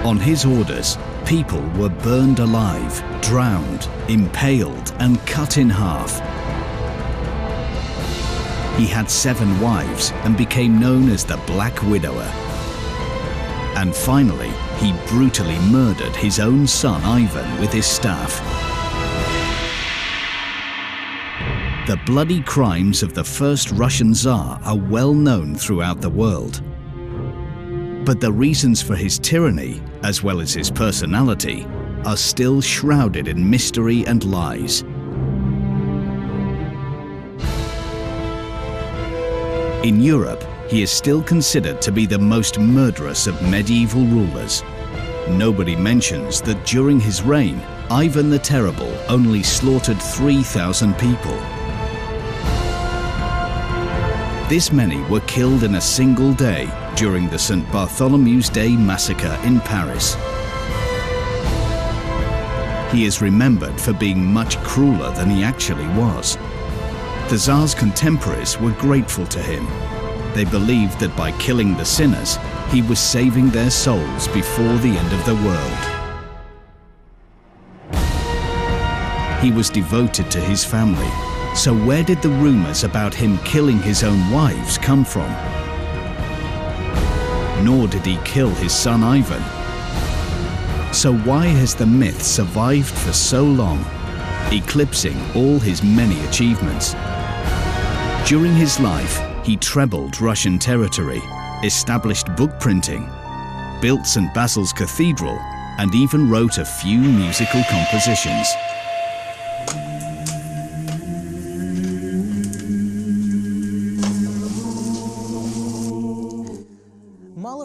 On his orders, people were burned alive, drowned, impaled, and cut in half. He had 7 wives and became known as the Black Widower. And finally, he brutally murdered his own son Ivan with his staff. The bloody crimes of the first Russian Tsar are well known throughout the world. But the reasons for his tyranny, as well as his personality, are still shrouded in mystery and lies. In Europe, he is still considered to be the most murderous of medieval rulers. Nobody mentions that during his reign, Ivan the Terrible only slaughtered 3,000 people. This many were killed in a single day during the St. Bartholomew's Day massacre in Paris. He is remembered for being much crueler than he actually was. The Tsar's contemporaries were grateful to him. They believed that by killing the sinners, he was saving their souls before the end of the world. He was devoted to his family. So where did the rumors about him killing his own wives come from? Nor did he kill his son Ivan. So why has the myth survived for so long, eclipsing all his many achievements? During his life, he trebled Russian territory, established book printing, built St. Basil's Cathedral, and even wrote a few musical compositions.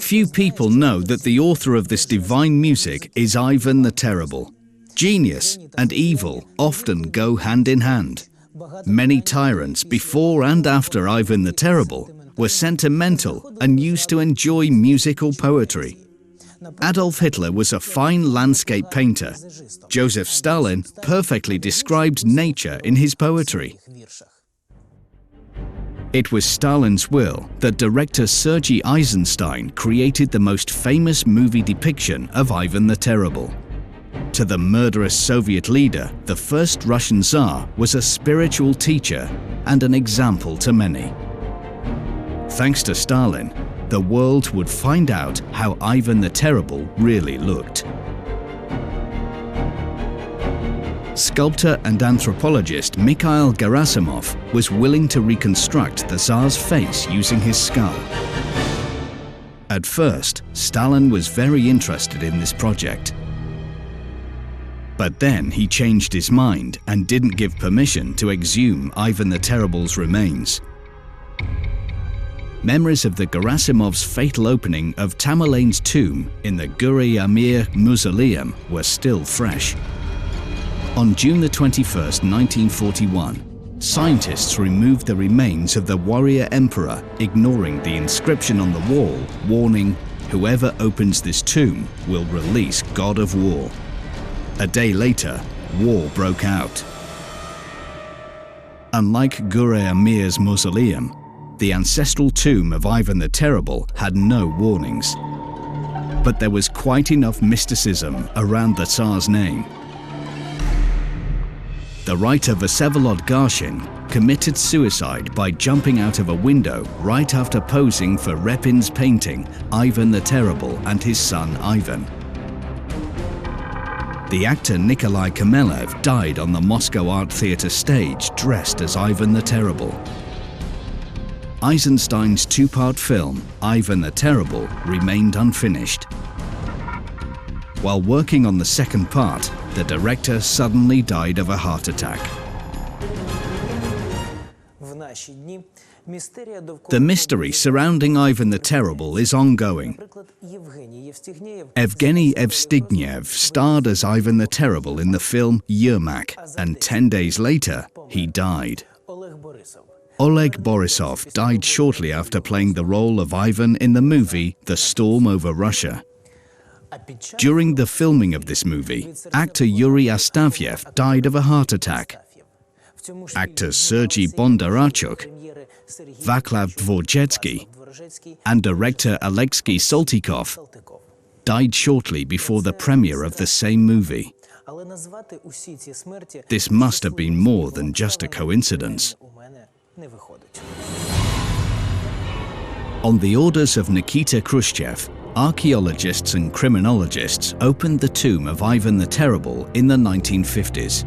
Few people know that the author of this divine music is Ivan the Terrible. Genius and evil often go hand in hand. Many tyrants before and after Ivan the Terrible were sentimental and used to enjoy musical poetry. Adolf Hitler was a fine landscape painter. Joseph Stalin perfectly described nature in his poetry. It was Stalin's will that director Sergei Eisenstein created the most famous movie depiction of Ivan the Terrible. To the murderous Soviet leader, the first Russian Tsar was a spiritual teacher and an example to many. Thanks to Stalin, the world would find out how Ivan the Terrible really looked. Sculptor and anthropologist Mikhail Gerasimov was willing to reconstruct the Tsar's face using his skull. At first, Stalin was very interested in this project. But then he changed his mind and didn't give permission to exhume Ivan the Terrible's remains. Memories of the Gerasimov's fatal opening of Tamerlane's tomb in the Gure Amir Mausoleum were still fresh. On June 21, 1941, scientists removed the remains of the warrior emperor, ignoring the inscription on the wall warning, "Whoever opens this tomb will release God of War." A day later, war broke out. Unlike Gure Amir's mausoleum, the ancestral tomb of Ivan the Terrible had no warnings. But there was quite enough mysticism around the Tsar's name. The writer Vsevolod Garshin committed suicide by jumping out of a window right after posing for Repin's painting Ivan the Terrible and his son Ivan. The actor Nikolai Kamelev died on the Moscow Art Theatre stage dressed as Ivan the Terrible. Eisenstein's two-part film, Ivan the Terrible, remained unfinished. While working on the second part, the director suddenly died of a heart attack. The mystery surrounding Ivan the Terrible is ongoing. Evgeny Evstigniev starred as Ivan the Terrible in the film Yermak, and 10 days later, he died. Oleg Borisov died shortly after playing the role of Ivan in the movie The Storm Over Russia. During the filming of this movie, actor Yuri Astafyev died of a heart attack. Actors Sergei Bondarchuk, Vaclav Dvoretsky, and director Alexei Saltykov died shortly before the premiere of the same movie. This must have been more than just a coincidence. On the orders of Nikita Khrushchev, archaeologists and criminologists opened the tomb of Ivan the Terrible in the 1950s.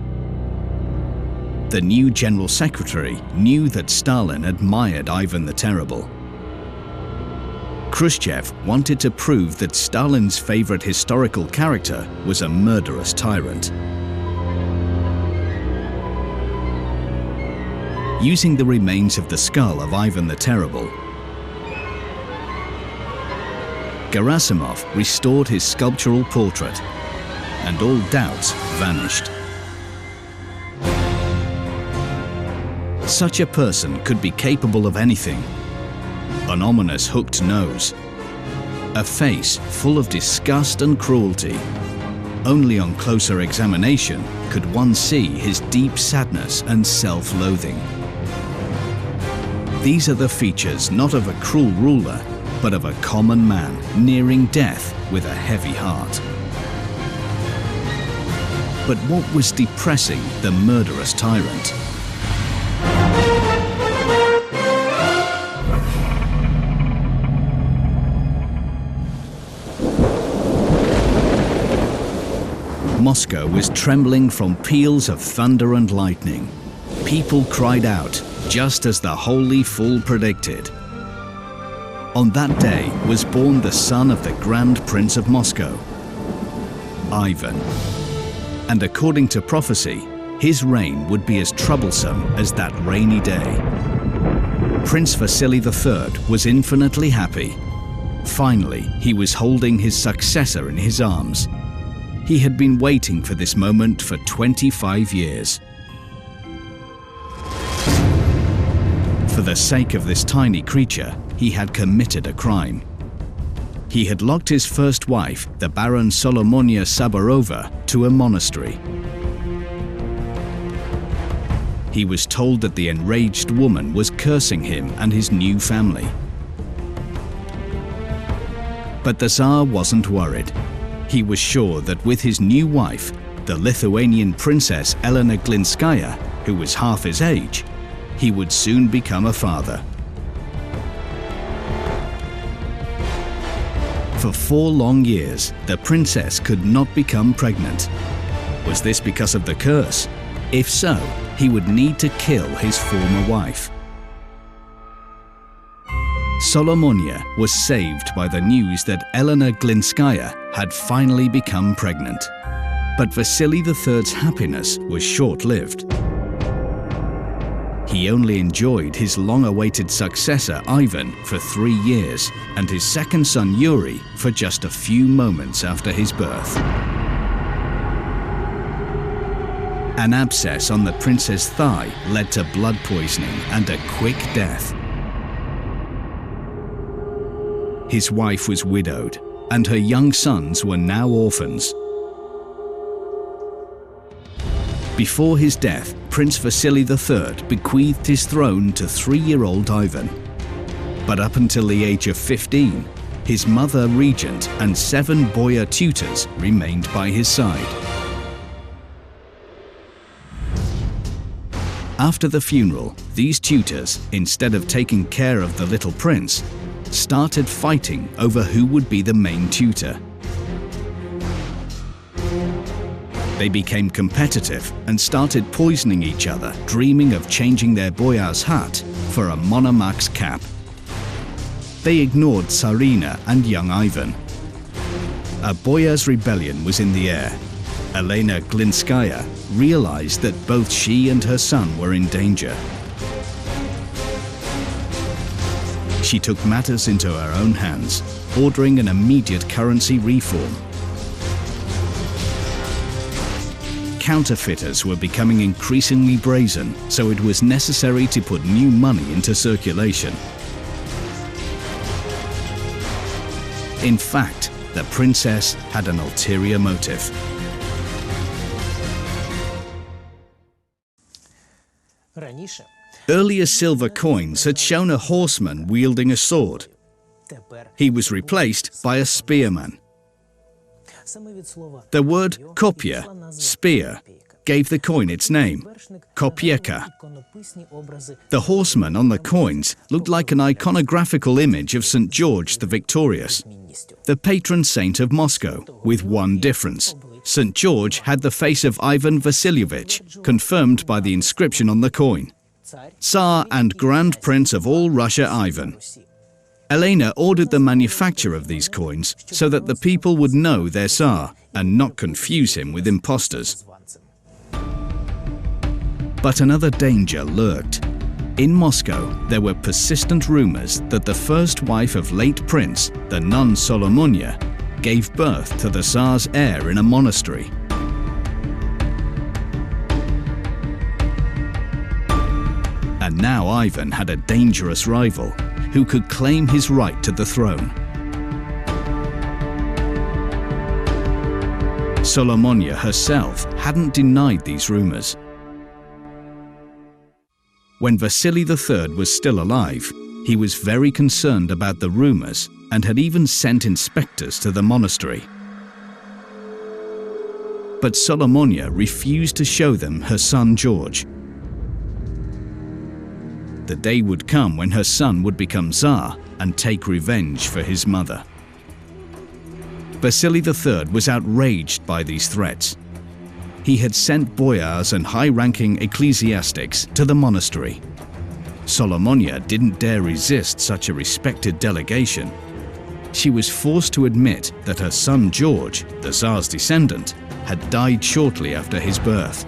The new General Secretary knew that Stalin admired Ivan the Terrible. Khrushchev wanted to prove that Stalin's favorite historical character was a murderous tyrant. Using the remains of the skull of Ivan the Terrible, Gerasimov restored his sculptural portrait, and all doubts vanished. Such a person could be capable of anything. An ominous hooked nose, a face full of disgust and cruelty. Only on closer examination could one see his deep sadness and self-loathing. These are the features not of a cruel ruler, but of a common man nearing death with a heavy heart. But what was depressing the murderous tyrant? Moscow was trembling from peals of thunder and lightning. People cried out, just as the holy fool predicted. On that day was born the son of the Grand Prince of Moscow, Ivan. And according to prophecy, his reign would be as troublesome as that rainy day. Prince Vasily III was infinitely happy. Finally, he was holding his successor in his arms. He had been waiting for this moment for 25 years. For the sake of this tiny creature, he had committed a crime. He had locked his first wife, the Baron Solomonia Sabarova, to a monastery. He was told that the enraged woman was cursing him and his new family. But the Tsar wasn't worried. He was sure that with his new wife, the Lithuanian princess Elena Glinskaya, who was half his age, he would soon become a father. For 4 long years, the princess could not become pregnant. Was this because of the curse? If so, he would need to kill his former wife. Solomonia was saved by the news that Elena Glinskaya had finally become pregnant. But Vasily III's happiness was short-lived. He only enjoyed his long-awaited successor Ivan for 3 years, and his second son Yuri for just a few moments after his birth. An abscess on the prince's thigh led to blood poisoning and a quick death. His wife was widowed, and her young sons were now orphans. Before his death, Prince Vasily III bequeathed his throne to 3-year-old Ivan. But up until the age of 15, his mother regent and 7 boyar tutors remained by his side. After the funeral, these tutors, instead of taking care of the little prince, started fighting over who would be the main tutor. They became competitive and started poisoning each other, dreaming of changing their boyar's hat for a monomach's cap. They ignored Tsarina and young Ivan. A boyar's rebellion was in the air. Elena Glinskaya realized that both she and her son were in danger. She took matters into her own hands, ordering an immediate currency reform. Counterfeiters were becoming increasingly brazen, so it was necessary to put new money into circulation. In fact, the princess had an ulterior motive. Earlier silver coins had shown a horseman wielding a sword. He was replaced by a spearman. The word kopya, spear, gave the coin its name, kopyeka. The horseman on the coins looked like an iconographical image of St. George the Victorious, the patron saint of Moscow, with one difference. St. George had the face of Ivan Vasilievich, confirmed by the inscription on the coin. Tsar and Grand Prince of all Russia Ivan. Elena ordered the manufacture of these coins so that the people would know their Tsar and not confuse him with impostors. But another danger lurked. In Moscow, there were persistent rumors that the first wife of late Prince, the nun Solomonia, gave birth to the Tsar's heir in a monastery. And now Ivan had a dangerous rival who could claim his right to the throne. Solomonia herself hadn't denied these rumors. When Vasily III was still alive, he was very concerned about the rumors and had even sent inspectors to the monastery. But Solomonia refused to show them her son George. The day would come when her son would become Tsar and take revenge for his mother. Vasily III was outraged by these threats. He had sent boyars and high-ranking ecclesiastics to the monastery. Solomonia didn't dare resist such a respected delegation. She was forced to admit that her son George, the Tsar's descendant, had died shortly after his birth.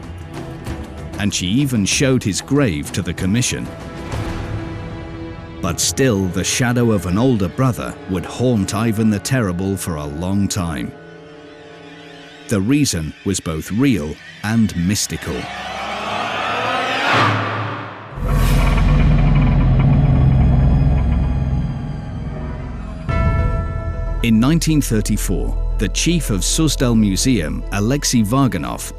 And she even showed his grave to the commission. But still, the shadow of an older brother would haunt Ivan the Terrible for a long time. The reason was both real and mystical. In 1934, the chief of Suzdal Museum, Alexei Varganov,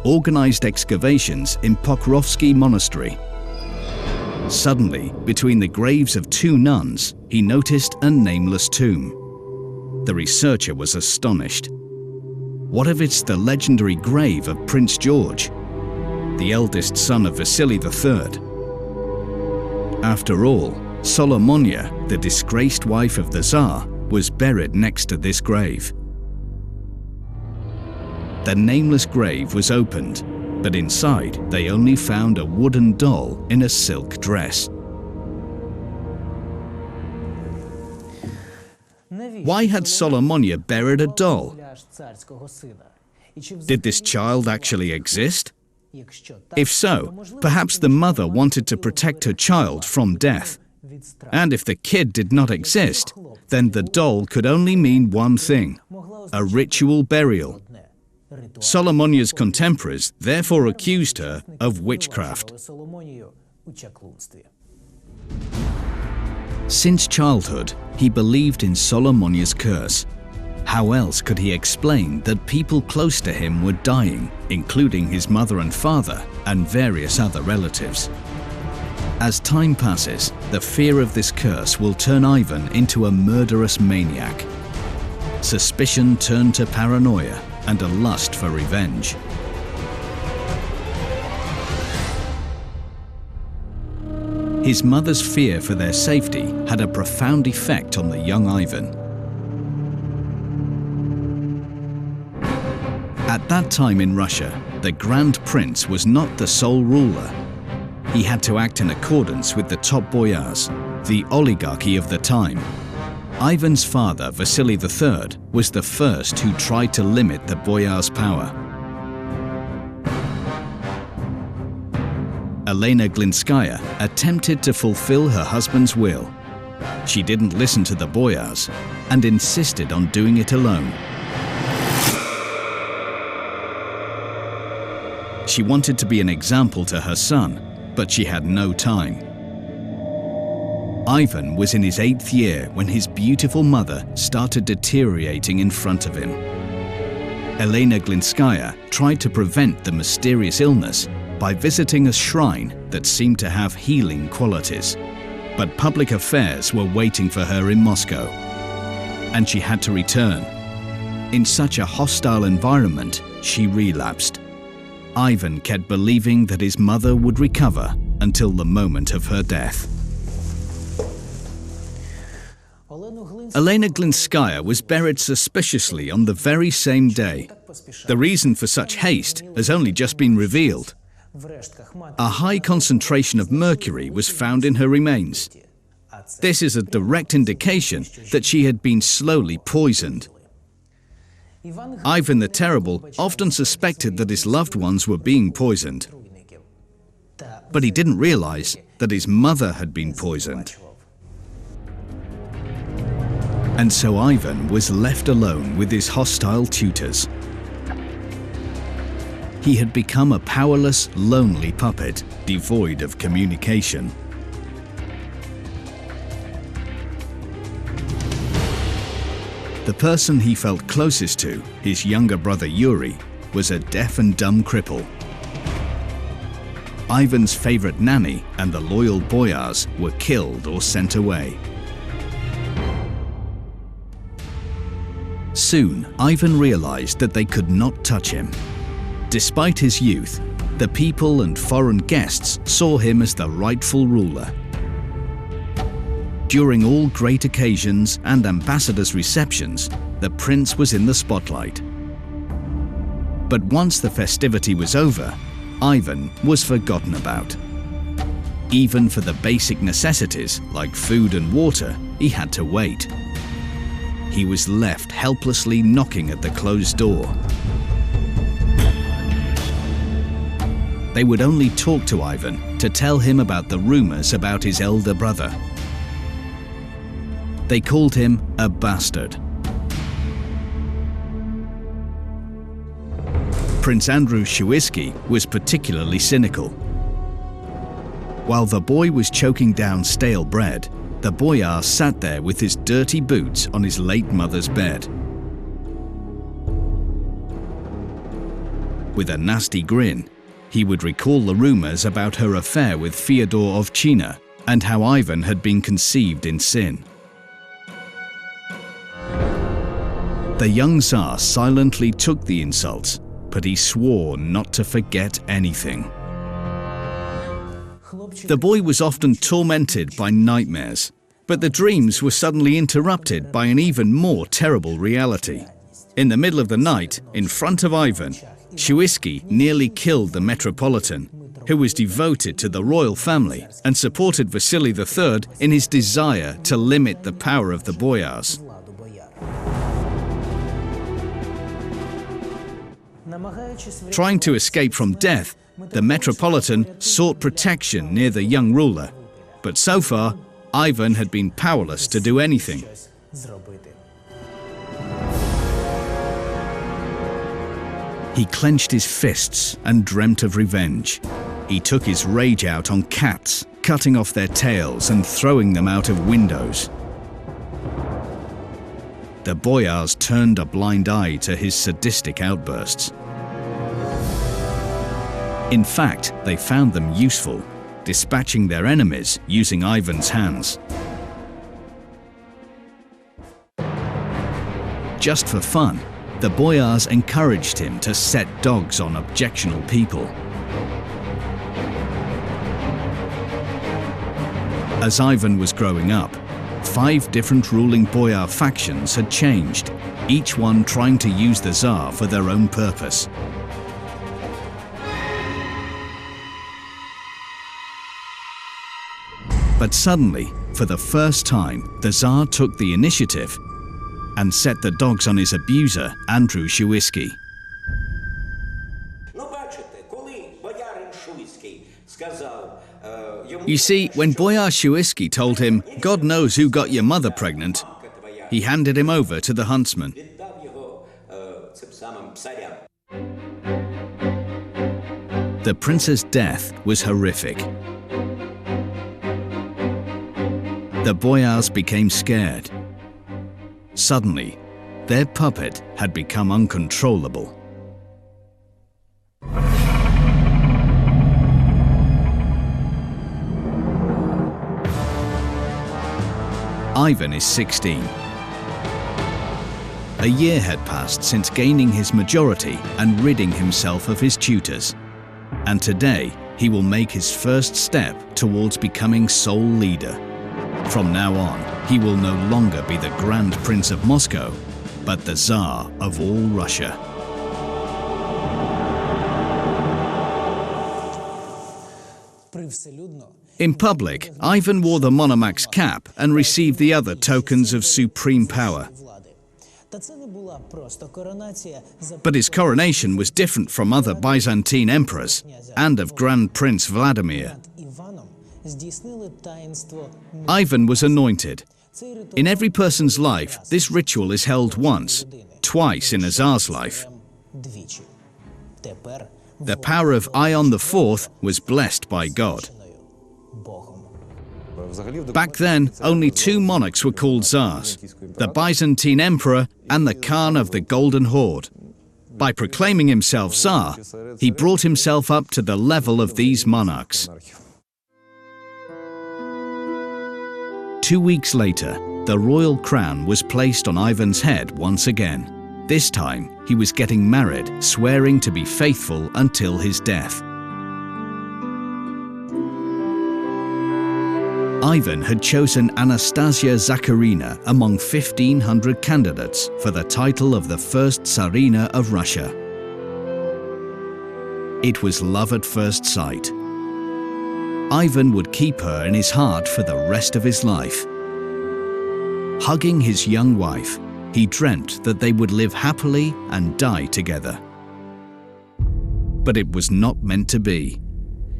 organized excavations in Pokrovsky Monastery. Suddenly, between the graves of two nuns, he noticed a nameless tomb. The researcher was astonished. What if it's the legendary grave of Prince George, the eldest son of Vasily III? After all, Solomonia, the disgraced wife of the Tsar, was buried next to this grave. The nameless grave was opened, but inside they only found a wooden doll in a silk dress. Why had Solomonia buried a doll? Did this child actually exist? If so, perhaps the mother wanted to protect her child from death. And if the kid did not exist, then the doll could only mean one thing: a ritual burial. Solomonia's contemporaries therefore accused her of witchcraft. Since childhood, he believed in Solomonia's curse. How else could he explain that people close to him were dying, including his mother and father and various other relatives? As time passes, the fear of this curse will turn Ivan into a murderous maniac. Suspicion turned to paranoia and a lust for revenge. His mother's fear for their safety had a profound effect on the young Ivan. At that time in Russia, the Grand Prince was not the sole ruler. He had to act in accordance with the top boyars, the oligarchy of the time. Ivan's father, Vasily III, was the first who tried to limit the boyars' power. Elena Glinskaya attempted to fulfill her husband's will. She didn't listen to the boyars and insisted on doing it alone. She wanted to be an example to her son, but she had no time. Ivan was in his 8th year when his beautiful mother started deteriorating in front of him. Elena Glinskaya tried to prevent the mysterious illness by visiting a shrine that seemed to have healing qualities. But public affairs were waiting for her in Moscow, and she had to return. In such a hostile environment, she relapsed. Ivan kept believing that his mother would recover until the moment of her death. Elena Glinskaya was buried suspiciously on the very same day. The reason for such haste has only just been revealed. A high concentration of mercury was found in her remains. This is a direct indication that she had been slowly poisoned. Ivan the Terrible often suspected that his loved ones were being poisoned, but he didn't realize that his mother had been poisoned. And so Ivan was left alone with his hostile tutors. He had become a powerless, lonely puppet, devoid of communication. The person he felt closest to, his younger brother Yuri, was a deaf and dumb cripple. Ivan's favorite nanny and the loyal boyars were killed or sent away. Soon, Ivan realized that they could not touch him. Despite his youth, the people and foreign guests saw him as the rightful ruler. During all great occasions and ambassadors' receptions, the prince was in the spotlight. But once the festivity was over, Ivan was forgotten about. Even for the basic necessities like food and water, he had to wait. He was left helplessly knocking at the closed door. They would only talk to Ivan to tell him about the rumors about his elder brother. They called him a bastard. Prince Andrew Shuisky was particularly cynical. While the boy was choking down stale bread, the boyar sat there with his dirty boots on his late mother's bed. With a nasty grin, he would recall the rumors about her affair with Fyodor Ovchina and how Ivan had been conceived in sin. The young Tsar silently took the insults, but he swore not to forget anything. The boy was often tormented by nightmares, but the dreams were suddenly interrupted by an even more terrible reality. In the middle of the night, in front of Ivan, Shuisky nearly killed the Metropolitan, who was devoted to the royal family and supported Vasily III in his desire to limit the power of the boyars. Trying to escape from death, the Metropolitan sought protection near the young ruler, but so far, Ivan had been powerless to do anything. He clenched his fists and dreamt of revenge. He took his rage out on cats, cutting off their tails and throwing them out of windows. The boyars turned a blind eye to his sadistic outbursts. In fact, they found them useful, dispatching their enemies using Ivan's hands. Just for fun, the boyars encouraged him to set dogs on objectionable people. As Ivan was growing up, 5 different ruling boyar factions had changed, each one trying to use the Tsar for their own purpose. But suddenly, for the first time, the Tsar took the initiative and set the dogs on his abuser, Andrew Shuisky. You see, when Boyar Shuisky told him, "God knows who got your mother pregnant," he handed him over to the huntsman. The prince's death was horrific. The boyars became scared. Suddenly, their puppet had become uncontrollable. Ivan is 16. A year had passed since gaining his majority and ridding himself of his tutors. And today, he will make his first step towards becoming sole leader. From now on, he will no longer be the Grand Prince of Moscow, but the Tsar of all Russia. In public, Ivan wore the monarch's cap and received the other tokens of supreme power. But his coronation was different from other Byzantine emperors and of Grand Prince Vladimir. Ivan was anointed. In every person's life, this ritual is held once, twice in a Tsar's life. The power of Ion IV was blessed by God. Back then, only two monarchs were called Tsars, the Byzantine Emperor and the Khan of the Golden Horde. By proclaiming himself Tsar, he brought himself up to the level of these monarchs. 2 weeks later, the royal crown was placed on Ivan's head once again. This time, he was getting married, swearing to be faithful until his death. Ivan had chosen Anastasia Zakharina among 1,500 candidates for the title of the first Tsarina of Russia. It was love at first sight. Ivan would keep her in his heart for the rest of his life. Hugging his young wife, he dreamt that they would live happily and die together. But it was not meant to be.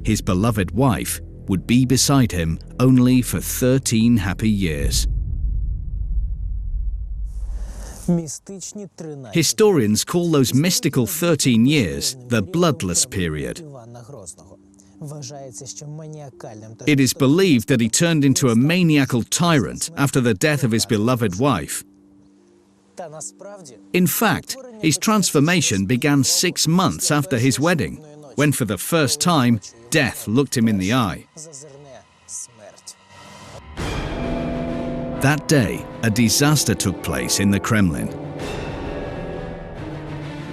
His beloved wife would be beside him only for 13 happy years. Historians call those mystical 13 years the bloodless period. It is believed that he turned into a maniacal tyrant after the death of his beloved wife. In fact, his transformation began 6 months after his wedding, when for the first time, death looked him in the eye. That day, a disaster took place in the Kremlin.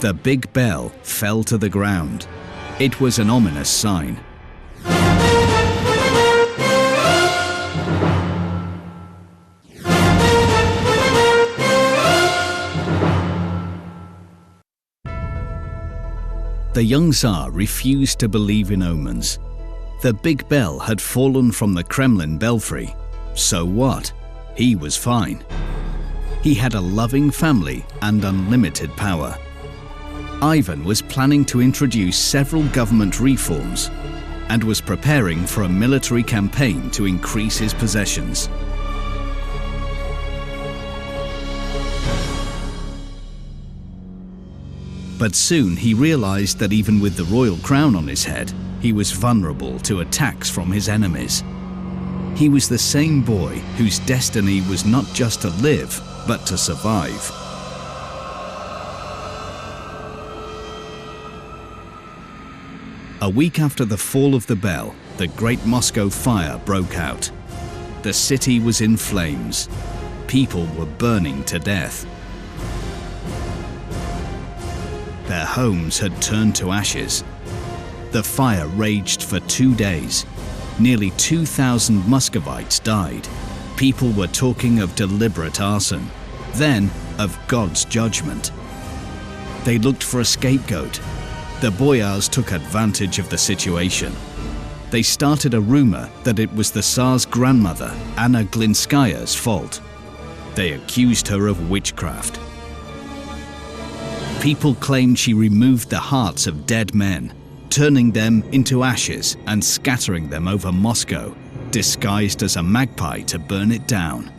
The big bell fell to the ground. It was an ominous sign. The young Tsar refused to believe in omens. The big bell had fallen from the Kremlin belfry. So what? He was fine. He had a loving family and unlimited power. Ivan was planning to introduce several government reforms and was preparing for a military campaign to increase his possessions. But soon he realized that even with the royal crown on his head, he was vulnerable to attacks from his enemies. He was the same boy whose destiny was not just to live, but to survive. A week after the fall of the bell, the Great Moscow Fire broke out. The city was in flames. People were burning to death. Their homes had turned to ashes. The fire raged for 2 days. Nearly 2,000 Muscovites died. People were talking of deliberate arson, then of God's judgment. They looked for a scapegoat. The boyars took advantage of the situation. They started a rumor that it was the Tsar's grandmother, Anna Glinskaya's fault. They accused her of witchcraft. People claimed she removed the hearts of dead men, turning them into ashes and scattering them over Moscow, disguised as a magpie to burn it down.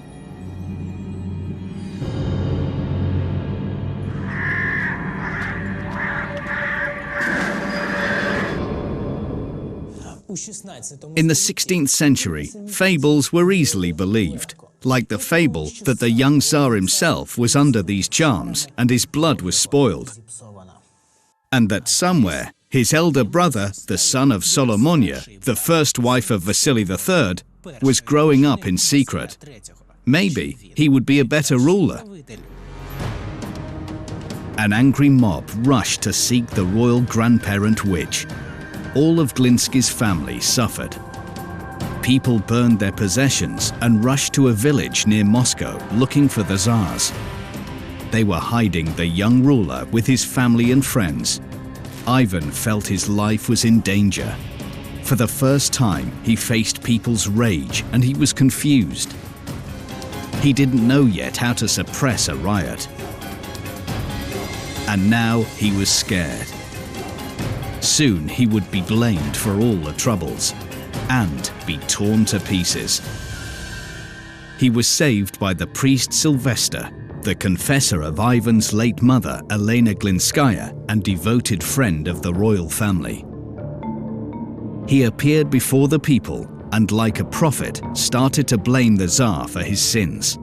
In the 16th century, fables were easily believed, like the fable that the young Tsar himself was under these charms and his blood was spoiled, and that somewhere his elder brother, the son of Solomonia, the first wife of Vasily III, was growing up in secret. Maybe he would be a better ruler. An angry mob rushed to seek the royal grandparent witch. All of Glinsky's family suffered. People burned their possessions and rushed to a village near Moscow looking for the Tsars. They were hiding the young ruler with his family and friends. Ivan felt his life was in danger. For the first time, he faced people's rage and he was confused. He didn't know yet how to suppress a riot. And now he was scared. Soon he would be blamed for all the troubles and be torn to pieces. He was saved by the priest Sylvester, the confessor of Ivan's late mother, Elena Glinskaya, and devoted friend of the royal family. He appeared before the people and, like a prophet, started to blame the Tsar for his sins,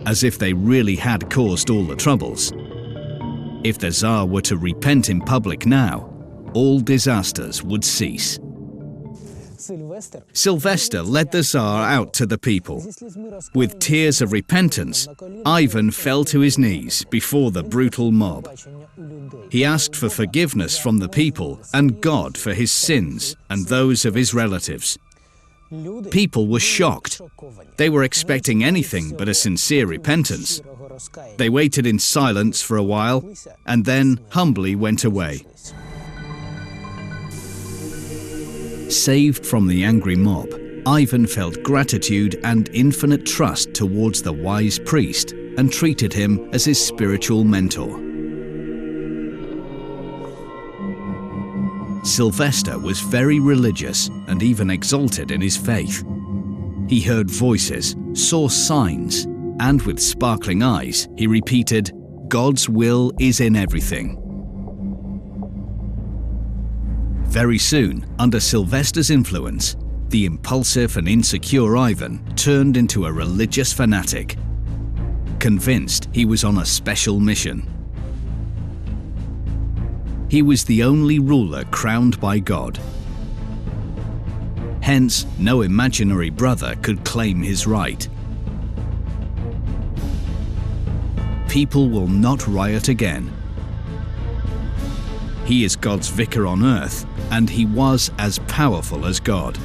as if they really had caused all the troubles. If the Tsar were to repent in public now, all disasters would cease. Sylvester led the Tsar out to the people. With tears of repentance, Ivan fell to his knees before the brutal mob. He asked for forgiveness from the people and God for his sins and those of his relatives. People were shocked. They were expecting anything but a sincere repentance. They waited in silence for a while and then humbly went away. Saved from the angry mob, Ivan felt gratitude and infinite trust towards the wise priest and treated him as his spiritual mentor. Sylvester was very religious and even exalted in his faith. He heard voices, saw signs, and with sparkling eyes, he repeated, "God's will is in everything." Very soon, under Sylvester's influence, the impulsive and insecure Ivan turned into a religious fanatic, convinced he was on a special mission. He was the only ruler crowned by God. Hence, no imaginary brother could claim his right. People will not riot again. He is God's vicar on earth, and he was as powerful as God.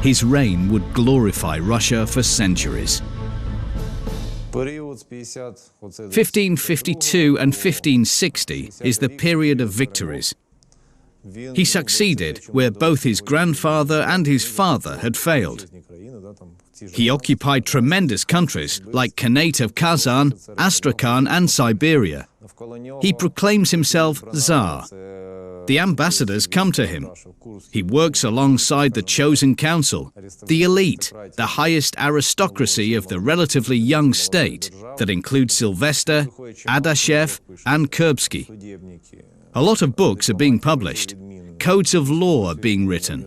His reign would glorify Russia for centuries. 1552 and 1560 is the period of victories. He succeeded where both his grandfather and his father had failed. He occupied tremendous countries like Khanate of Kazan, Astrakhan and Siberia. He proclaims himself Tsar. The ambassadors come to him. He works alongside the chosen council, the elite, the highest aristocracy of the relatively young state that includes Sylvester, Adashev and Kurbsky. A lot of books are being published. Codes of law are being written.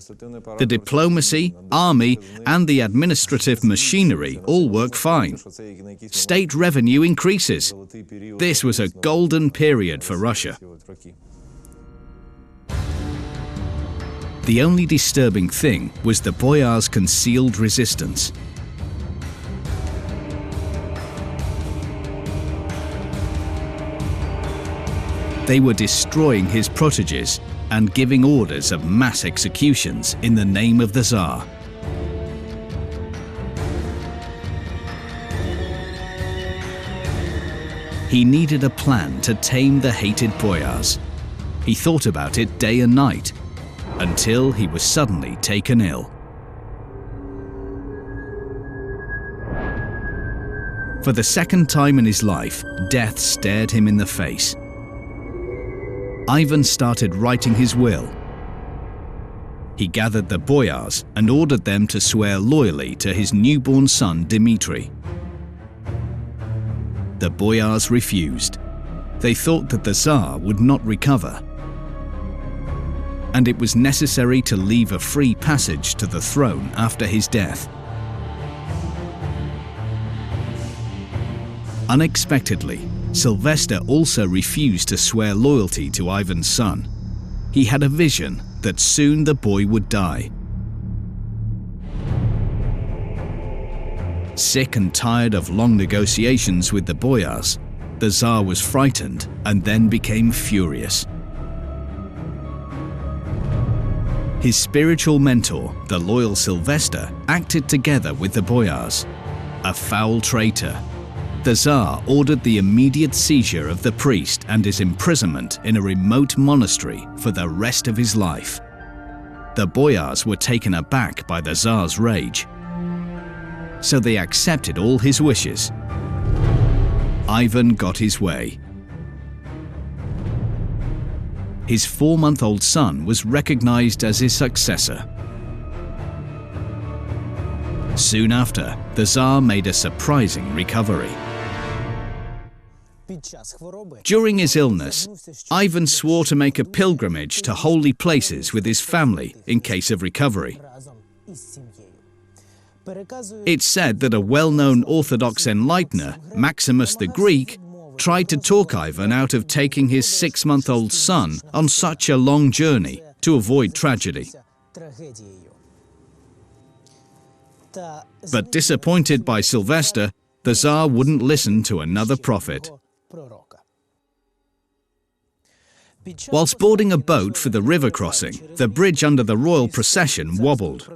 The diplomacy, army, and the administrative machinery all work fine. State revenue increases. This was a golden period for Russia. The only disturbing thing was the boyars' concealed resistance. They were destroying his proteges and giving orders of mass executions in the name of the Tsar. He needed a plan to tame the hated boyars. He thought about it day and night, until he was suddenly taken ill. For the second time in his life, death stared him in the face. Ivan started writing his will. He gathered the boyars and ordered them to swear loyally to his newborn son Dmitri. The boyars refused. They thought that the Tsar would not recover, and it was necessary to leave a free passage to the throne after his death. Unexpectedly, Sylvester also refused to swear loyalty to Ivan's son. He had a vision that soon the boy would die. Sick and tired of long negotiations with the boyars, the Tsar was frightened and then became furious. His spiritual mentor, the loyal Sylvester, acted together with the boyars. A foul traitor, the Tsar ordered the immediate seizure of the priest and his imprisonment in a remote monastery for the rest of his life. The boyars were taken aback by the Tsar's rage, so they accepted all his wishes. Ivan got his way. His 4-month-old son was recognized as his successor. Soon after, the Tsar made a surprising recovery. During his illness, Ivan swore to make a pilgrimage to holy places with his family in case of recovery. It's said that a well-known Orthodox enlightener, Maximus the Greek, tried to talk Ivan out of taking his 6-month-old son on such a long journey to avoid tragedy. But disappointed by Sylvester, the Tsar wouldn't listen to another prophet. Whilst boarding a boat for the river crossing, the bridge under the royal procession wobbled.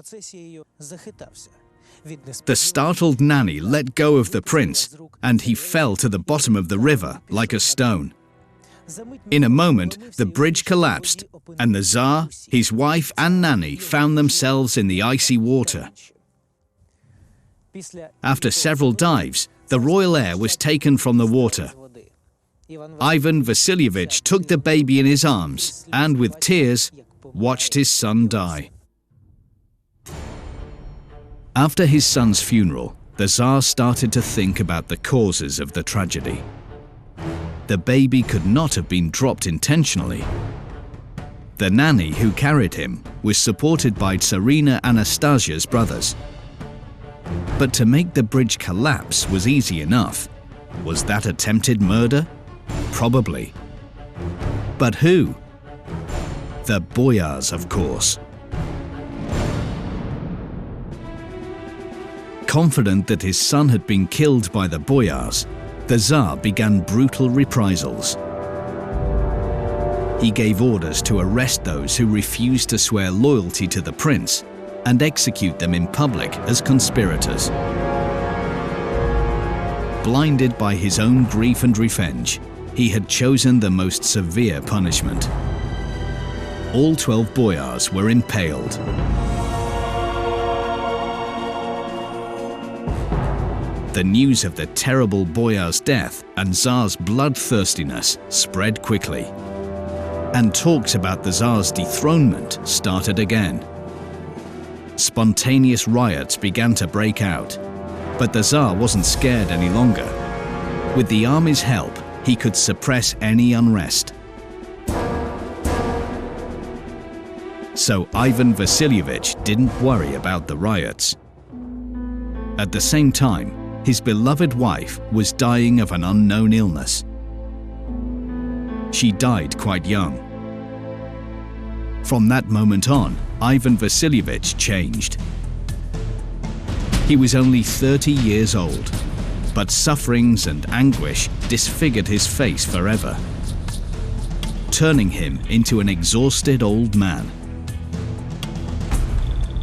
The startled nanny let go of the prince, and he fell to the bottom of the river like a stone. In a moment, the bridge collapsed, and the Tsar, his wife and nanny found themselves in the icy water. After several dives, the royal heir was taken from the water. Ivan Vasilievich took the baby in his arms and, with tears, watched his son die. After his son's funeral, the Tsar started to think about the causes of the tragedy. The baby could not have been dropped intentionally. The nanny who carried him was supported by Tsarina Anastasia's brothers. But to make the bridge collapse was easy enough. Was that attempted murder? Probably. But who? The boyars, of course. Confident that his son had been killed by the boyars, the Tsar began brutal reprisals. He gave orders to arrest those who refused to swear loyalty to the prince and execute them in public as conspirators. Blinded by his own grief and revenge, he had chosen the most severe punishment. All 12 boyars were impaled. The news of the terrible boyar's death and Tsar's bloodthirstiness spread quickly, and talks about the Tsar's dethronement started again. Spontaneous riots began to break out, but the Tsar wasn't scared any longer. With the army's help, he could suppress any unrest. So Ivan Vasilievich didn't worry about the riots. At the same time, his beloved wife was dying of an unknown illness. She died quite young. From that moment on, Ivan Vasilievich changed. He was only 30 years old, but sufferings and anguish disfigured his face forever, turning him into an exhausted old man.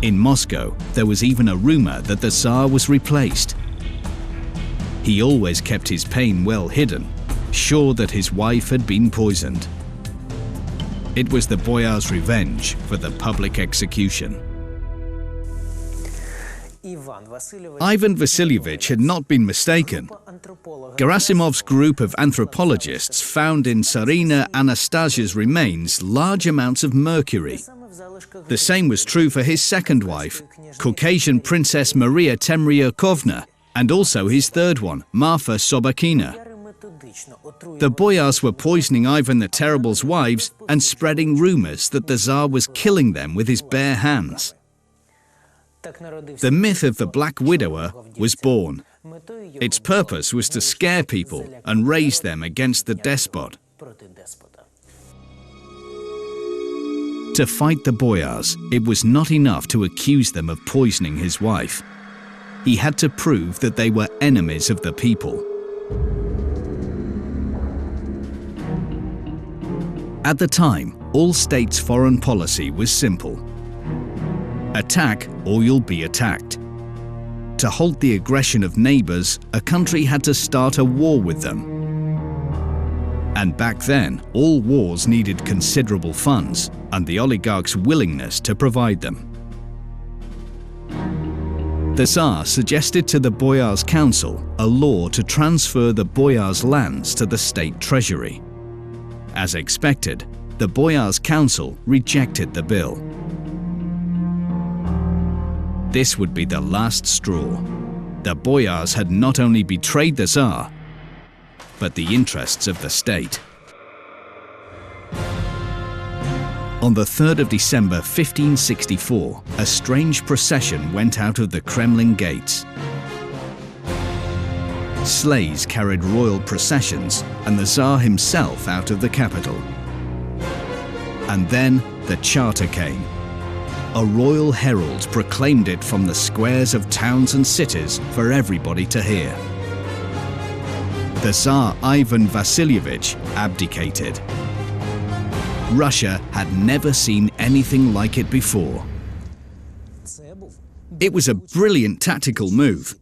In Moscow, there was even a rumor that the Tsar was replaced. He always kept his pain well hidden, sure that his wife had been poisoned. It was the boyar's revenge for the public execution. Ivan Vasilievich had not been mistaken. Gerasimov's group of anthropologists found in Tsarina Anastasia's remains large amounts of mercury. The same was true for his second wife, Caucasian Princess Maria Temryukovna, and also his third one, Marfa Sobakina. The boyars were poisoning Ivan the Terrible's wives and spreading rumors that the Tsar was killing them with his bare hands. The myth of the Black Widower was born. Its purpose was to scare people and raise them against the despot. To fight the boyars, it was not enough to accuse them of poisoning his wife. He had to prove that they were enemies of the people. At the time, all states' foreign policy was simple. Attack or you'll be attacked. To halt the aggression of neighbors, a country had to start a war with them. And back then, all wars needed considerable funds and the oligarchs' willingness to provide them. The Tsar suggested to the Boyars' Council a law to transfer the Boyars' lands to the state treasury. As expected, the Boyars' Council rejected the bill. This would be the last straw. The Boyars had not only betrayed the Tsar, but the interests of the state. On the 3rd of December 1564, a strange procession went out of the Kremlin gates. Sleighs carried royal processions and the Tsar himself out of the capital. And then the charter came. A royal herald proclaimed it from the squares of towns and cities for everybody to hear. The Tsar Ivan Vasilievich abdicated. Russia had never seen anything like it before. It was a brilliant tactical move.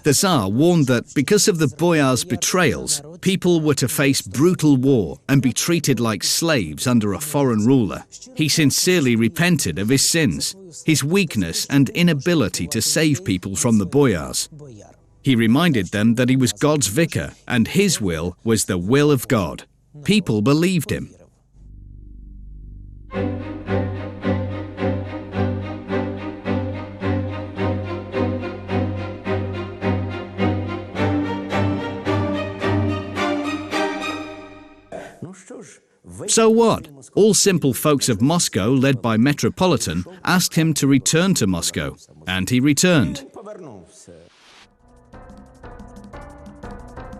The Tsar warned that because of the Boyars' betrayals, people were to face brutal war and be treated like slaves under a foreign ruler. He sincerely repented of his sins, his weakness and inability to save people from the Boyars. He reminded them that he was God's vicar and his will was the will of God. People believed him. So what? All simple folks of Moscow, led by Metropolitan, asked him to return to Moscow, and he returned.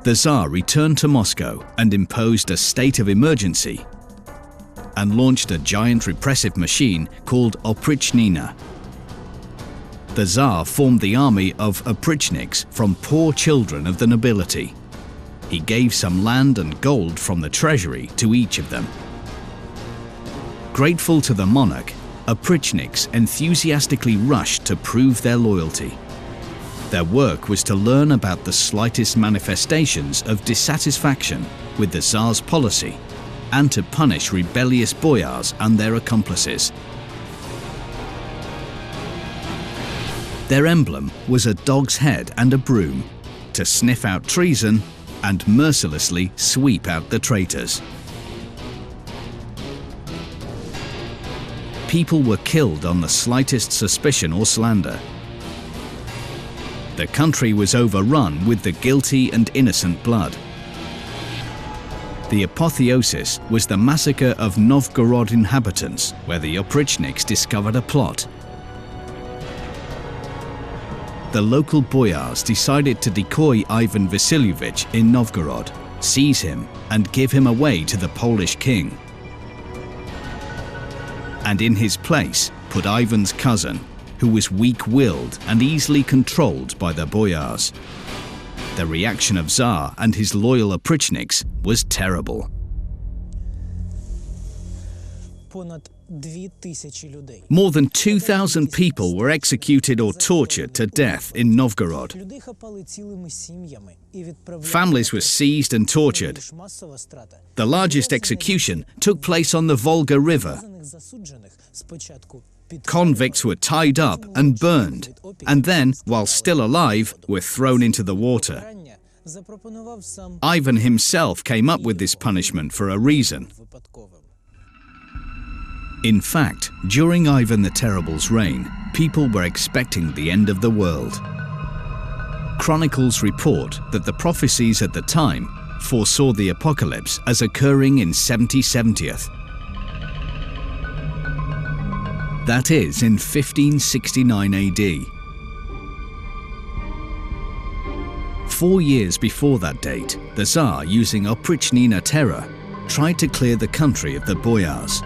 The Tsar returned to Moscow and imposed a state of emergency and launched a giant repressive machine called Oprichnina. The Tsar formed the army of oprichniks from poor children of the nobility. He gave some land and gold from the treasury to each of them. Grateful to the monarch, oprichniks enthusiastically rushed to prove their loyalty. Their work was to learn about the slightest manifestations of dissatisfaction with the Tsar's policy and to punish rebellious boyars and their accomplices. Their emblem was a dog's head and a broom to sniff out treason and mercilessly sweep out the traitors. People were killed on the slightest suspicion or slander. The country was overrun with the guilty and innocent blood. The apotheosis was the massacre of Novgorod inhabitants, where the oprichniks discovered a plot. The local boyars decided to decoy Ivan Vasilievich in Novgorod, seize him and give him away to the Polish king. And in his place put Ivan's cousin, who was weak-willed and easily controlled by the boyars. The reaction of Tsar and his loyal oprichniks was terrible. More than 2,000 people were executed or tortured to death in Novgorod. Families were seized and tortured. The largest execution took place on the Volga River. Convicts were tied up and burned, and then, while still alive, were thrown into the water. Ivan himself came up with this punishment for a reason. In fact, during Ivan the Terrible's reign, people were expecting the end of the world. Chronicles report that the prophecies at the time foresaw the apocalypse as occurring in 70/70th. That is, in 1569 AD. 4 years before that date, the Tsar, using Oprichnina terror, tried to clear the country of the boyars.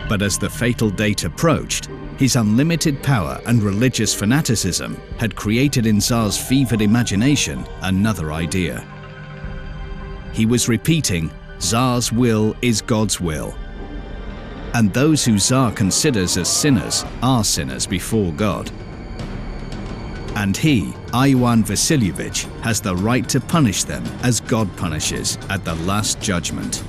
But as the fatal date approached, his unlimited power and religious fanaticism had created in Tsar's fevered imagination another idea. He was repeating, Tsar's will is God's will. And those who Tsar considers as sinners are sinners before God. And he, Ivan Vasilievich, has the right to punish them as God punishes at the Last Judgment.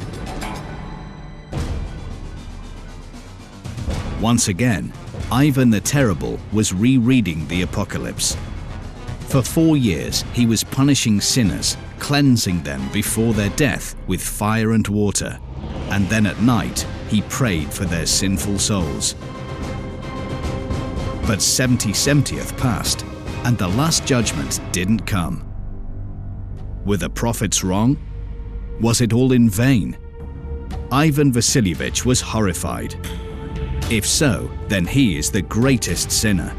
Once again, Ivan the Terrible was rereading the Apocalypse. For 4 years, he was punishing sinners, cleansing them before their death with fire and water, and then at night, he prayed for their sinful souls. But 70/70th passed, and the Last Judgment didn't come. Were the prophets wrong? Was it all in vain? Ivan Vasilievich was horrified. If so, then he is the greatest sinner.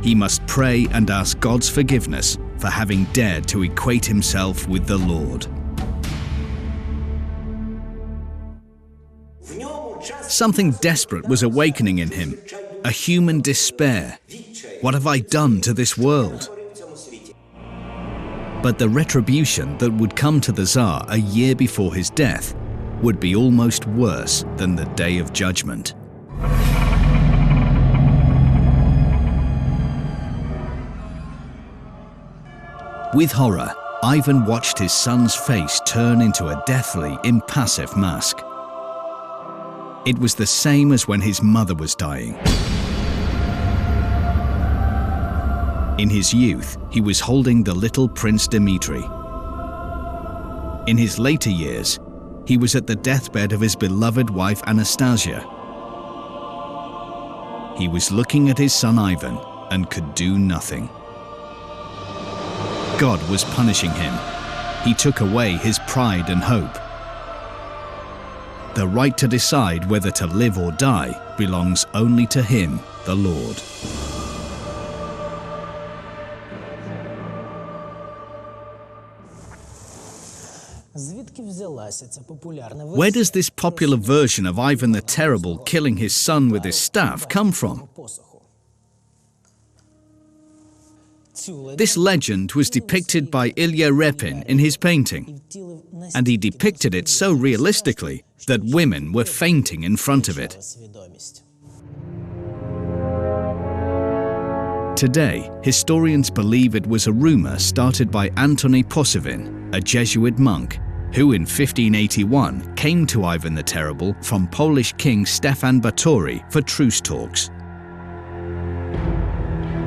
He must pray and ask God's forgiveness for having dared to equate himself with the Lord. Something desperate was awakening in him, a human despair. What have I done to this world? But the retribution that would come to the Tsar a year before his death would be almost worse than the Day of Judgment. With horror, Ivan watched his son's face turn into a deathly, impassive mask. It was the same as when his mother was dying. In his youth, he was holding the little Prince Dmitri. In his later years, he was at the deathbed of his beloved wife Anastasia. He was looking at his son Ivan and could do nothing. God was punishing him. He took away his pride and hope. The right to decide whether to live or die belongs only to him, the Lord. Where does this popular version of Ivan the Terrible killing his son with his staff come from? This legend was depicted by Ilya Repin in his painting, and he depicted it so realistically that women were fainting in front of it. Today, historians believe it was a rumor started by Antony Posavin, a Jesuit monk, who in 1581 came to Ivan the Terrible from Polish King Stefan Batory for truce talks.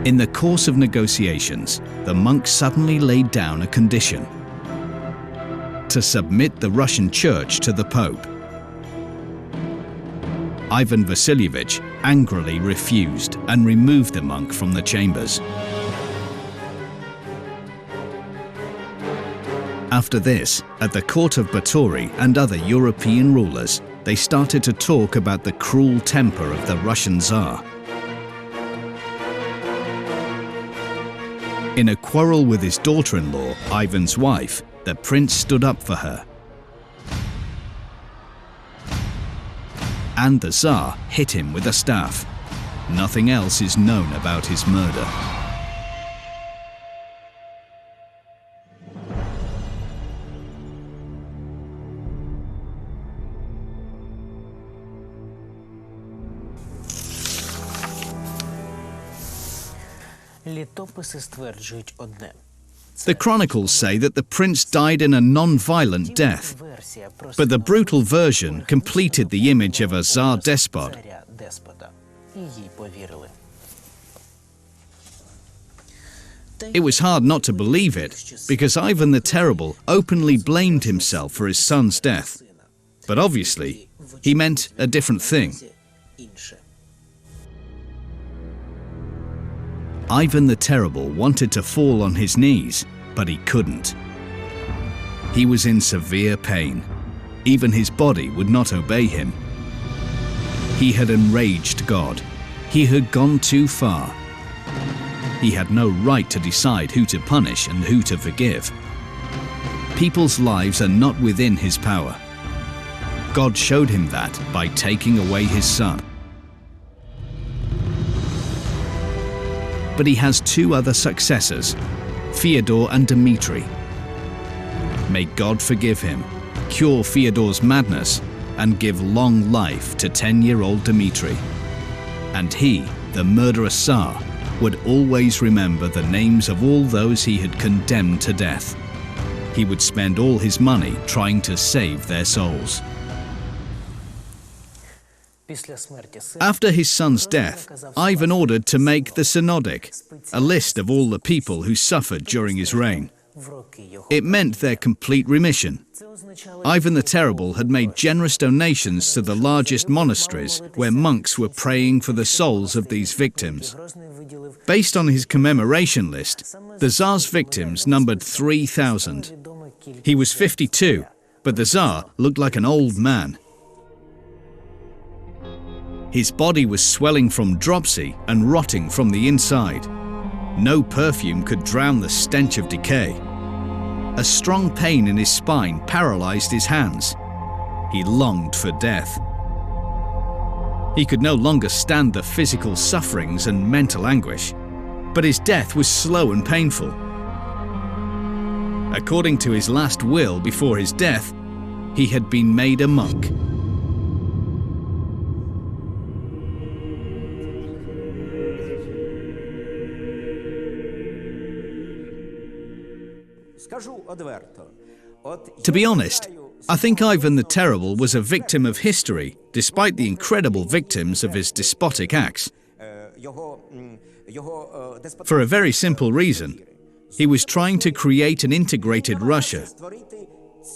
In the course of negotiations, the monk suddenly laid down a condition: to submit the Russian Church to the Pope. Ivan Vasilievich angrily refused and removed the monk from the chambers. After this, at the court of Batory and other European rulers, they started to talk about the cruel temper of the Russian Tsar. In a quarrel with his daughter-in-law, Ivan's wife, the prince stood up for her. And the Tsar hit him with a staff. Nothing else is known about his murder. The chronicles say that the prince died in a non-violent death, but the brutal version completed the image of a Tsar despot. It was hard not to believe it, because Ivan the Terrible openly blamed himself for his son's death. But obviously, he meant a different thing. Ivan the Terrible wanted to fall on his knees, but he couldn't. He was in severe pain. Even his body would not obey him. He had enraged God. He had gone too far. He had no right to decide who to punish and who to forgive. People's lives are not within his power. God showed him that by taking away his son. But he has two other successors, Fyodor and Dmitri. May God forgive him, cure Fyodor's madness and give long life to 10-year-old Dmitri. And he, the murderous Tsar, would always remember the names of all those he had condemned to death. He would spend all his money trying to save their souls. After his son's death, Ivan ordered to make the Synodic, a list of all the people who suffered during his reign. It meant their complete remission. Ivan the Terrible had made generous donations to the largest monasteries where monks were praying for the souls of these victims. Based on his commemoration list, the Tsar's victims numbered 3,000. He was 52, but the Tsar looked like an old man. His body was swelling from dropsy and rotting from the inside. No perfume could drown the stench of decay. A strong pain in his spine paralyzed his hands. He longed for death. He could no longer stand the physical sufferings and mental anguish, but his death was slow and painful. According to his last will before his death, he had been made a monk. To be honest, I think Ivan the Terrible was a victim of history, despite the incredible victims of his despotic acts. For a very simple reason, he was trying to create an integrated Russia,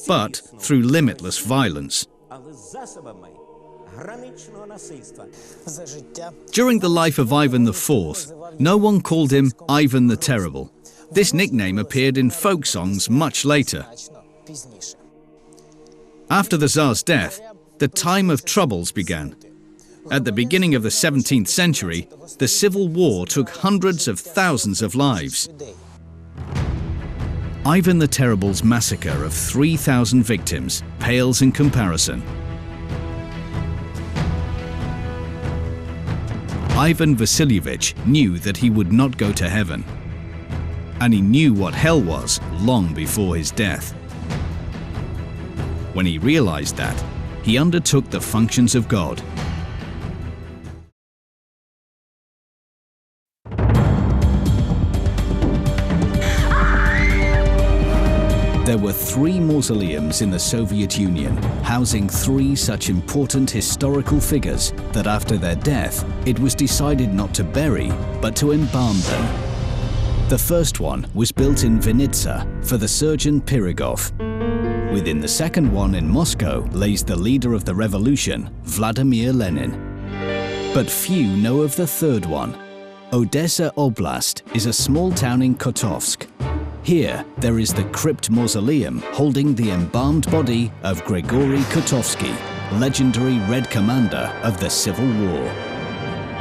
but through limitless violence. During the life of Ivan IV, no one called him Ivan the Terrible. This nickname appeared in folk songs much later. After the Tsar's death, the time of troubles began. At the beginning of the 17th century, the civil war took hundreds of thousands of lives. Ivan the Terrible's massacre of 3,000 victims pales in comparison. Ivan Vasilievich knew that he would not go to heaven, and he knew what hell was long before his death. When he realized that, he undertook the functions of God. There were 3 mausoleums in the Soviet Union, housing 3 such important historical figures that after their death, it was decided not to bury, but to embalm them. The first one was built in Vinnytsia for the surgeon Pirogov. Within the second one in Moscow lays the leader of the revolution, Vladimir Lenin. But few know of the third one. Odessa Oblast is a small town in Kotovsk. Here, there is the crypt mausoleum holding the embalmed body of Grigory Kotovsky, legendary Red Commander of the Civil War.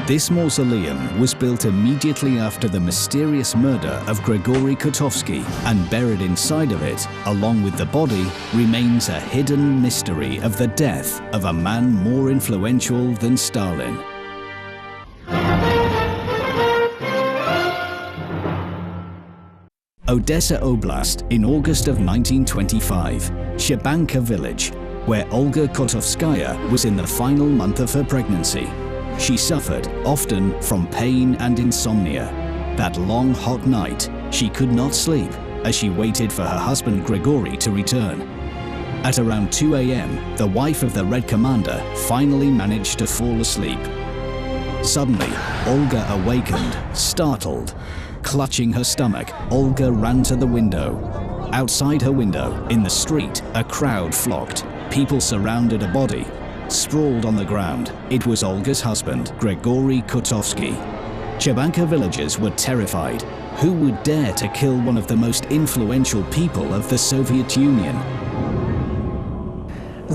This mausoleum was built immediately after the mysterious murder of Grigory Kotovsky, and buried inside of it, along with the body, remains a hidden mystery of the death of a man more influential than Stalin. Odessa Oblast in August of 1925, Shebanka village, where Olga Kotovskaya was in the final month of her pregnancy. She suffered, often, from pain and insomnia. That long, hot night, she could not sleep as she waited for her husband Grigory to return. At around 2 a.m., the wife of the Red Commander finally managed to fall asleep. Suddenly, Olga awakened, startled. Clutching her stomach, Olga ran to the window. Outside her window, in the street, a crowd flocked. People surrounded a body. Sprawled on the ground, it was Olga's husband, Grigory Kotovsky. Shebanka villagers were terrified. Who would dare to kill one of the most influential people of the Soviet Union?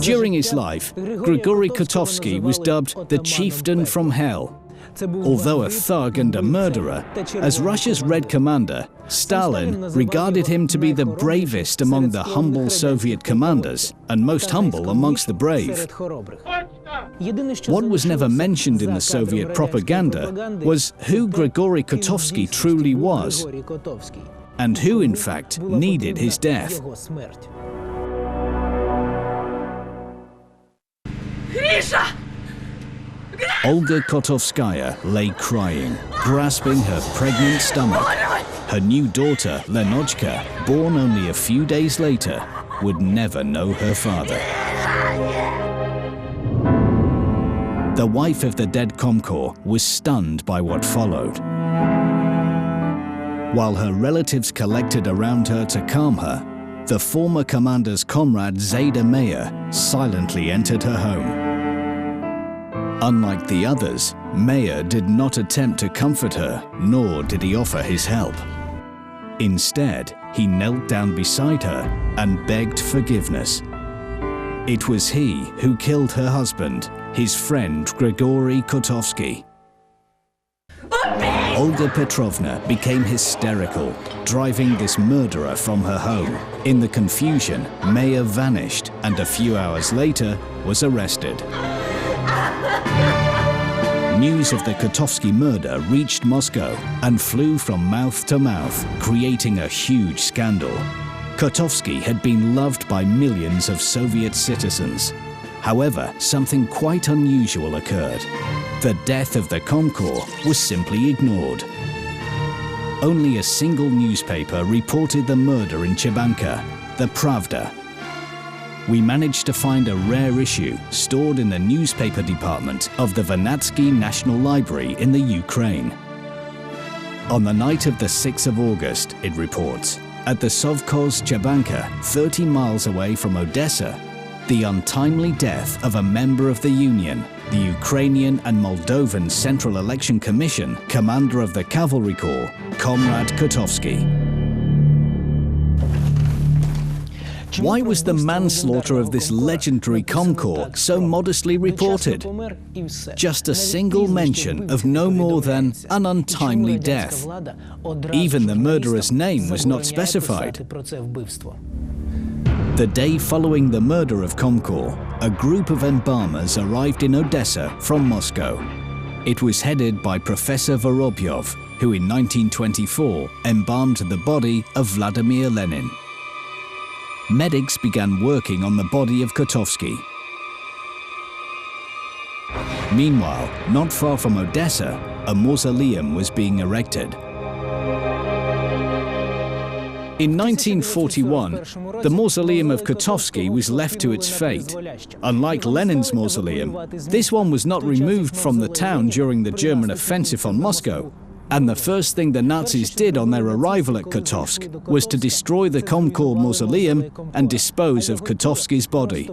During his life, Grigory Kotovsky was dubbed the chieftain from hell. Although a thug and a murderer, as Russia's Red Commander, Stalin regarded him to be the bravest among the humble Soviet commanders, and most humble amongst the brave. What was never mentioned in the Soviet propaganda was who Grigory Kotovsky truly was, and who in fact needed his death. Olga Kotovskaya lay crying, grasping her pregnant stomach. Her new daughter, Lenochka, born only a few days later, would never know her father. The wife of the dead Comcor was stunned by what followed. While her relatives collected around her to calm her, the former commander's comrade Zayda Meir silently entered her home. Unlike the others, Meir did not attempt to comfort her, nor did he offer his help. Instead, he knelt down beside her and begged forgiveness. It was he who killed her husband, his friend Grigory Kotovsky. Olga Petrovna became hysterical, driving this murderer from her home. In the confusion, Meir vanished and a few hours later was arrested. News of the Kotovsky murder reached Moscow and flew from mouth to mouth, creating a huge scandal. Kotovsky had been loved by millions of Soviet citizens. However, something quite unusual occurred. The death of the Comcor was simply ignored. Only a single newspaper reported the murder in Chebanka, the Pravda. We managed to find a rare issue stored in the newspaper department of the Vernadsky National Library in the Ukraine. On the night of the 6th of August, it reports, at the Sovkhoz Chebanka, 30 miles away from Odessa, the untimely death of a member of the Union, the Ukrainian and Moldovan Central Election Commission, commander of the Cavalry Corps, Comrade Kotovsky. Why was the manslaughter of this legendary Comcor so modestly reported? Just a single mention of no more than an untimely death. Even the murderer's name was not specified. The day following the murder of Comcor, a group of embalmers arrived in Odessa from Moscow. It was headed by Professor Vorobyov, who in 1924 embalmed the body of Vladimir Lenin. Medics began working on the body of Kotovsky. Meanwhile, not far from Odessa, a mausoleum was being erected. In 1941, the mausoleum of Kotovsky was left to its fate. Unlike Lenin's mausoleum, this one was not removed from the town during the German offensive on Moscow. And the first thing the Nazis did on their arrival at Kotovsk was to destroy the Comcor mausoleum and dispose of Kotovsky's body.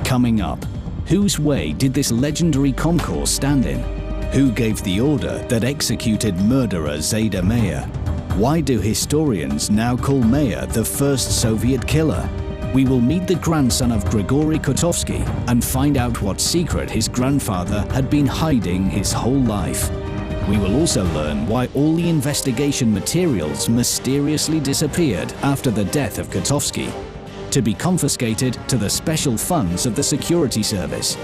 Coming up, whose way did this legendary Comcor stand in? Who gave the order that executed murderer Zayda Meir? Why do historians now call Meir the first Soviet killer? We will meet the grandson of Grigory Kotovsky and find out what secret his grandfather had been hiding his whole life. We will also learn why all the investigation materials mysteriously disappeared after the death of Kotovsky, to be confiscated to the special funds of the security service.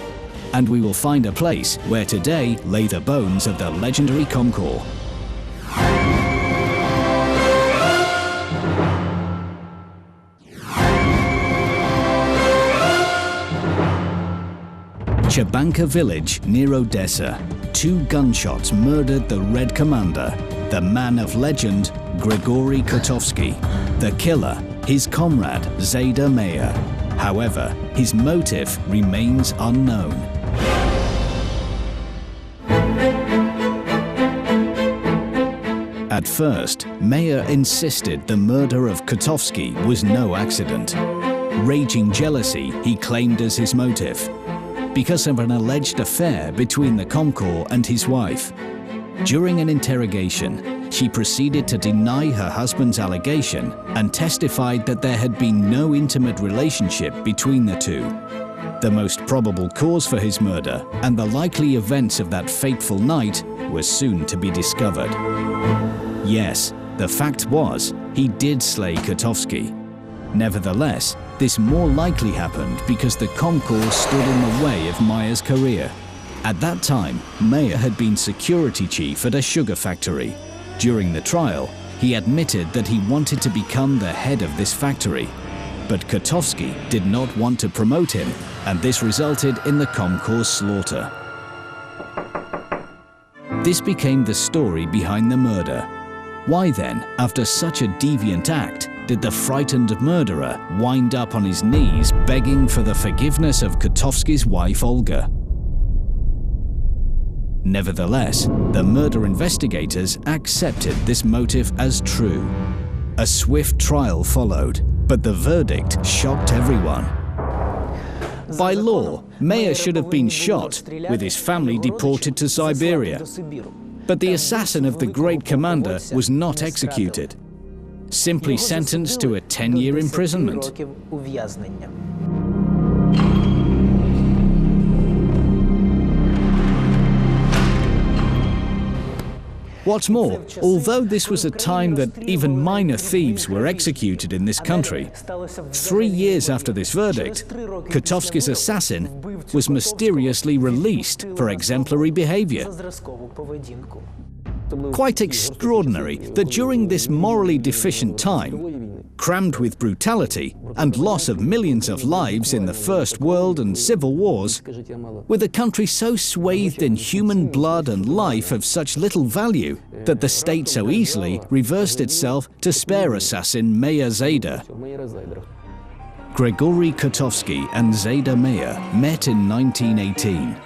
And we will find a place where today lay the bones of the legendary Comcor. Chebanka village near Odessa. 2 gunshots murdered the Red Commander, the man of legend, Grigory Kotovsky. The killer, his comrade, Zayda Meir. However, his motive remains unknown. At first, Meir insisted the murder of Kotovsky was no accident. Raging jealousy he claimed as his motive, because of an alleged affair between the Comcor and his wife. During an interrogation, she proceeded to deny her husband's allegation and testified that there had been no intimate relationship between the two. The most probable cause for his murder and the likely events of that fateful night were soon to be discovered. Yes, the fact was, he did slay Kotovsky. Nevertheless, this more likely happened because the Comcor stood in the way of Meir's career. At that time, Meir had been security chief at a sugar factory. During the trial, he admitted that he wanted to become the head of this factory. But Kotovsky did not want to promote him and this resulted in the Comcorps slaughter. This became the story behind the murder. Why then, after such a deviant act, did the frightened murderer wind up on his knees begging for the forgiveness of Kotovsky's wife Olga? Nevertheless, the murder investigators accepted this motive as true. A swift trial followed, but the verdict shocked everyone. By law, Meyer should have been shot, with his family deported to Siberia. But the assassin of the great commander was not executed, simply sentenced to a 10-year imprisonment. What's more, although this was a time that even minor thieves were executed in this country, 3 years after this verdict, Kotovsky's assassin was mysteriously released for exemplary behavior. Quite extraordinary that during this morally deficient time, crammed with brutality and loss of millions of lives in the First World and Civil Wars, with a country so swathed in human blood and life of such little value that the state so easily reversed itself to spare assassin Meyer Zayda. Grigory Kotovsky and Zayda Meyer met in 1918.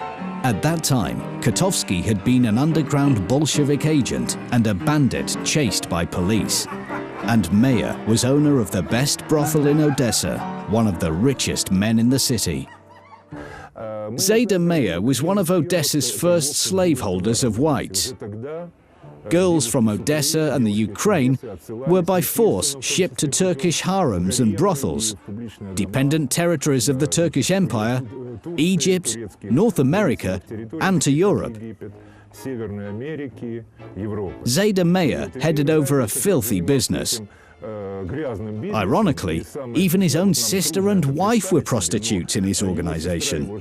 At that time, Kotovsky had been an underground Bolshevik agent and a bandit chased by police. And Meyer was owner of the best brothel in Odessa, one of the richest men in the city. Zayda Meyer was one of Odessa's first slaveholders of whites. Girls from Odessa and the Ukraine were by force shipped to Turkish harems and brothels, dependent territories of the Turkish Empire, Egypt, North America, and to Europe. Zayda Meyer headed over a filthy business. Ironically, even his own sister and wife were prostitutes in his organization.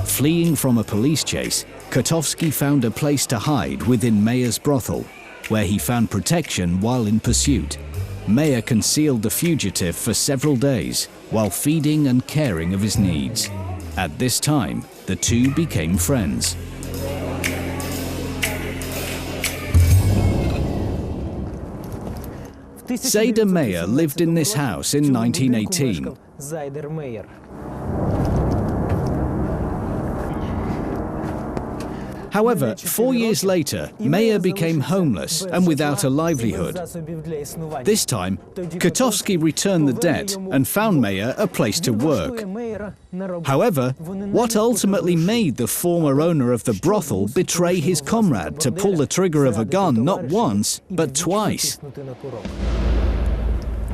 Fleeing from a police chase, Kotovsky found a place to hide within Meyer's brothel, where he found protection while in pursuit. Meyer concealed the fugitive for several days, while feeding and caring of his needs. At this time, the two became friends. Zayda Meyer lived in this house in 1918. However, 4 years later, Meyer became homeless and without a livelihood. This time, Kotovsky returned the debt and found Meyer a place to work. However, what ultimately made the former owner of the brothel betray his comrade to pull the trigger of a gun not once, but twice?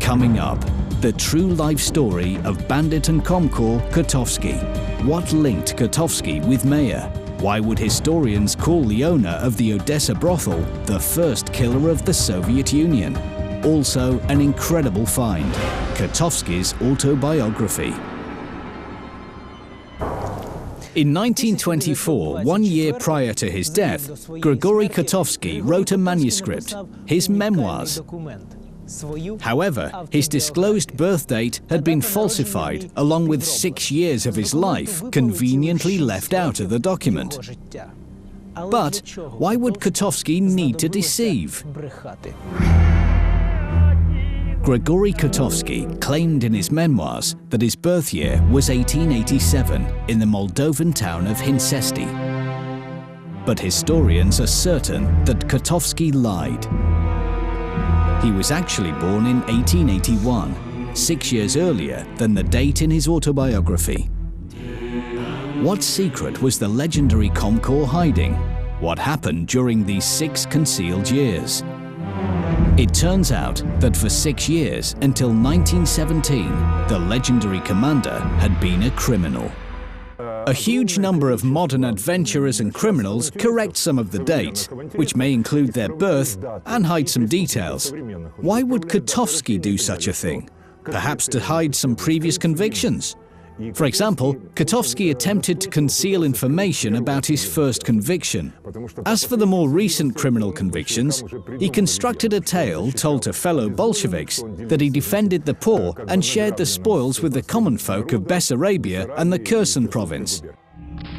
Coming up, the true life story of bandit and Comcorps Kotovsky. What linked Kotovsky with Meyer? Why would historians call the owner of the Odessa brothel the first killer of the Soviet Union? Also, an incredible find, Kotovsky's autobiography. In 1924, 1 year prior to his death, Grigory Kotovsky wrote a manuscript, his memoirs. However, his disclosed birth date had been falsified, along with 6 years of his life conveniently left out of the document. But why would Kotovsky need to deceive? Grigory Kotovsky claimed in his memoirs that his birth year was 1887 in the Moldovan town of Hincesti. But historians are certain that Kotovsky lied. He was actually born in 1881, 6 years earlier than the date in his autobiography. What secret was the legendary Comcorps hiding? What happened during these 6 concealed years? It turns out that for 6 years, until 1917, the legendary commander had been a criminal. A huge number of modern adventurers and criminals correct some of the dates, which may include their birth, and hide some details. Why would Kotovsky do such a thing? Perhaps to hide some previous convictions? For example, Kotovsky attempted to conceal information about his first conviction. As for the more recent criminal convictions, he constructed a tale told to fellow Bolsheviks that he defended the poor and shared the spoils with the common folk of Bessarabia and the Kherson province.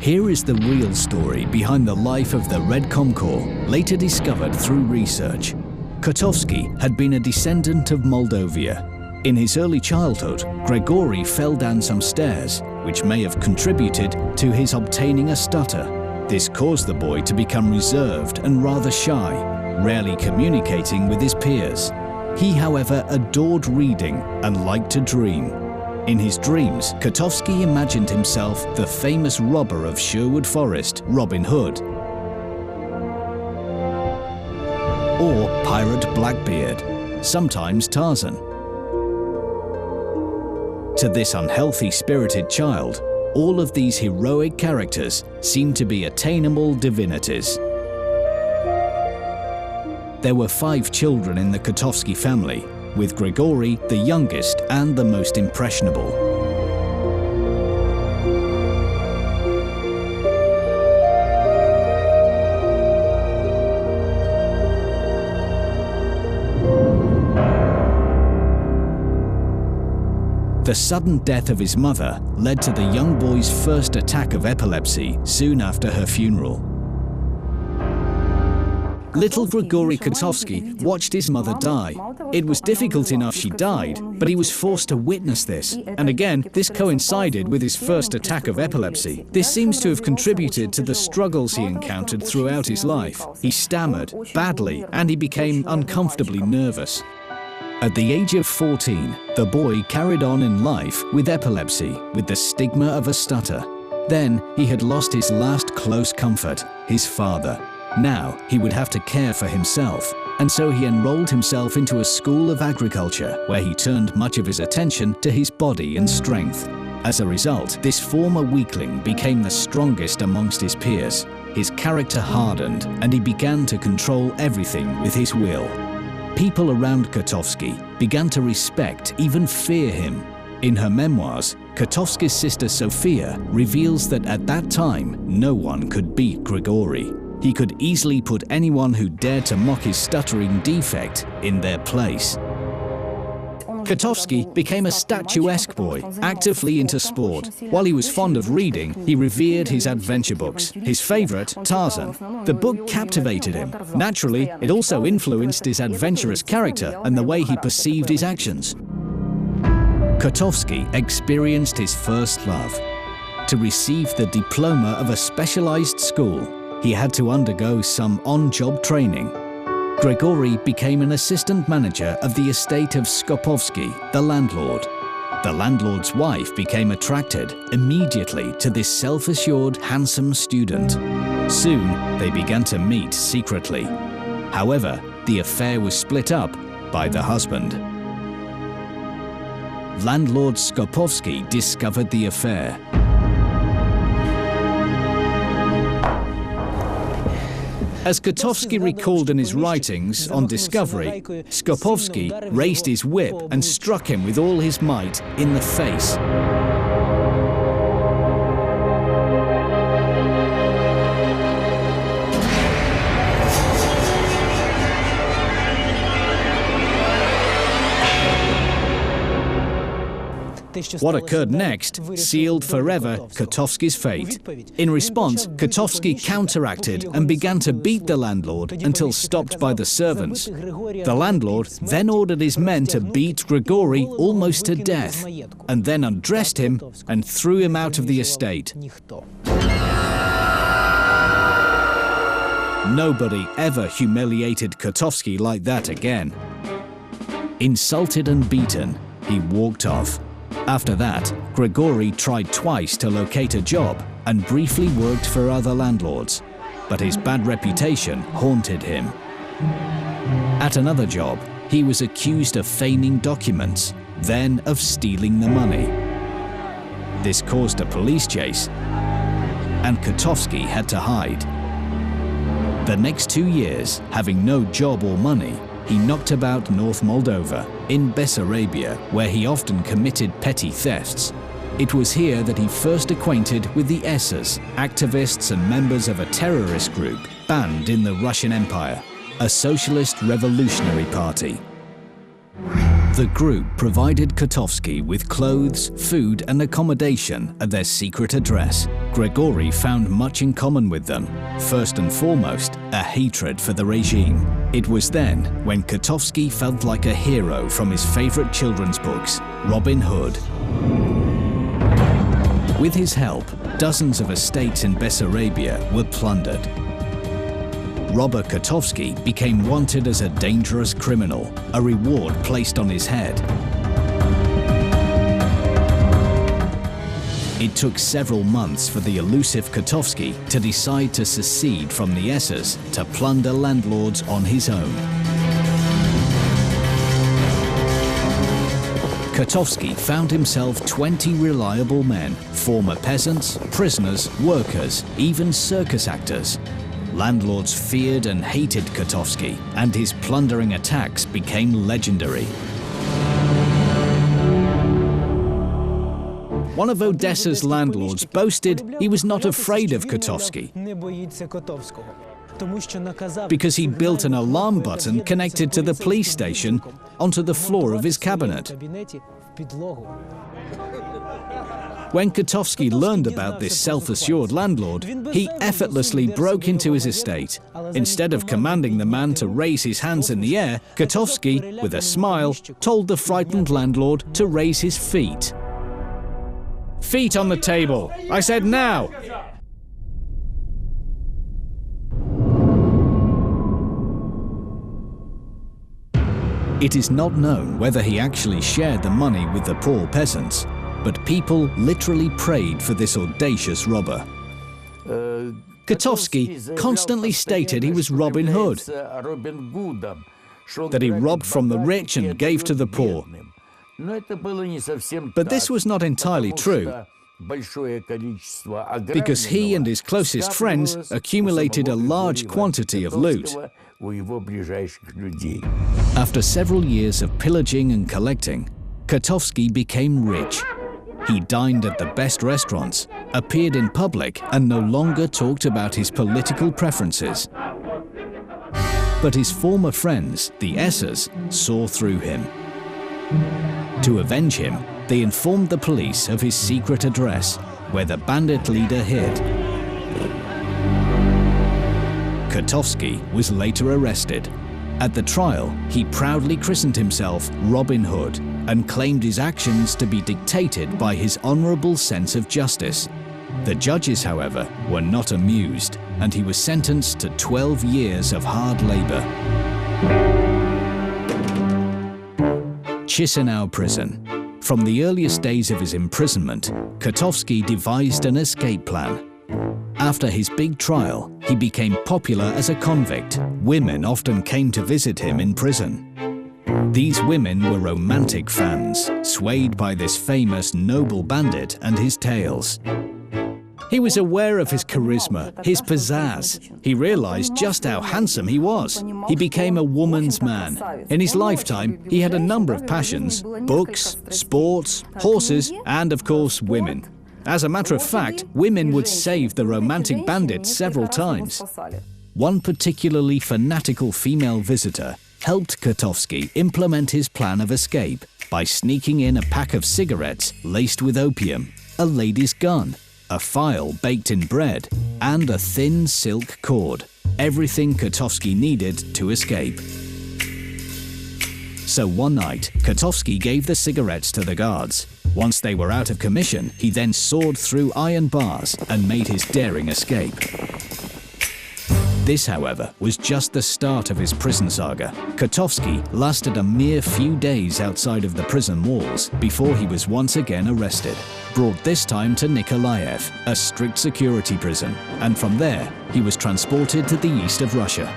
Here is the real story behind the life of the Red Comcorps, later discovered through research. Kotovsky had been a descendant of Moldavia. In his early childhood, Grigory fell down some stairs, which may have contributed to his obtaining a stutter. This caused the boy to become reserved and rather shy, rarely communicating with his peers. He, however, adored reading and liked to dream. In his dreams, Kotovsky imagined himself the famous robber of Sherwood Forest, Robin Hood, or pirate Blackbeard, sometimes Tarzan. To this unhealthy-spirited child, all of these heroic characters seemed to be attainable divinities. There were 5 children in the Kotovsky family, with Grigory the youngest and the most impressionable. The sudden death of his mother led to the young boy's first attack of epilepsy soon after her funeral. Little Grigory Kotovsky watched his mother die. It was difficult enough she died, but he was forced to witness this. And again, this coincided with his first attack of epilepsy. This seems to have contributed to the struggles he encountered throughout his life. He stammered badly, and he became uncomfortably nervous. At the age of 14, the boy carried on in life with epilepsy, with the stigma of a stutter. Then he had lost his last close comfort, his father. Now he would have to care for himself, and so he enrolled himself into a school of agriculture, where he turned much of his attention to his body and strength. As a result, this former weakling became the strongest amongst his peers. His character hardened, and he began to control everything with his will. People around Kotovsky began to respect, even fear him. In her memoirs, Kotovsky's sister Sophia reveals that at that time, no one could beat Grigory. He could easily put anyone who dared to mock his stuttering defect in their place. Kotovsky became a statuesque boy, actively into sport. While he was fond of reading, he revered his adventure books. His favorite, Tarzan. The book captivated him. Naturally, it also influenced his adventurous character and the way he perceived his actions. Kotovsky experienced his first love. To receive the diploma of a specialized school, he had to undergo some on-job training. Grigory became an assistant manager of the estate of Skopovsky, the landlord. The landlord's wife became attracted immediately to this self-assured, handsome student. Soon, they began to meet secretly. However, the affair was split up by the husband. Landlord Skopovsky discovered the affair. As Kotovsky recalled in his writings on discovery, Skopovsky raised his whip and struck him with all his might in the face. What occurred next sealed forever Kotovsky's fate. In response, Kotovsky counteracted and began to beat the landlord until stopped by the servants. The landlord then ordered his men to beat Grigory almost to death, and then undressed him and threw him out of the estate. Nobody ever humiliated Kotovsky like that again. Insulted and beaten, he walked off. After that, Grigory tried twice to locate a job and briefly worked for other landlords, but his bad reputation haunted him. At another job, he was accused of feigning documents, then of stealing the money. This caused a police chase, and Kotovsky had to hide. The next 2 years, having no job or money, he knocked about North Moldova, in Bessarabia, where he often committed petty thefts. It was here that he first acquainted with the SSers, activists and members of a terrorist group banned in the Russian Empire, a socialist revolutionary party. The group provided Kotovsky with clothes, food and accommodation at their secret address. Grigory found much in common with them. First and foremost, a hatred for the regime. It was then when Kotovsky felt like a hero from his favorite children's books, Robin Hood. With his help, dozens of estates in Bessarabia were plundered. Robber Kotovsky became wanted as a dangerous criminal, a reward placed on his head. It took several months for the elusive Kotovsky to decide to secede from the SSers to plunder landlords on his own. Kotovsky found himself 20 reliable men, former peasants, prisoners, workers, even circus actors. Landlords feared and hated Kotovsky, and his plundering attacks became legendary. One of Odessa's landlords boasted he was not afraid of Kotovsky because he built an alarm button connected to the police station onto the floor of his cabinet. When Kotovsky learned about this self-assured landlord, he effortlessly broke into his estate. Instead of commanding the man to raise his hands in the air, Kotovsky, with a smile, told the frightened landlord to raise his feet. "Feet on the table! I said now!" It is not known whether he actually shared the money with the poor peasants, but people literally prayed for this audacious robber. Kotovsky constantly stated he was Robin Hood, that he robbed from the rich and gave to the poor. But this was not entirely true, because he and his closest friends accumulated a large quantity of loot. After several years of pillaging and collecting, Kotovsky became rich. He dined at the best restaurants, appeared in public, and no longer talked about his political preferences. But his former friends, the SSers, saw through him. To avenge him, they informed the police of his secret address, where the bandit leader hid. Kotovsky was later arrested. At the trial, he proudly christened himself Robin Hood and claimed his actions to be dictated by his honorable sense of justice. The judges, however, were not amused, and he was sentenced to 12 years of hard labor. Chisinau prison. From the earliest days of his imprisonment, Kotovsky devised an escape plan. After his big trial, he became popular as a convict. Women often came to visit him in prison. These women were romantic fans, swayed by this famous noble bandit and his tales. He was aware of his charisma, his pizzazz. He realized just how handsome he was. He became a woman's man. In his lifetime, he had a number of passions: books, sports, horses, and of course, women. As a matter of fact, women would save the romantic bandit several times. One particularly fanatical female visitor helped Kotovsky implement his plan of escape by sneaking in a pack of cigarettes laced with opium, a lady's gun, a file baked in bread, and a thin silk cord. Everything Kotovsky needed to escape. So one night, Kotovsky gave the cigarettes to the guards. Once they were out of commission, he then soared through iron bars and made his daring escape. This, however, was just the start of his prison saga. Kotovsky lasted a mere few days outside of the prison walls before he was once again arrested, brought this time to Nikolaev, a strict security prison, and from there he was transported to the east of Russia.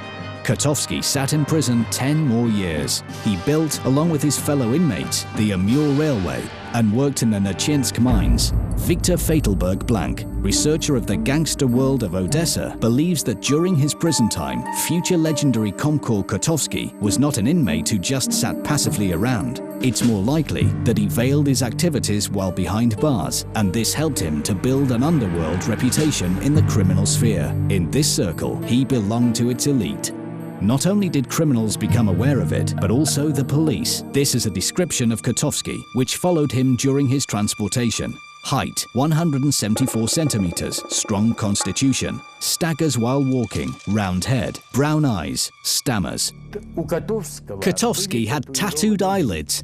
Kotovsky sat in prison 10 more years. He built, along with his fellow inmates, the Amur Railway and worked in the Nachinsk mines. Victor Fatelberg-Blank, researcher of the gangster world of Odessa, believes that during his prison time, future legendary Komkor Kotovsky was not an inmate who just sat passively around. It's more likely that he veiled his activities while behind bars, and this helped him to build an underworld reputation in the criminal sphere. In this circle, he belonged to its elite. Not only did criminals become aware of it, but also the police. This is a description of Kotovsky, which followed him during his transportation. Height, 174 centimeters, strong constitution, staggers while walking, round head, brown eyes, stammers. Kotovsky had tattooed eyelids,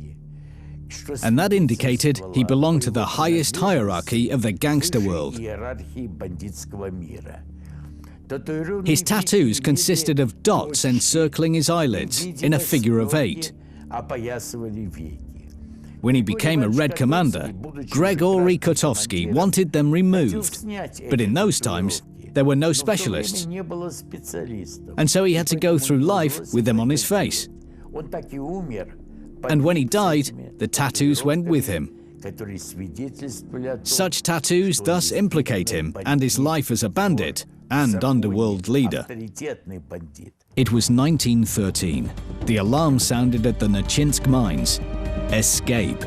and that indicated he belonged to the highest hierarchy of the gangster world. His tattoos consisted of dots encircling his eyelids in a figure of 8. When he became a Red Commander, Grigory Kotovsky wanted them removed. But in those times, there were no specialists, and so he had to go through life with them on his face. And when he died, the tattoos went with him. Such tattoos thus implicate him and his life as a bandit and underworld leader. It was 1913. The alarm sounded at the Nachinsk mines. Escape.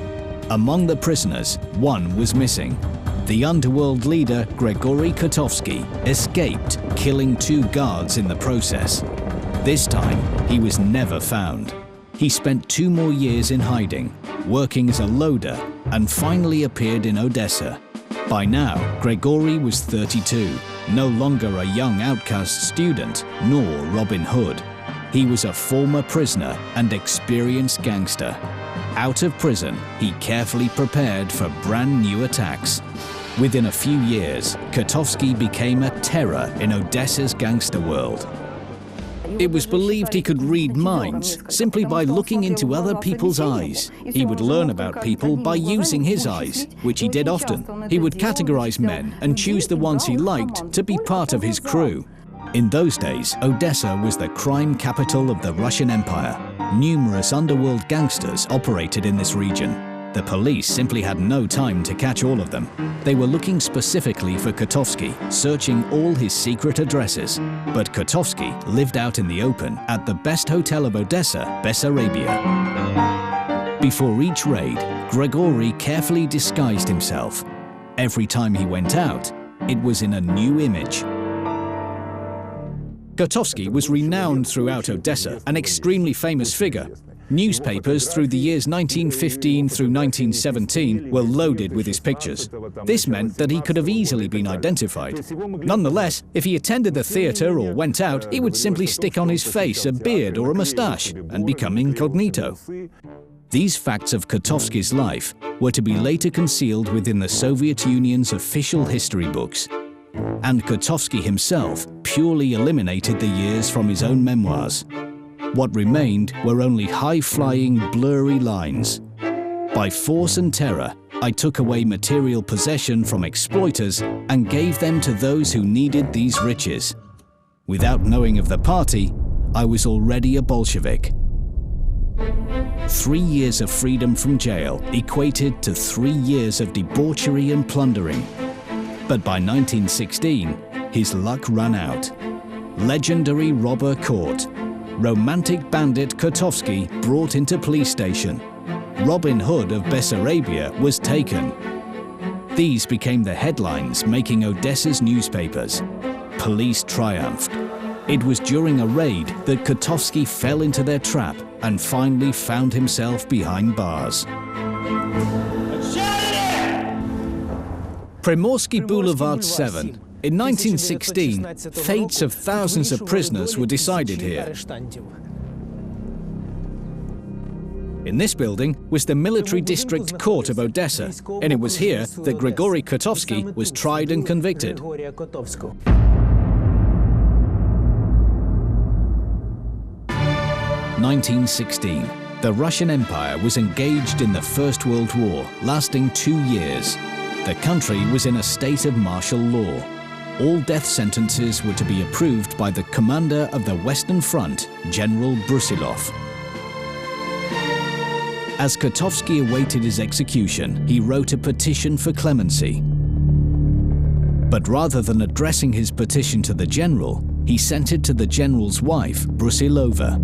Among the prisoners, one was missing. The underworld leader, Grigory Kotovsky, escaped, killing 2 guards in the process. This time, he was never found. He spent 2 more years in hiding, working as a loader, and finally appeared in Odessa. By now, Grigory was 32, no longer a young outcast student, nor Robin Hood. He was a former prisoner and experienced gangster. Out of prison, he carefully prepared for brand new attacks. Within a few years, Kotovsky became a terror in Odessa's gangster world. It was believed he could read minds simply by looking into other people's eyes. He would learn about people by using his eyes, which he did often. He would categorize men and choose the ones he liked to be part of his crew. In those days, Odessa was the crime capital of the Russian Empire. Numerous underworld gangsters operated in this region. The police simply had no time to catch all of them. They were looking specifically for Kotovsky, searching all his secret addresses. But Kotovsky lived out in the open at the best hotel of Odessa, Bessarabia. Before each raid, Grigory carefully disguised himself. Every time he went out, it was in a new image. Kotovsky was renowned throughout Odessa, an extremely famous figure. Newspapers through the years 1915 through 1917 were loaded with his pictures. This meant that he could have easily been identified. Nonetheless, if he attended the theater or went out, he would simply stick on his face a beard or a mustache and become incognito. These facts of Kotovsky's life were to be later concealed within the Soviet Union's official history books. And Kotovsky himself purely eliminated the years from his own memoirs. What remained were only high-flying, blurry lines. By force and terror, I took away material possession from exploiters and gave them to those who needed these riches. Without knowing of the party, I was already a Bolshevik. 3 years of freedom from jail equated to 3 years of debauchery and plundering. But by 1916, his luck ran out. Legendary robber caught. Romantic bandit Kotovsky brought into police station. Robin Hood of Bessarabia was taken. These became the headlines making Odessa's newspapers. Police triumphed. It was during a raid that Kotovsky fell into their trap and finally found himself behind bars. Primorsky Boulevard 7. In 1916, fates of thousands of prisoners were decided here. In this building was the Military District Court of Odessa, and it was here that Grigory Kotovsky was tried and convicted. 1916. The Russian Empire was engaged in the First World War, lasting 2 years. The country was in a state of martial law. all death sentences were to be approved by the commander of the Western Front, General Brusilov. As Kotovsky awaited his execution, he wrote a petition for clemency. But rather than addressing his petition to the general, he sent it to the general's wife, Brusilova.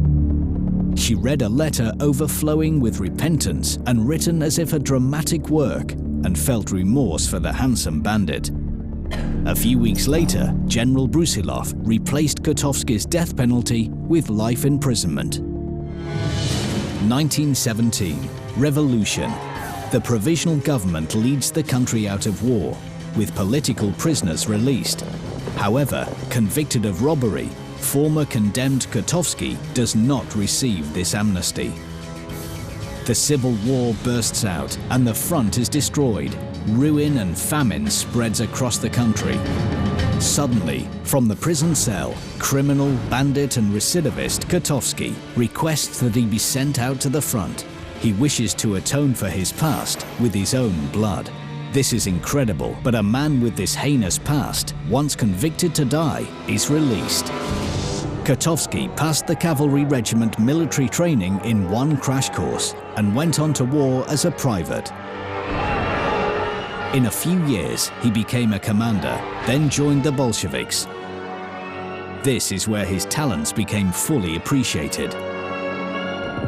She read a letter overflowing with repentance and written as if a dramatic work, and felt remorse for the handsome bandit. A few weeks later, General Brusilov replaced Kotovsky's death penalty with life imprisonment. 1917, Revolution. The provisional government leads the country out of war, with political prisoners released. However, convicted of robbery, former condemned Kotovsky does not receive this amnesty. The civil war bursts out and the front is destroyed. Ruin and famine spreads across the country. Suddenly, from the prison cell, criminal, bandit and recidivist Kotovsky requests that he be sent out to the front. He wishes to atone for his past with his own blood. This is incredible, but a man with this heinous past, once convicted to die, is released. Kotovsky passed the cavalry regiment military training in one crash course and went on to war as a private. In a few years, he became a commander, then joined the Bolsheviks. This is where his talents became fully appreciated.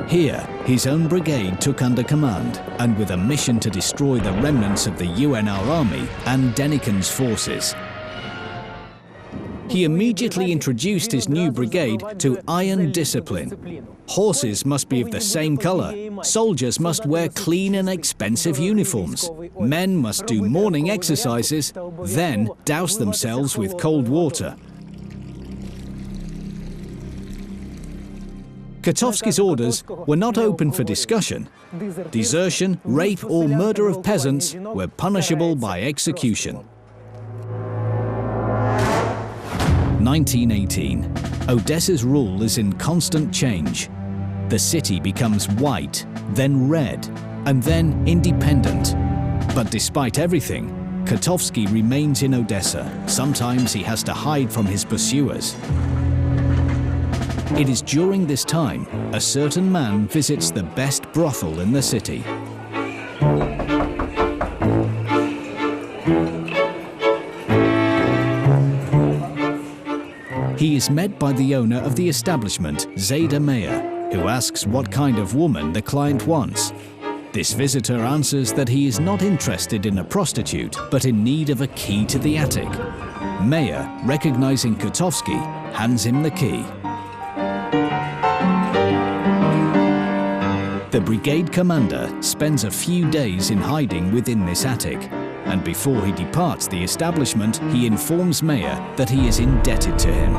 Here, his own brigade took under command, and with a mission to destroy the remnants of the UNR army and Denikin's forces. He immediately introduced his new brigade to iron discipline. Horses must be of the same color. Soldiers must wear clean and expensive uniforms. Men must do morning exercises, then douse themselves with cold water. Kotovsky's orders were not open for discussion. Desertion, rape or murder of peasants were punishable by execution. 1918. Odessa's rule is in constant change. The city becomes white, then red, and then independent. But despite everything, Kotovsky remains in Odessa. Sometimes he has to hide from his pursuers. It is during this time a certain man visits the best brothel in the city. He is met by the owner of the establishment, Zayda Meyer, who asks what kind of woman the client wants. This visitor answers that he is not interested in a prostitute, but in need of a key to the attic. Meyer, recognizing Kotovsky, hands him the key. The brigade commander spends a few days in hiding within this attic, and before he departs the establishment, he informs Meyer that he is indebted to him.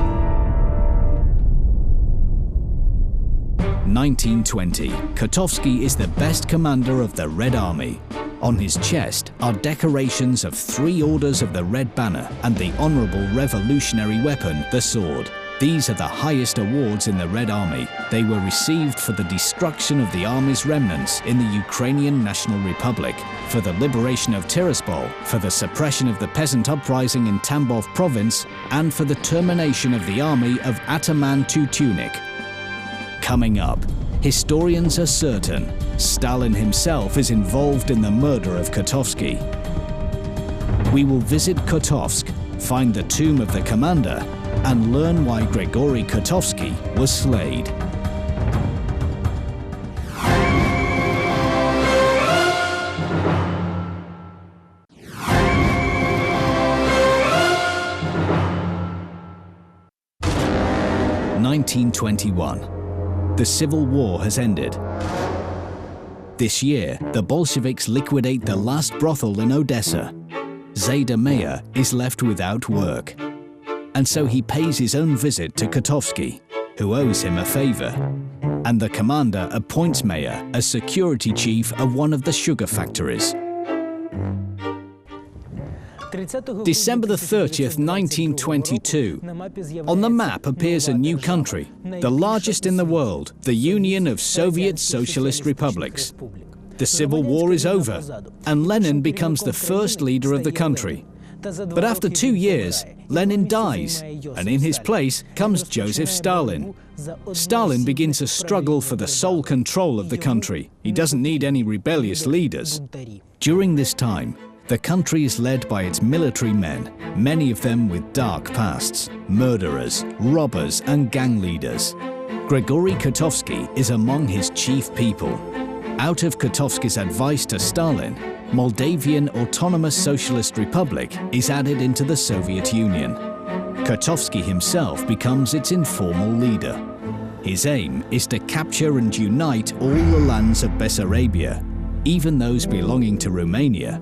1920. Kotovsky is the best commander of the Red Army. On his chest are decorations of 3 orders of the Red Banner and the honorable revolutionary weapon, the sword. These are the highest awards in the Red Army. They were received for the destruction of the army's remnants in the Ukrainian National Republic, for the liberation of Tiraspol, for the suppression of the peasant uprising in Tambov province, and for the termination of the army of Ataman Tutunik. Coming up, historians are certain Stalin himself is involved in the murder of Kotovsky. We will visit Kotovsk, find the tomb of the commander, and learn why Grigory Kotovsky was slayed. (1921). The Civil War has ended. This year, the Bolsheviks liquidate the last brothel in Odessa. Zayda Meyer is left without work. And so he pays his own visit to Kotovsky, who owes him a favor. And the commander appoints Meyer as security chief of one of the sugar factories. December the 30th, 1922. On the map appears a new country, the largest in the world, the Union of Soviet Socialist Republics. The Civil War is over, and Lenin becomes the first leader of the country. But after 2 years, Lenin dies, and in his place comes Joseph Stalin. Stalin begins a struggle for the sole control of the country. He doesn't need any rebellious leaders. During this time, the country is led by its military men, many of them with dark pasts, murderers, robbers, and gang leaders. Grigory Kotovsky is among his chief people. Out of Kotovsky's advice to Stalin, Moldavian Autonomous Socialist Republic is added into the Soviet Union. Kotovsky himself becomes its informal leader. His aim is to capture and unite all the lands of Bessarabia, even those belonging to Romania.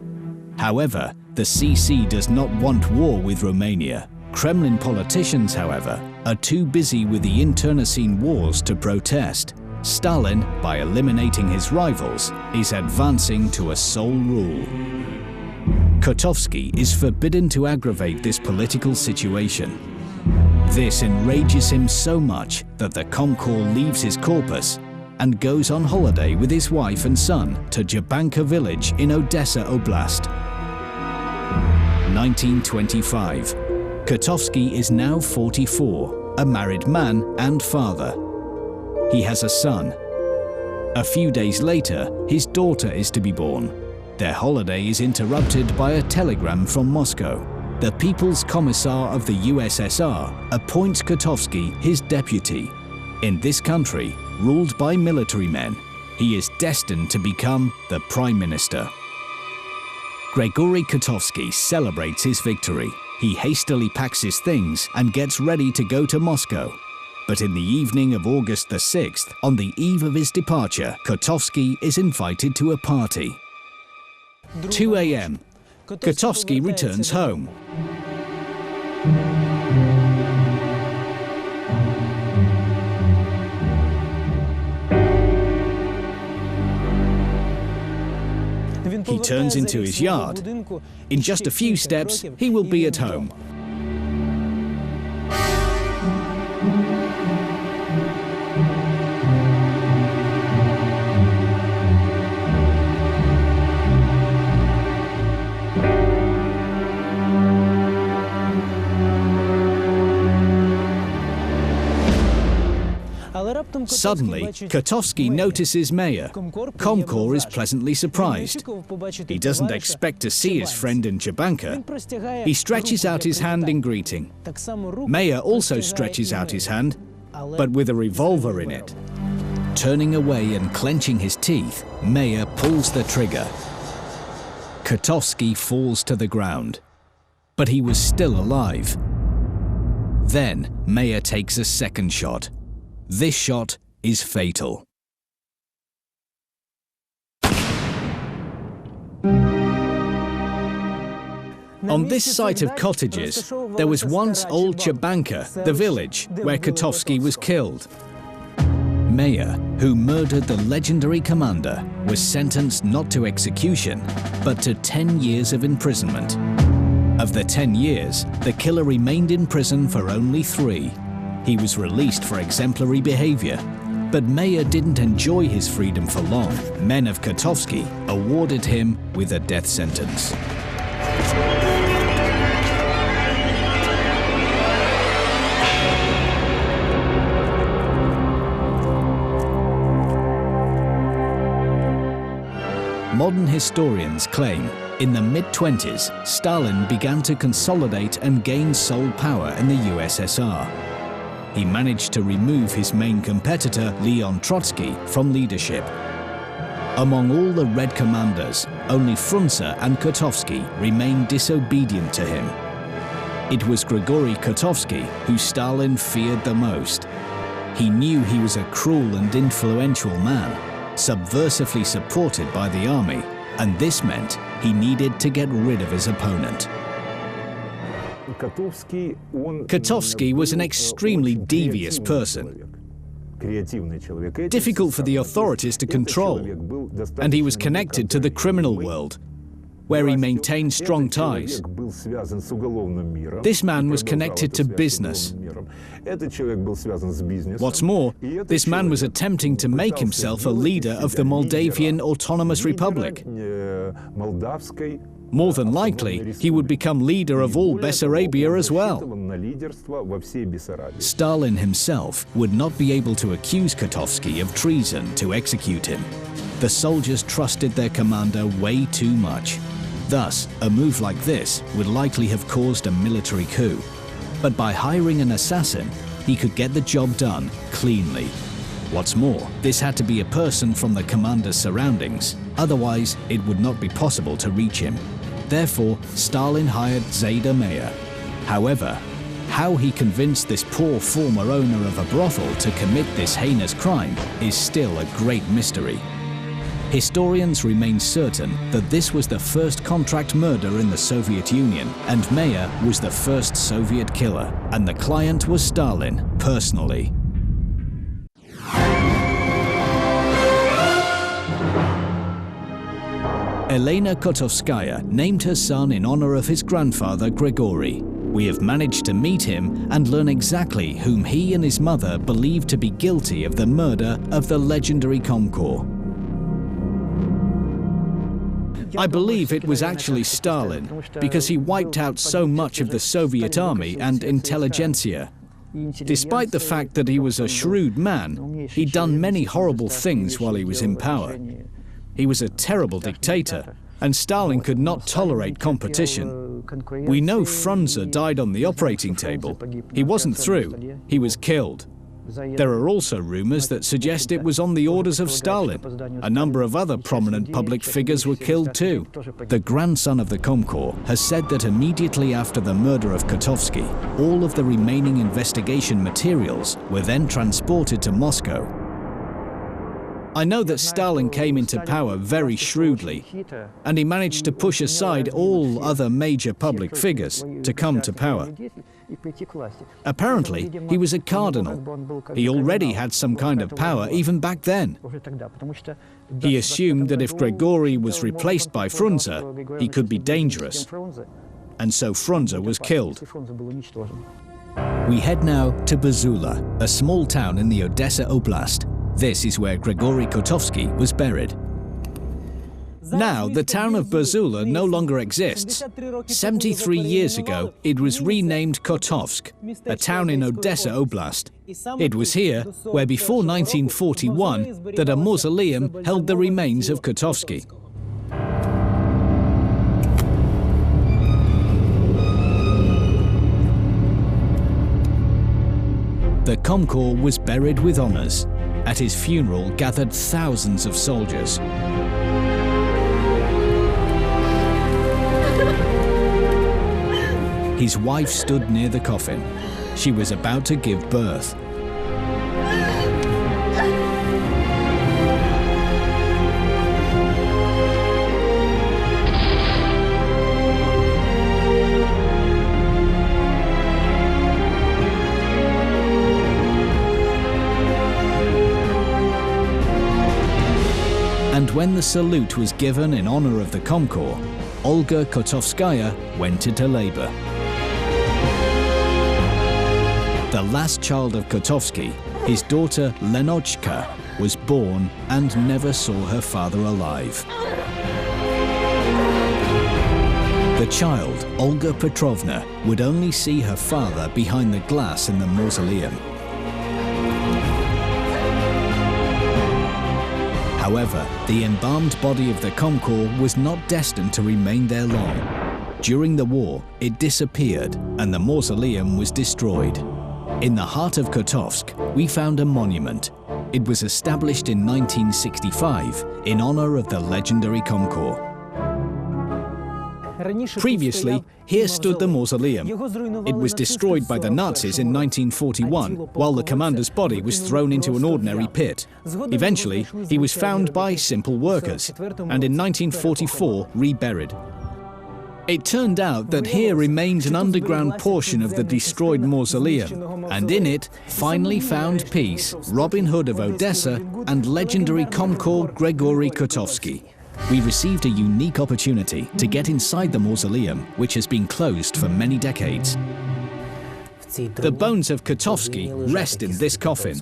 However, the CC does not want war with Romania. Kremlin politicians, however, are too busy with the internecine wars to protest. Stalin, by eliminating his rivals, is advancing to a sole rule. Kotovsky is forbidden to aggravate this political situation. This enrages him so much that the Comcor leaves his corpus and goes on holiday with his wife and son to Jabanka village in Odessa Oblast. 1925. Kotovsky is now 44, a married man and father. He has a son. A few days later, his daughter is to be born. Their holiday is interrupted by a telegram from Moscow. The People's Commissar of the USSR appoints Kotovsky his deputy. In this country, ruled by military men, he is destined to become the Prime Minister. Grigory Kotovsky celebrates his victory. He hastily packs his things and gets ready to go to Moscow. But in the evening of August the 6th, on the eve of his departure, Kotovsky is invited to a party. 2 a.m. Kotovsky returns home. He turns into his yard. In just a few steps, he will be at home. Suddenly, Kotovsky notices Mayer. Comcor is pleasantly surprised. He doesn't expect to see his friend in Jabanka. He stretches out his hand in greeting. Mayer also stretches out his hand, but with a revolver in it. Turning away and clenching his teeth, Mayer pulls the trigger. Kotovsky falls to the ground, but he was still alive. Then Mayer takes a second shot. This shot is fatal. On this site of cottages, there was once old Chabanka, the village where Kotovsky was killed. Mayer, who murdered the legendary commander, was sentenced not to execution, but to 10 years of imprisonment. Of the 10 years, the killer remained in prison for only 3. He was released for exemplary behavior, but Mayer didn't enjoy his freedom for long. Men of Kotovsky awarded him with a death sentence. Modern historians claim in the mid-20s, Stalin began to consolidate and gain sole power in the USSR. He managed to remove his main competitor, Leon Trotsky, from leadership. Among all the Red commanders, only Frunze and Kotovsky remained disobedient to him. It was Grigory Kotovsky who Stalin feared the most. He knew he was a cruel and influential man, subversively supported by the army, and this meant he needed to get rid of his opponent. Kotovsky was an extremely devious person, difficult for the authorities to control, and he was connected to the criminal world, where he maintained strong ties. This man was connected to business. What's more, this man was attempting to make himself a leader of the Moldavian Autonomous Republic. More than likely, he would become leader of all Bessarabia as well. Stalin himself would not be able to accuse Kotovsky of treason to execute him. The soldiers trusted their commander way too much. Thus, a move like this would likely have caused a military coup. But by hiring an assassin, he could get the job done cleanly. What's more, this had to be a person from the commander's surroundings. Otherwise, it would not be possible to reach him. Therefore, Stalin hired Zayda Meyer. However, how he convinced this poor former owner of a brothel to commit this heinous crime is still a great mystery. Historians remain certain that this was the first contract murder in the Soviet Union, and Meyer was the first Soviet killer, and the client was Stalin personally. Elena Kotovskaya named her son in honor of his grandfather Grigory. We have managed to meet him and learn exactly whom he and his mother believed to be guilty of the murder of the legendary Comcor. I believe it was actually Stalin, because he wiped out so much of the Soviet army and intelligentsia. Despite the fact that he was a shrewd man, he'd done many horrible things while he was in power. He was a terrible dictator, and Stalin could not tolerate competition. We know Frunze died on the operating table. He wasn't through, he was killed. There are also rumors that suggest it was on the orders of Stalin. A number of other prominent public figures were killed too. The grandson of the Comcor has said that immediately after the murder of Kotovsky, all of the remaining investigation materials were then transported to Moscow. I know that Stalin came into power very shrewdly, and he managed to push aside all other major public figures to come to power. Apparently, he was a cardinal. He already had some kind of power even back then. He assumed that if Grigory was replaced by Frunze, he could be dangerous. And so Frunze was killed. We head now to Buzula, a small town in the Odessa Oblast. This is where Grigory Kotovsky was buried. Now, the town of Buzula no longer exists. 73 years ago, it was renamed Kotovsk, a town in Odessa Oblast. It was here, where before 1941, that a mausoleum held the remains of Kotovsky. The Comcor was buried with honors. At his funeral gathered thousands of soldiers. His wife stood near the coffin. She was about to give birth. And when the salute was given in honor of the Comcor, Olga Kotovskaya went into labor. The last child of Kotovsky, his daughter Lenochka, was born and never saw her father alive. The child, Olga Petrovna, would only see her father behind the glass in the mausoleum. However, the embalmed body of the Comcor was not destined to remain there long. During the war, it disappeared and the mausoleum was destroyed. In the heart of Kotovsk, we found a monument. It was established in 1965 in honor of the legendary Comcor. Previously, here stood the mausoleum. It was destroyed by the Nazis in 1941, while the commander's body was thrown into an ordinary pit. Eventually, he was found by simple workers, and in 1944 reburied. It turned out that here remained an underground portion of the destroyed mausoleum, and in it finally found peace Robin Hood of Odessa and legendary Comcor Grigory Kotovsky. We received a unique opportunity to get inside the mausoleum, which has been closed for many decades. The bones of Kotovsky rest in this coffin.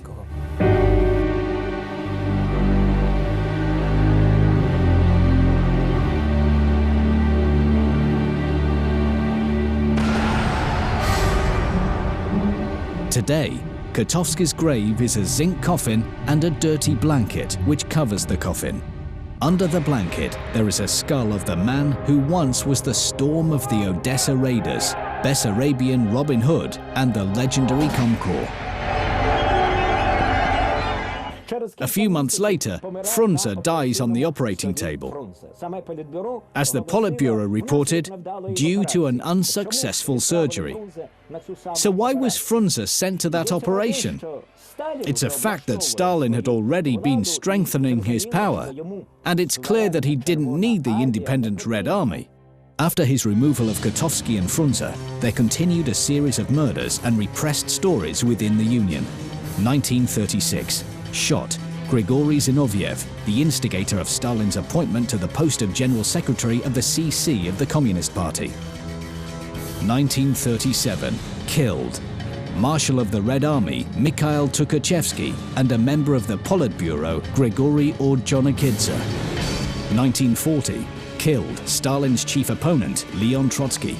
Today, Kotovsky's grave is a zinc coffin and a dirty blanket which covers the coffin. Under the blanket, there is a skull of the man who once was the storm of the Odessa raiders, Bessarabian Robin Hood, and the legendary Comcor. A few months later, Frunze dies on the operating table. As the Politburo reported, due to an unsuccessful surgery. So why was Frunze sent to that operation? It's a fact that Stalin had already been strengthening his power, and it's clear that he didn't need the independent Red Army. After his removal of Kotovsky and Frunze, there continued a series of murders and repressed stories within the Union. 1936. Shot. Grigory Zinoviev, the instigator of Stalin's appointment to the post of General Secretary of the CC of the Communist Party. 1937. Killed. Marshal of the Red Army Mikhail Tukhachevsky and a member of the Politburo Grigory Ordzhonikidze. 1940. Killed. Stalin's chief opponent Leon Trotsky.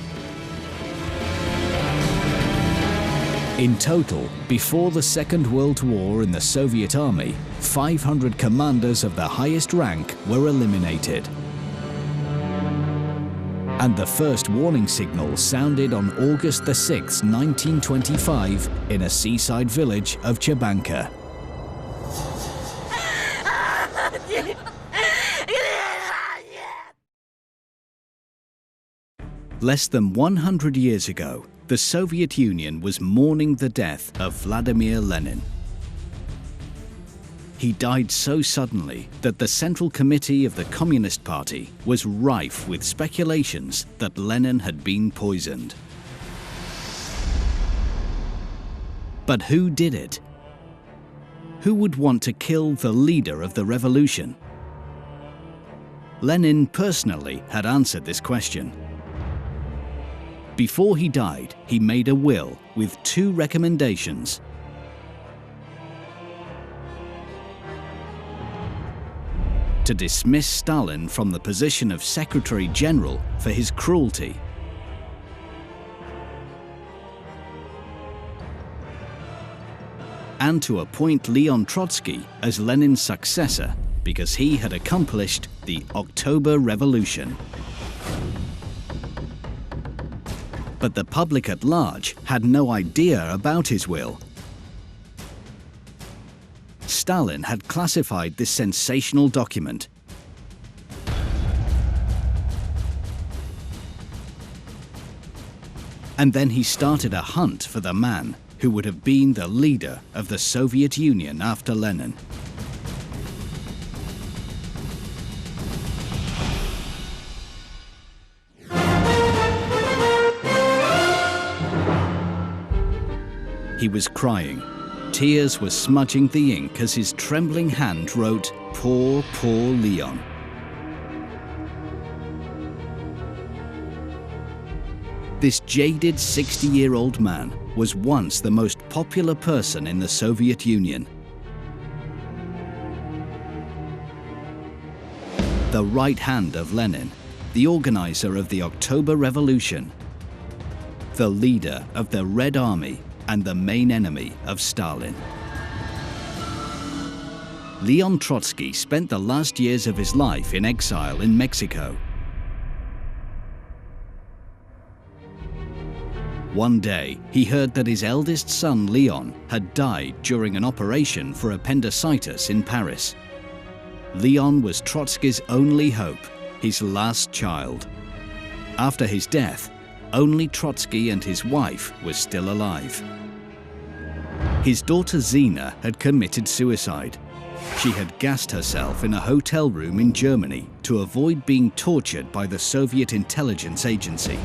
In total, before the Second World War in the Soviet Army, 500 commanders of the highest rank were eliminated. And the first warning signal sounded on August 6, 1925, in a seaside village of Chebanka. Less than 100 years ago, the Soviet Union was mourning the death of Vladimir Lenin. He died so suddenly that the Central Committee of the Communist Party was rife with speculations that Lenin had been poisoned. But who did it? Who would want to kill the leader of the revolution? Lenin personally had answered this question. Before he died, he made a will with 2 recommendations. To dismiss Stalin from the position of Secretary General for his cruelty. And to appoint Leon Trotsky as Lenin's successor because he had accomplished the October Revolution. But the public at large had no idea about his will. Stalin had classified this sensational document. And then he started a hunt for the man who would have been the leader of the Soviet Union after Lenin. He was crying. Tears were smudging the ink as his trembling hand wrote, "Poor, poor Leon." This jaded 60-year-old man was once the most popular person in the Soviet Union. The right hand of Lenin, the organizer of the October Revolution, the leader of the Red Army, and the main enemy of Stalin. Leon Trotsky spent the last years of his life in exile in Mexico. One day, he heard that his eldest son, Leon, had died during an operation for appendicitis in Paris. Leon was Trotsky's only hope, his last child. After his death, only Trotsky and his wife were still alive. His daughter Zina had committed suicide. She had gassed herself in a hotel room in Germany to avoid being tortured by the Soviet intelligence agency.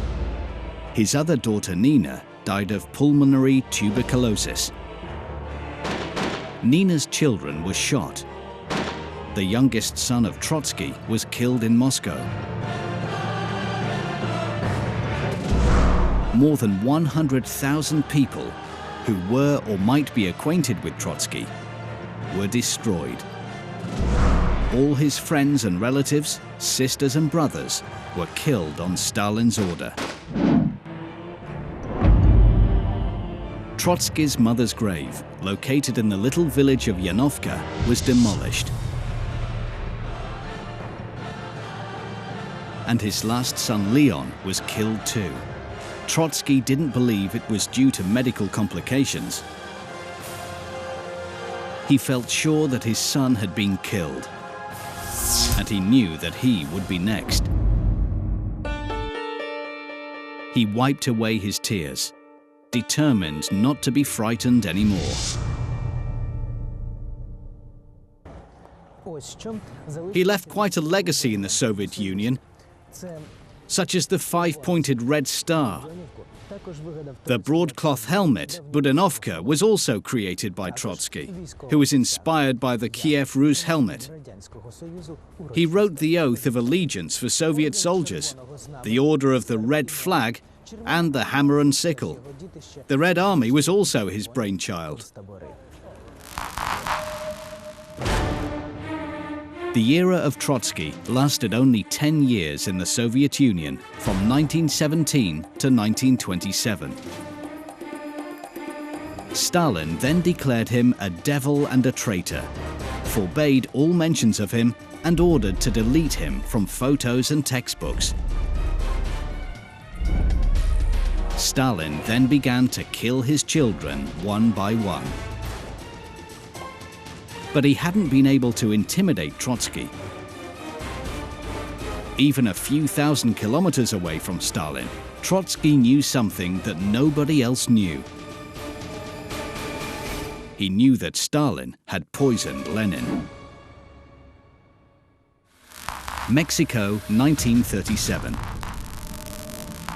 His other daughter Nina died of pulmonary tuberculosis. Nina's children were shot. The youngest son of Trotsky was killed in Moscow. More than 100,000 people who were or might be acquainted with Trotsky were destroyed. All his friends and relatives, sisters and brothers were killed on Stalin's order. Trotsky's mother's grave, located in the little village of Yanovka, was demolished. And his last son Leon was killed too. Trotsky didn't believe it was due to medical complications. He felt sure that his son had been killed, and he knew that he would be next. He wiped away his tears, determined not to be frightened anymore. He left quite a legacy in the Soviet Union, such as the five-pointed red star. The broadcloth helmet, Budanovka, was also created by Trotsky, who was inspired by the Kiev Rus helmet. He wrote the oath of allegiance for Soviet soldiers, the Order of the Red Flag, and the Hammer and Sickle. The Red Army was also his brainchild. The era of Trotsky lasted only 10 years in the Soviet Union, from 1917 to 1927. Stalin then declared him a devil and a traitor, forbade all mentions of him, and ordered to delete him from photos and textbooks. Stalin then began to kill his children one by one. But he hadn't been able to intimidate Trotsky. Even a few thousand kilometers away from Stalin, Trotsky knew something that nobody else knew. He knew that Stalin had poisoned Lenin. Mexico, 1937.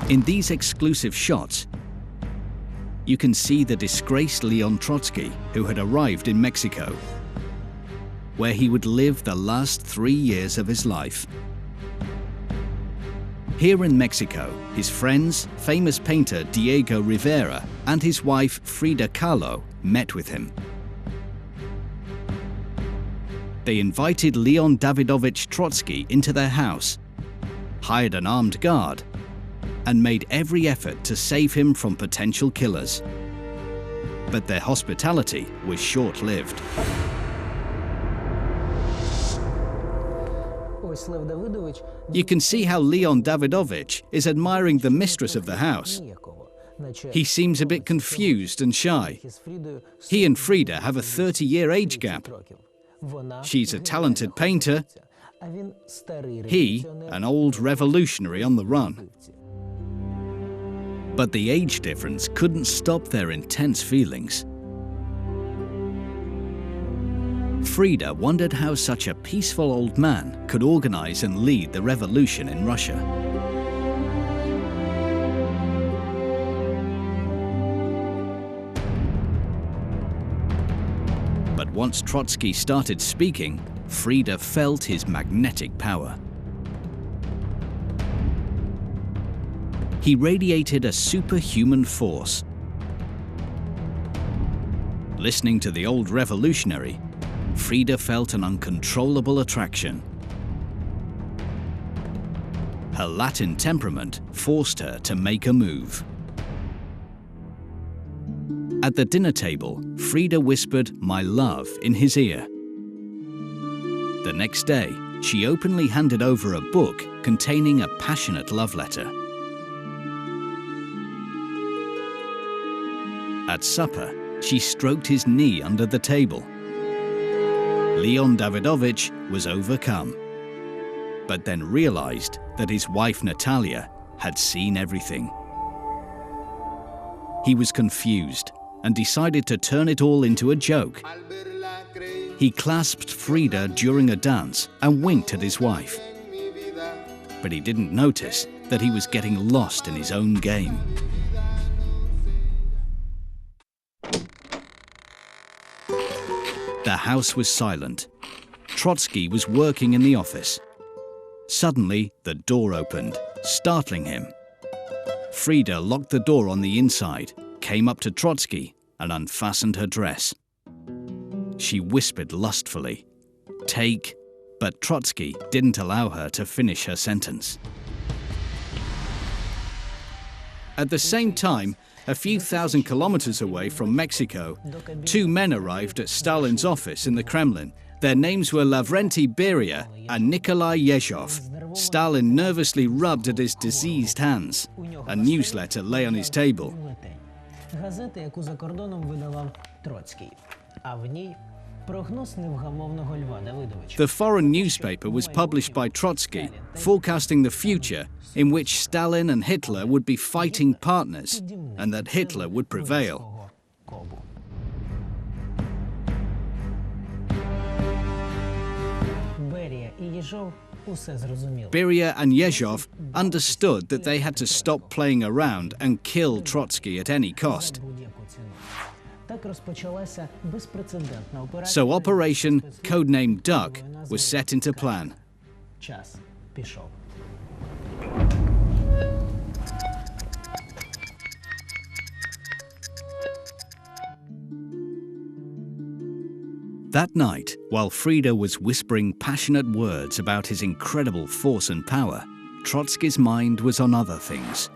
In these exclusive shots, you can see the disgraced Leon Trotsky, who had arrived in Mexico, where he would live the last 3 years of his life. Here in Mexico, his friends, famous painter Diego Rivera and his wife Frida Kahlo met with him. They invited Leon Davidovich Trotsky into their house, hired an armed guard, and made every effort to save him from potential killers. But their hospitality was short-lived. You can see how Leon Davidovich is admiring the mistress of the house. He seems a bit confused and shy. He and Frida have a 30-year age gap. She's a talented painter, he an old revolutionary on the run. But the age difference couldn't stop their intense feelings. Frida wondered how such a peaceful old man could organize and lead the revolution in Russia. But once Trotsky started speaking, Frida felt his magnetic power. He radiated a superhuman force. Listening to the old revolutionary, Frida felt an uncontrollable attraction. Her Latin temperament forced her to make a move. At the dinner table, Frida whispered "my love" in his ear. The next day, she openly handed over a book containing a passionate love letter. At supper, she stroked his knee under the table. Leon Davidovich was overcome, but then realized that his wife Natalia had seen everything. He was confused and decided to turn it all into a joke. He clasped Frida during a dance and winked at his wife. But he didn't notice that he was getting lost in his own game. The house was silent. Trotsky was working in the office. Suddenly, the door opened, startling him. Frida locked the door on the inside, came up to Trotsky, and unfastened her dress. She whispered lustfully, "Take," but Trotsky didn't allow her to finish her sentence. At the same time, A few thousand kilometers away from Mexico, two men arrived at Stalin's office in the Kremlin. Their names were Lavrenti Beria and Nikolai Yezhov. Stalin nervously rubbed at his diseased hands. A newsletter lay on his table. Газета, яку за кордоном видавав Троцький, а в ній прогноз невгамовного Льва Давидовича. The foreign newspaper was published by Trotsky, forecasting the future in which Stalin and Hitler would be fighting partners and that Hitler would prevail. Берія і Єжов усе зрозуміли. Beria and Yezhov understood that they had to stop playing around and kill Trotsky at any cost. Будь-яку ціну. Так розпочалася безпрецедентна операція. So Operation, codenamed Duck, was set into plan. Час пішов. That night, while Frida was whispering passionate words about his incredible force and power, Trotsky's mind was on other things.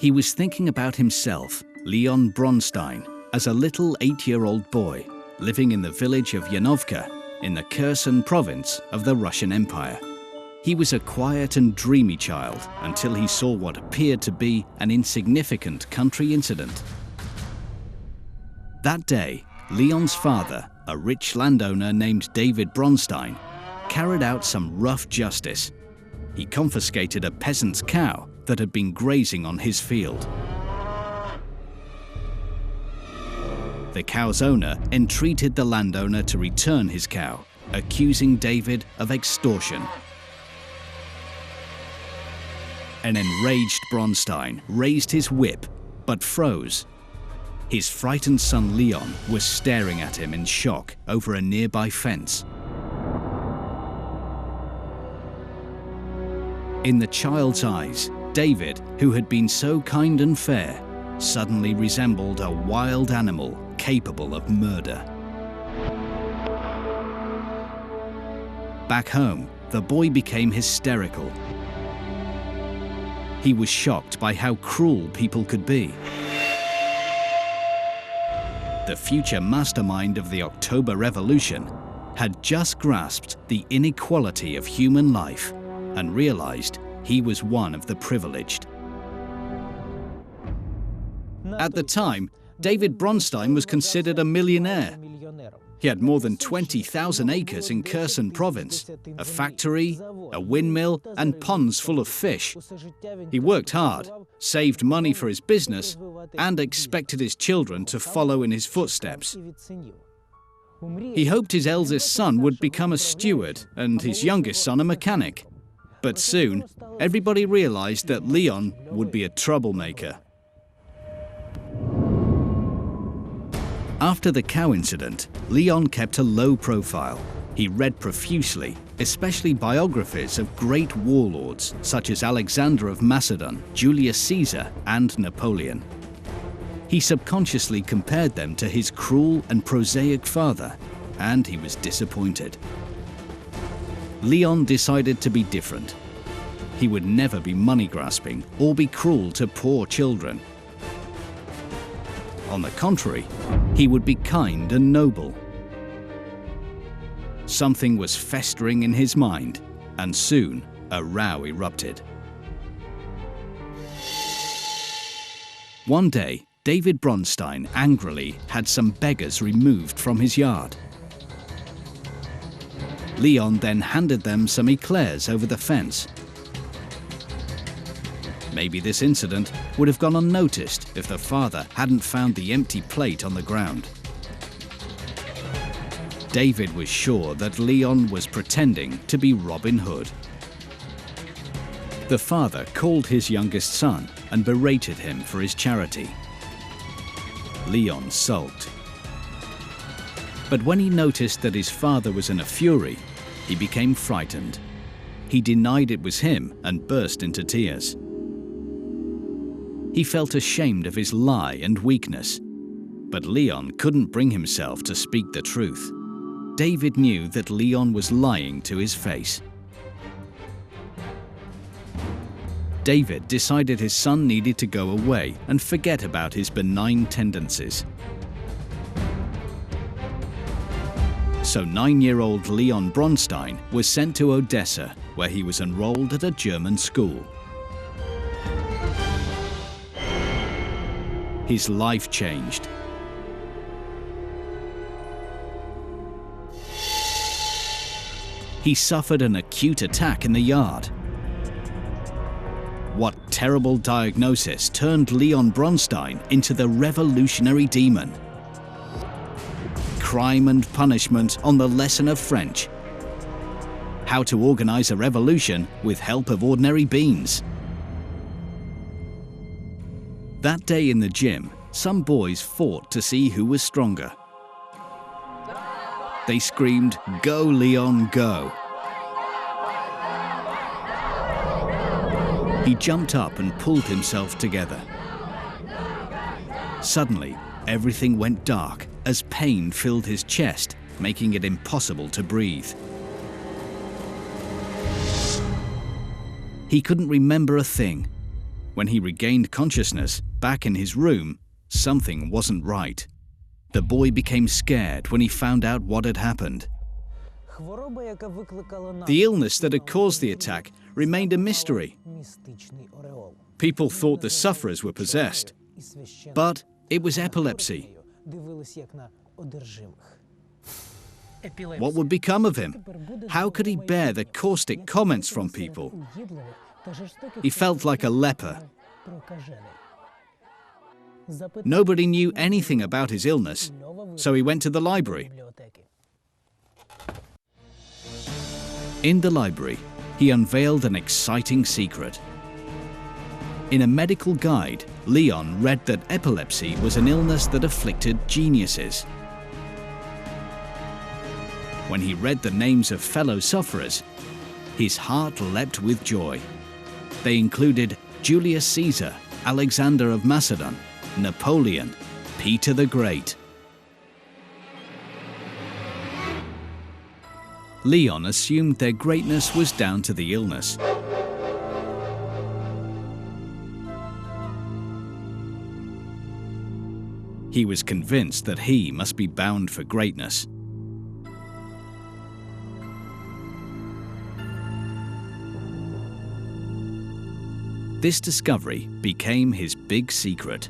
He was thinking about himself, Leon Bronstein, as a little 8-year-old boy living in the village of Yanovka in the Kherson province of the Russian Empire. He was a quiet and dreamy child until he saw what appeared to be an insignificant country incident. That day, Leon's father, a rich landowner named David Bronstein, carried out some rough justice. He confiscated a peasant's cow that had been grazing on his field. The cow's owner entreated the landowner to return his cow, accusing David of extortion. An enraged Bronstein raised his whip, but froze. His frightened son Leon was staring at him in shock over a nearby fence. In the child's eyes, David, who had been so kind and fair, suddenly resembled a wild animal capable of murder. Back home, the boy became hysterical. He was shocked by how cruel people could be. The future mastermind of the October Revolution had just grasped the inequality of human life and realized he was one of the privileged. At the time, David Bronstein was considered a millionaire. He had more than 20,000 acres in Kherson province, a factory, a windmill, and ponds full of fish. He worked hard, saved money for his business, and expected his children to follow in his footsteps. He hoped his eldest son would become a steward and his youngest son a mechanic. But soon, everybody realized that Leon would be a troublemaker. After the cow incident, Leon kept a low profile. He read profusely, especially biographies of great warlords such as Alexander of Macedon, Julius Caesar, and Napoleon. He subconsciously compared them to his cruel and prosaic father, and he was disappointed. Leon decided to be different. He would never be money-grasping or be cruel to poor children. On the contrary, he would be kind and noble. Something was festering in his mind, and soon a row erupted. One day, David Bronstein angrily had some beggars removed from his yard. Leon then handed them some eclairs over the fence. Maybe this incident would have gone unnoticed if the father hadn't found the empty plate on the ground. David was sure that Leon was pretending to be Robin Hood. The father called his youngest son and berated him for his charity. Leon sulked. But when he noticed that his father was in a fury, he became frightened. He denied it was him and burst into tears. He felt ashamed of his lie and weakness, but Leon couldn't bring himself to speak the truth. David knew that Leon was lying to his face. David decided his son needed to go away and forget about his benign tendencies. So 9-year-old Leon Bronstein was sent to Odessa, where he was enrolled at a German school. His life changed. He suffered an acute attack in the yard. What terrible diagnosis turned Leon Bronstein into the revolutionary demon? Crime and punishment on the lesson of French. How to organize a revolution with help of ordinary beans. That day in the gym, some boys fought to see who was stronger. They screamed, "Go, Leon, go!" He jumped up and pulled himself together. Suddenly, everything went dark as pain filled his chest, making it impossible to breathe. He couldn't remember a thing. When he regained consciousness, back in his room, something wasn't right. The boy became scared when he found out what had happened. The illness that had caused the attack remained a mystery. People thought the sufferers were possessed, but it was epilepsy. What would become of him? How could he bear the caustic comments from people? He felt like a leper. Nobody knew anything about his illness, so he went to the library. In the library, he unveiled an exciting secret. In a medical guide, Leon read that epilepsy was an illness that afflicted geniuses. When he read the names of fellow sufferers, his heart leapt with joy. They included Julius Caesar, Alexander of Macedon, Napoleon, Peter the Great. Leon assumed their greatness was down to the illness. He was convinced that he must be bound for greatness. This discovery became his big secret.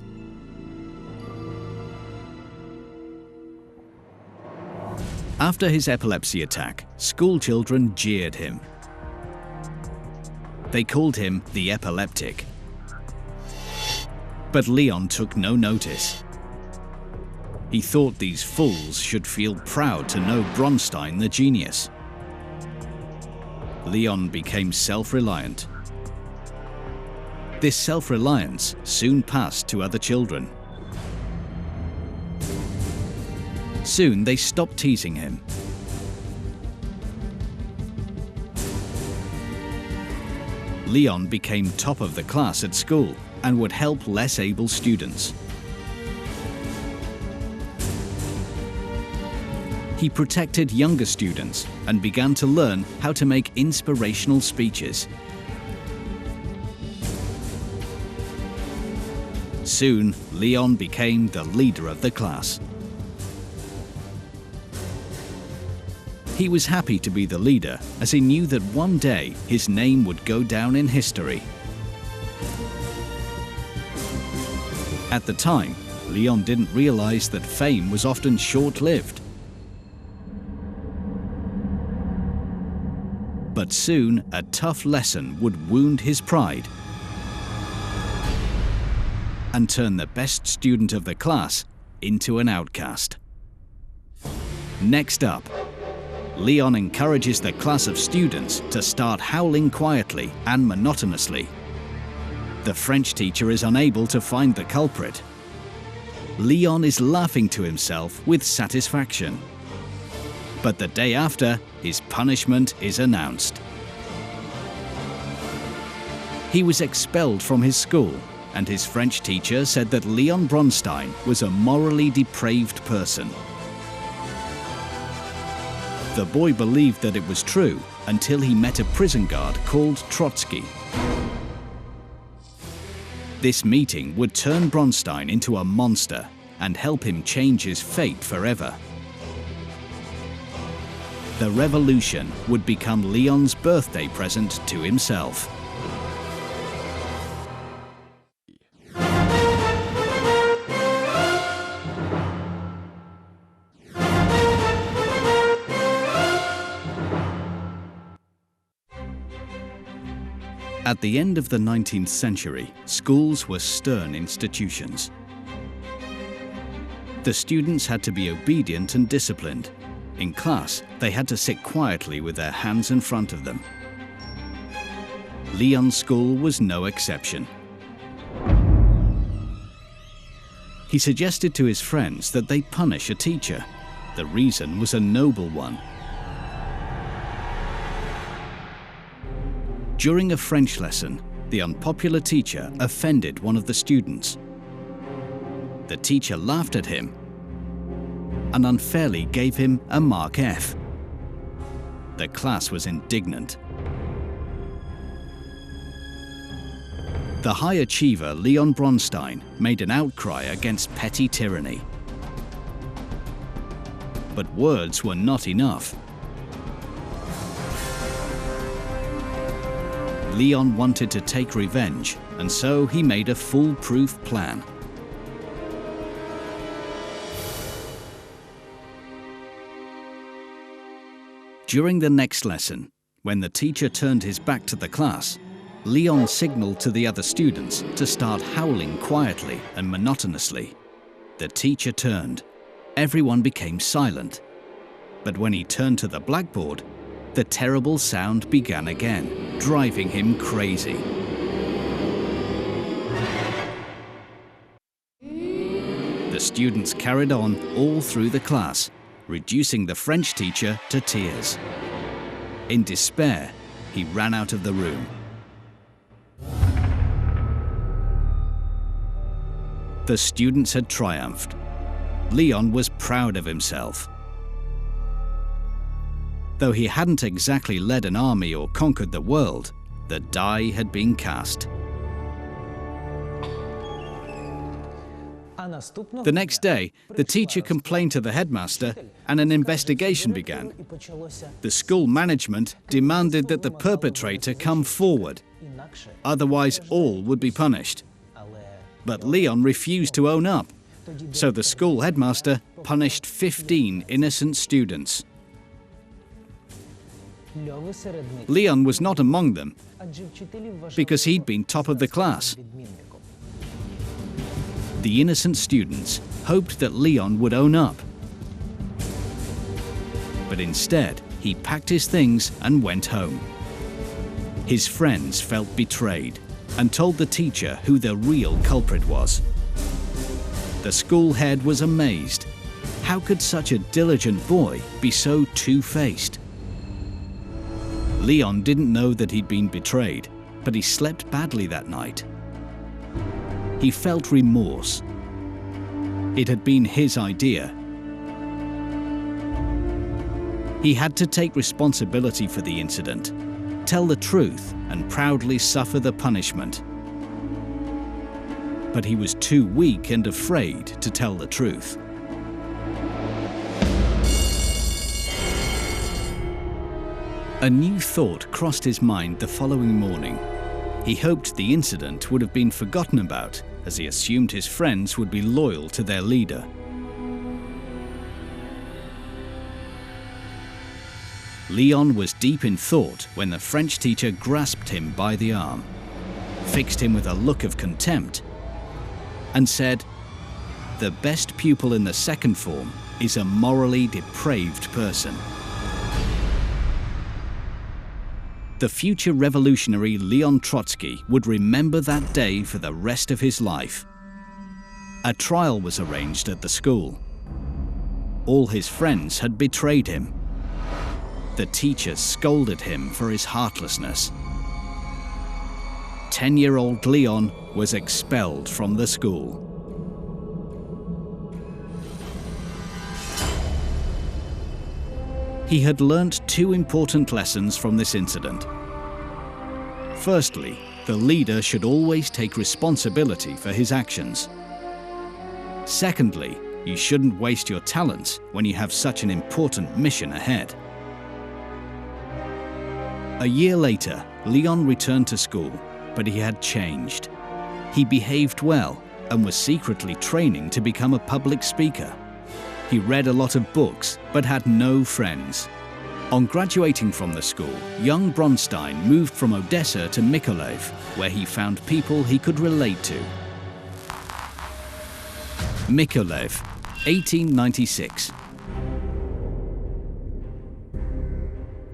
After his epilepsy attack, school children jeered him. They called him the epileptic. But Leon took no notice. He thought these fools should feel proud to know Bronstein the genius. Leon became self-reliant. This self-reliance soon passed to other children. Soon they stopped teasing him. Leon became top of the class at school and would help less able students. He protected younger students and began to learn how to make inspirational speeches. Soon, Leon became the leader of the class. He was happy to be the leader, as he knew that one day his name would go down in history. At the time, Leon didn't realize that fame was often short-lived. But soon, a tough lesson would wound his pride and turn the best student of the class into an outcast. Next up, Leon encourages the class of students to start howling quietly and monotonously. The French teacher is unable to find the culprit. Leon is laughing to himself with satisfaction. But the day after, his punishment is announced. He was expelled from his school, and his French teacher said that Leon Bronstein was a morally depraved person. The boy believed that it was true until he met a prison guard called Trotsky. This meeting would turn Bronstein into a monster and help him change his fate forever. The revolution would become Leon's birthday present to himself. At the end of the 19th century, schools were stern institutions. The students had to be obedient and disciplined. In class, they had to sit quietly with their hands in front of them. Leon's school was no exception. He suggested to his friends that they punish a teacher. The reason was a noble one. During a French lesson, the unpopular teacher offended one of the students. The teacher laughed at him and unfairly gave him a mark F. The class was indignant. The high achiever Leon Bronstein made an outcry against petty tyranny. But words were not enough. Leon wanted to take revenge, and so he made a foolproof plan. During the next lesson, when the teacher turned his back to the class, Leon signaled to the other students to start howling quietly and monotonously. The teacher turned. Everyone became silent. But when he turned to the blackboard, the terrible sound began again, driving him crazy. The students carried on all through the class, reducing the French teacher to tears. In despair, he ran out of the room. The students had triumphed. Leon was proud of himself. Though he hadn't exactly led an army or conquered the world, the die had been cast. The next day, the teacher complained to the headmaster and an investigation began. The school management demanded that the perpetrator come forward, otherwise all would be punished. But Leon refused to own up, so the school headmaster punished 15 innocent students. Leon was not among them because he'd been top of the class. The innocent students hoped that Leon would own up. But instead, he packed his things and went home. His friends felt betrayed and told the teacher who the real culprit was. The school head was amazed. How could such a diligent boy be so two-faced? Leon didn't know that he'd been betrayed, but he slept badly that night. He felt remorse. It had been his idea. He had to take responsibility for the incident, tell the truth, and proudly suffer the punishment. But he was too weak and afraid to tell the truth. A new thought crossed his mind the following morning. He hoped the incident would have been forgotten about, as he assumed his friends would be loyal to their leader. Leon was deep in thought when the French teacher grasped him by the arm, fixed him with a look of contempt, and said, "The best pupil in the second form is a morally depraved person." The future revolutionary Leon Trotsky would remember that day for the rest of his life. A trial was arranged at the school. All his friends had betrayed him. The teachers scolded him for his heartlessness. 10-year-old Leon was expelled from the school. He had learnt two important lessons from this incident. Firstly, the leader should always take responsibility for his actions. Secondly, you shouldn't waste your talents when you have such an important mission ahead. A year later, Leon returned to school, but he had changed. He behaved well and was secretly training to become a public speaker. He read a lot of books, but had no friends. On graduating from the school, young Bronstein moved from Odessa to Mykolaiv, where he found people he could relate to. Mykolaiv, 1896.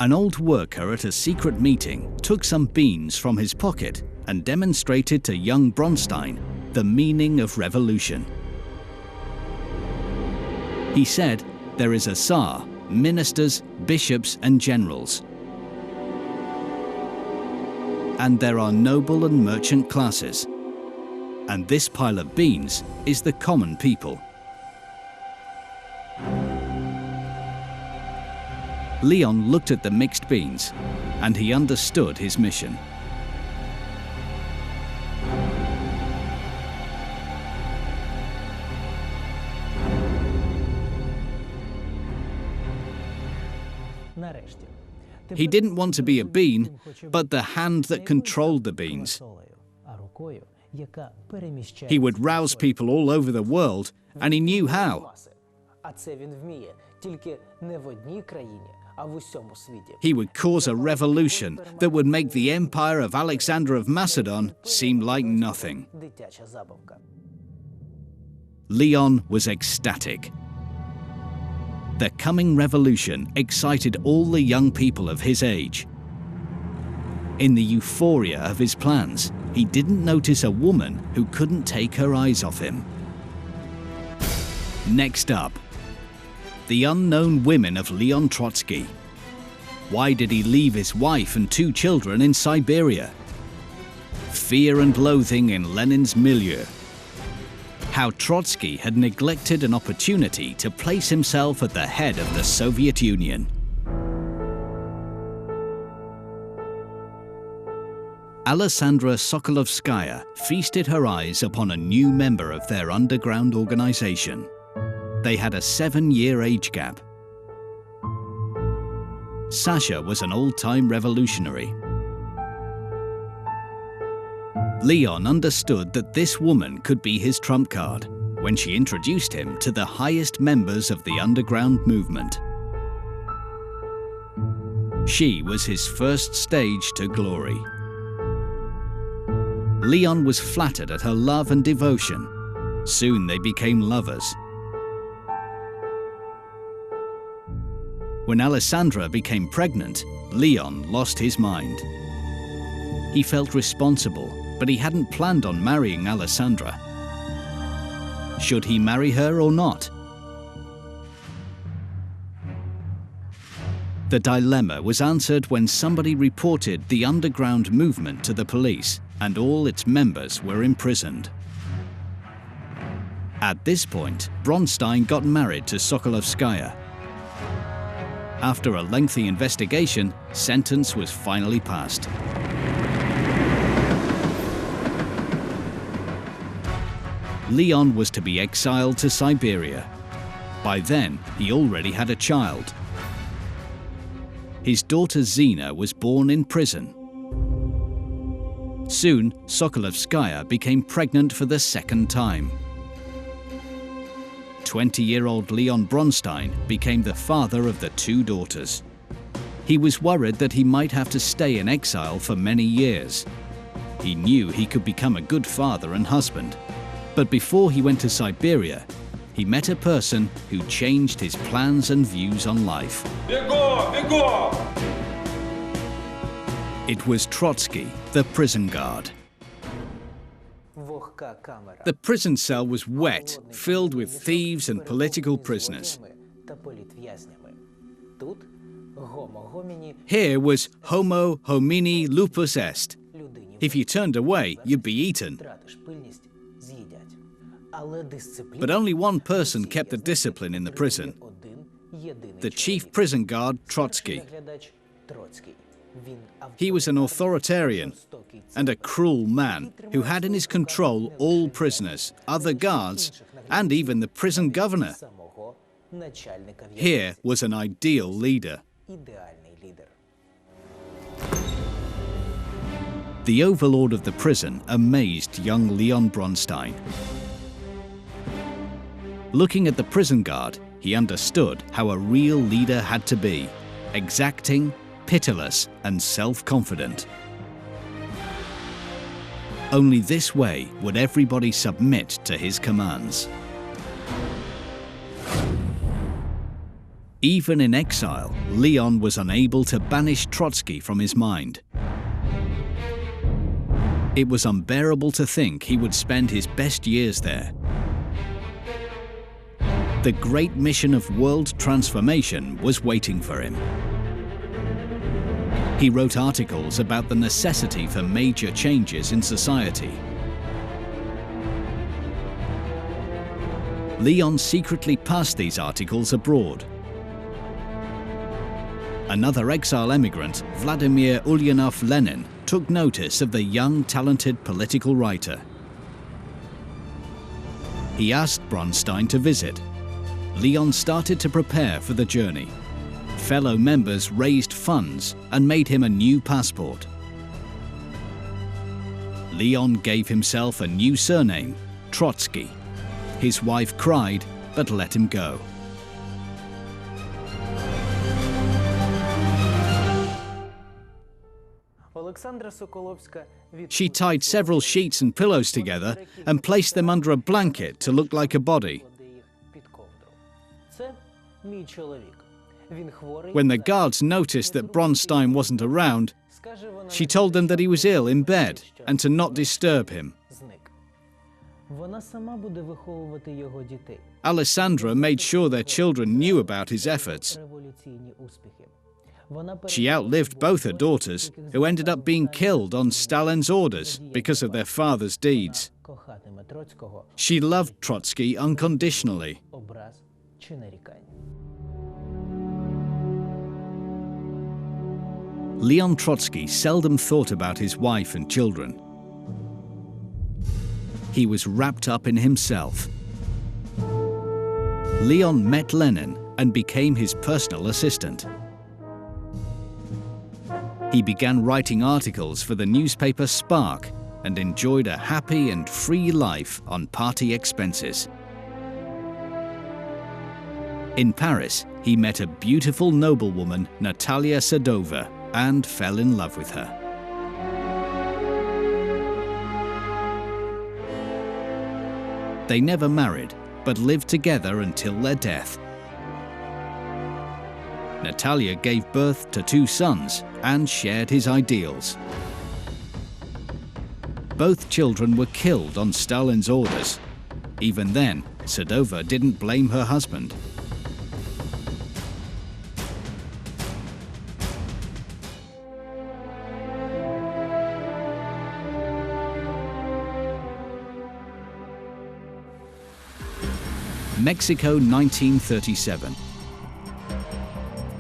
An old worker at a secret meeting took some beans from his pocket and demonstrated to young Bronstein the meaning of revolution. He said, "There is a tsar, ministers, bishops and generals. And there are noble and merchant classes. And this pile of beans is the common people." Leon looked at the mixed beans, and he understood his mission. He didn't want to be a bean, but the hand that controlled the beans. He would rouse people all over the world, and he knew how. He would cause a revolution that would make the empire of Alexander of Macedon seem like nothing. Leon was ecstatic. The coming revolution excited all the young people of his age. In the euphoria of his plans, he didn't notice a woman who couldn't take her eyes off him. Next up, the unknown women of Leon Trotsky. Why did he leave his wife and 2 children in Siberia? Fear and loathing in Lenin's milieu. How Trotsky had neglected an opportunity to place himself at the head of the Soviet Union. Alexandra Sokolovskaya feasted her eyes upon a new member of their underground organization. They had a 7-year age gap. Sasha was an old-time revolutionary. Leon understood that this woman could be his trump card when she introduced him to the highest members of the underground movement. She was his first stage to glory. Leon was flattered at her love and devotion. Soon they became lovers. When Alessandra became pregnant, Leon lost his mind. He felt responsible, but he hadn't planned on marrying Alessandra. Should he marry her or not? The dilemma was answered when somebody reported the underground movement to the police, and all its members were imprisoned. At this point, Bronstein got married to Sokolovskaya. After a lengthy investigation, sentence was finally passed. Leon was to be exiled to Siberia. By then, he already had a child. His daughter Zina was born in prison. Soon, Sokolovskaya became pregnant for the 2nd time. 20-year-old Leon Bronstein became the father of the 2 daughters. He was worried that he might have to stay in exile for many years. He knew he could become a good father and husband. But before he went to Siberia, he met a person who changed his plans and views on life. It was Trotsky, the prison guard. The prison cell was wet, filled with thieves and political prisoners. Here was Homo homini lupus est. If you turned away, you'd be eaten. But only one person kept the discipline in the prison: the chief prison guard, Trotsky. He was an authoritarian and a cruel man who had in his control all prisoners, other guards, and even the prison governor. Here was an ideal leader. The overlord of the prison amazed young Leon Bronstein. Looking at the prison guard, he understood how a real leader had to be: exacting, pitiless, and self-confident. Only this way would everybody submit to his commands. Even in exile, Leon was unable to banish Trotsky from his mind. It was unbearable to think he would spend his best years there. The great mission of world transformation was waiting for him. He wrote articles about the necessity for major changes in society. Leon secretly passed these articles abroad. Another exile emigrant, Vladimir Ulyanov Lenin, took notice of the young, talented political writer. He asked Bronstein to visit. Leon started to prepare for the journey. Fellow members raised funds and made him a new passport. Leon gave himself a new surname, Trotsky. His wife cried, but let him go. She tied several sheets and pillows together and placed them under a blanket to look like a body. When the guards noticed that Bronstein wasn't around, she told them that he was ill in bed and to not disturb him. Alessandra made sure their children knew about his efforts. She outlived both her daughters, who ended up being killed on Stalin's orders because of their father's deeds. She loved Trotsky unconditionally. Leon Trotsky seldom thought about his wife and children. He was wrapped up in himself. Leon met Lenin and became his personal assistant. He began writing articles for the newspaper Spark and enjoyed a happy and free life on party expenses. In Paris, he met a beautiful noblewoman, Natalia Sadova, and fell in love with her. They never married, but lived together until their death. Natalia gave birth to 2 sons and shared his ideals. Both children were killed on Stalin's orders. Even then, Sadova didn't blame her husband. Mexico, 1937.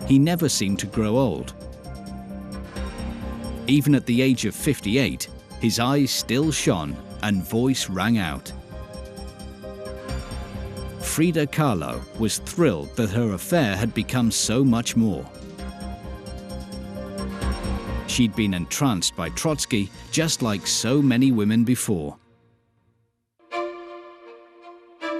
He never seemed to grow old. Even at the age of 58, his eyes still shone and voice rang out. Frida Kahlo was thrilled that her affair had become so much more. She'd been entranced by Trotsky just like so many women before.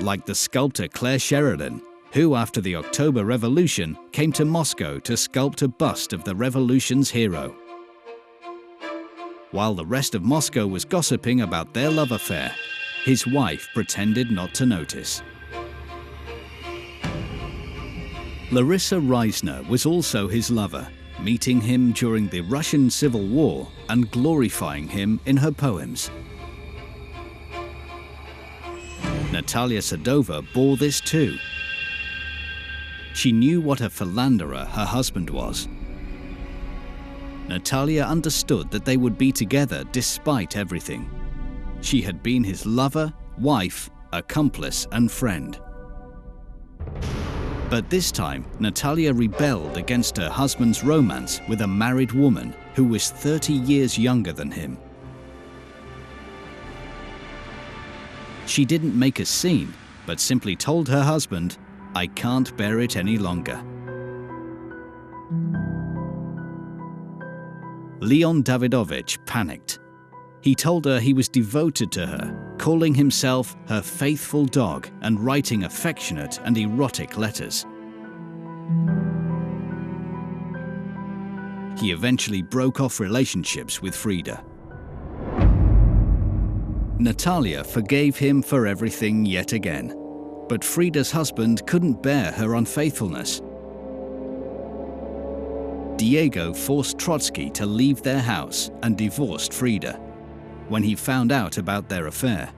Like the sculptor Claire Sheridan, who after the October Revolution came to Moscow to sculpt a bust of the revolution's hero. While the rest of Moscow was gossiping about their love affair, his wife pretended not to notice. Larissa Reisner was also his lover, meeting him during the Russian Civil War and glorifying him in her poems. Natalia Sadova bore this too. She knew what a philanderer her husband was. Natalia understood that they would be together despite everything. She had been his lover, wife, accomplice, and friend. But this time, Natalia rebelled against her husband's romance with a married woman who was 30 years younger than him. She didn't make a scene, but simply told her husband, "I can't bear it any longer." Leon Davidovich panicked. He told her he was devoted to her, calling himself her faithful dog and writing affectionate and erotic letters. He eventually broke off relationships with Frida. Natalia forgave him for everything yet again, but Frida's husband couldn't bear her unfaithfulness. Diego forced Trotsky to leave their house and divorced Frida when he found out about their affair.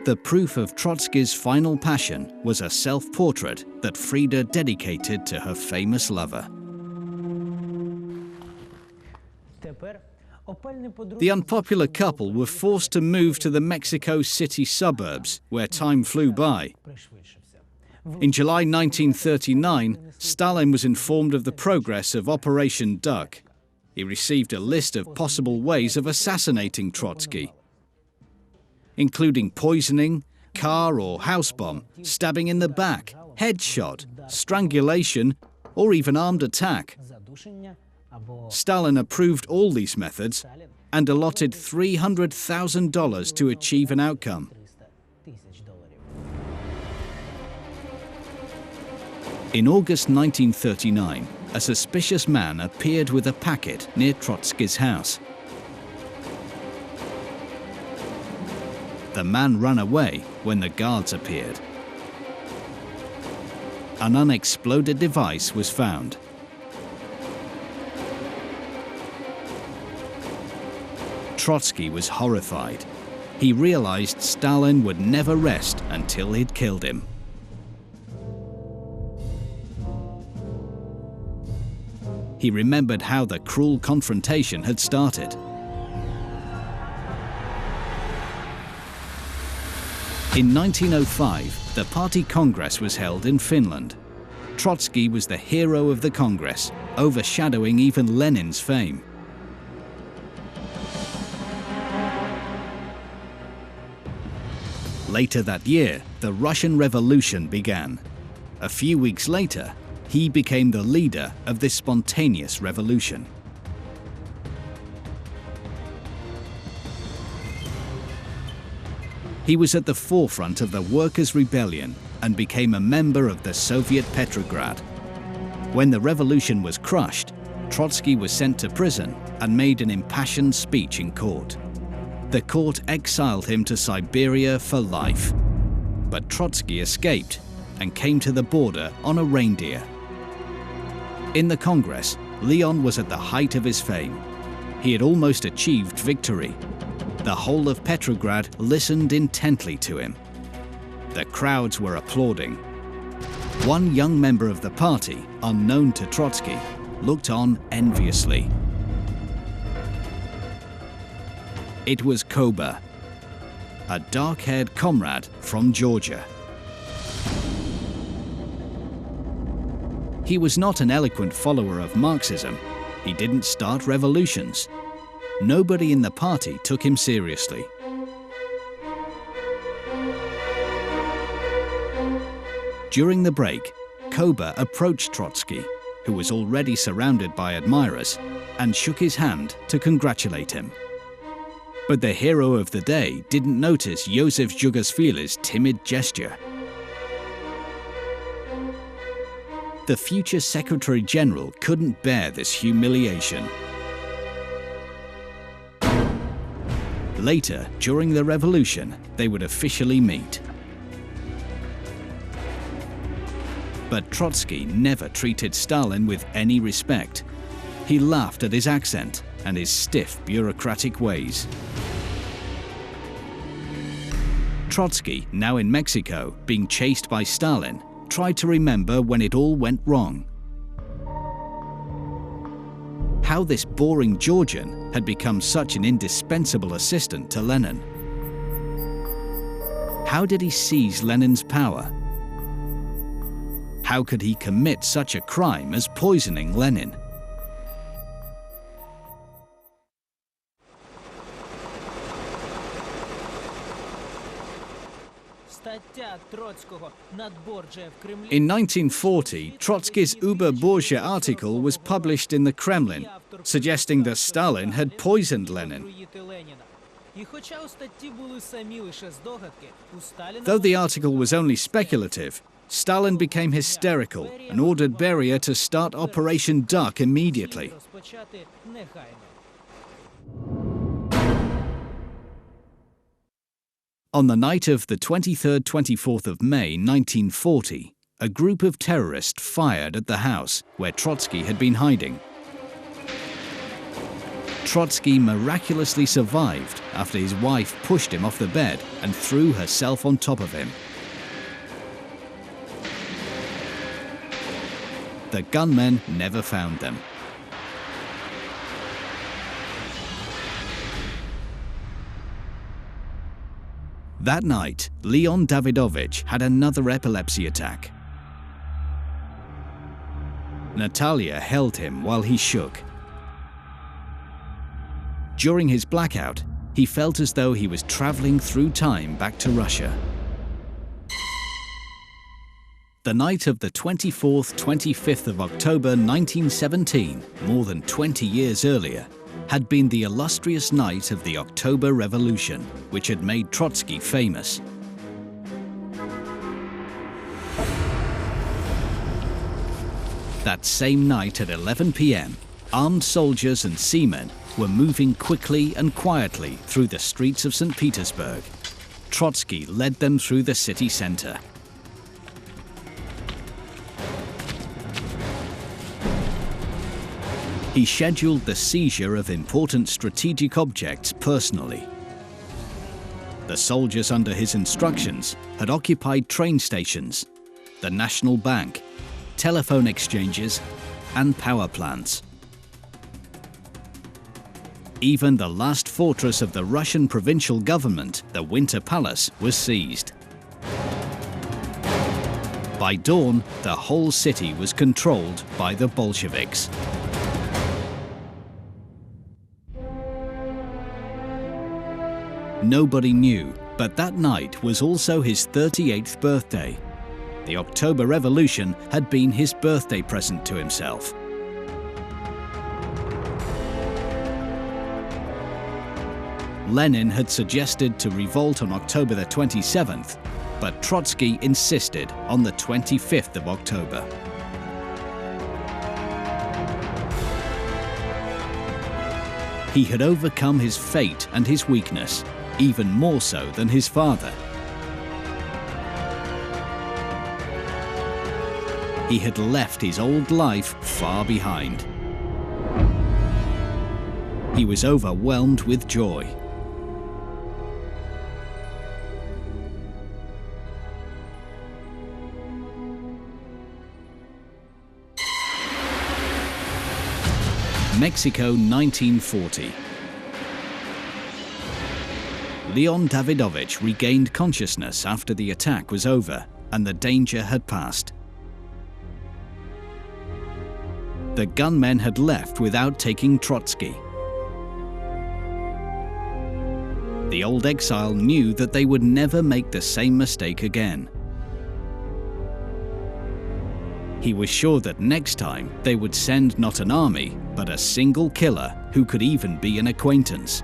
The proof of Trotsky's final passion was a self-portrait that Frida dedicated to her famous lover. The unpopular couple were forced to move to the Mexico City suburbs, where time flew by. In July 1939, Stalin was informed of the progress of Operation Duck. He received a list of possible ways of assassinating Trotsky, including poisoning, car or house bomb, stabbing in the back, headshot, strangulation, or even armed attack. Stalin approved all these methods and allotted $300,000 to achieve an outcome. In August 1939, a suspicious man appeared with a packet near Trotsky's house. The man ran away when the guards appeared. An unexploded device was found. Trotsky was horrified. He realized Stalin would never rest until he'd killed him. He remembered how the cruel confrontation had started. In 1905, the party congress was held in Finland. Trotsky was the hero of the congress, overshadowing even Lenin's fame. Later that year, the Russian Revolution began. A few weeks later, he became the leader of this spontaneous revolution. He was at the forefront of the workers' rebellion and became a member of the Soviet Petrograd. When the revolution was crushed, Trotsky was sent to prison and made an impassioned speech in court. The court exiled him to Siberia for life. But Trotsky escaped and came to the border on a reindeer. In the Congress, Leon was at the height of his fame. He had almost achieved victory. The whole of Petrograd listened intently to him. The crowds were applauding. One young member of the party, unknown to Trotsky, looked on enviously. It was Koba, a dark-haired comrade from Georgia. He was not an eloquent follower of Marxism. He didn't start revolutions. Nobody in the party took him seriously. During the break, Koba approached Trotsky, who was already surrounded by admirers, and shook his hand to congratulate him. But the hero of the day didn't notice Joseph Djugashvili's timid gesture. The future Secretary General couldn't bear this humiliation. Later, during the revolution, they would officially meet. But Trotsky never treated Stalin with any respect. He laughed at his accent and his stiff bureaucratic ways. Trotsky, now in Mexico, being chased by Stalin, tried to remember when it all went wrong. How this boring Georgian had become such an indispensable assistant to Lenin. How did he seize Lenin's power? How could he commit such a crime as poisoning Lenin? In 1940, Trotsky's Uber-Bourgeois article was published in the Kremlin, suggesting that Stalin had poisoned Lenin. Though the article was only speculative, Stalin became hysterical and ordered Beria to start Operation Duck immediately. On the night of the 23rd-24th of May 1940, a group of terrorists fired at the house where Trotsky had been hiding. Trotsky miraculously survived after his wife pushed him off the bed and threw herself on top of him. The gunmen never found them. That night, Leon Davidovich had another epilepsy attack. Natalia held him while he shook. During his blackout, he felt as though he was traveling through time back to Russia. The night of the 24th-25th of October 1917, more than 20 years earlier, had been the illustrious night of the October Revolution, which had made Trotsky famous. That same night at 11 p.m., armed soldiers and seamen were moving quickly and quietly through the streets of St. Petersburg. Trotsky led them through the city center. He scheduled the seizure of important strategic objects personally. The soldiers under his instructions had occupied train stations, the National Bank, telephone exchanges, and power plants. Even the last fortress of the Russian provincial government, the Winter Palace, was seized. By dawn, the whole city was controlled by the Bolsheviks. Nobody knew, but that night was also his 38th birthday. The October Revolution had been his birthday present to himself. Lenin had suggested to revolt on October the 27th, but Trotsky insisted on the 25th of October. He had overcome his fate and his weakness, even more so than his father. He had left his old life far behind. He was overwhelmed with joy. Mexico, 1940. Leon Davidovich regained consciousness after the attack was over and the danger had passed. The gunmen had left without taking Trotsky. The old exile knew that they would never make the same mistake again. He was sure that next time they would send not an army, but a single killer who could even be an acquaintance.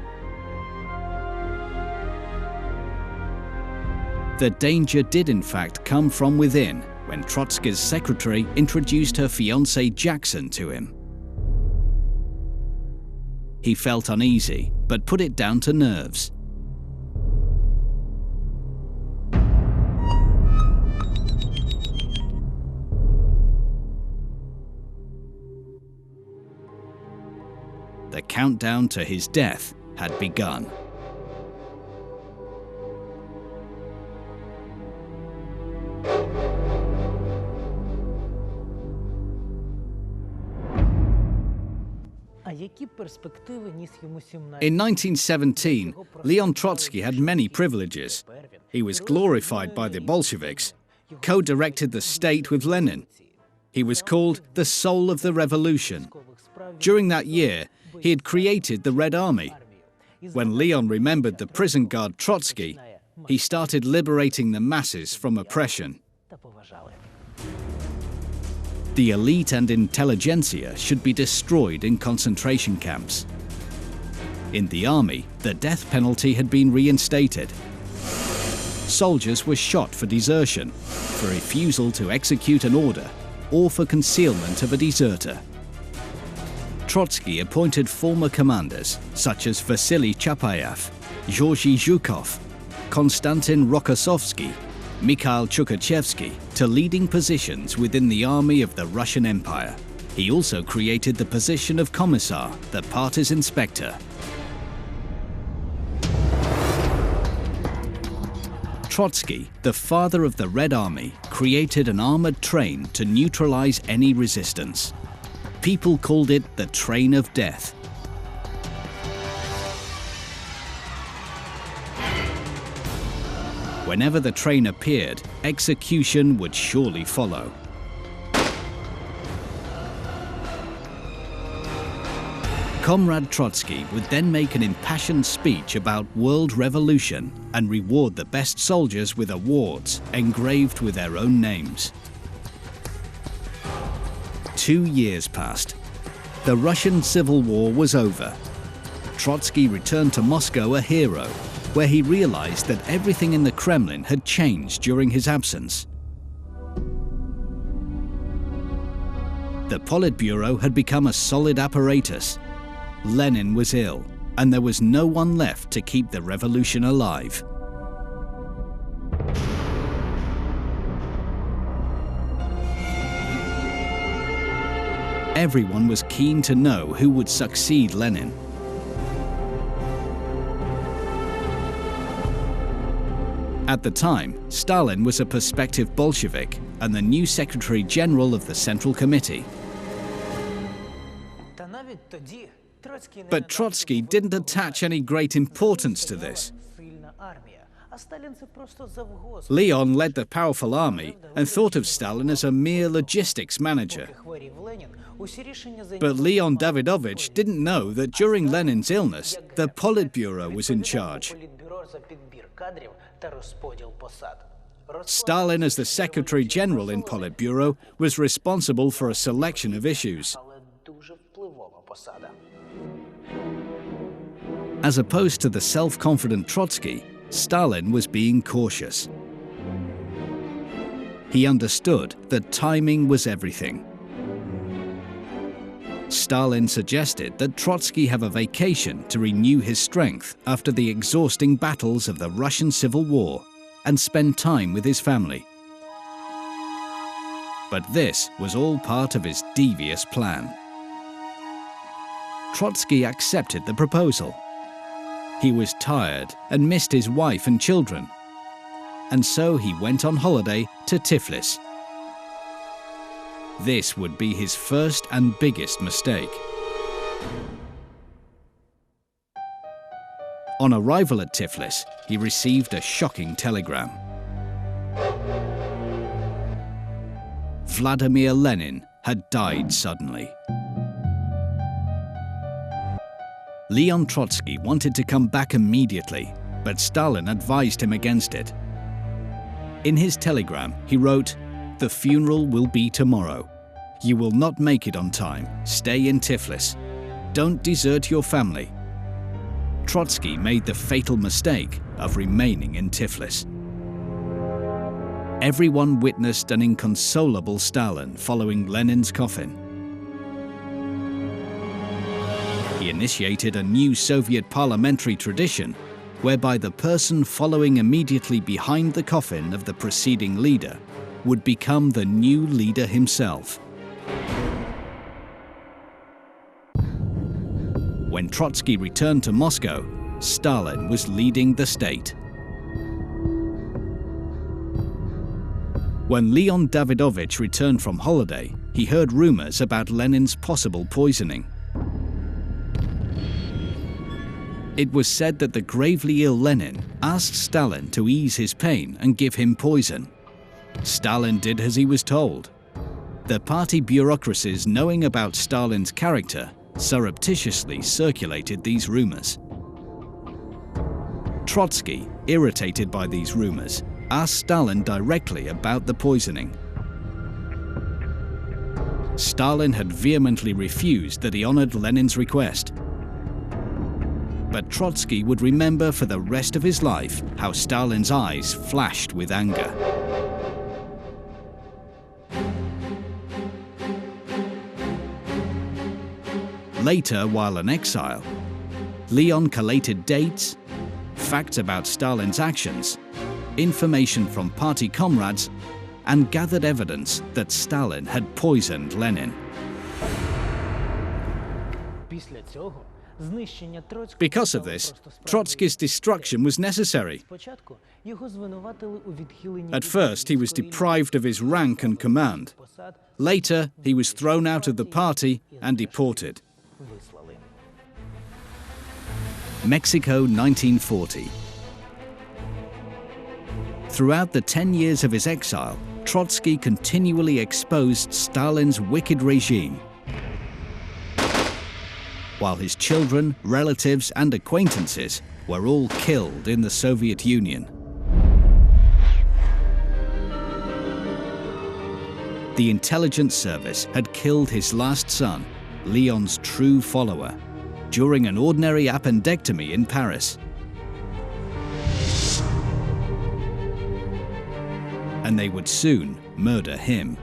The danger did in fact come from within when Trotsky's secretary introduced her fiancé Jackson to him. He felt uneasy, but put it down to nerves. The countdown to his death had begun. які перспективи ніс йому 17? In 1917, Leon Trotsky had many privileges. He was glorified by the Bolsheviks, co-directed the state with Lenin. He was called the soul of the revolution. During that year, he had created the Red Army. When Leon remembered the prison guard Trotsky, he started liberating the masses from oppression. Та поважали. The elite and intelligentsia should be destroyed in concentration camps. In the army, the death penalty had been reinstated. Soldiers were shot for desertion, for refusal to execute an order, or for concealment of a deserter. Trotsky appointed former commanders such as Vasily Chapayev, Georgy Zhukov, Konstantin Rokossovsky, Mikhail Chukhachevsky to leading positions within the army of the Russian Empire. He also created the position of Commissar, the party's inspector. Trotsky, the father of the Red Army, created an armored train to neutralize any resistance. People called it the Train of Death. Whenever the train appeared, execution would surely follow. Comrade Trotsky would then make an impassioned speech about world revolution and reward the best soldiers with awards engraved with their own names. 2 years passed. The Russian Civil War was over. Trotsky returned to Moscow a hero, where he realized that everything in the Kremlin had changed during his absence. The Politburo had become a solid apparatus. Lenin was ill, and there was no one left to keep the revolution alive. Everyone was keen to know who would succeed Lenin. At the time, Stalin was a prospective Bolshevik and the new Secretary General of the Central Committee. Та навіть тоді Троцький не But Trotsky didn't attach any great importance to this. сильна армія, а Сталін це просто завгосп. Leon led the powerful army and thought of Stalin as a mere logistics manager. Поки хворів Ленін, усі рішення But Leon Davidovich didn't know that during Lenin's illness, the Politburo was in charge. Політбюро за підбір кадрів та розподіл посад. Stalin, as the Secretary General in Politburo, was responsible for a selection of issues. Але дуже впливова посада. As opposed to the self-confident Trotsky, Stalin was being cautious. He understood that timing was everything. Stalin suggested that Trotsky have a vacation to renew his strength after the exhausting battles of the Russian Civil War and spend time with his family. But this was all part of his devious plan. Trotsky accepted the proposal. He was tired and missed his wife and children, and so he went on holiday to Tiflis. This would be his first and biggest mistake. On arrival at Tiflis, he received a shocking telegram. Vladimir Lenin had died suddenly. Leon Trotsky wanted to come back immediately, but Stalin advised him against it. In his telegram, he wrote, "The funeral will be tomorrow. You will not make it on time. Stay in Tiflis. Don't desert your family." Trotsky made the fatal mistake of remaining in Tiflis. Everyone witnessed an inconsolable Stalin following Lenin's coffin. He initiated a new Soviet parliamentary tradition whereby the person following immediately behind the coffin of the preceding leader would become the new leader himself. When Trotsky returned to Moscow, Stalin was leading the state. When Leon Davidovich returned from holiday, he heard rumors about Lenin's possible poisoning. It was said that the gravely ill Lenin asked Stalin to ease his pain and give him poison. Stalin did as he was told. The party bureaucracies, knowing about Stalin's character, surreptitiously circulated these rumors. Trotsky, irritated by these rumors, asked Stalin directly about the poisoning. Stalin had vehemently refused that he honored Lenin's request. But Trotsky would remember for the rest of his life how Stalin's eyes flashed with anger. Later, while in exile, Leon collated dates, facts about Stalin's actions, information from party comrades, and gathered evidence that Stalin had poisoned Lenin. Because of this, Trotsky's destruction was necessary. At first, he was deprived of his rank and command. Later, he was thrown out of the party and deported. Mexico, 1940. Throughout the 10 years of his exile, Trotsky continually exposed Stalin's wicked regime, while his children, relatives, and acquaintances were all killed in the Soviet Union. The intelligence service had killed his last son, Leon's true follower, during an ordinary appendectomy in Paris. And they would soon murder him.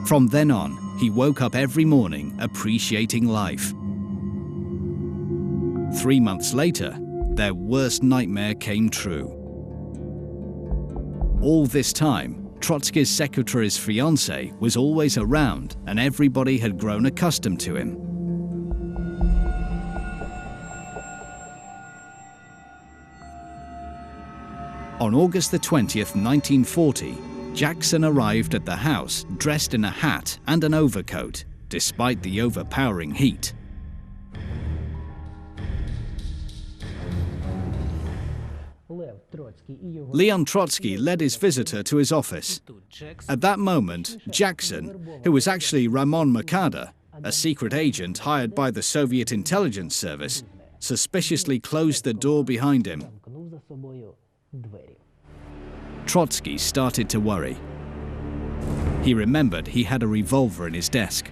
From then on, he woke up every morning appreciating life. 3 months later, their worst nightmare came true. All this time, Trotsky's secretary's fiancée was always around, and everybody had grown accustomed to him. On August the 20th, 1940, Jackson arrived at the house dressed in a hat and an overcoat, despite the overpowering heat. Leon Trotsky led his visitor to his office. At that moment, Jackson, who was actually Ramon Mercader, a secret agent hired by the Soviet intelligence service, suspiciously closed the door behind him. Trotsky started to worry. He remembered he had a revolver in his desk.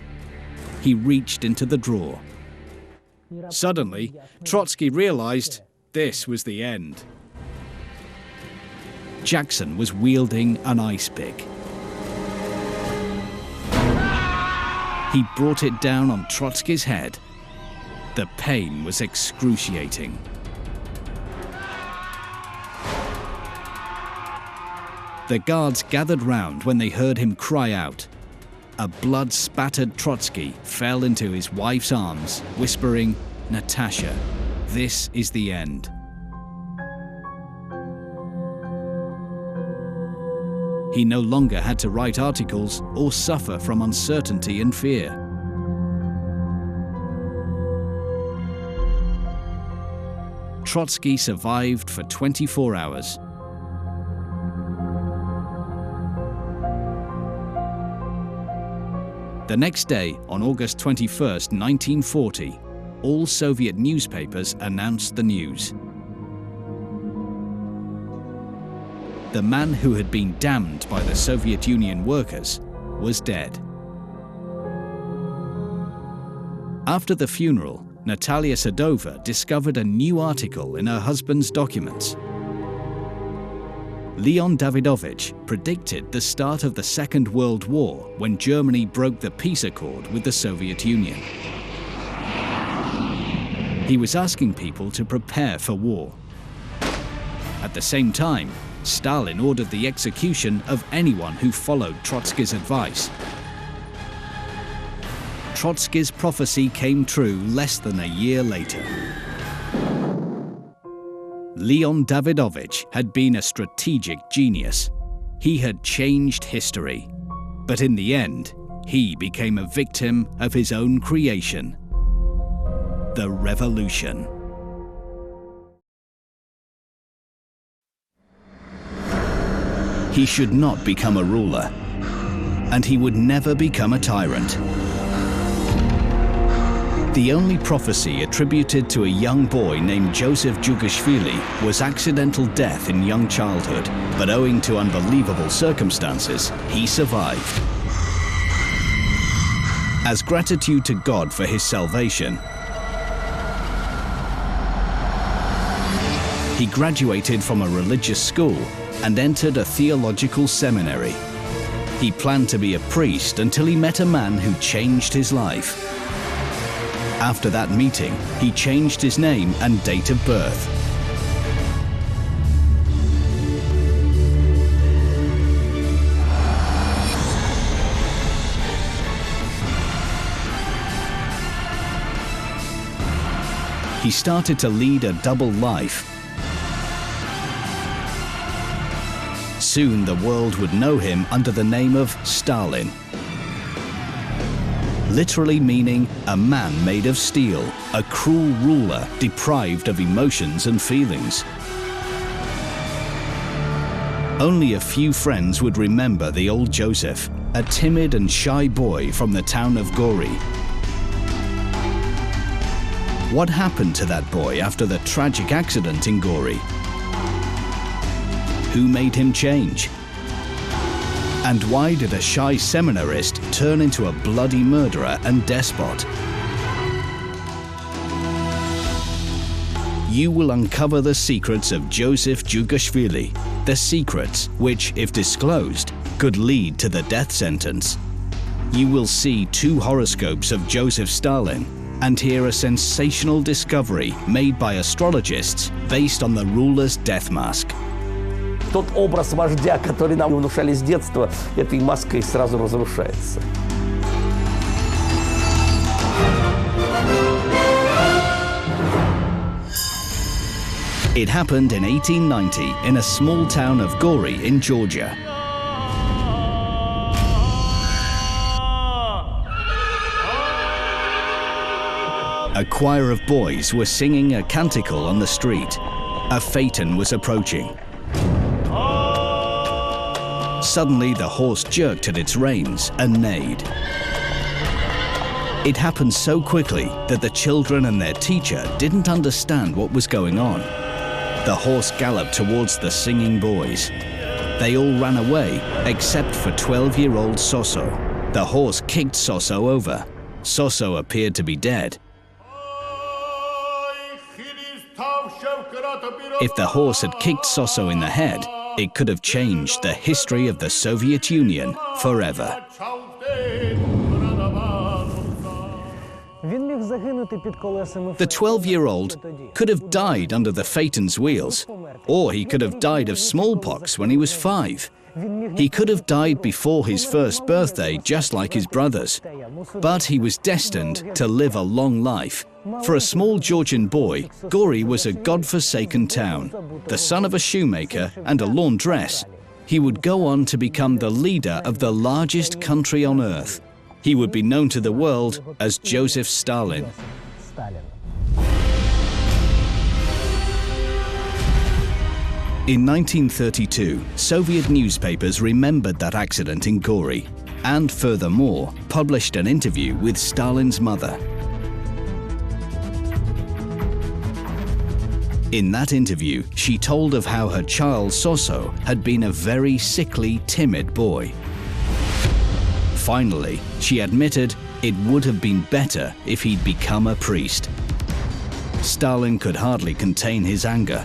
He reached into the drawer. Suddenly, Trotsky realized this was the end. Jackson was wielding an ice pick. He brought it down on Trotsky's head. The pain was excruciating. The guards gathered round when they heard him cry out. A blood-spattered Trotsky fell into his wife's arms, whispering, "Natasha, this is the end." He no longer had to write articles or suffer from uncertainty and fear. Trotsky survived for 24 hours. The next day, on August 21st, 1940, all Soviet newspapers announced the news. The man who had been damned by the Soviet Union workers was dead. After the funeral, Natalia Sadova discovered a new article in her husband's documents. Leon Davidovich predicted the start of the Second World War when Germany broke the peace accord with the Soviet Union. He was asking people to prepare for war. At the same time, Stalin ordered the execution of anyone who followed Trotsky's advice. Trotsky's prophecy came true less than a year later. Leon Davidovich had been a strategic genius. He had changed history. But in the end, he became a victim of his own creation, the revolution. He should not become a ruler, and he would never become a tyrant. The only prophecy attributed to a young boy named Joseph Jugashvili was accidental death in young childhood, but owing to unbelievable circumstances, he survived. As gratitude to God for his salvation, he graduated from a religious school and entered a theological seminary. He planned to be a priest until he met a man who changed his life. After that meeting, he changed his name and date of birth. He started to lead a double life. Soon the world would know him under the name of Stalin, literally meaning a man made of steel, a cruel ruler deprived of emotions and feelings. Only a few friends would remember the old Joseph, a timid and shy boy from the town of Gori. What happened to that boy after the tragic accident in Gori? Who made him change? And why did a shy seminarist turn into a bloody murderer and despot? You will uncover the secrets of Joseph Jugashvili, the secrets which, if disclosed, could lead to the death sentence. You will see 2 horoscopes of Joseph Stalin and hear a sensational discovery made by astrologists based on the ruler's death mask. Тот образ вождя, который нам внушали с детства, этой маской сразу разрушается. It happened in 1890 in a small town of Gori in Georgia. A choir of boys were singing a canticle on the street. A phaeton was approaching. Suddenly, the horse jerked at its reins and neighed. It happened so quickly that the children and their teacher didn't understand what was going on. The horse galloped towards the singing boys. They all ran away, except for 12-year-old Soso. The horse kicked Soso over. Soso appeared to be dead. If the horse had kicked Soso in the head, it could have changed the history of the Soviet Union forever. The 12-year-old could have died under the phaeton's wheels, or he could have died of smallpox when he was 5. He could have died before his first birthday, just like his brothers. But he was destined to live a long life. For a small Georgian boy, Gori was a god-forsaken town, the son of a shoemaker and a laundress. He would go on to become the leader of the largest country on earth. He would be known to the world as Joseph Stalin. In 1932, Soviet newspapers remembered that accident in Gori and, furthermore, published an interview with Stalin's mother. In that interview, she told of how her child Soso had been a very sickly, timid boy. Finally, she admitted it would have been better if he'd become a priest. Stalin could hardly contain his anger.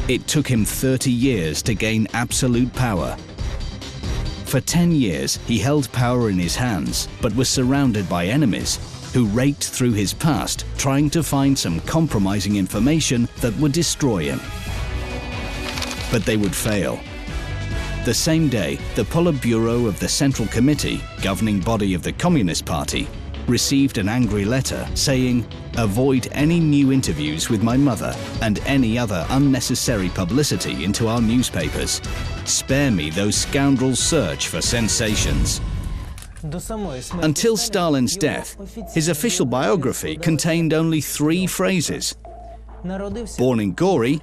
It took him 30 years to gain absolute power. For 10 years, he held power in his hands, but was surrounded by enemies who raked through his past, trying to find some compromising information that would destroy him. But they would fail. The same day, the Politburo of the Central Committee, governing body of the Communist Party, received an angry letter saying, "Avoid any new interviews with my mother and any other unnecessary publicity into our newspapers. Spare me those scoundrels' search for sensations." Until Stalin's death, his official biography contained only 3 phrases. Born in Gori,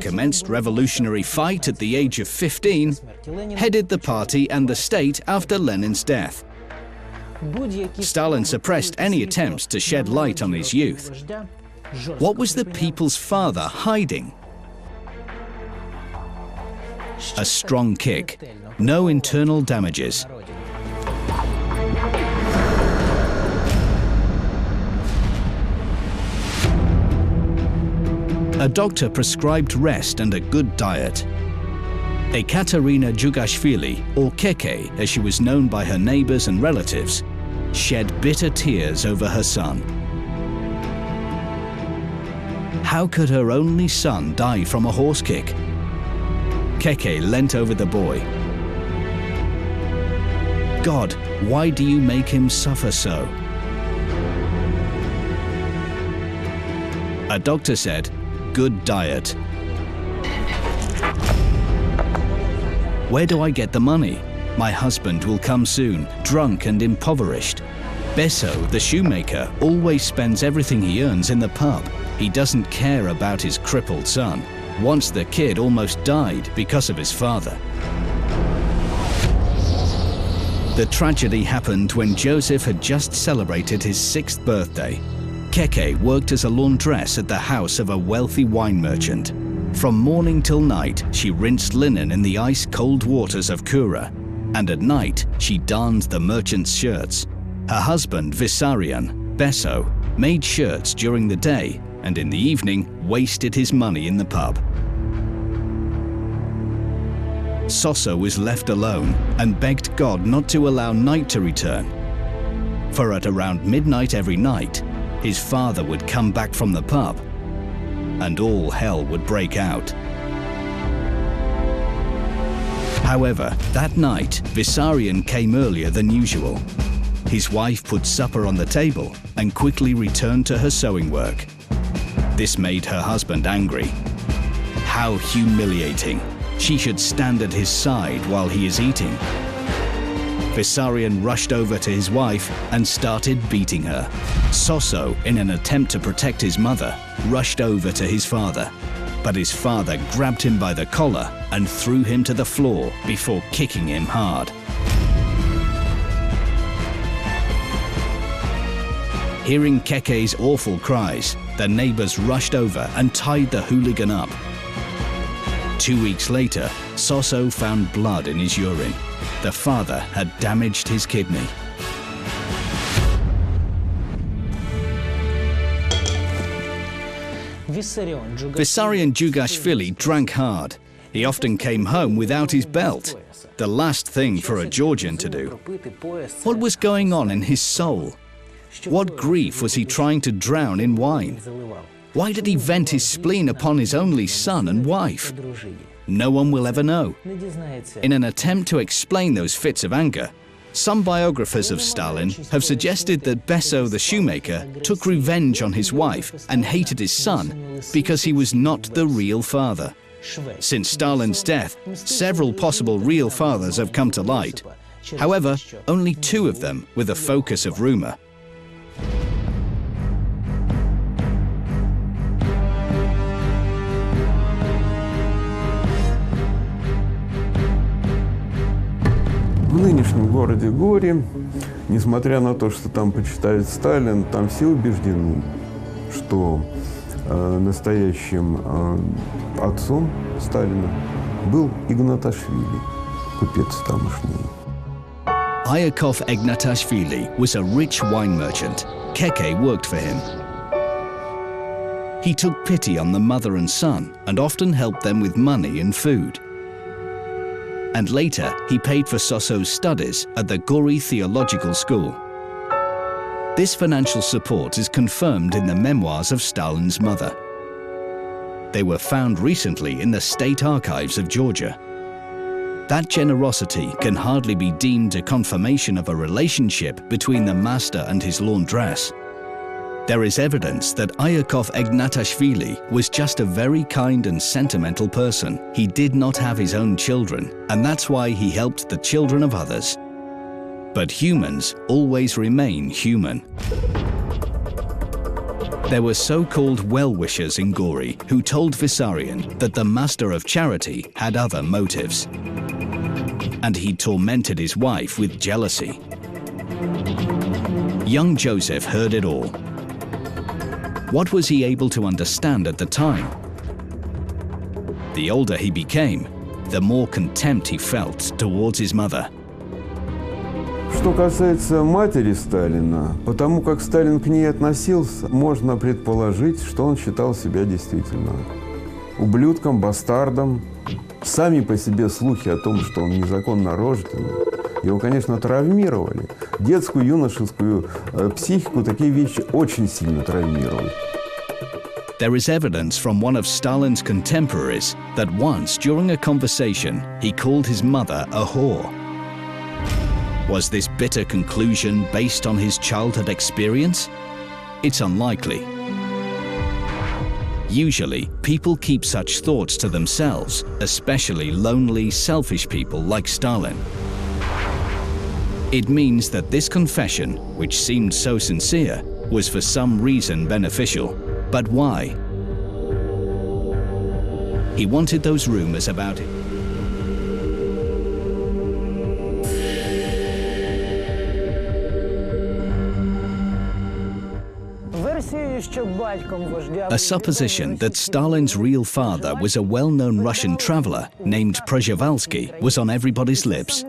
commenced revolutionary fight at the age of 15, headed the party and the state after Lenin's death. Stalin suppressed any attempts to shed light on his youth. What was the people's father hiding? A strong kick, no internal damages. A doctor prescribed rest and a good diet. Ekaterina Djugashvili, or Keke as she was known by her neighbors and relatives, shed bitter tears over her son. How could her only son die from a horse kick? Keke leant over the boy. God, why do you make him suffer so? A doctor said, good diet. Where do I get the money? My husband will come soon, drunk and impoverished. Besso, the shoemaker, always spends everything he earns in the pub. He doesn't care about his crippled son. Once the kid almost died because of his father. The tragedy happened when Joseph had just celebrated his 6th birthday. Keke worked as a laundress at the house of a wealthy wine merchant. From morning till night, she rinsed linen in the ice-cold waters of Kura, and at night, she darned the merchant's shirts. Her husband, Vissarion, Besso, made shirts during the day, and in the evening, wasted his money in the pub. Sosso was left alone and begged God not to allow night to return. For at around midnight every night, his father would come back from the pub, and all hell would break out. However, that night, Vissarion came earlier than usual. His wife put supper on the table and quickly returned to her sewing work. This made her husband angry. How humiliating! She should stand at his side while he is eating. Vissarion rushed over to his wife and started beating her. Sosso, in an attempt to protect his mother, rushed over to his father. But his father grabbed him by the collar and threw him to the floor before kicking him hard. Hearing Keke's awful cries, the neighbors rushed over and tied the hooligan up. 2 weeks later, Sosso found blood in his urine. The father had damaged his kidney. Vissarion Djugashvili drank hard. He often came home without his belt, the last thing for a Georgian to do. What was going on in his soul? What grief was he trying to drown in wine? Why did he vent his spleen upon his only son and wife? No one will ever know. In an attempt to explain those fits of anger, some biographers of Stalin have suggested that Besso the shoemaker took revenge on his wife and hated his son because he was not the real father. Since Stalin's death, several possible real fathers have come to light. However, only 2 of them were the focus of rumor. В нынешнем городе Гори, несмотря на то, что там почитают Сталин, там все убеждены, что настоящим отцом Сталина был Игнаташвили, купец тамошний. Iakov Ignatashvili was a rich wine merchant. Keke worked for him. He took pity on the mother and son and often helped them with money and food. And later, he paid for Sosso's studies at the Gori Theological School. This financial support is confirmed in the memoirs of Stalin's mother. They were found recently in the state archives of Georgia. That generosity can hardly be deemed a confirmation of a relationship between the master and his laundress. There is evidence that Iakov Ignatashvili was just a very kind and sentimental person. He did not have his own children, and that's why he helped the children of others. But humans always remain human. There were so-called well-wishers in Gori who told Vissarion that the master of charity had other motives, and he tormented his wife with jealousy. Young Joseph heard it all. What was he able to understand at the time? The older he became, the more contempt he felt towards his mother. Что касается матери Сталина, потому как Сталин к ней относился, можно предположить, что он считал себя действительно ублюдком, бастардом. Сами по себе слухи о том, что он незаконно рожденный, его, конечно, травмировали. Детскую, юношескую психику такие вещи очень сильно травмировали. There is evidence from one of Stalin's contemporaries that once, during a conversation, he called his mother a whore. Was this bitter conclusion based on his childhood experience? It's unlikely. Usually, people keep such thoughts to themselves, especially lonely, selfish people like Stalin. It means that this confession, which seemed so sincere, was for some reason beneficial. But why? He wanted those rumors about it. A supposition that Stalin's real father was a well-known Russian traveler named Przhevalsky was on everybody's lips.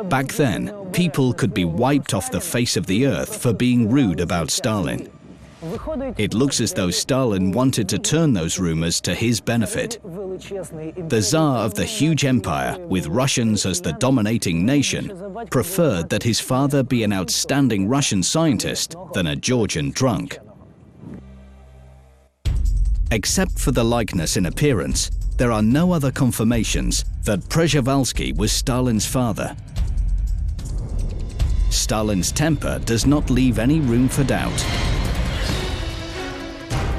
Back then, people could be wiped off the face of the earth for being rude about Stalin. It looks as though Stalin wanted to turn those rumors to his benefit. The Tsar of the huge empire, with Russians as the dominating nation, preferred that his father be an outstanding Russian scientist than a Georgian drunk. Except for the likeness in appearance, there are no other confirmations that Przhevalsky was Stalin's father. Stalin's temper does not leave any room for doubt.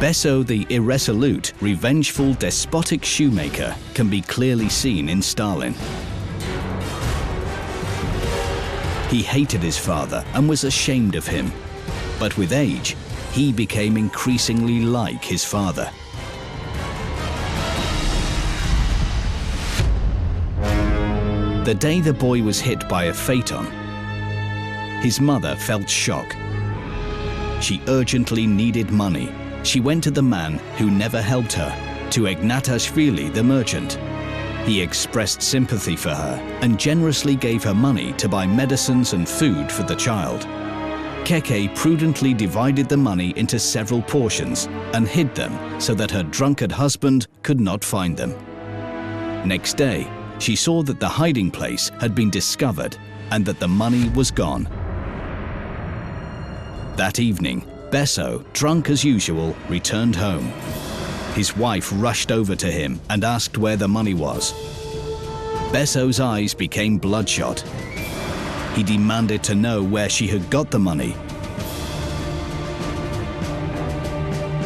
Besso the irresolute, revengeful, despotic shoemaker can be clearly seen in Stalin. He hated his father and was ashamed of him. But with age, he became increasingly like his father. The day the boy was hit by a phaeton, his mother felt shock. She urgently needed money. She went to the man who never helped her, to Ignatashvili the merchant. He expressed sympathy for her and generously gave her money to buy medicines and food for the child. Keke prudently divided the money into several portions and hid them so that her drunkard husband could not find them. Next day, she saw that the hiding place had been discovered and that the money was gone. That evening, Besso, drunk as usual, returned home. His wife rushed over to him and asked where the money was. Besso's eyes became bloodshot. He demanded to know where she had got the money.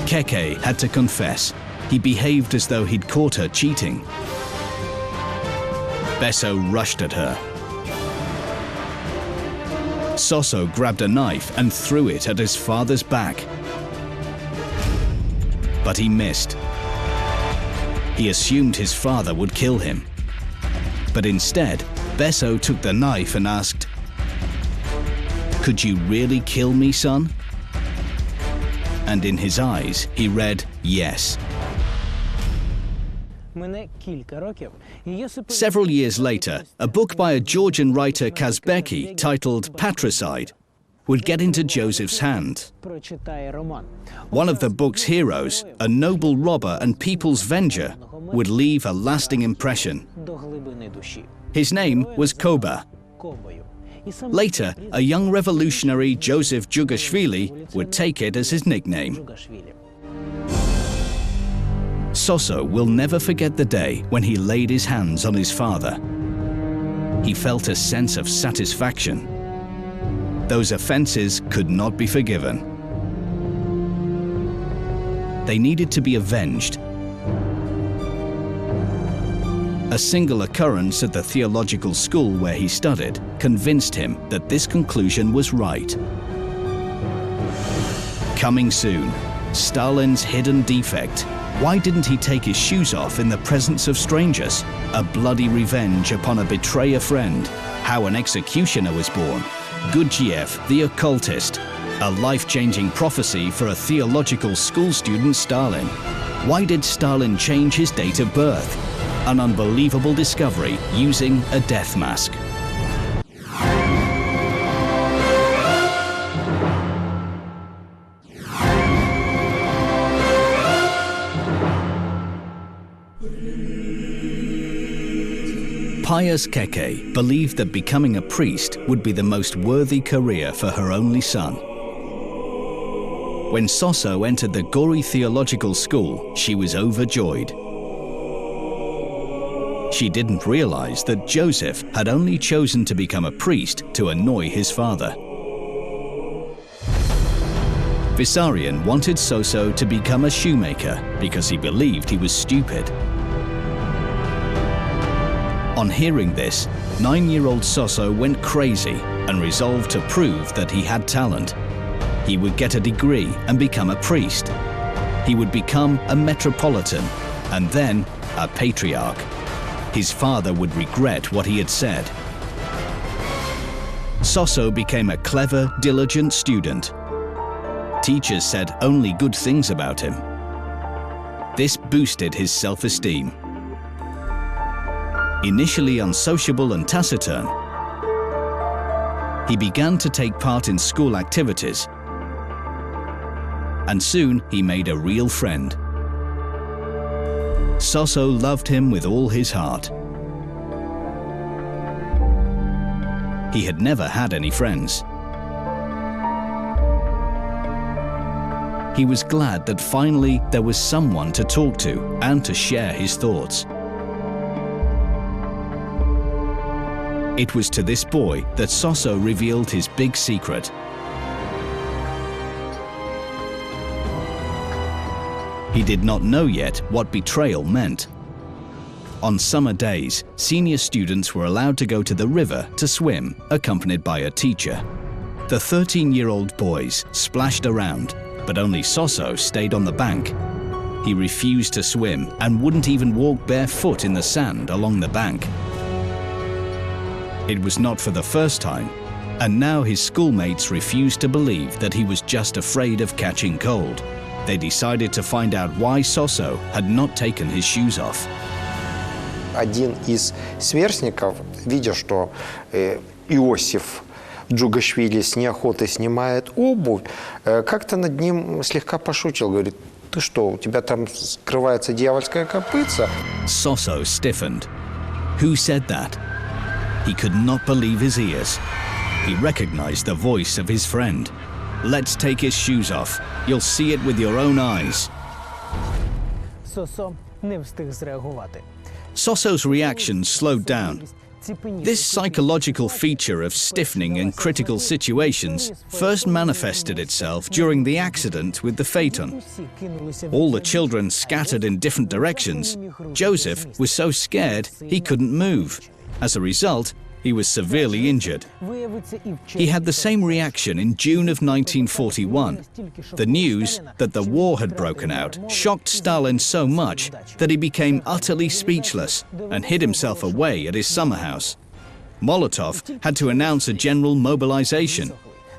Keke had to confess. He behaved as though he'd caught her cheating. Besso rushed at her. Soso grabbed a knife and threw it at his father's back. But he missed. He assumed his father would kill him. But instead, Besso took the knife and asked, "Could you really kill me, son?" And in his eyes, he read, "Yes." Several years later, a book by a Georgian writer Kazbeki titled Patricide would get into Joseph's hand. One of the book's heroes, a noble robber and people's venger, would leave a lasting impression. His name was Koba. Later, a young revolutionary, Joseph Jugashvili, would take it as his nickname. Soso will never forget the day when he laid his hands on his father. He felt a sense of satisfaction. Those offenses could not be forgiven. They needed to be avenged. A single occurrence at the theological school where he studied convinced him that this conclusion was right. Coming soon, Stalin's hidden defect. Why didn't he take his shoes off in the presence of strangers? A bloody revenge upon a betrayer friend. How an executioner was born. Gurdjieff, the occultist. A life-changing prophecy for a theological school student, Stalin. Why did Stalin change his date of birth? An unbelievable discovery using a death mask. Pious Keke believed that becoming a priest would be the most worthy career for her only son. When Soso entered the Gori Theological School, she was overjoyed. She didn't realize that Joseph had only chosen to become a priest to annoy his father. Vissarion wanted Soso to become a shoemaker because he believed he was stupid. On hearing this, 9-year-old Soso went crazy and resolved to prove that he had talent. He would get a degree and become a priest. He would become a metropolitan and then a patriarch. His father would regret what he had said. Soso became a clever, diligent student. Teachers said only good things about him. This boosted his self-esteem. Initially unsociable and taciturn, he began to take part in school activities, and soon he made a real friend. Soso loved him with all his heart. He had never had any friends. He was glad that finally there was someone to talk to and to share his thoughts. It was to this boy that Soso revealed his big secret. He did not know yet what betrayal meant. On summer days, senior students were allowed to go to the river to swim, accompanied by a teacher. The 13-year-old boys splashed around, but only Soso stayed on the bank. He refused to swim and wouldn't even walk barefoot in the sand along the bank. It was not for the first time, and now his schoolmates refused to believe that he was just afraid of catching cold. They decided to find out why Soso had not taken his shoes off. Один из сверстников, видя, что Иосиф Джугашвили с неохотой снимает обувь, как-то над ним слегка пошутил, говорит: «Ты что, у тебя там скрывается дьявольская копытца?» Soso stiffened. Who said that? He could not believe his ears. He recognized the voice of his friend. Let's take his shoes off. You'll see it with your own eyes. Сосо не встиг зреагувати. Soso's reaction slowed down. This psychological feature of stiffening in critical situations first manifested itself during the accident with the phaeton. All the children scattered in different directions. Joseph was so scared he couldn't move. As a result, he was severely injured. He had the same reaction in June of 1941. The news that the war had broken out shocked Stalin so much that he became utterly speechless and hid himself away at his summer house. Molotov had to announce a general mobilization.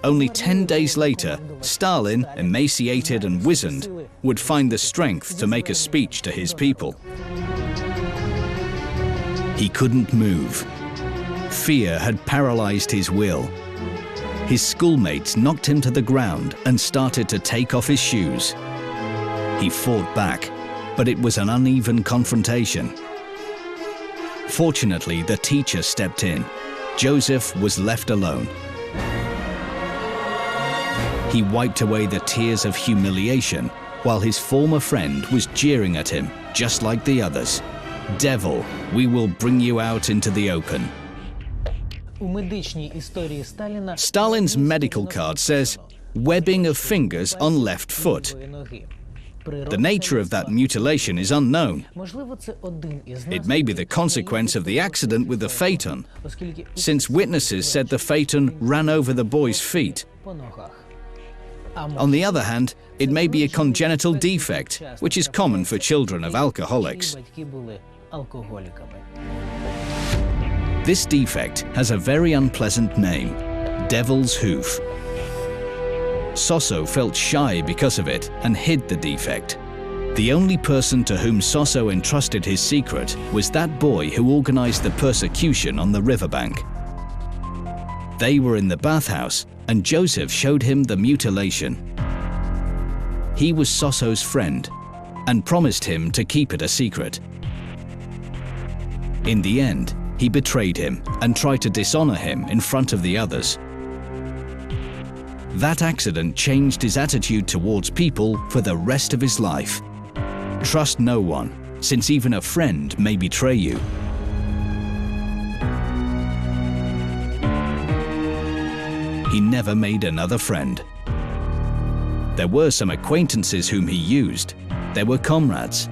Only 10 days later, Stalin, emaciated and wizened, would find the strength to make a speech to his people. He couldn't move. Fear had paralyzed his will. His schoolmates knocked him to the ground and started to take off his shoes. He fought back, but it was an uneven confrontation. Fortunately, the teacher stepped in. Joseph was left alone. He wiped away the tears of humiliation while his former friend was jeering at him, just like the others. Devil, we will bring you out into the open. Stalin's medical card says, webbing of fingers on left foot. The nature of that mutilation is unknown. It may be the consequence of the accident with the phaeton, since witnesses said the phaeton ran over the boy's feet. On the other hand, it may be a congenital defect, which is common for children of alcoholics. This defect has a very unpleasant name, devil's hoof. Sosso felt shy because of it and hid the defect. The only person to whom Sosso entrusted his secret was that boy who organized the persecution on the riverbank. They were in the bathhouse, and Joseph showed him the mutilation. He was Sosso's friend and promised him to keep it a secret. In the end, he betrayed him and tried to dishonor him in front of the others. That accident changed his attitude towards people for the rest of his life. Trust no one, since even a friend may betray you. He never made another friend. There were some acquaintances whom he used. There were comrades.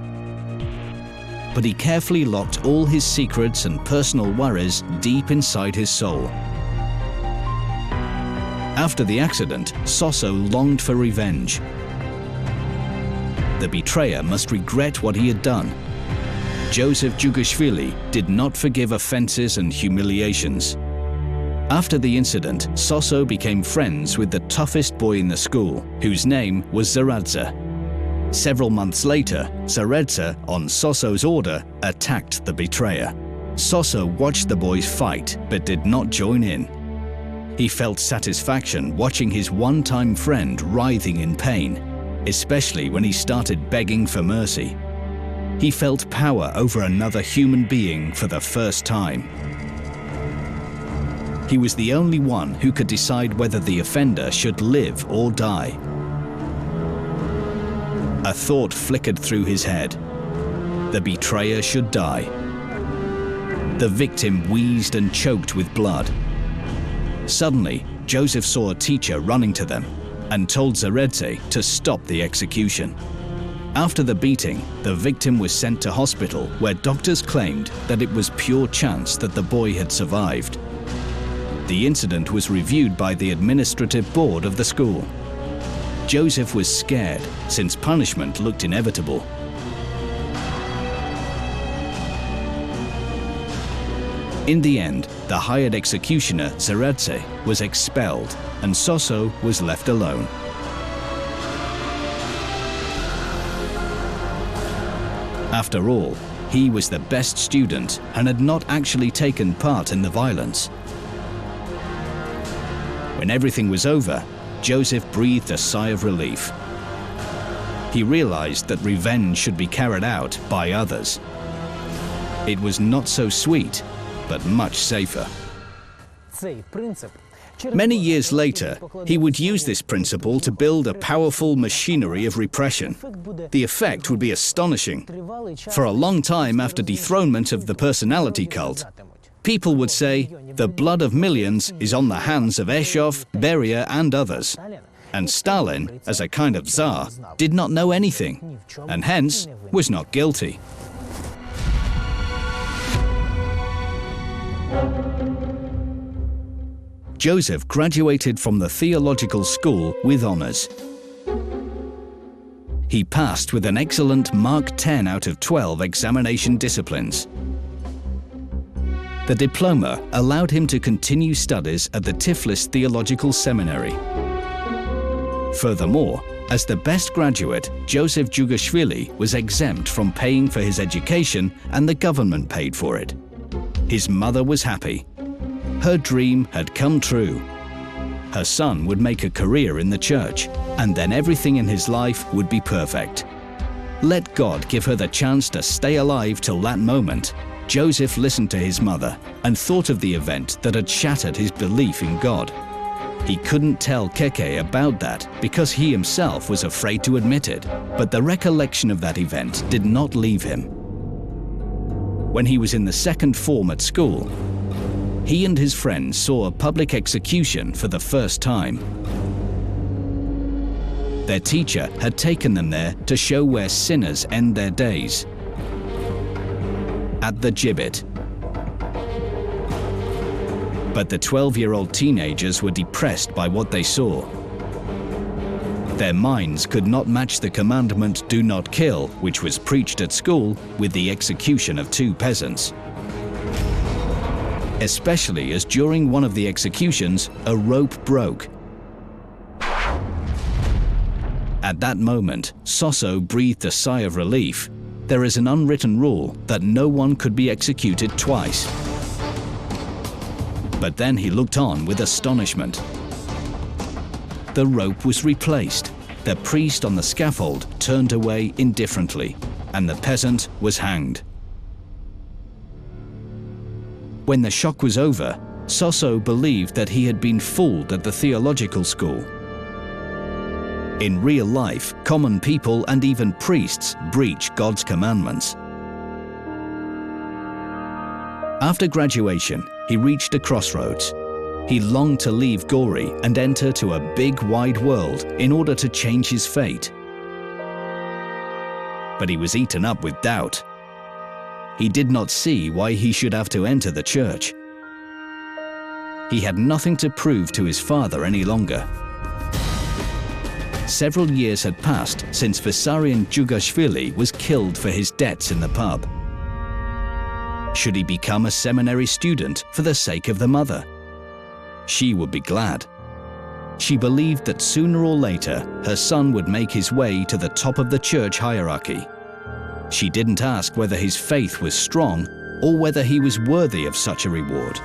But he carefully locked all his secrets and personal worries deep inside his soul. After the accident, Sosso longed for revenge. The betrayer must regret what he had done. Joseph Djugashvili did not forgive offenses and humiliations. After the incident, Sosso became friends with the toughest boy in the school, whose name was Zaradze. Several months later, Zaradze, on Sosso's order, attacked the betrayer. Sosso watched the boys fight, but did not join in. He felt satisfaction watching his one-time friend writhing in pain, especially when he started begging for mercy. He felt power over another human being for the first time. He was the only one who could decide whether the offender should live or die. A thought flickered through his head. The betrayer should die. The victim wheezed and choked with blood. Suddenly, Joseph saw a teacher running to them and told Zaradze to stop the execution. After the beating, the victim was sent to hospital where doctors claimed that it was pure chance that the boy had survived. The incident was reviewed by the administrative board of the school. Joseph was scared, since punishment looked inevitable. In the end, the hired executioner, Zaradze, was expelled, and Sosso was left alone. After all, he was the best student and had not actually taken part in the violence. When everything was over, Joseph breathed a sigh of relief. He realized that revenge should be carried out by others. It was not so sweet, but much safer. Many years later, he would use this principle to build a powerful machinery of repression. The effect would be astonishing. For a long time after dethronement of the personality cult, people would say, the blood of millions is on the hands of Eshov, Beria, and others. And Stalin, as a kind of tsar, did not know anything, and hence was not guilty. Joseph graduated from the theological school with honors. He passed with an excellent Mark 10 out of 12 examination disciplines. The diploma allowed him to continue studies at the Tiflis Theological Seminary. Furthermore, as the best graduate, Joseph Djugashvili was exempt from paying for his education, and the government paid for it. His mother was happy. Her dream had come true. Her son would make a career in the church, and then everything in his life would be perfect. Let God give her the chance to stay alive till that moment. Joseph listened to his mother and thought of the event that had shattered his belief in God. He couldn't tell Keke about that because he himself was afraid to admit it, but the recollection of that event did not leave him. When he was in the second form at school, he and his friends saw a public execution for the first time. Their teacher had taken them there to show where sinners end their days. At the gibbet. But the 12-year-old teenagers were depressed by what they saw. Their minds could not match the commandment "do not kill," which was preached at school, with the execution of 2 peasants. Especially as during one of the executions, a rope broke. At that moment, Sosso breathed a sigh of relief. There is an unwritten rule that no one could be executed twice. But then he looked on with astonishment. The rope was replaced. The priest on the scaffold turned away indifferently, and the peasant was hanged. When the shock was over, Sosso believed that he had been fooled at the theological school. In real life, common people and even priests breach God's commandments. After graduation, he reached a crossroads. He longed to leave Gori and enter to a big, wide world in order to change his fate. But he was eaten up with doubt. He did not see why he should have to enter the church. He had nothing to prove to his father any longer. Several years had passed since Vissarion Djugashvili was killed for his debts in the pub. Should he become a seminary student for the sake of the mother? She would be glad. She believed that sooner or later her son would make his way to the top of the church hierarchy. She didn't ask whether his faith was strong or whether he was worthy of such a reward.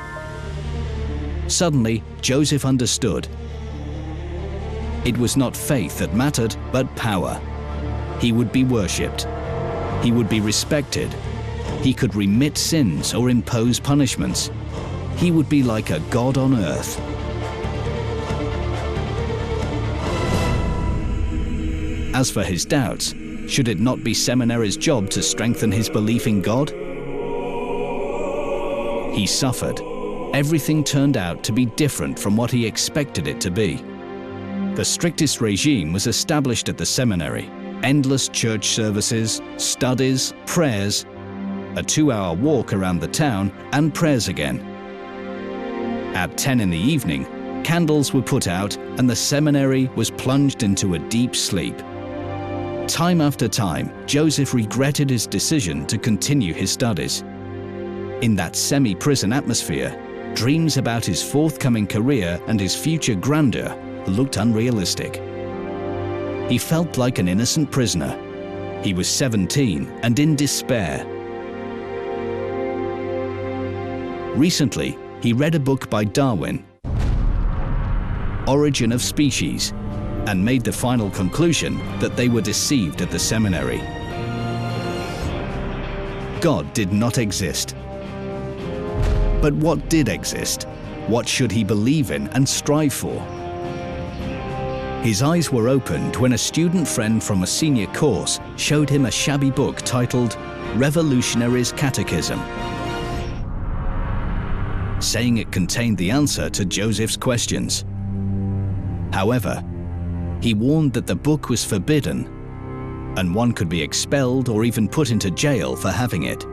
Suddenly, Joseph understood. It was not faith that mattered, but power. He would be worshipped. He would be respected. He could remit sins or impose punishments. He would be like a god on earth. As for his doubts, should it not be seminary's job to strengthen his belief in God? He suffered. Everything turned out to be different from what he expected it to be. The strictest regime was established at the seminary. Endless church services, studies, prayers, a 2-hour walk around the town, and prayers again. At 10 in the evening, candles were put out and the seminary was plunged into a deep sleep. Time after time, Joseph regretted his decision to continue his studies. In that semi-prison atmosphere, dreams about his forthcoming career and his future grandeur looked unrealistic. He felt like an innocent prisoner. He was 17 and in despair. Recently, he read a book by Darwin, Origin of Species, and made the final conclusion that they were deceived at the seminary. God did not exist. But what did exist? What should he believe in and strive for? His eyes were opened when a student friend from a senior course showed him a shabby book titled Revolutionary's Catechism, saying it contained the answer to Joseph's questions. However, he warned that the book was forbidden, and one could be expelled or even put into jail for having it.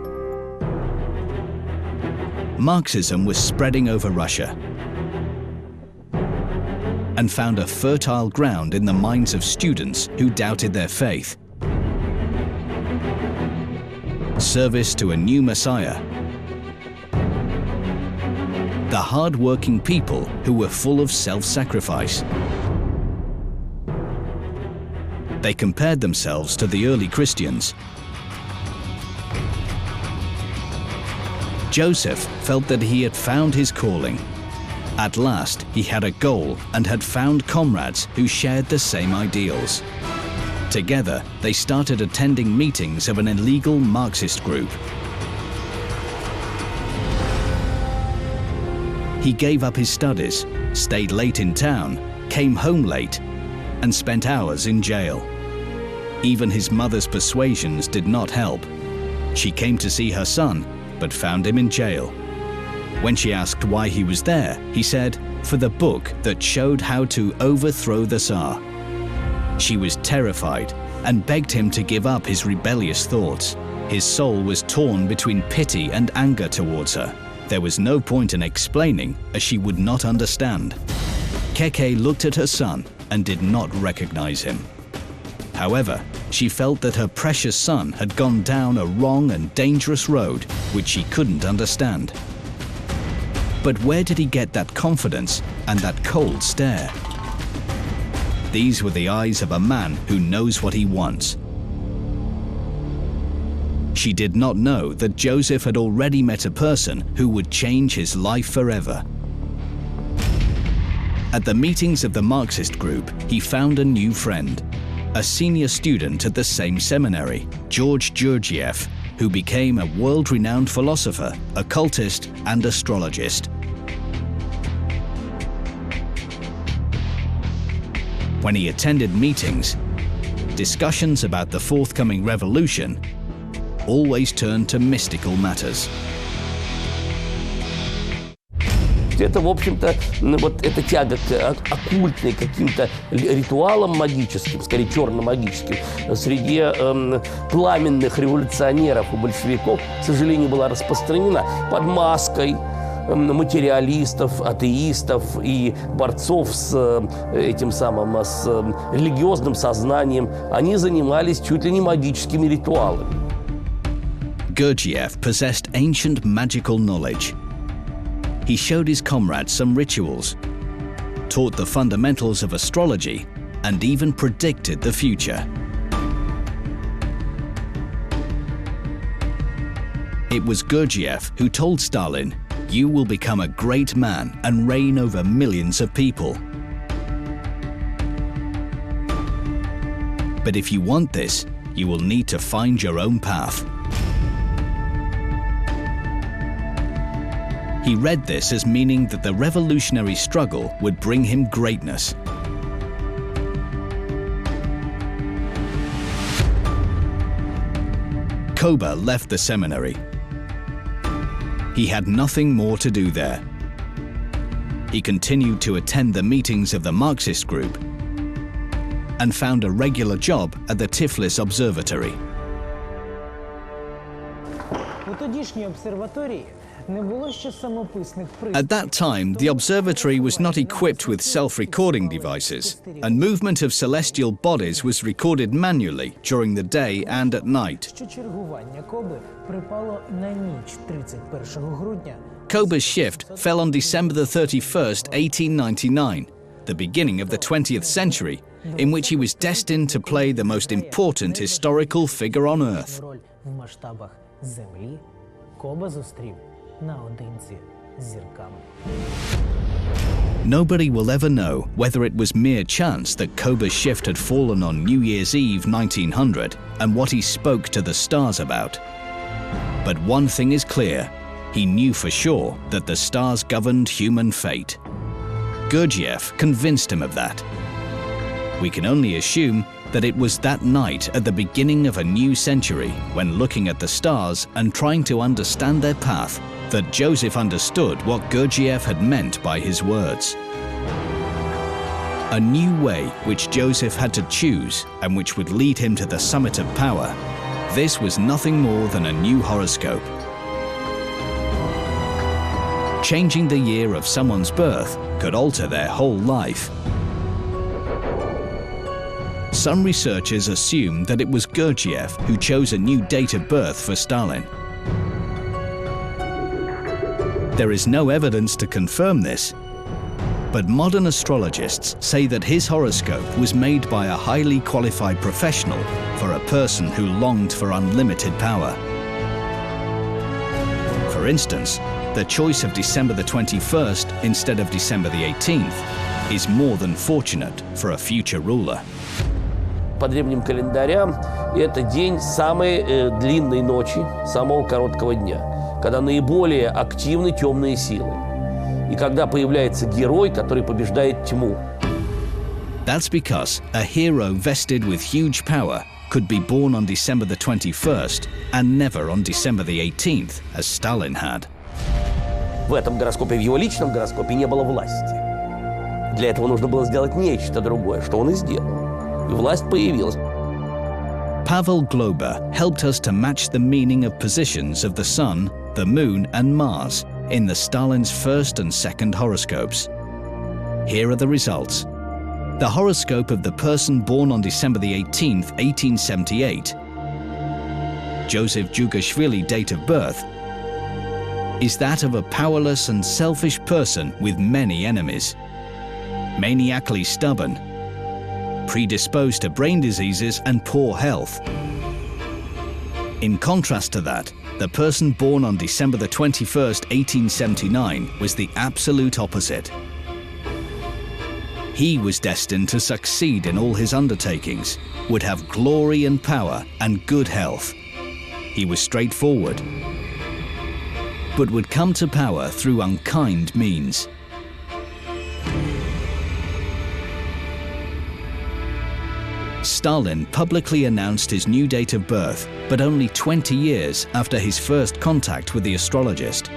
Marxism was spreading over Russia and found a fertile ground in the minds of students who doubted their faith. Service to a new Messiah. The hard-working people who were full of self-sacrifice. They compared themselves to the early Christians. Joseph felt that he had found his calling. At last, he had a goal and had found comrades who shared the same ideals. Together, they started attending meetings of an illegal Marxist group. He gave up his studies, stayed late in town, came home late, and spent hours in jail. Even his mother's persuasions did not help. She came to see her son, but found him in jail. When she asked why he was there, he said, "For the book that showed how to overthrow the Tsar." She was terrified and begged him to give up his rebellious thoughts. His soul was torn between pity and anger towards her. There was no point in explaining, as she would not understand. Keke looked at her son and did not recognize him. However, she felt that her precious son had gone down a wrong and dangerous road which she couldn't understand. But where did he get that confidence and that cold stare? These were the eyes of a man who knows what he wants. She did not know that Joseph had already met a person who would change his life forever. At the meetings of the Marxist group, he found a new friend, a senior student at the same seminary, George Gurdjieff, who became a world-renowned philosopher, occultist, and astrologist. When he attended meetings, discussions about the forthcoming revolution always turned to mystical matters. Это, в общем-то, вот эта тяга к оккультным каким-то ритуалам магическим, скорее черно-магическим, среди пламенных революционеров и большевиков, к сожалению, была распространена под маской материалистов, атеистов и борцов с этим самым, с религиозным сознанием. Они занимались чуть ли не магическими ритуалами. Gurdjieff possessed ancient magical knowledge. He showed his comrades some rituals, taught the fundamentals of astrology, and even predicted the future. It was Gurdjieff who told Stalin, "You will become a great man and reign over millions of people. But if you want this, you will need to find your own path." He read this as meaning that the revolutionary struggle would bring him greatness. Koba left the seminary. He had nothing more to do there. He continued to attend the meetings of the Marxist group and found a regular job at the Tiflis Observatory. У тодішній обсерваторії не було ще самописних At that time, the observatory was not equipped with self-recording devices, and movement of celestial bodies was recorded manually during the day and at night. що чергування Коби припало на ніч 31 грудня. Koba's shift fell on December the 31st, 1899, the beginning of the 20th century, in which he was destined to play the most important historical figure on Earth. Роль в масштабах Землі Коба зустрів наодинці з зірками. Nobody will ever know whether it was mere chance that Koba's shift had fallen on New Year's Eve 1900 and what he spoke to the stars about. But one thing is clear, he knew for sure that the stars governed human fate. Gurdjieff convinced him of that. We can only assume that it was that night at the beginning of a new century, when looking at the stars and trying to understand their path, that Joseph understood what Gurdjieff had meant by his words. A new way which Joseph had to choose and which would lead him to the summit of power. This was nothing more than a new horoscope. Changing the year of someone's birth could alter their whole life. Some researchers assume that it was Gurdjieff who chose a new date of birth for Stalin. There is no evidence to confirm this, but modern astrologists say that his horoscope was made by a highly qualified professional for a person who longed for unlimited power. For instance, the choice of December the 21st instead of December the 18th is more than fortunate for a future ruler. По древним календарям это день самой длинной ночи, самого короткого дня, когда наиболее активны темные силы, и когда появляется герой, который побеждает тьму. That's because a hero vested with huge power could be born on December the 21st and never on December the 18th, as Stalin had. В этом гороскопе, в его личном гороскопе, не было власти. Для этого нужно было сделать нечто другое, что он и сделал. и власть появилась. Pavel Glober helped us to match the meaning of positions of the Sun, the Moon and Mars in the Stalin's first and second horoscopes. Here are the results. The horoscope of the person born on December the 18th, 1878, Joseph Jugashvili date of birth, is that of a powerless and selfish person with many enemies, maniacally stubborn, predisposed to brain diseases and poor health. In contrast to that, the person born on December the 21st, 1879 was the absolute opposite. He was destined to succeed in all his undertakings, would have glory and power and good health. He was straightforward, but would come to power through unkind means. Stalin publicly announced his new date of birth, but only 20 years after his first contact with the astrologist.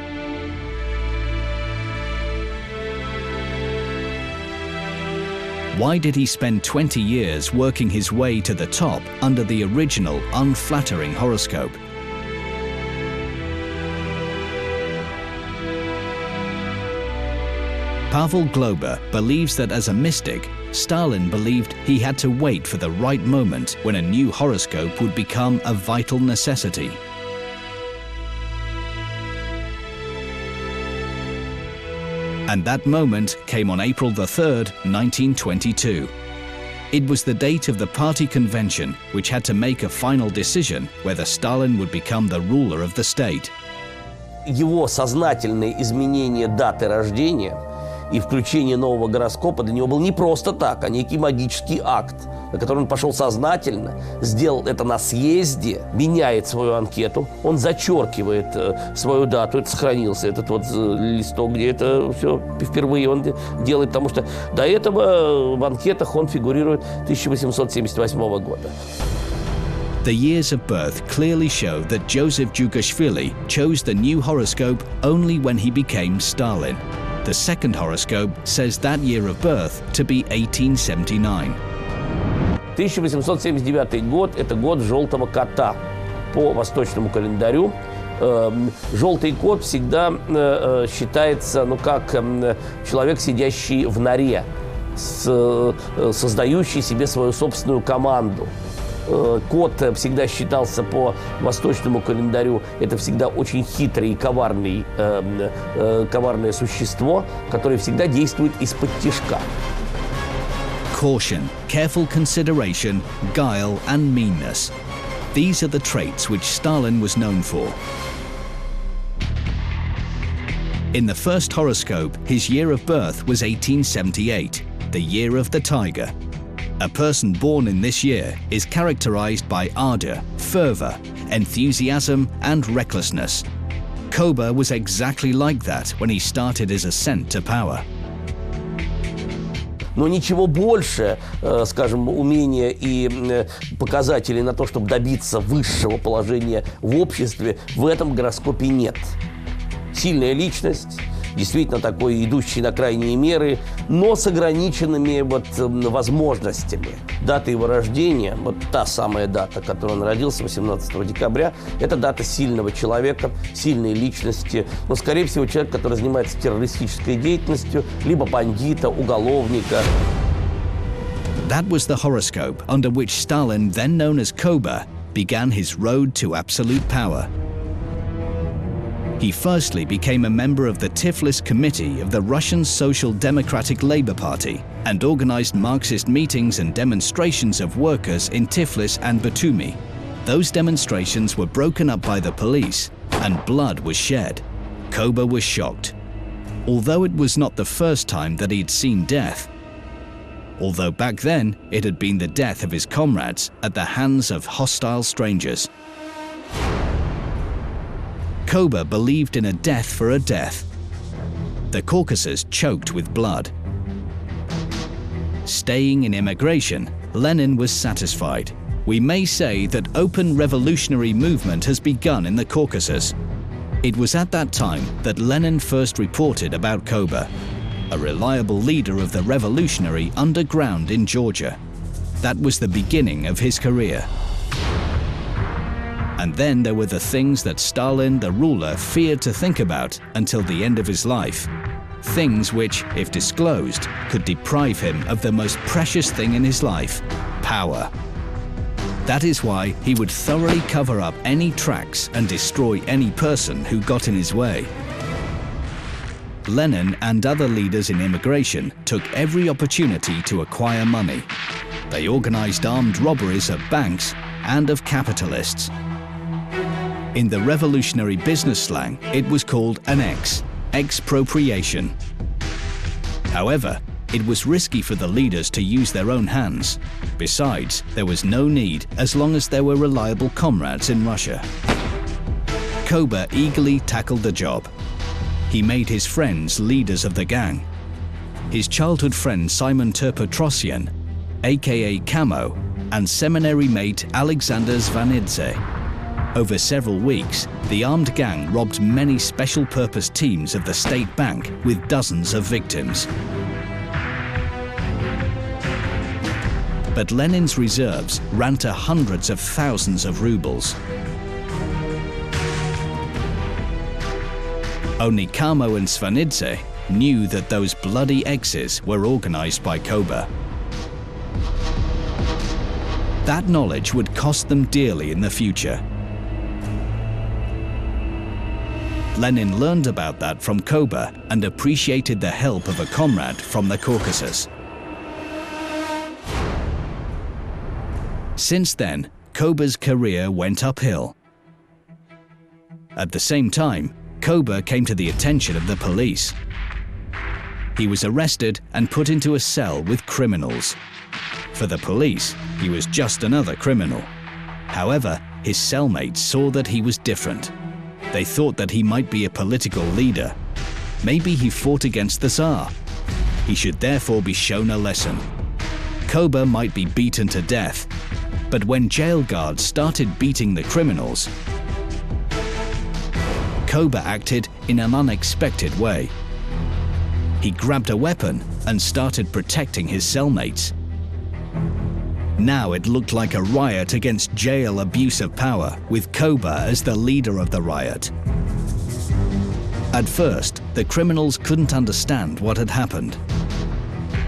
Why did he spend 20 years working his way to the top under the original unflattering horoscope? Pavel Glober believes that as a mystic, Stalin believed he had to wait for the right moment when a new horoscope would become a vital necessity. And that moment came on April the 3rd, 1922. It was the date of the party convention which had to make a final decision whether Stalin would become the ruler of the state. Его сознательное изменение даты рождения и включение нового гороскопа для него был не просто так, а некий магический акт, на который он пошел сознательно, сделал это на съезде, меняет свою анкету, он зачеркивает свою дату, это сохранился, этот вот листок, где это все впервые он делает, потому что до этого в анкетах он фигурирует 1878 года. The years of birth clearly show that Joseph Jugashvili chose the new horoscope only when he became Stalin. The second horoscope says that year of birth to be 1879. 1879 год – это год желтого кота по восточному календарю. Желтый кот всегда считается, как человек, сидящий в норе, создающий себе свою собственную команду. Кот всегда считался по восточному календарю, это всегда очень хитрое и коварное существо, которое всегда действует из-под тишка. Caution, careful consideration, guile and meanness. These are the traits which Stalin was known for. In the first horoscope, his year of birth was 1878, the year of the tiger. A person born in this year is characterized by ardor, fervor, enthusiasm, and recklessness. Koba was exactly like that when he started his ascent to power. Но ничего больше, скажем, умения и показателей на то, чтобы добиться высшего положения в обществе, в этом гороскопе нет. Сильная личность, действительно такой, идущий на крайние меры, но с ограниченными возможностями. Дата его рождения, та самая дата, которой он родился, 18 декабря, это дата сильного человека, сильной личности, но, скорее всего, человек, который занимается террористической деятельностью, либо бандита, уголовника. That was the horoscope under which Stalin, then known as Koba, began his road to absolute power. He firstly became a member of the Tiflis Committee of the Russian Social Democratic Labour Party and organized Marxist meetings and demonstrations of workers in Tiflis and Batumi. Those demonstrations were broken up by the police and blood was shed. Koba was shocked. Although it was not the first time that he had seen death, although back then it had been the death of his comrades at the hands of hostile strangers. Koba believed in a death for a death. The Caucasus choked with blood. Staying in emigration, Lenin was satisfied. We may say that open revolutionary movement has begun in the Caucasus. It was at that time that Lenin first reported about Koba, a reliable leader of the revolutionary underground in Georgia. That was the beginning of his career. And then there were the things that Stalin, the ruler, feared to think about until the end of his life. Things which, if disclosed, could deprive him of the most precious thing in his life, power. That is why he would thoroughly cover up any tracks and destroy any person who got in his way. Lenin and other leaders in immigration took every opportunity to acquire money. They organized armed robberies of banks and of capitalists. In the revolutionary business slang, it was called an expropriation. However, it was risky for the leaders to use their own hands. Besides, there was no need as long as there were reliable comrades in Russia. Koba eagerly tackled the job. He made his friends leaders of the gang. His childhood friend Simon Terpetrosyan, aka Camo, and seminary mate Alexander Svanidze. Over several weeks, the armed gang robbed many special-purpose teams of the state bank with dozens of victims. But Lenin's reserves ran to hundreds of thousands of rubles. Only Camo and Svanidze knew that those bloody X's were organized by Koba. That knowledge would cost them dearly in the future. Lenin learned about that from Koba and appreciated the help of a comrade from the Caucasus. Since then, Koba's career went uphill. At the same time, Koba came to the attention of the police. He was arrested and put into a cell with criminals. For the police, he was just another criminal. However, his cellmates saw that he was different. They thought that he might be a political leader. Maybe he fought against the Tsar. He should therefore be shown a lesson. Koba might be beaten to death, but when jail guards started beating the criminals, Koba acted in an unexpected way. He grabbed a weapon and started protecting his cellmates. Now it looked like a riot against jail abuse of power, with Koba as the leader of the riot. At first, the criminals couldn't understand what had happened.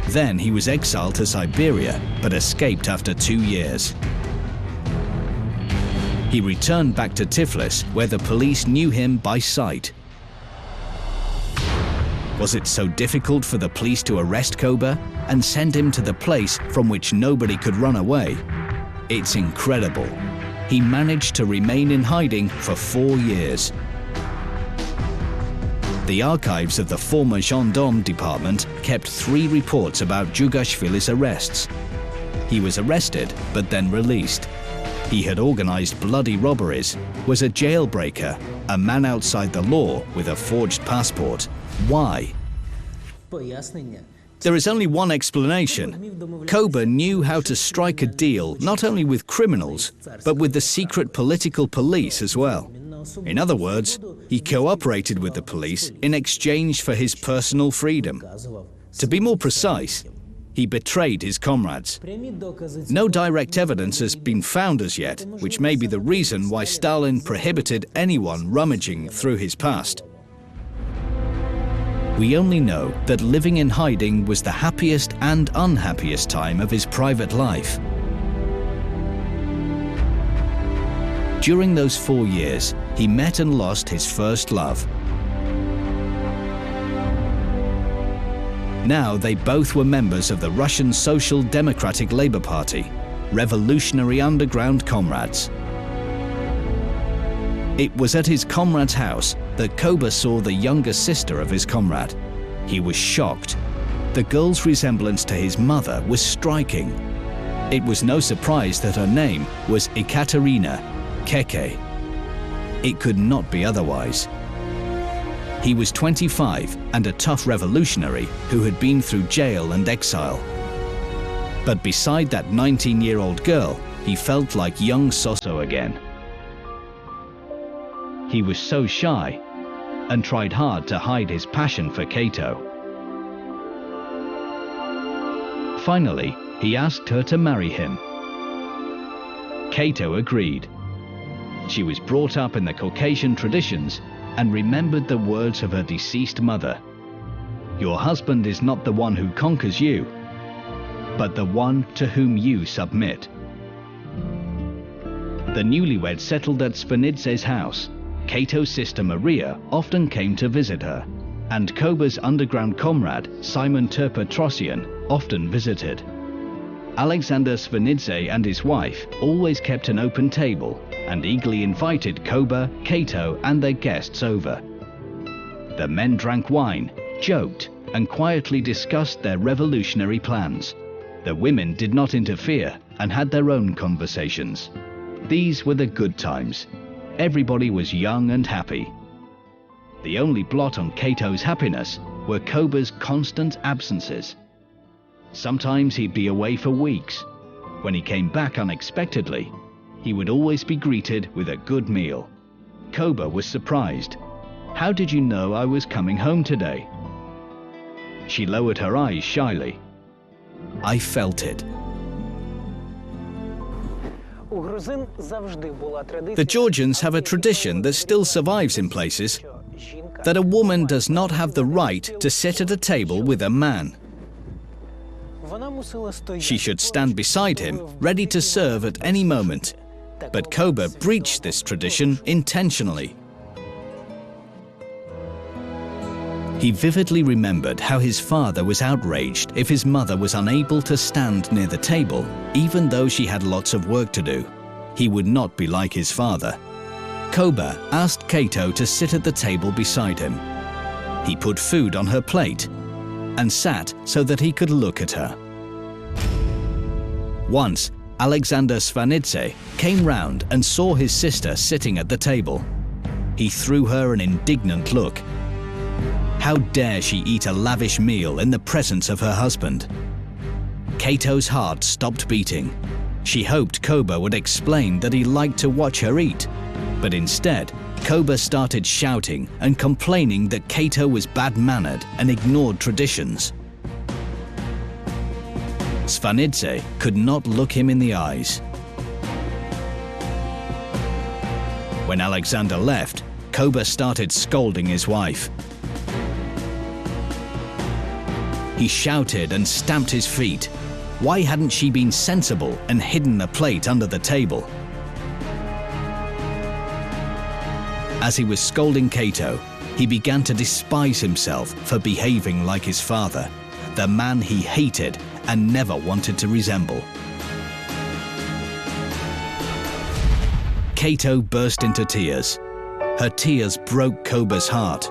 Then he was exiled to Siberia, but escaped after 2 years. He returned back to Tiflis, where the police knew him by sight. Was it so difficult for the police to arrest Koba and send him to the place from which nobody could run away? It's incredible. He managed to remain in hiding for 4 years. The archives of the former gendarme department kept 3 reports about Djugashvili's arrests. He was arrested, but then released. He had organized bloody robberies, was a jailbreaker, a man outside the law with a forged passport. Why? There is only one explanation. Koba knew how to strike a deal not only with criminals, but with the secret political police as well. In other words, he cooperated with the police in exchange for his personal freedom. To be more precise, he betrayed his comrades. No direct evidence has been found as yet, which may be the reason why Stalin prohibited anyone rummaging through his past. We only know that living in hiding was the happiest and unhappiest time of his private life. During those 4 years, he met and lost his first love. Now they both were members of the Russian Social Democratic Labour Party, revolutionary underground comrades. It was at his comrade's house that Koba saw the younger sister of his comrade. He was shocked. The girl's resemblance to his mother was striking. It was no surprise that her name was Ekaterina Keke. It could not be otherwise. He was 25 and a tough revolutionary who had been through jail and exile. But beside that 19-year-old girl, he felt like young Soso again. He was so shy and tried hard to hide his passion for Cato. Finally, He asked her to marry him. Cato agreed. She was brought up in the Caucasian traditions and remembered the words of her deceased mother. Your husband is not the one who conquers you, but the one to whom you submit. The newlyweds settled at Svanidze's house. Cato's sister Maria often came to visit her, and Koba's underground comrade, Simon Terpetrosian, often visited. Alexander Svanidze and his wife always kept an open table and eagerly invited Koba, Cato and their guests over. The men drank wine, joked, and quietly discussed their revolutionary plans. The women did not interfere and had their own conversations. These were the good times. Everybody was young and happy. The only blot on Cato's happiness were Koba's constant absences. Sometimes he'd be away for weeks. When he came back unexpectedly, he would always be greeted with a good meal. Koba was surprised. "How did you know I was coming home today?" She lowered her eyes shyly. "I felt it." The Georgians have a tradition that still survives in places, that a woman does not have the right to sit at a table with a man. She should stand beside him, ready to serve at any moment. But Koba breached this tradition intentionally. He vividly remembered how his father was outraged if his mother was unable to stand near the table, even though she had lots of work to do. He would not be like his father. Koba asked Cato to sit at the table beside him. He put food on her plate and sat so that he could look at her. Once, Alexander Svanidze came round and saw his sister sitting at the table. He threw her an indignant look. How dare she eat a lavish meal in the presence of her husband? Cato's heart stopped beating. She hoped Koba would explain that he liked to watch her eat, but instead, Koba started shouting and complaining that Cato was bad-mannered and ignored traditions. Svanidze could not look him in the eyes. When Alexander left, Koba started scolding his wife. He shouted and stamped his feet. Why hadn't she been sensible and hidden the plate under the table? As he was scolding Cato, he began to despise himself for behaving like his father, the man he hated and never wanted to resemble. Cato burst into tears. Her tears broke Koba's heart.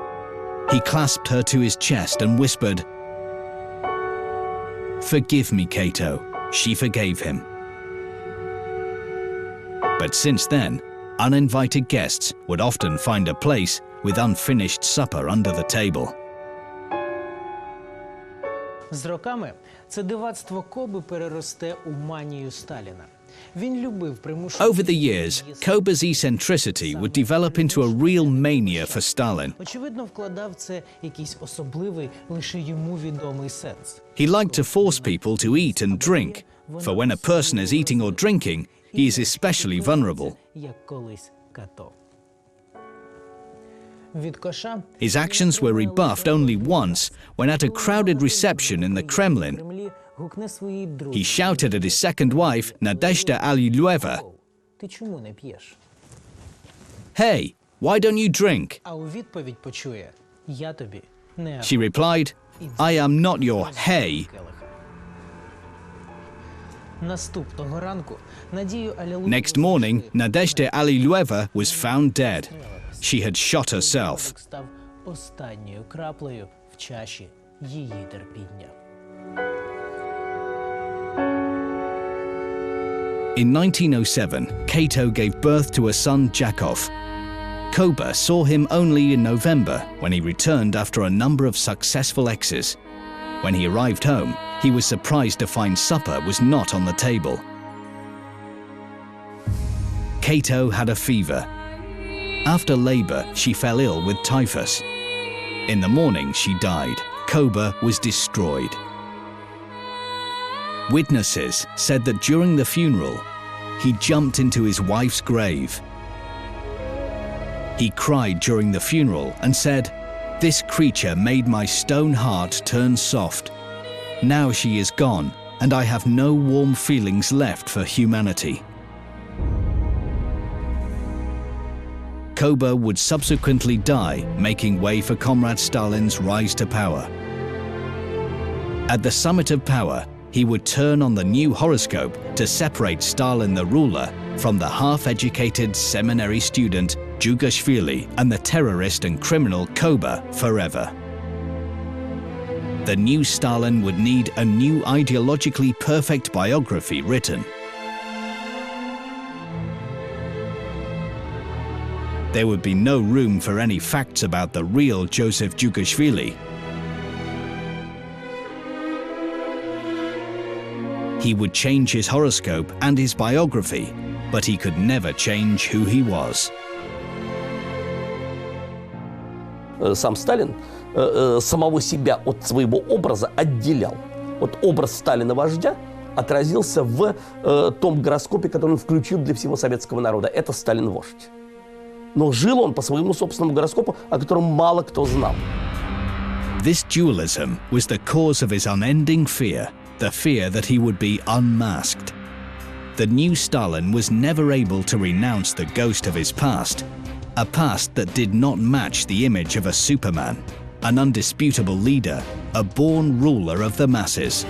He clasped her to his chest and whispered, "Forgive me, Cato." She forgave him. But since then, uninvited guests would often find a place with unfinished supper under the table. З роками це дивацтво Коби переросте у манію Сталіна. Він любив примушувати. Over the years, Koba's eccentricity would develop into a real mania for Stalin. Очевидно, вкладав це якийсь особливий, лише йому відомий сенс. He liked to force people to eat and drink, for when a person is eating or drinking, he is especially vulnerable. Як колись Като. Від коша His actions were rebuffed only once when at a crowded reception in the Kremlin, Кремлі гукне своїй he друзі. shouted at his second wife, Nadezhda Aliyeva, Ти чому не п'єш? "Hey, why don't you drink?" А у відповідь почує: я тобі не She replied, "I am not your hey." Наступного ранку Надію Алілу Next morning, Nadezhda Aliyeva was found dead. She had shot herself. став останньою краплею в чаші її терпіння. In 1907, Cato gave birth to a son, Jakov. Koba saw him only in November when he returned after a number of successful exes. When he arrived home, he was surprised to find supper was not on the table. Cato had a fever. After labor, she fell ill with typhus. In the morning, she died. Koba was destroyed. Witnesses said that during the funeral, he jumped into his wife's grave. He cried during the funeral and said, "This creature made my stone heart turn soft. Now she is gone, and I have no warm feelings left for humanity." Koba would subsequently die, making way for Comrade Stalin's rise to power. At the summit of power, he would turn on the new horoscope to separate Stalin the ruler from the half-educated seminary student Djugashvili and the terrorist and criminal Koba forever. The new Stalin would need a new ideologically perfect biography written. There would be no room for any facts about the real Joseph Djugashvili. He would change his horoscope and his biography, but he could never change who he was. Сам Сталин самого себя от своего образа отделял. Вот образ Сталина-вождя отразился в том гороскопе, который он включил для всего советского народа. Это Сталин-вождь. Но жил он по своему собственному гороскопу, о котором мало кто знал. This dualism was the cause of his unending fear, the fear that he would be unmasked. The new Stalin was never able to renounce the ghost of his past, a past that did not match the image of a Superman, an undisputable leader, a born ruler of the masses.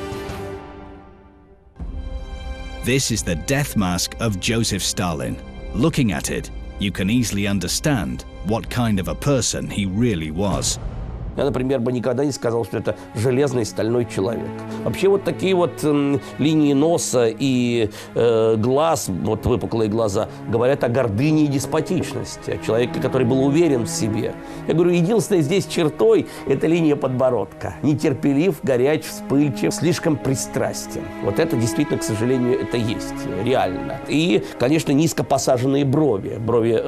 This is the death mask of Joseph Stalin. Looking at it, you can easily understand what kind of a person he really was. Я, например, бы никогда не сказал, что это железный стальной человек. Вообще вот такие вот линии носа и глаз, вот выпуклые глаза, говорят о гордыне и деспотичности, о человеке, который был уверен в себе. Я говорю, единственной здесь чертой – это линия подбородка. Нетерпелив, горяч, вспыльчив, слишком пристрастен. Вот это действительно, к сожалению, это есть, реально. И, конечно, низко посаженные брови. Брови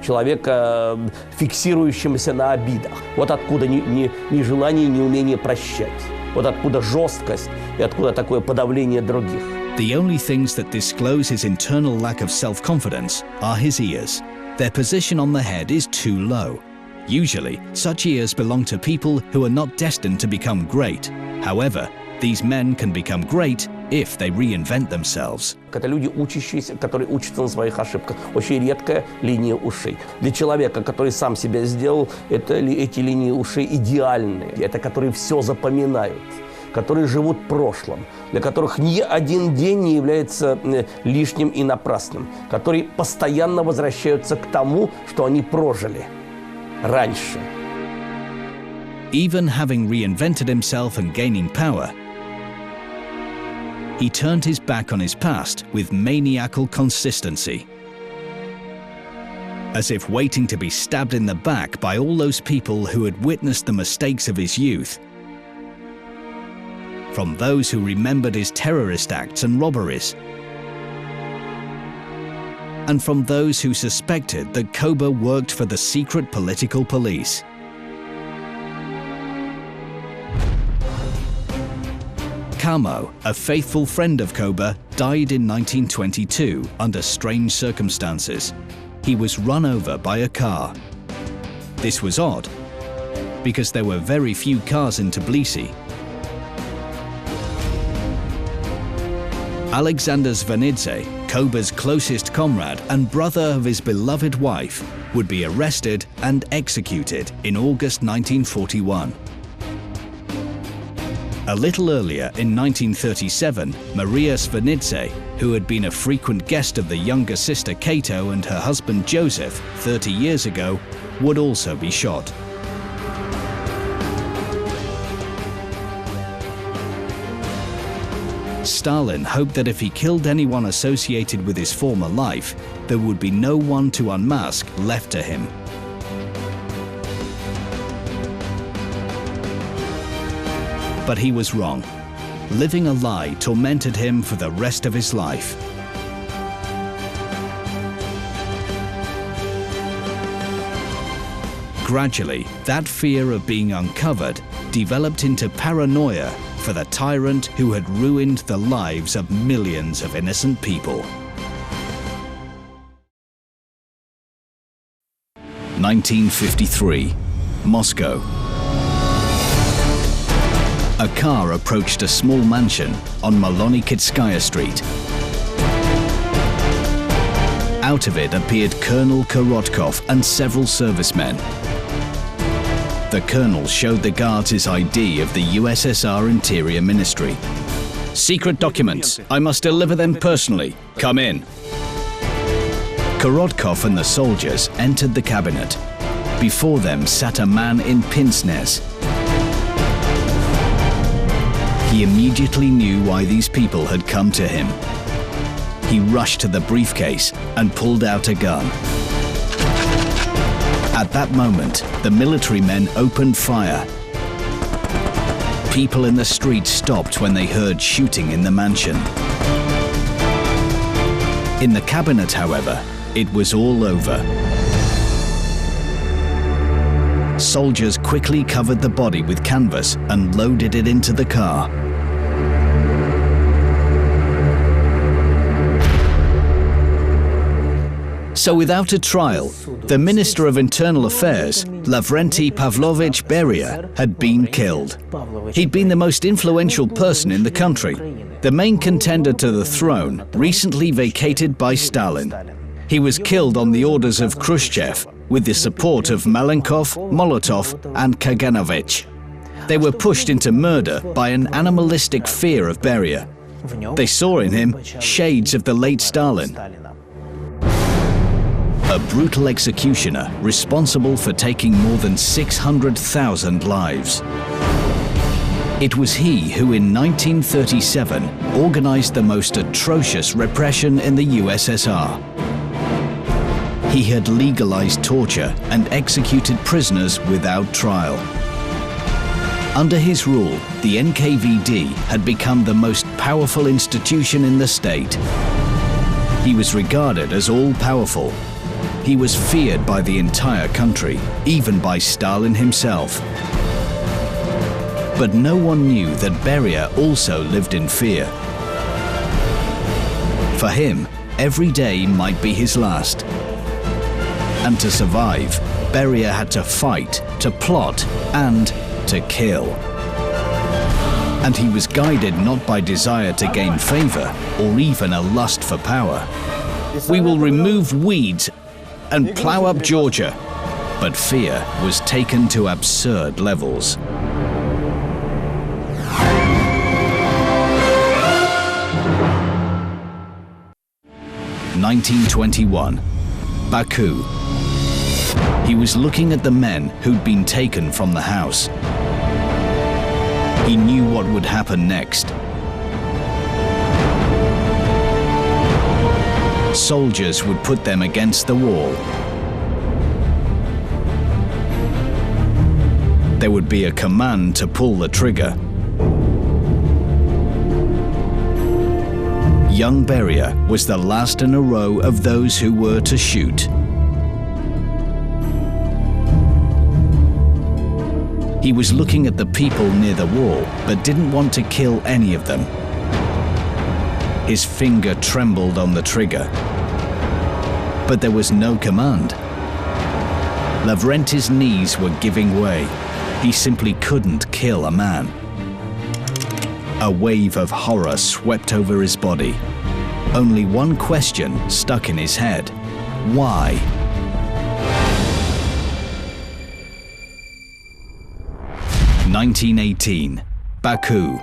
человека, фиксирующегося на обидах. Вот откуда нежелание, неумение прощать. Вот откуда жесткость и откуда такое подавление других. The only things that disclose his internal lack of self-confidence are his ears. Their position on the head is too low. Usually, such ears belong to people who are not destined to become great. However, these men can become great if they reinvent themselves. Это люди, учащиеся, которые учатся на своих ошибках. Очень редкая линия ушей. Для человека, который сам себя сделал, эти линии ушей идеальные. Это которые все запоминают, которые живут прошлым, для которых ни один день не является лишним и напрасным, которые постоянно возвращаются к тому, что они прожили раньше. Even having reinvented himself and gaining power, he turned his back on his past with maniacal consistency. As if waiting to be stabbed in the back by all those people who had witnessed the mistakes of his youth. From those who remembered his terrorist acts and robberies. And from those who suspected that Koba worked for the secret political police. Kamo, a faithful friend of Koba, died in 1922 under strange circumstances. He was run over by a car. This was odd, because there were very few cars in Tbilisi. Alexander Zvanidze, Koba's closest comrade and brother of his beloved wife, would be arrested and executed in August 1941. A little earlier, in 1937, Maria Zvanidze, who had been a frequent guest of the younger sister Kato and her husband Joseph 30 years ago, would also be shot. Stalin hoped that if he killed anyone associated with his former life, there would be no one to unmask left to him. But he was wrong. Living a lie tormented him for the rest of his life. Gradually, that fear of being uncovered developed into paranoia for the tyrant who had ruined the lives of millions of innocent people. 1953, Moscow. A car approached a small mansion on Malonikitskaya Street. Out of it appeared Colonel Korotkov and several servicemen. The colonel showed the guards his ID of the USSR Interior Ministry. "Secret documents. I must deliver them personally. Come in." Korotkov and the soldiers entered the cabinet. Before them sat a man in pince nez. He immediately knew why these people had come to him. He rushed to the briefcase and pulled out a gun. At that moment, the military men opened fire. People in the street stopped when they heard shooting in the mansion. In the cabinet, however, it was all over. Soldiers quickly covered the body with canvas and loaded it into the car. So without a trial, the Minister of Internal Affairs, Lavrenti Pavlovich Beria, had been killed. He'd been the most influential person in the country, the main contender to the throne, recently vacated by Stalin. He was killed on the orders of Khrushchev, with the support of Malenkov, Molotov and Kaganovich. They were pushed into murder by an animalistic fear of Beria. They saw in him shades of the late Stalin. A brutal executioner responsible for taking more than 600,000 lives. It was he who in 1937 organized the most atrocious repression in the USSR. He had legalized torture and executed prisoners without trial. Under his rule, the NKVD had become the most powerful institution in the state. He was regarded as all-powerful. He was feared by the entire country, even by Stalin himself. But no one knew that Beria also lived in fear. For him, every day might be his last. And to survive, Beria had to fight, to plot, and to kill. And he was guided not by desire to gain favor, or even a lust for power. "We will remove weeds and plow up Georgia." But fear was taken to absurd levels. (1921), Baku. He was looking at the men who'd been taken from the house. He knew what would happen next. Soldiers would put them against the wall. There would be a command to pull the trigger. Young Beria was the last in a row of those who were to shoot. He was looking at the people near the wall, but didn't want to kill any of them. His finger trembled on the trigger. But there was no command. Lavrenti's knees were giving way. He simply couldn't kill a man. A wave of horror swept over his body. Only one question stuck in his head. Why? (1918), Baku.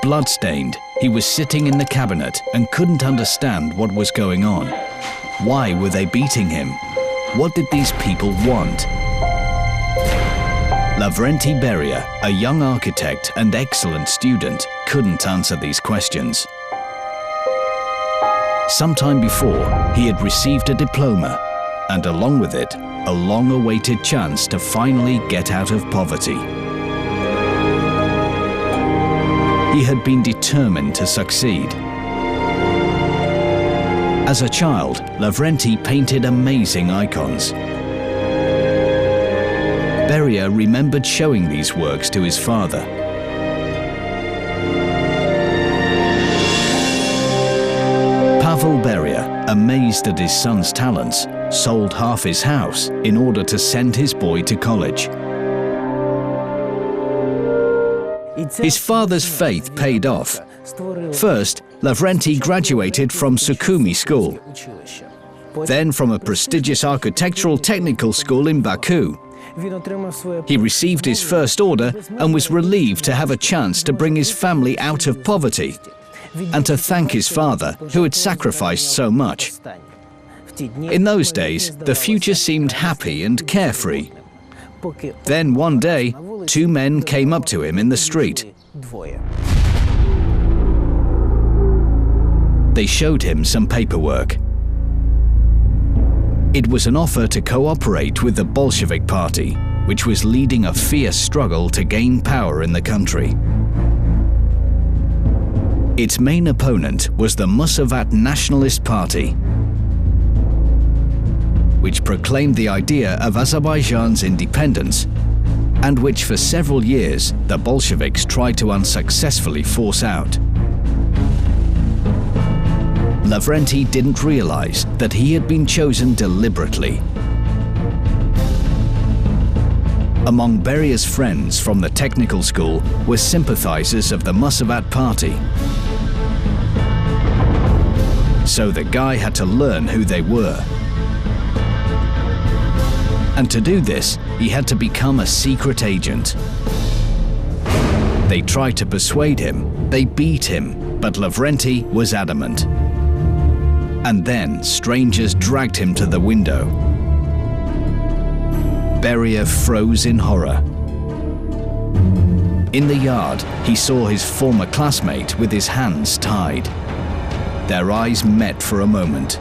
Bloodstained, he was sitting in the cabinet and couldn't understand what was going on. Why were they beating him? What did these people want? Lavrenti Beria, a young architect and excellent student, couldn't answer these questions. Sometime before, he had received a diploma, and along with it, a long-awaited chance to finally get out of poverty. He had been determined to succeed. As a child, Lavrenti painted amazing icons. Beria remembered showing these works to his father. amazed at his son's talents, sold half his house in order to send his boy to college. His father's faith paid off. First, Lavrenti graduated from Sukhumi School, then from a prestigious architectural technical school in Baku. He received his first order and was relieved to have a chance to bring his family out of poverty and to thank his father, who had sacrificed so much. In those days, the future seemed happy and carefree. Then one day, two men came up to him in the street. They showed him some paperwork. It was an offer to cooperate with the Bolshevik Party, which was leading a fierce struggle to gain power in the country. Its main opponent was the Musavat Nationalist Party, which proclaimed the idea of Azerbaijan's independence, and which for several years the Bolsheviks tried to unsuccessfully force out. Lavrenti didn't realize that he had been chosen deliberately. Among Beria's friends from the technical school were sympathizers of the Musavat Party. So the guy had to learn who they were. And to do this, he had to become a secret agent. They tried to persuade him, they beat him, but Lavrenti was adamant. And then strangers dragged him to the window. Beria froze in horror. In the yard, he saw his former classmate with his hands tied. Their eyes met for a moment.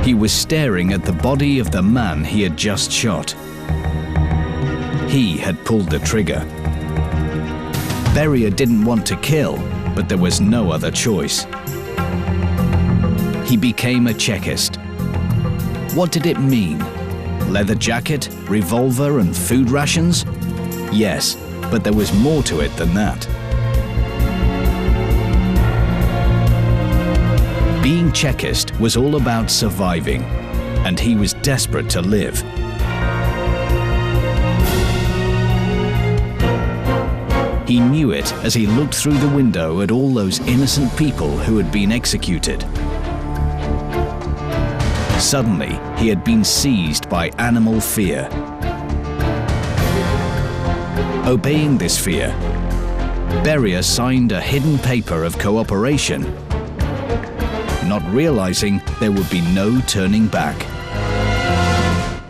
He was staring at the body of the man he had just shot. He had pulled the trigger. Beria didn't want to kill, but there was no other choice. He became a Chekist. What did it mean? Leather jacket, revolver, and food rations? Yes, but there was more to it than that. Being Chekist was all about surviving, and he was desperate to live. He knew it as he looked through the window at all those innocent people who had been executed. Suddenly, he had been seized by animal fear. Obeying this fear, Beria signed a hidden paper of cooperation, not realizing there would be no turning back.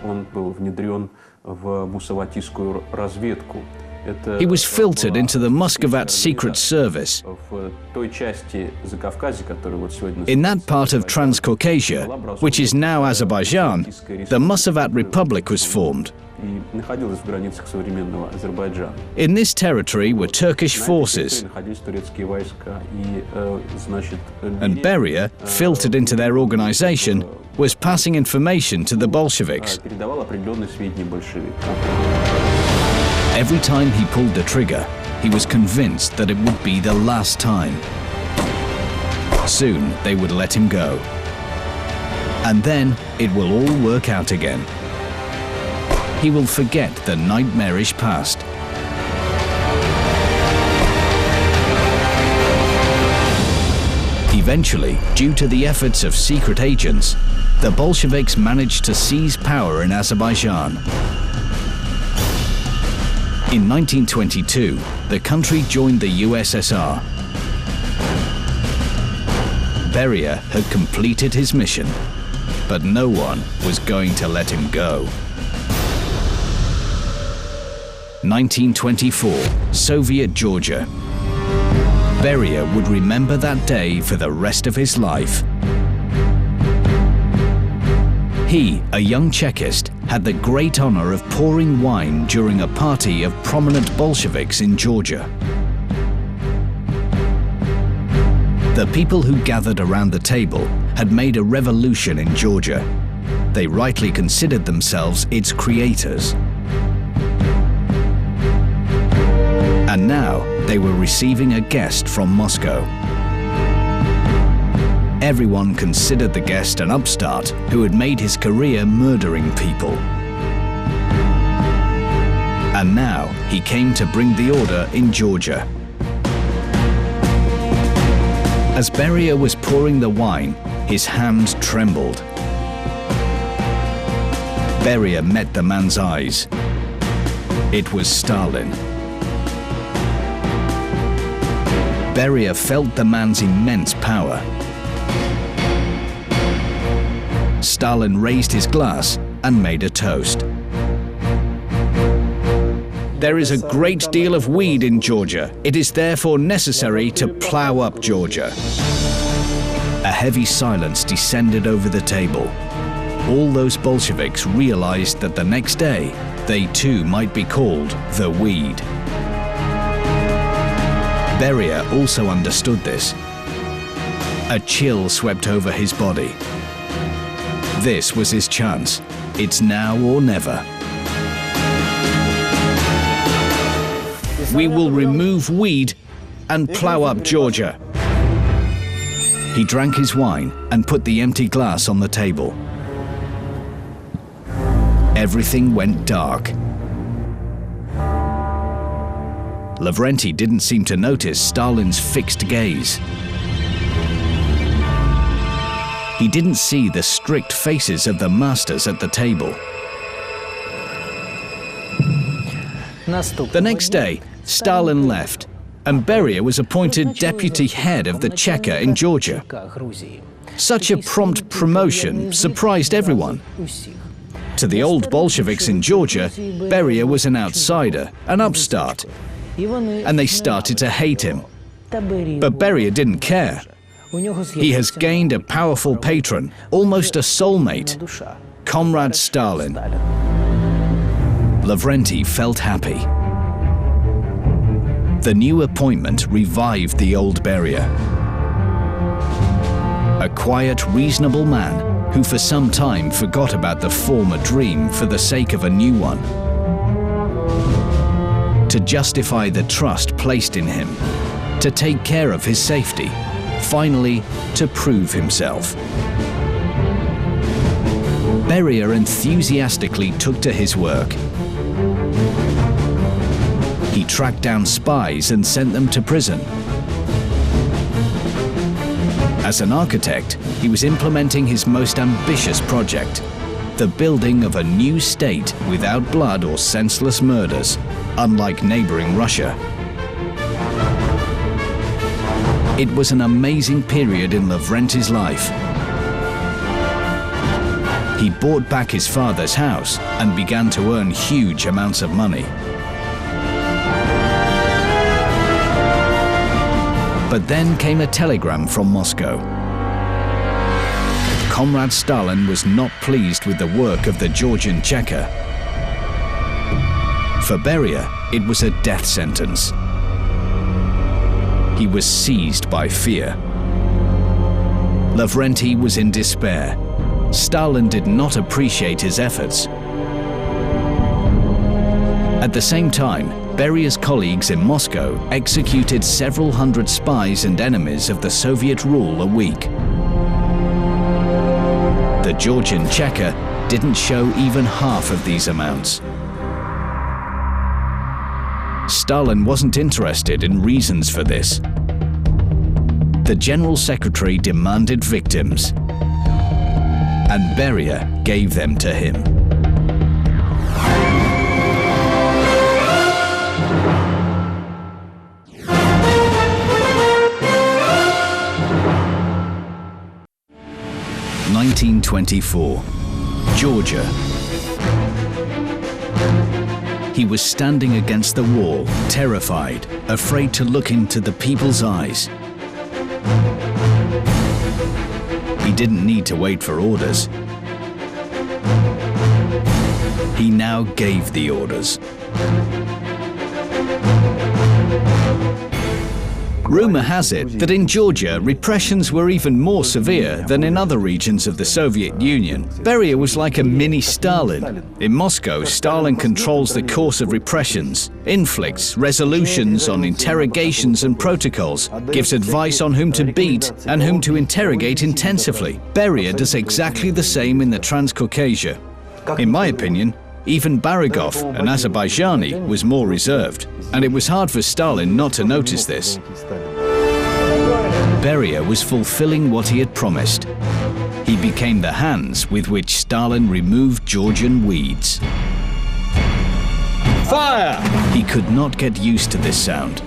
Он был внедрен в мусаватистскую разведку. He was filtered into the Muscovat Secret Service. In that part of Transcaucasia, which is now Azerbaijan, the Musavat Republic was formed. In this territory were Turkish forces, and Beria, filtered into their organization, was passing information to the Bolsheviks. Every time he pulled the trigger, he was convinced that it would be the last time. Soon they would let him go. And then it will all work out again. He will forget the nightmarish past. Eventually, due to the efforts of secret agents, the Bolsheviks managed to seize power in Azerbaijan. In 1922, the country joined the USSR. Beria had completed his mission, but no one was going to let him go. 1924, Soviet Georgia. Beria would remember that day for the rest of his life. He, a young Chekist, had the great honor of pouring wine during a party of prominent Bolsheviks in Georgia. The people who gathered around the table had made a revolution in Georgia. They rightly considered themselves its creators. And now they were receiving a guest from Moscow. Everyone considered the guest an upstart who had made his career murdering people. And now he came to bring the order in Georgia. As Beria was pouring the wine, his hand trembled. Beria met the man's eyes. It was Stalin. Beria felt the man's immense power. Stalin raised his glass and made a toast. There is a great deal of weed in Georgia. It is therefore necessary to plow up Georgia. A heavy silence descended over the table. All those Bolsheviks realized that the next day, they too might be called the weed. Beria also understood this. A chill swept over his body. This was his chance. It's now or never. We will remove weed and plow up Georgia. He drank his wine and put the empty glass on the table. Everything went dark. Lavrenti didn't seem to notice Stalin's fixed gaze. He didn't see the strict faces of the masters at the table. The next day, Stalin left, and Beria was appointed deputy head of the Cheka in Georgia. Such a prompt promotion surprised everyone. To the old Bolsheviks in Georgia, Beria was an outsider, an upstart, and they started to hate him. But Beria didn't care. He has gained a powerful patron, almost a soulmate, Comrade Stalin. Lavrenti felt happy. The new appointment revived the old Beria. A quiet, reasonable man who for some time forgot about the former dream for the sake of a new one. To justify the trust placed in him, to take care of his safety, finally to prove himself. Beria enthusiastically took to his work. He tracked down spies and sent them to prison. As an architect, he was implementing his most ambitious project, the building of a new state without blood or senseless murders, unlike neighboring Russia. It was an amazing period in Lavrenti's life. He bought back his father's house and began to earn huge amounts of money. But then came a telegram from Moscow. Comrade Stalin was not pleased with the work of the Georgian Cheka. For Beria, it was a death sentence. He was seized by fear. Lavrenti was in despair. Stalin did not appreciate his efforts. At the same time, Beria's colleagues in Moscow executed several hundred spies and enemies of the Soviet rule a week. The Georgian Cheka didn't show even half of these amounts. Stalin wasn't interested in reasons for this. The General Secretary demanded victims, and Beria gave them to him. (1924), Georgia. He was standing against the wall, terrified, afraid to look into the people's eyes. He didn't need to wait for orders. He now gave the orders. Rumor has it that in Georgia, repressions were even more severe than in other regions of the Soviet Union. Beria was like a mini Stalin. In Moscow, Stalin controls the course of repressions, inflicts resolutions on interrogations and protocols, gives advice on whom to beat and whom to interrogate intensively. Beria does exactly the same in the Transcaucasia. In my opinion, even Baragov, an Azerbaijani, was more reserved, and it was hard for Stalin not to notice this. Beria was fulfilling what he had promised. He became the hands with which Stalin removed Georgian weeds. Fire! He could not get used to this sound.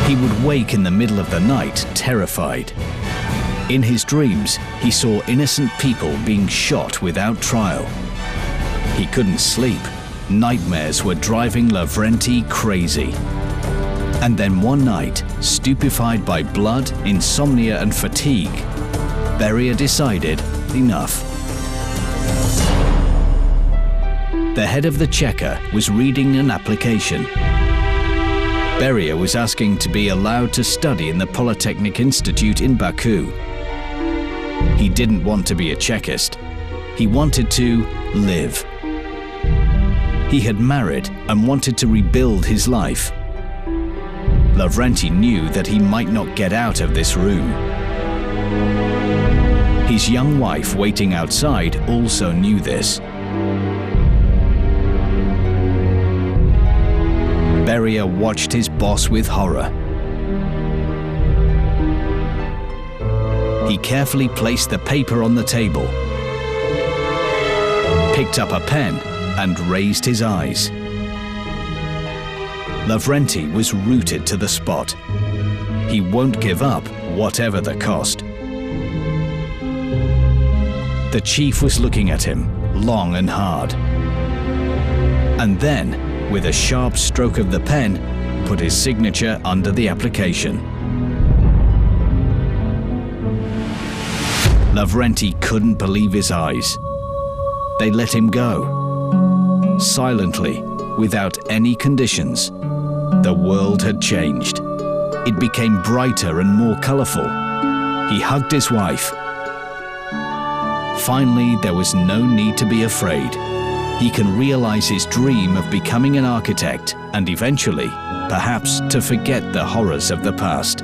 He would wake in the middle of the night, terrified. In his dreams, he saw innocent people being shot without trial. He couldn't sleep. Nightmares were driving Lavrenti crazy. And then one night, stupefied by blood, insomnia and fatigue, Beria decided enough. The head of the Cheka was reading an application. Beria was asking to be allowed to study in the Polytechnic Institute in Baku. He didn't want to be a Chekist. He wanted to live. He had married and wanted to rebuild his life. Lavrenti knew that he might not get out of this room. His young wife waiting outside also knew this. Beria watched his boss with horror. He carefully placed the paper on the table, picked up a pen, and raised his eyes. Lavrenti was rooted to the spot. He won't give up, whatever the cost. The chief was looking at him, long and hard. And then, with a sharp stroke of the pen, put his signature under the application. Lavrenti couldn't believe his eyes. They let him go. Silently, without any conditions. The world had changed. It became brighter and more colorful. He hugged his wife. Finally, there was no need to be afraid. He can realize his dream of becoming an architect and eventually, perhaps, to forget the horrors of the past.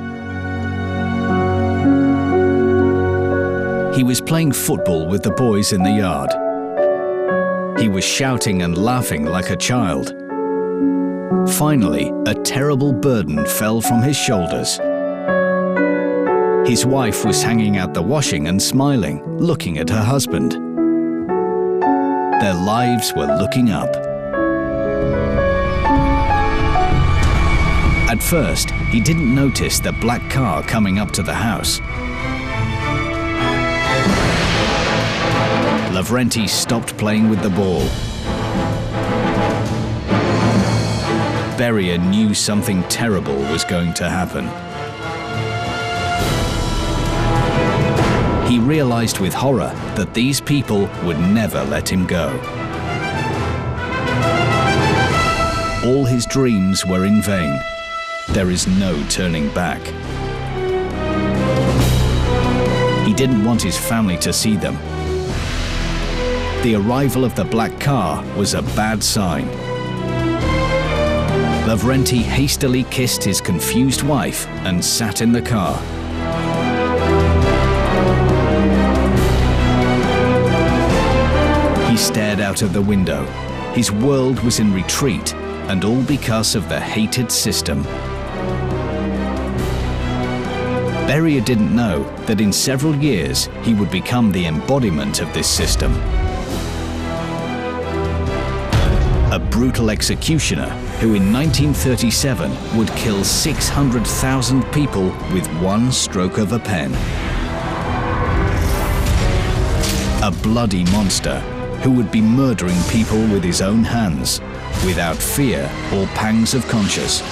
He was playing football with the boys in the yard. He was shouting and laughing like a child. Finally, a terrible burden fell from his shoulders. His wife was hanging out the washing and smiling, looking at her husband. Their lives were looking up. At first, he didn't notice the black car coming up to the house. Lavrenti stopped playing with the ball. Beria knew something terrible was going to happen. He realized with horror that these people would never let him go. All his dreams were in vain. There is no turning back. He didn't want his family to see them. The arrival of the black car was a bad sign. Lavrenti hastily kissed his confused wife and sat in the car. He stared out of the window. His world was in retreat, and all because of the hated system. Beria didn't know that in several years he would become the embodiment of this system. A brutal executioner who in 1937 would kill 600,000 people with one stroke of a pen. A bloody monster who would be murdering people with his own hands, without fear or pangs of conscience.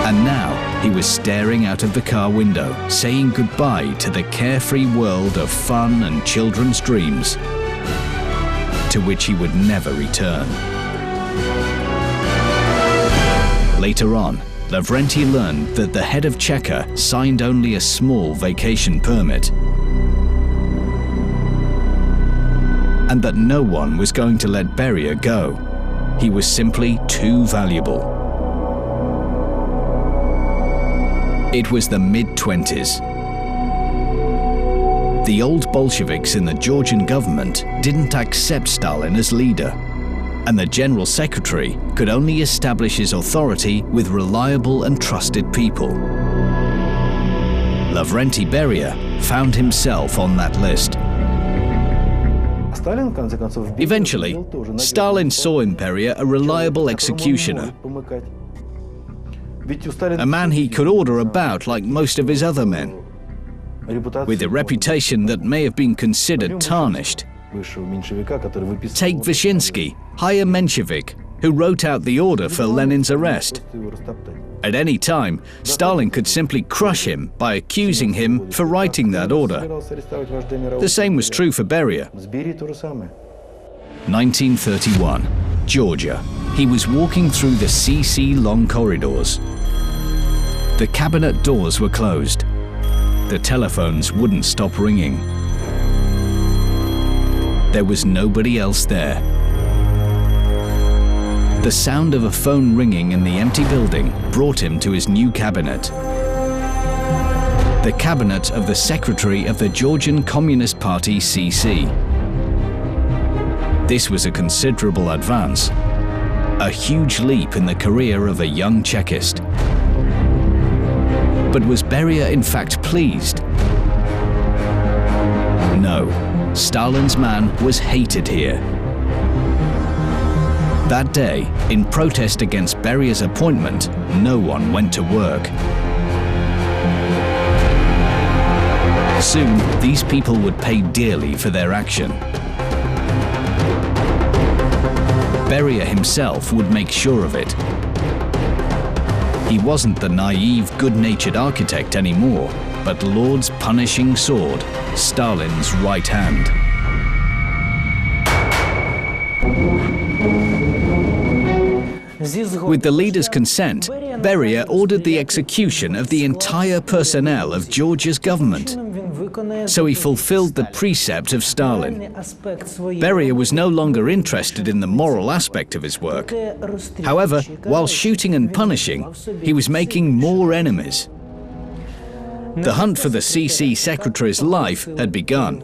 And now he was staring out of the car window, saying goodbye to the carefree world of fun and children's dreams, to which he would never return. Later on, Lavrenti learned that the head of Cheka signed only a small vacation permit, and that no one was going to let Beria go. He was simply too valuable. It was the mid-20s. The old Bolsheviks in the Georgian government didn't accept Stalin as leader, and the general secretary could only establish his authority with reliable and trusted people. Lavrenti Beria found himself on that list. Eventually, Stalin saw in Beria a reliable executioner, a man he could order about like most of his other men, with a reputation that may have been considered tarnished. Take Vyshinsky, higher Menshevik, who wrote out the order for Lenin's arrest. At any time, Stalin could simply crush him by accusing him for writing that order. The same was true for Beria. 1931, Georgia. He was walking through the CC long corridors. The cabinet doors were closed. The telephones wouldn't stop ringing. There was nobody else there. The sound of a phone ringing in the empty building brought him to his new cabinet. The cabinet of the secretary of the Georgian Communist Party CC. This was a considerable advance, a huge leap in the career of a young Chekist. But was Beria in fact pleased? No, Stalin's man was hated here. That day, in protest against Beria's appointment, no one went to work. Soon, these people would pay dearly for their action. Beria himself would make sure of it. He wasn't the naive, good-natured architect anymore, but Lord's punishing sword, Stalin's right hand. With the leader's consent, Beria ordered the execution of the entire personnel of Georgia's government. So he fulfilled the precept of Stalin. Beria was no longer interested in the moral aspect of his work. However, while shooting and punishing, he was making more enemies. The hunt for the CC secretary's life had begun.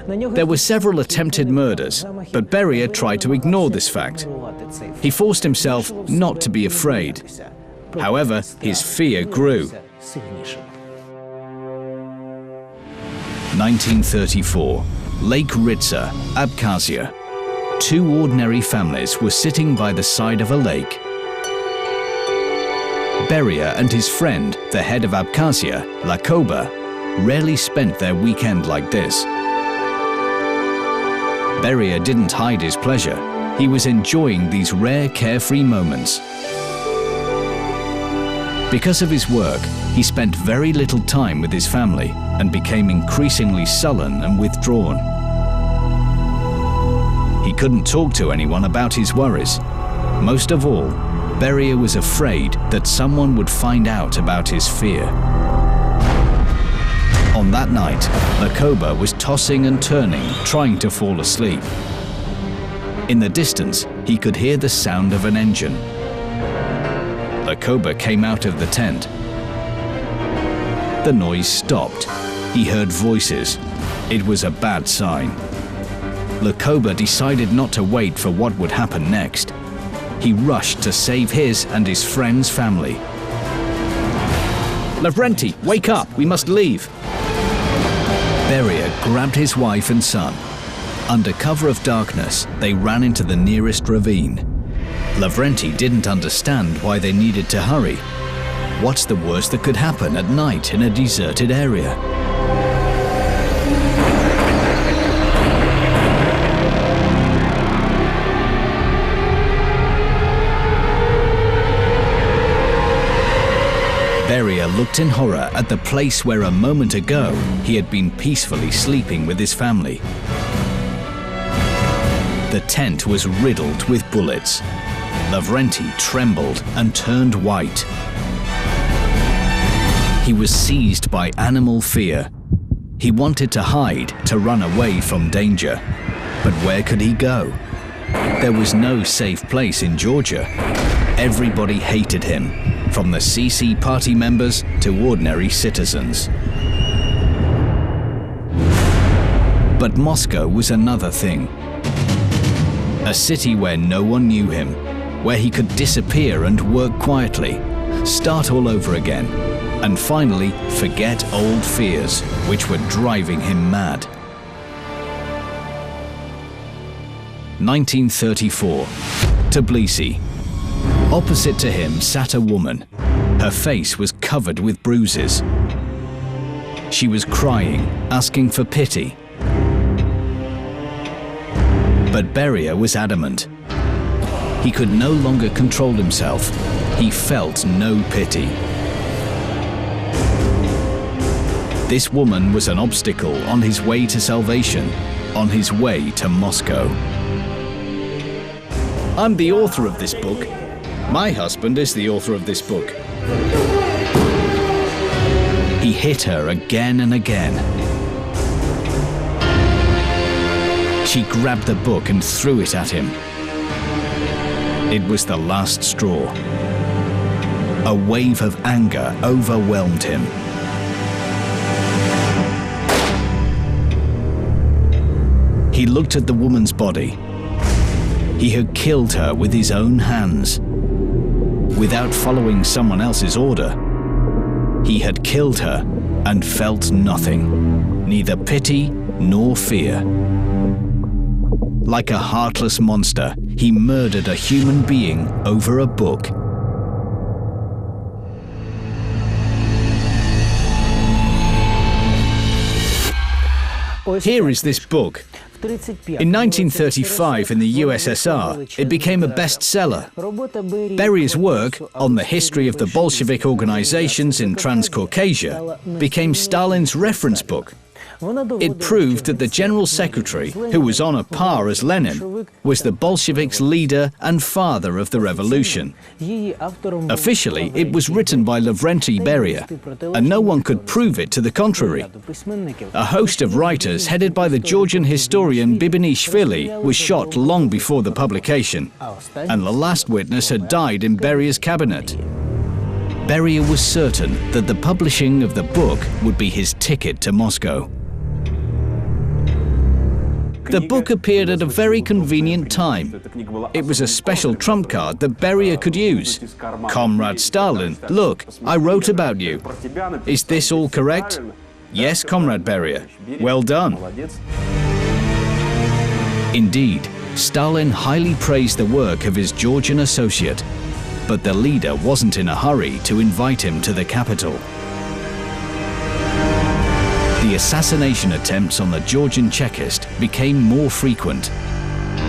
There were several attempted murders, but Beria tried to ignore this fact. He forced himself not to be afraid. However, his fear grew. 1934, Lake Ritsa, Abkhazia. Two ordinary families were sitting by the side of a lake. Beria and his friend, the head of Abkhazia, Lakoba, rarely spent their weekend like this. Beria didn't hide his pleasure. He was enjoying these rare, carefree moments. Because of his work, he spent very little time with his family and became increasingly sullen and withdrawn. He couldn't talk to anyone about his worries. Most of all, Beria was afraid that someone would find out about his fear. On that night, Lakoba was tossing and turning, trying to fall asleep. In the distance, he could hear the sound of an engine. Lakoba came out of the tent. The noise stopped. He heard voices. It was a bad sign. Lakoba decided not to wait for what would happen next. He rushed to save his and his friend's family. Lavrenti, wake up! We must leave! Beria grabbed his wife and son. Under cover of darkness, they ran into the nearest ravine. Lavrenti didn't understand why they needed to hurry. What's the worst that could happen at night in a deserted area? Beria looked in horror at the place where a moment ago he had been peacefully sleeping with his family. The tent was riddled with bullets. Lavrenti trembled and turned white. He was seized by animal fear. He wanted to hide, to run away from danger. But where could he go? There was no safe place in Georgia. Everybody hated him, from the CC party members to ordinary citizens. But Moscow was another thing. A city where no one knew him, where he could disappear and work quietly, start all over again, and finally forget old fears which were driving him mad. 1934, Tbilisi. Opposite to him sat a woman. Her face was covered with bruises. She was crying, asking for pity. But Beria was adamant. He could no longer control himself. He felt no pity. This woman was an obstacle on his way to salvation, on his way to Moscow. I'm the author of this book. My husband is the author of this book. He hit her again and again. She grabbed the book and threw it at him. It was the last straw. A wave of anger overwhelmed him. He looked at the woman's body. He had killed her with his own hands. Without following someone else's order, he had killed her and felt nothing, neither pity nor fear. Like a heartless monster, he murdered a human being over a book. Here is this book. In 1935, in the USSR, it became a bestseller. Beria's work on the history of the Bolshevik organizations in Transcaucasia became Stalin's reference book. It proved that the General Secretary, who was on a par as Lenin, was the Bolsheviks' leader and father of the revolution. Officially, it was written by Lavrenti Beria, and no one could prove it to the contrary. A host of writers, headed by the Georgian historian Bibanishvili, was shot long before the publication, and the last witness had died in Beria's cabinet. Beria was certain that the publishing of the book would be his ticket to Moscow. The book appeared at a very convenient time. It was a special trump card that Beria could use. Comrade Stalin, look, I wrote about you. Is this all correct? Yes, Comrade Beria. Well done. Indeed, Stalin highly praised the work of his Georgian associate, but the leader wasn't in a hurry to invite him to the capital. The assassination attempts on the Georgian Chekist became more frequent.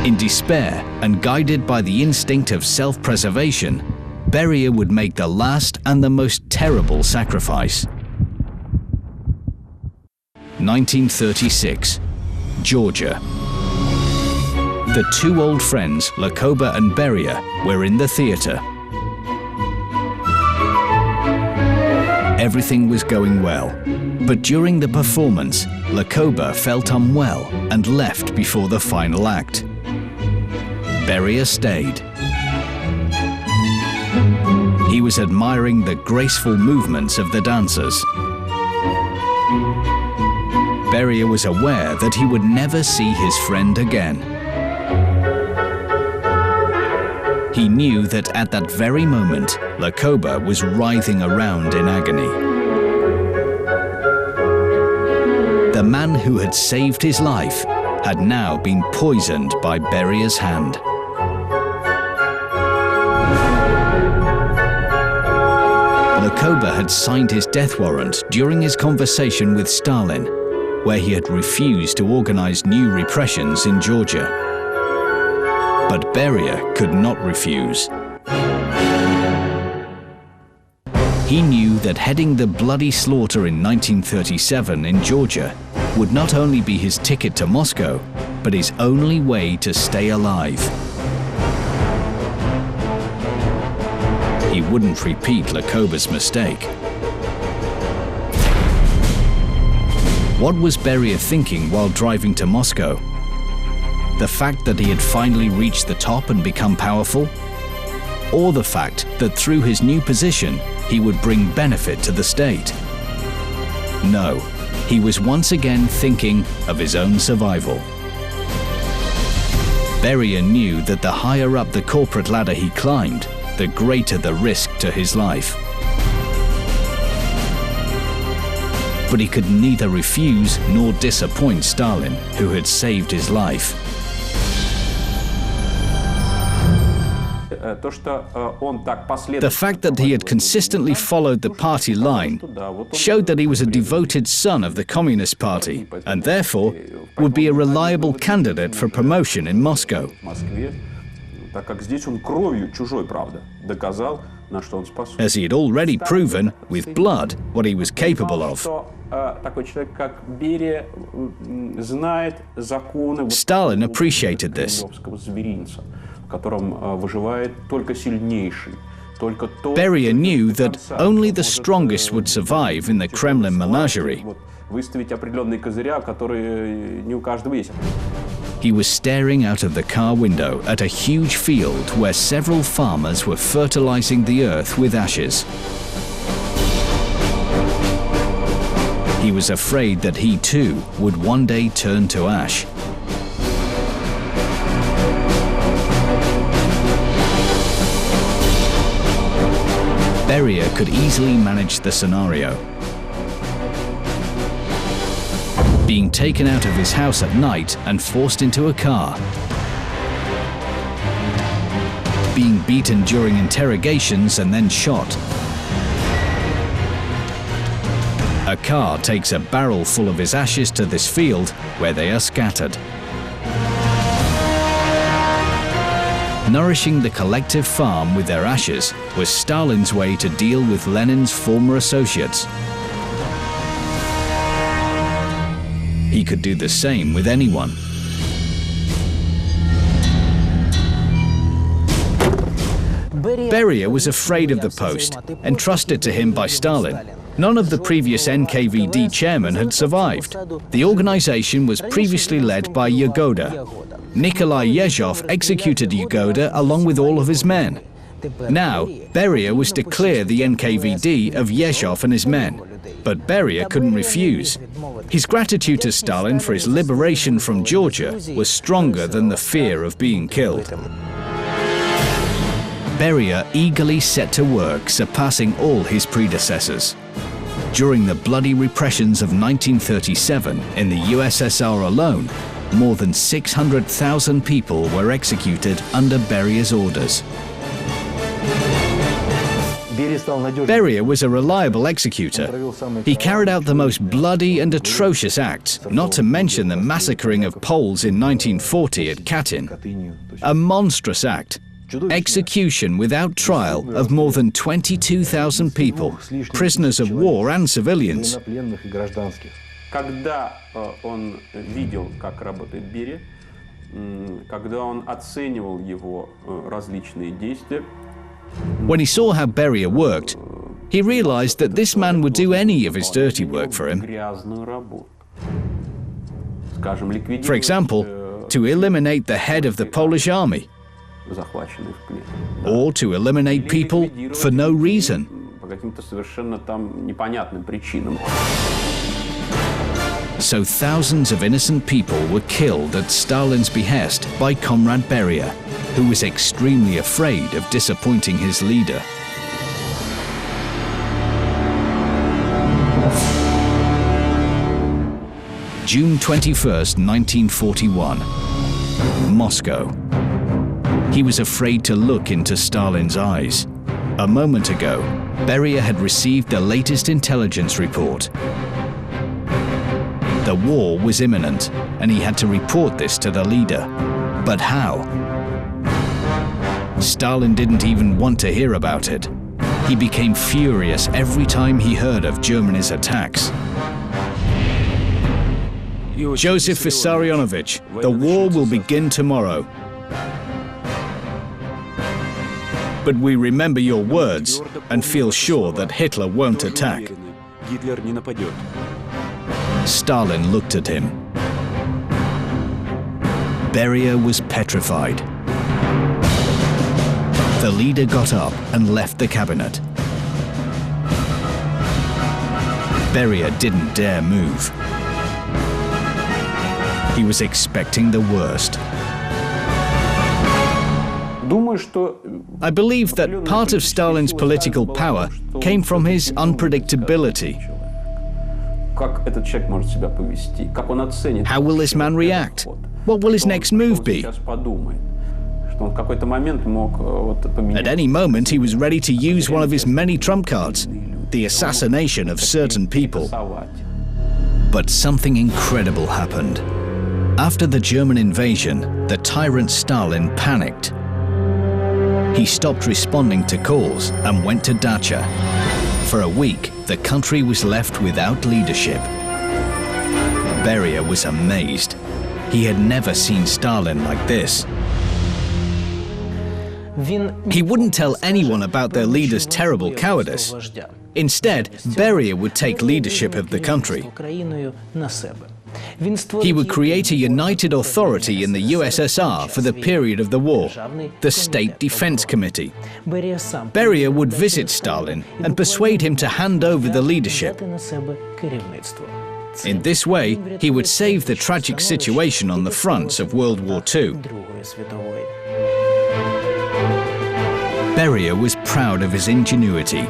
In despair and guided by the instinct of self-preservation, Beria would make the last and the most terrible sacrifice. 1936, Georgia. The two old friends, Lakoba and Beria, were in the theater. Everything was going well. But during the performance, Lakoba felt unwell and left before the final act. Beria stayed. He was admiring the graceful movements of the dancers. Beria was aware that he would never see his friend again. He knew that at that very moment, Lakoba was writhing around in agony. The man who had saved his life had now been poisoned by Beria's hand. Lakoba had signed his death warrant during his conversation with Stalin, where he had refused to organize new repressions in Georgia. But Beria could not refuse. He knew that heading the bloody slaughter in 1937 in Georgia would not only be his ticket to Moscow, but his only way to stay alive. he wouldn't repeat Lokoba's mistake. What was Beria thinking while driving to Moscow? The fact that he had finally reached the top and become powerful? Or the fact that through his new position, he would bring benefit to the state? No, he was once again thinking of his own survival. Beria knew that the higher up the corporate ladder he climbed, the greater the risk to his life. But he could neither refuse nor disappoint Stalin, who had saved his life. The fact that he had consistently followed the party line showed that he was a devoted son of the Communist Party and therefore would be a reliable candidate for promotion in Moscow. As he had already proven, with blood, what he was capable of. Stalin appreciated this. Beria knew that only the strongest would survive in the Kremlin menagerie. He was staring out of the car window at a huge field where several farmers were fertilizing the earth with ashes. He was afraid that he too would one day turn to ash. Beria could easily manage the scenario. Being taken out of his house at night and forced into a car. Being beaten during interrogations and then shot. A car takes a barrel full of his ashes to this field where they are scattered. Nourishing the collective farm with their ashes was Stalin's way to deal with Lenin's former associates. He could do the same with anyone. Beria was afraid of the post, entrusted to him by Stalin. None of the previous NKVD chairmen had survived. The organization was previously led by Yagoda. Nikolai Yezhov executed Yagoda along with all of his men. Now, Beria was to clear the NKVD of Yezhov and his men. But Beria couldn't refuse. His gratitude to Stalin for his liberation from Georgia was stronger than the fear of being killed. Beria eagerly set to work, surpassing all his predecessors. During the bloody repressions of 1937 in the USSR alone, more than 600,000 people were executed under Beria's orders. Beria was a reliable executor. He carried out the most bloody and atrocious acts, not to mention the massacring of Poles in 1940 at Katyn. A monstrous act. Execution without trial of more than 22,000 people, prisoners of war and civilians. Когда он видел, как работает Берия, когда он оценивал его различные действия, when he saw how Beria worked, he realized that this man would do any of his dirty work for him. For example, to eliminate the head of the Polish army, or to eliminate people for no reason. So thousands of innocent people were killed at Stalin's behest by Comrade Beria, who was extremely afraid of disappointing his leader. June 21st, 1941. Moscow. He was afraid to look into Stalin's eyes. A moment ago, Beria had received the latest intelligence report. The war was imminent, and he had to report this to the leader. But how? Stalin didn't even want to hear about it. He became furious every time he heard of Germany's attacks. Joseph Vissarionovich, the war will begin tomorrow. but we remember your words and feel sure that Hitler won't attack. Stalin looked at him. Beria was petrified. The leader got up and left the cabinet. Beria didn't dare move. He was expecting the worst. I believe that part of Stalin's political power came from his unpredictability. How will this man react? What will his next move be? At any moment, he was ready to use one of his many trump cards, the assassination of certain people. But something incredible happened. After the German invasion, the tyrant Stalin panicked. He stopped responding to calls and went to dacha. For a week, the country was left without leadership. Beria was amazed. He had never seen Stalin like this. He wouldn't tell anyone about their leader's terrible cowardice. Instead, Beria would take leadership of the country. He would create a united authority in the USSR for the period of the war, the State Defense Committee. Beria would visit Stalin and persuade him to hand over the leadership. In this way, he would save the tragic situation on the fronts of World War II. Beria was proud of his ingenuity.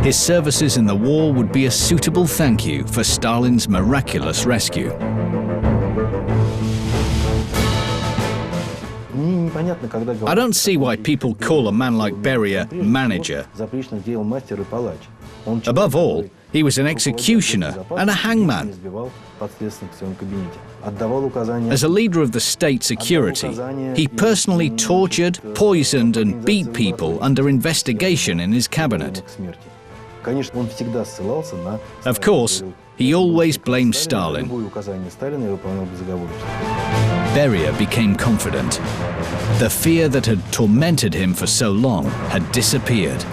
His services in the war would be a suitable thank you for Stalin's miraculous rescue. I don't see why people call a man like Beria manager. Above all, he was an executioner and a hangman. As a leader of the state security, he personally tortured, poisoned, and beat people under investigation in his cabinet. Of course, he always blamed Stalin. Beria became confident. The fear that had tormented him for so long had disappeared.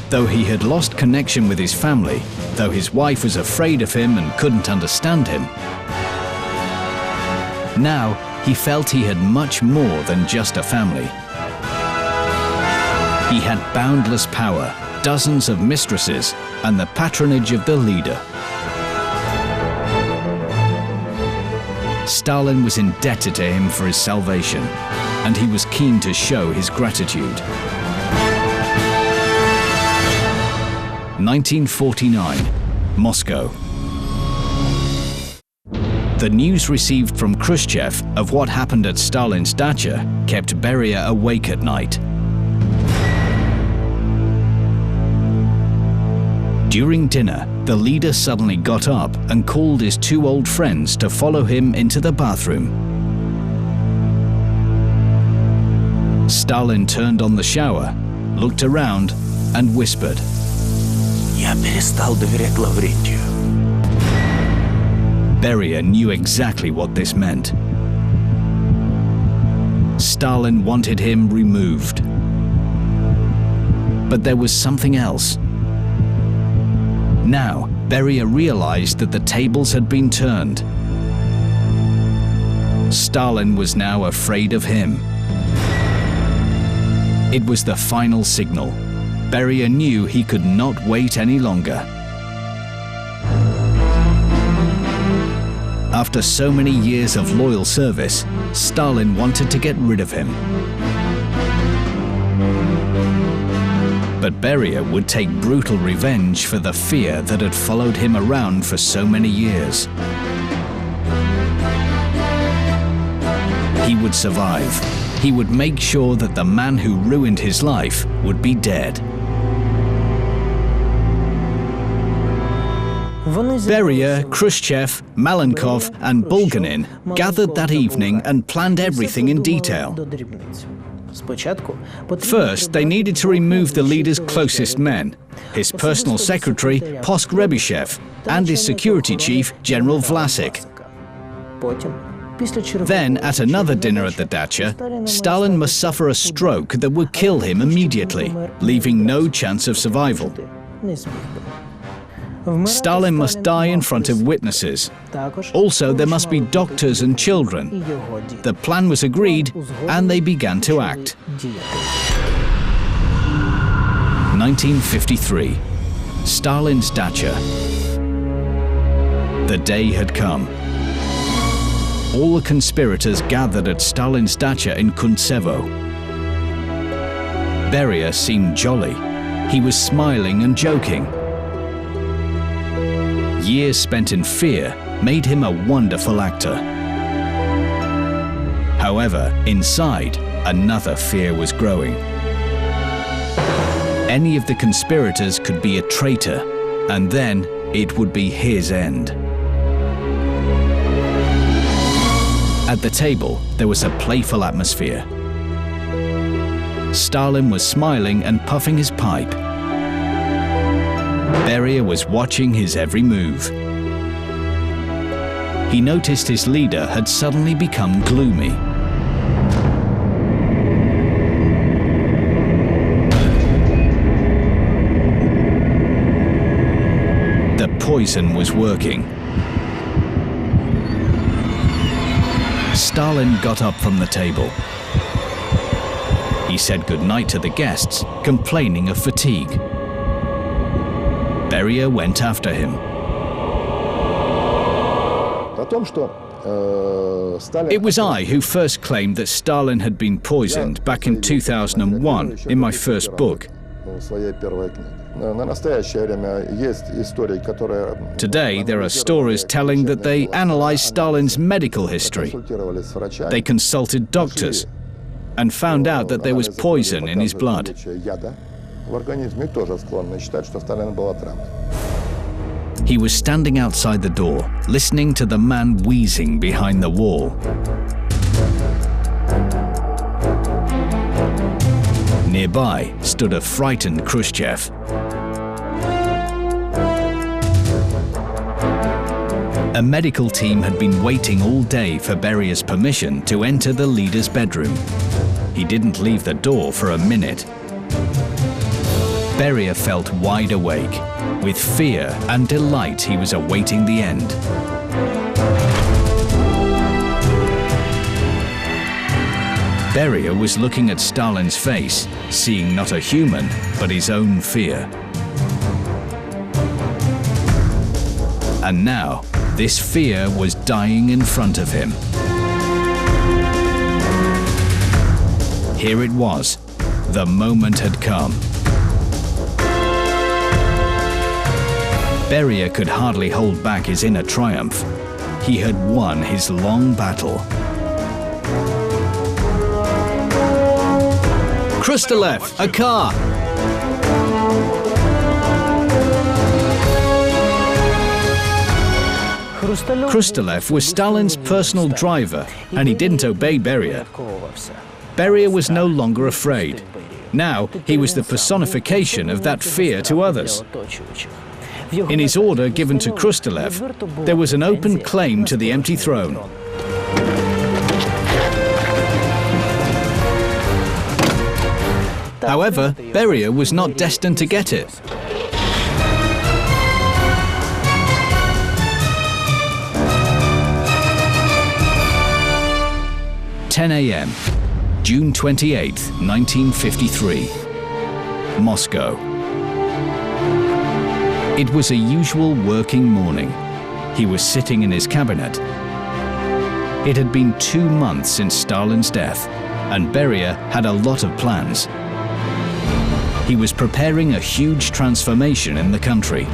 Though he had lost connection with his family, though his wife was afraid of him and couldn't understand him, now he felt he had much more than just a family. He had boundless power, dozens of mistresses, and the patronage of the leader. Stalin was indebted to him for his salvation, and he was keen to show his gratitude. 1949, Moscow. The news received from Khrushchev of what happened at Stalin's dacha kept Beria awake at night. During dinner, the leader suddenly got up and called his two old friends to follow him into the bathroom. Stalin turned on the shower, looked around, and whispered, "Я перестал доверять Лаврентию." Beria knew exactly what this meant. Stalin wanted him removed. But there was something else. Now, Beria realized that the tables had been turned. Stalin was now afraid of him. It was the final signal. Beria knew he could not wait any longer. After so many years of loyal service, Stalin wanted to get rid of him. But Beria would take brutal revenge for the fear that had followed him around for so many years. He would survive. He would make sure that the man who ruined his life would be dead. Beria, Khrushchev, Malenkov, and Bulganin gathered that evening and planned everything in detail. First, they needed to remove the leader's closest men, his personal secretary, Poskrebyshev, and his security chief, General Vlasic. Then, at another dinner at the dacha, Stalin must suffer a stroke that would kill him immediately, leaving no chance of survival. Stalin must die in front of witnesses. Also, there must be doctors and children. The plan was agreed, and they began to act. 1953. Stalin's dacha. The day had come. All the conspirators gathered at Stalin's dacha in Kuntsevo. Beria seemed jolly. He was smiling and joking. Years spent in fear made him a wonderful actor. However, inside, another fear was growing. Any of the conspirators could be a traitor, and then it would be his end. At the table, there was a playful atmosphere. Stalin was smiling and puffing his pipe. Beria was watching his every move. He noticed his leader had suddenly become gloomy. The poison was working. Stalin got up from the table. He said goodnight to the guests, complaining of fatigue. Beria went after him. It was I who first claimed that Stalin had been poisoned back in 2001 in my first book. Today, there are stories telling that they analyzed Stalin's medical history. They consulted doctors and found out that there was poison in his blood. He was standing outside the door, listening to the man wheezing behind the wall. Nearby stood a frightened Khrushchev. A medical team had been waiting all day for Beria's permission to enter the leader's bedroom. He didn't leave the door for a minute. Beria felt wide awake. With fear and delight, he was awaiting the end. Beria was looking at Stalin's face, seeing not a human, but his own fear. And now, this fear was dying in front of him. Here it was. The moment had come. Beria could hardly hold back his inner triumph. He had won his long battle. Khrushchev, a car! Khrushchev was Stalin's personal driver, and he didn't obey Beria. Beria was no longer afraid. Now, he was the personification of that fear to others. In his order given to Khrushchev, there was an open claim to the empty throne. However, Beria was not destined to get it. (10 a.m., June 28, 1953, Moscow. It was a usual working morning. He was sitting in his cabinet. It had been 2 months since Stalin's death, and Beria had a lot of plans. He was preparing a huge transformation in the country.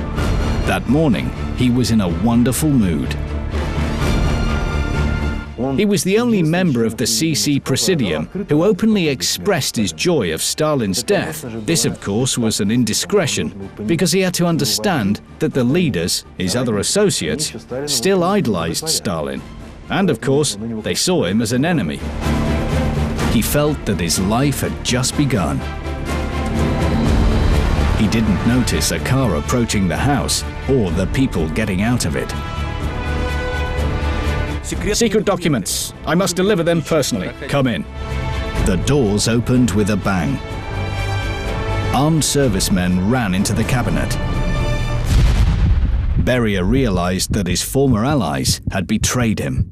That morning, he was in a wonderful mood. He was the only member of the CC Presidium who openly expressed his joy of Stalin's death. This, of course, was an indiscretion, because he had to understand that the leaders, his other associates, still idolized Stalin. And, of course, they saw him as an enemy. He felt that his life had just begun. He didn't notice a car approaching the house or the people getting out of it. Secret documents. I must deliver them personally. Come in. The doors opened with a bang. Armed servicemen ran into the cabinet. Beria realized that his former allies had betrayed him.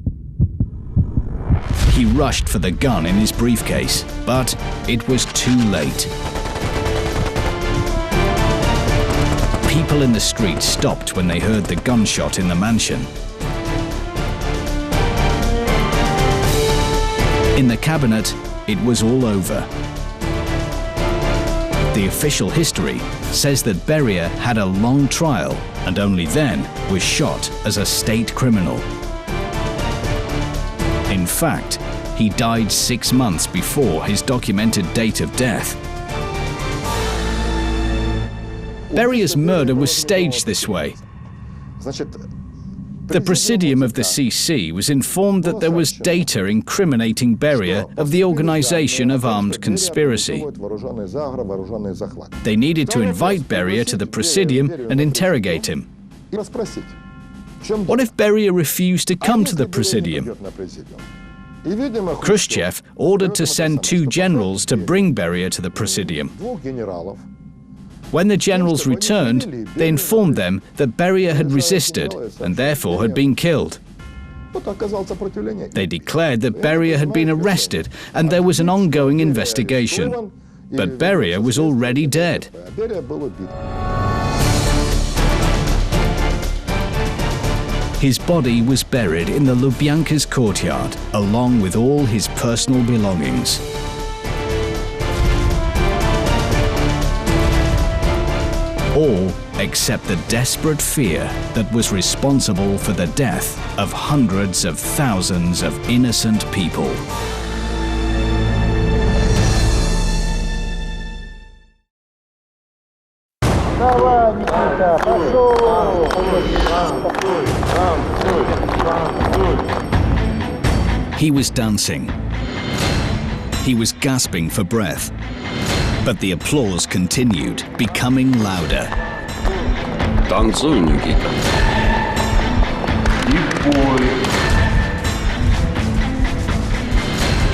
He rushed for the gun in his briefcase, but it was too late. People in the street stopped when they heard the gunshot in the mansion. In the cabinet, it was all over. The official history says that Beria had a long trial and only then was shot as a state criminal. In fact, he died 6 months before his documented date of death. Beria's murder was staged this way. The Presidium of the CC was informed that there was data incriminating Beria of the organization of armed conspiracy. They needed to invite Beria to the Presidium and interrogate him. What if Beria refused to come to the Presidium? Khrushchev ordered to send 2 generals to bring Beria to the Presidium. When the generals returned, they informed them that Beria had resisted and therefore had been killed. They declared that Beria had been arrested and there was an ongoing investigation. But Beria was already dead. His body was buried in the Lubyanka's courtyard, along with all his personal belongings. All except the desperate fear that was responsible for the death of hundreds of thousands of innocent people. He was dancing. He was gasping for breath. But the applause continued, becoming louder. Танцуй, Никита.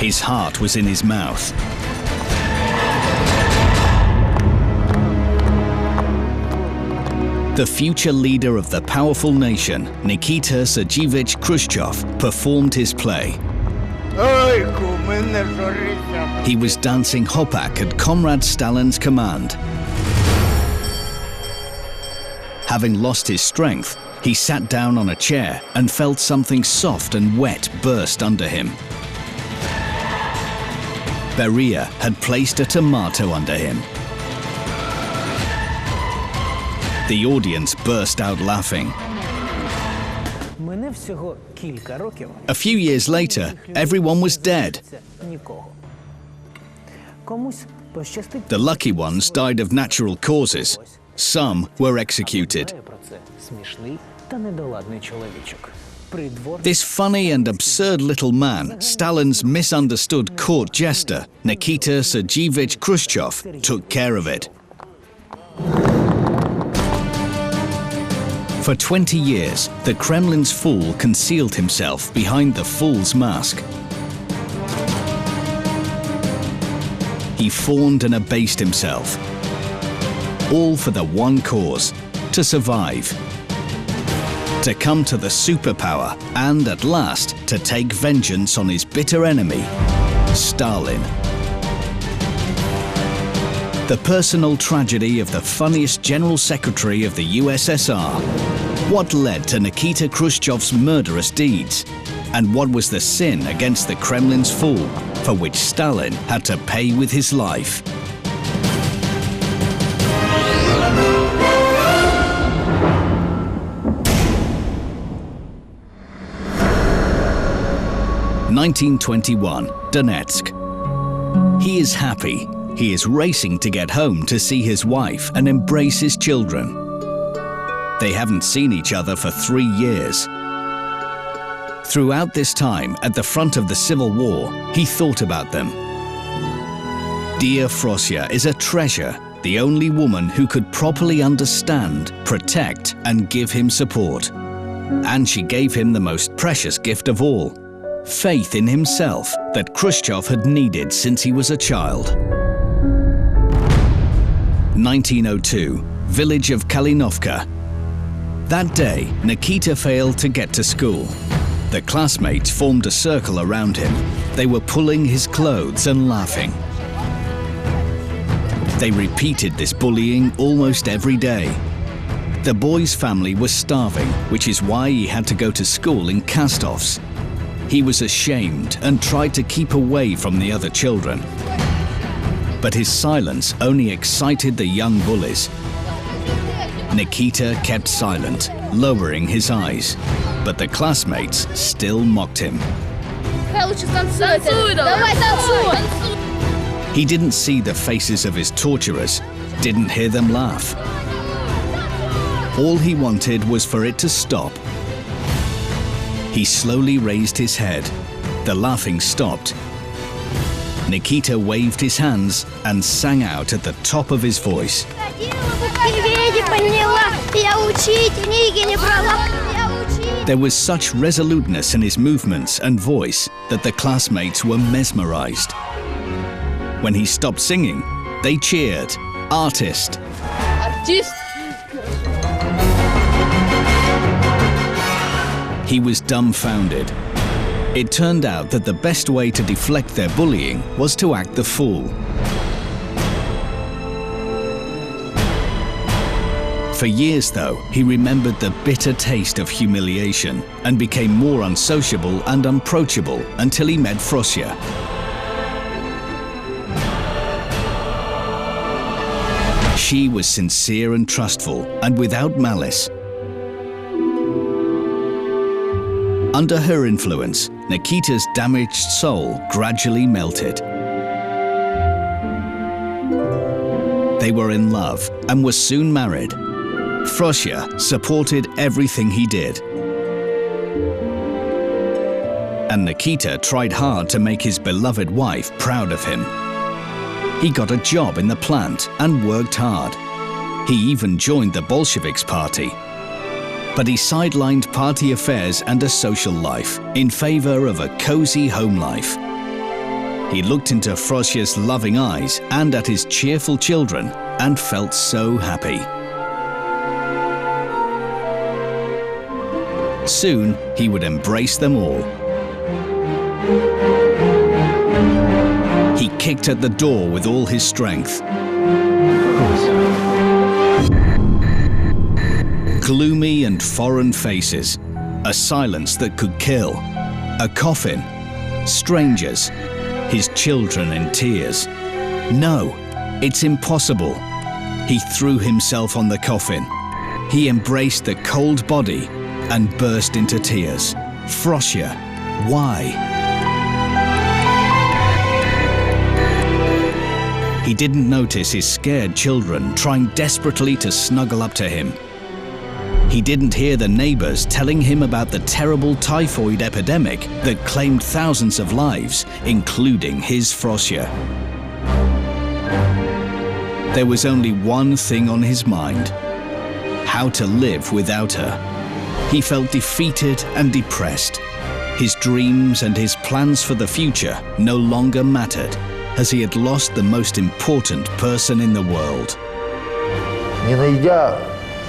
His heart was in his mouth. The future leader of the powerful nation, Nikita Sergeyevich Khrushchev, performed his play. He was dancing hopak at Comrade Stalin's command. Having lost his strength, he sat down on a chair and felt something soft and wet burst under him. Beria had placed a tomato under him. The audience burst out laughing. A few years later, everyone was dead. The lucky ones died of natural causes. Some were executed. This funny and absurd little man, Stalin's misunderstood court jester, Nikita Sergeyevich Khrushchev, took care of it. For 20 years, the Kremlin's fool concealed himself behind the fool's mask. He fawned and abased himself, all for the one cause: to survive, to come to the superpower, and at last to take vengeance on his bitter enemy, Stalin. The personal tragedy of the funniest General Secretary of the USSR. What led to Nikita Khrushchev's murderous deeds? And what was the sin against the Kremlin's fool, for which Stalin had to pay with his life? (1921) Donetsk. He is happy. He is racing to get home to see his wife and embrace his children. They haven't seen each other for 3 years. Throughout this time, at the front of the Civil War, he thought about them. Dear Frosya is a treasure, the only woman who could properly understand, protect, and give him support. And she gave him the most precious gift of all, faith in himself that Khrushchev had needed since he was a child. 1902, village of Kalinovka. That day, Nikita failed to get to school. The classmates formed a circle around him. They were pulling his clothes and laughing. They repeated this bullying almost every day. The boy's family was starving, which is why he had to go to school in cast-offs. He was ashamed and tried to keep away from the other children. But his silence only excited the young bullies. Nikita kept silent, lowering his eyes, but the classmates still mocked him. He didn't see the faces of his torturers, didn't hear them laugh. All he wanted was for it to stop. He slowly raised his head. The laughing stopped. Nikita waved his hands and sang out at the top of his voice. There was such resoluteness in his movements and voice that the classmates were mesmerized. When he stopped singing, they cheered, "Artist!" Artist! He was dumbfounded. It turned out that the best way to deflect their bullying was to act the fool. For years, though, he remembered the bitter taste of humiliation and became more unsociable and unapproachable until he met Frosya. She was sincere and trustful and without malice. Under her influence, Nikita's damaged soul gradually melted. They were in love and were soon married. Frosya supported everything he did. And Nikita tried hard to make his beloved wife proud of him. He got a job in the plant and worked hard. He even joined the Bolsheviks party. But he sidelined party affairs and a social life in favor of a cozy home life. He looked into Frosya's loving eyes and at his cheerful children and felt so happy. Soon, he would embrace them all. He kicked at the door with all his strength. Gloomy and foreign faces, a silence that could kill, a coffin, strangers, his children in tears. No, it's impossible. He threw himself on the coffin. He embraced the cold body and burst into tears. Frosya, why? He didn't notice his scared children trying desperately to snuggle up to him. He didn't hear the neighbors telling him about the terrible typhoid epidemic that claimed thousands of lives, including his Frosya. There was only one thing on his mind: how to live without her. He felt defeated and depressed. His dreams and his plans for the future no longer mattered, as he had lost the most important person in the world. Не найдя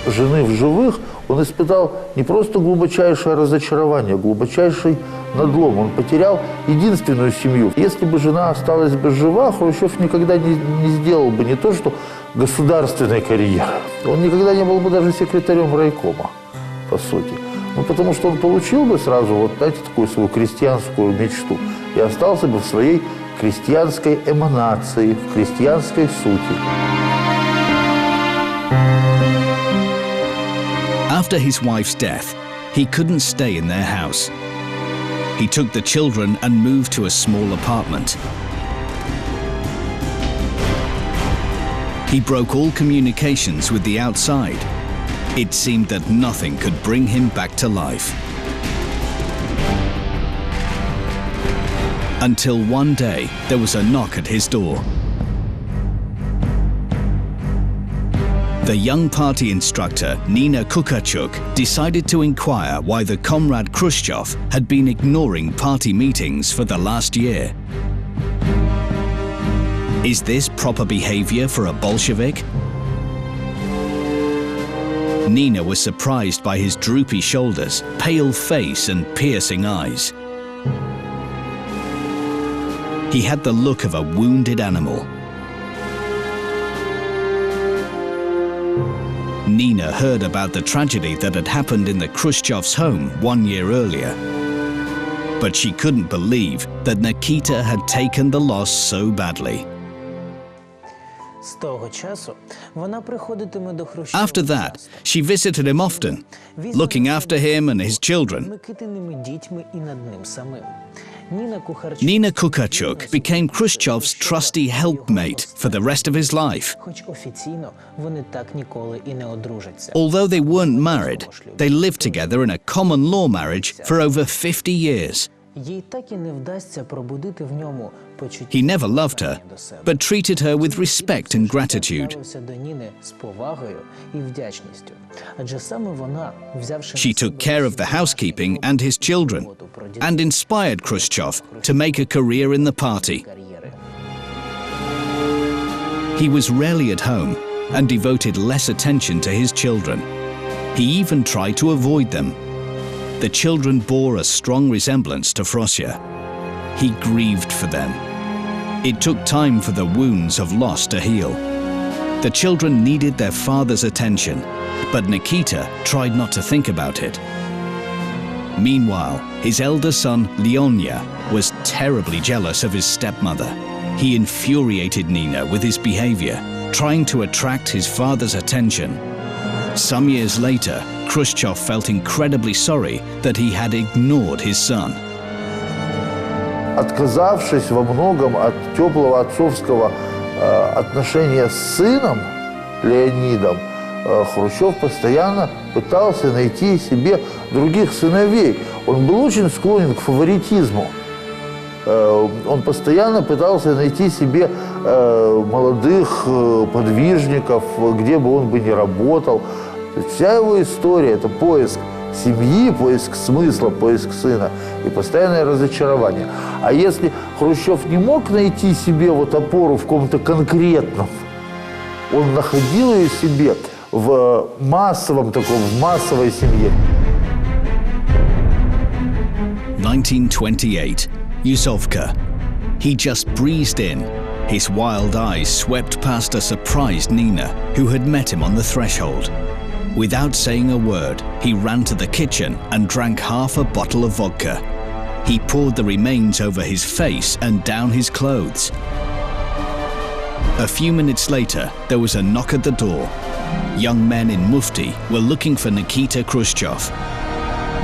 жены в живых, он испытал не просто глубочайшее разочарование, глубочайший надлом. Он потерял единственную семью. Если бы жена осталась бы жива, Хрущев никогда не сделал бы не то, что государственной карьеры. Он никогда не был бы даже секретарем райкома, по сути. Ну, потому что он получил бы сразу, вот, знаете, такую свою крестьянскую мечту и остался бы в своей крестьянской эманации, в крестьянской сути. After his wife's death, he couldn't stay in their house. He took the children and moved to a small apartment. He broke all communications with the outside. It seemed that nothing could bring him back to life. Until one day, there was a knock at his door. The young party instructor, Nina Kukachuk, decided to inquire why the comrade Khrushchev had been ignoring party meetings for the last year. Is this proper behavior for a Bolshevik? Nina was surprised by his droopy shoulders, pale face and piercing eyes. He had the look of a wounded animal. Nina heard about the tragedy that had happened in the Khrushchev's home 1 year earlier. But she couldn't believe that Nikita had taken the loss so badly. After that, she visited him often, looking after him and his children. Nina Kukachuk became Khrushchev's trusty helpmate for the rest of his life. Although they weren't married, they lived together in a common law marriage for over 50 years. He never loved her, but treated her with respect and gratitude. She took care of the housekeeping and his children, and inspired Khrushchev to make a career in the party. He was rarely at home and devoted less attention to his children. He even tried to avoid them. The children bore a strong resemblance to Frosya. He grieved for them. It took time for the wounds of loss to heal. The children needed their father's attention, but Nikita tried not to think about it. Meanwhile, his elder son, Leonya, was terribly jealous of his stepmother. He infuriated Nina with his behavior, trying to attract his father's attention. Some years later, Khrushchev felt incredibly sorry that he had ignored his son. Отказавшись во многом от теплого отцовского отношения с сыном Леонидом, Хрущев постоянно пытался найти себе других сыновей. Он был очень склонен к фаворитизму. Он постоянно пытался найти себе молодых подвижников, где бы он бы ни работал. Вся его история – это поиск семьи, поиск смысла, поиск сына и постоянное разочарование. А если Хрущев не мог найти себе вот опору в ком-то конкретном, он находил ее себе в массовом таком, в массовой семье. 1928, Yuzovka. He just breezed in. His wild eyes swept past a surprised Nina, who had met him on the threshold. Without saying a word, he ran to the kitchen and drank half a bottle of vodka. He poured the remains over his face and down his clothes. A few minutes later, there was a knock at the door. Young men in mufti were looking for Nikita Khrushchev.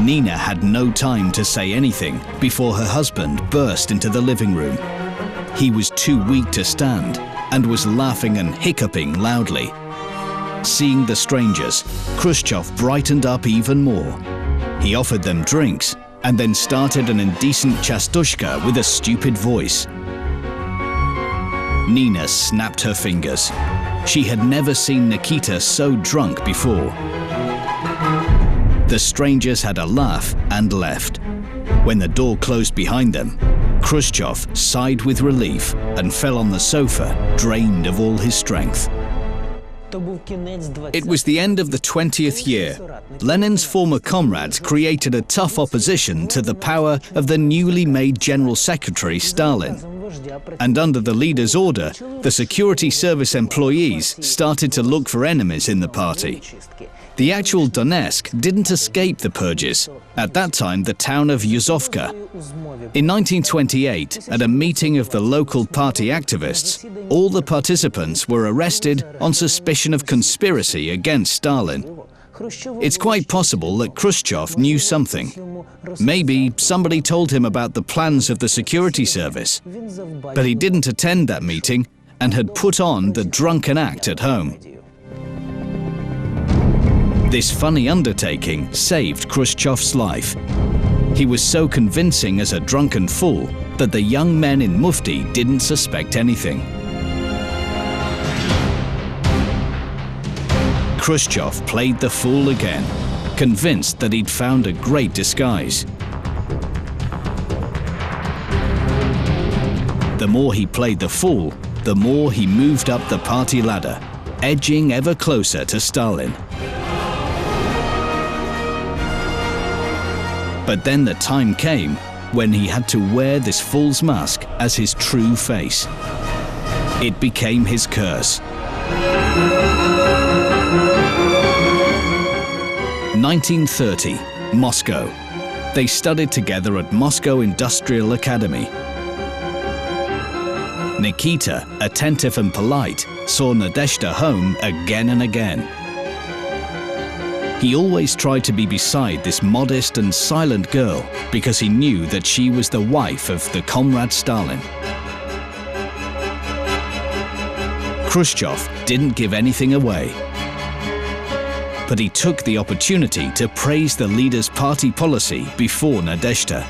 Nina had no time to say anything before her husband burst into the living room. He was too weak to stand and was laughing and hiccuping loudly. Seeing the strangers, Khrushchev brightened up even more. He offered them drinks and then started an indecent chastushka with a stupid voice. Nina snapped her fingers. She had never seen Nikita so drunk before. The strangers had a laugh and left. When the door closed behind them, Khrushchev sighed with relief and fell on the sofa, drained of all his strength. It was the end of the 20th year. Lenin's former comrades created a tough opposition to the power of the newly made General Secretary Stalin. And under the leader's order, the security service employees started to look for enemies in the party. The actual Donetsk didn't escape the purges, at that time the town of Yuzovka. In 1928, at a meeting of the local party activists, all the participants were arrested on suspicion of conspiracy against Stalin. It's quite possible that Khrushchev knew something. Maybe somebody told him about the plans of the security service. But he didn't attend that meeting and had put on the drunken act at home. This funny undertaking saved Khrushchev's life. He was so convincing as a drunken fool that the young men in mufti didn't suspect anything. Khrushchev played the fool again, convinced that he'd found a great disguise. The more he played the fool, the more he moved up the party ladder, edging ever closer to Stalin. But then the time came when he had to wear this fool's mask as his true face. It became his curse. 1930, Moscow. They studied together at Moscow Industrial Academy. Nikita, attentive and polite, saw Nadezhda home again and again. He always tried to be beside this modest and silent girl because he knew that she was the wife of the comrade Stalin. Khrushchev didn't give anything away, but he took the opportunity to praise the leader's party policy before Nadezhda.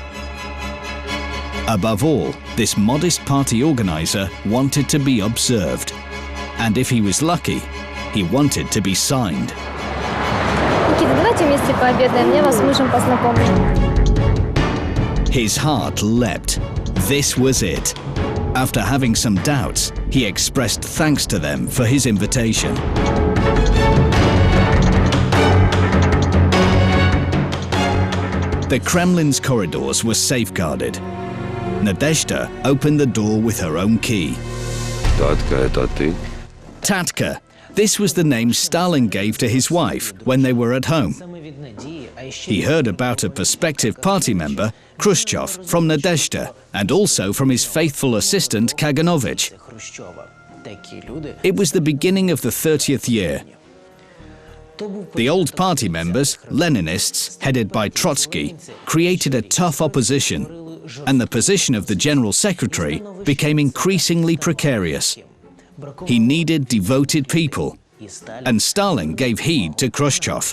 Above all, this modest party organizer wanted to be observed, and if he was lucky, he wanted to be signed. Давайте вместе пообедаем, я вас с мужем познакомлю. His heart leapt. This was it. After having some doubts, he expressed thanks to them for his invitation. The Kremlin's corridors were safeguarded. Nadezhda opened the door with her own key. Tatka, это ты? Tatka. This was the name Stalin gave to his wife when they were at home. He heard about a prospective party member, Khrushchev, from Nadezhda, and also from his faithful assistant Kaganovich. It was the beginning of the 30th year. The old party members, Leninists, headed by Trotsky, created a tough opposition, and the position of the General Secretary became increasingly precarious. He needed devoted people, and Stalin gave heed to Khrushchev.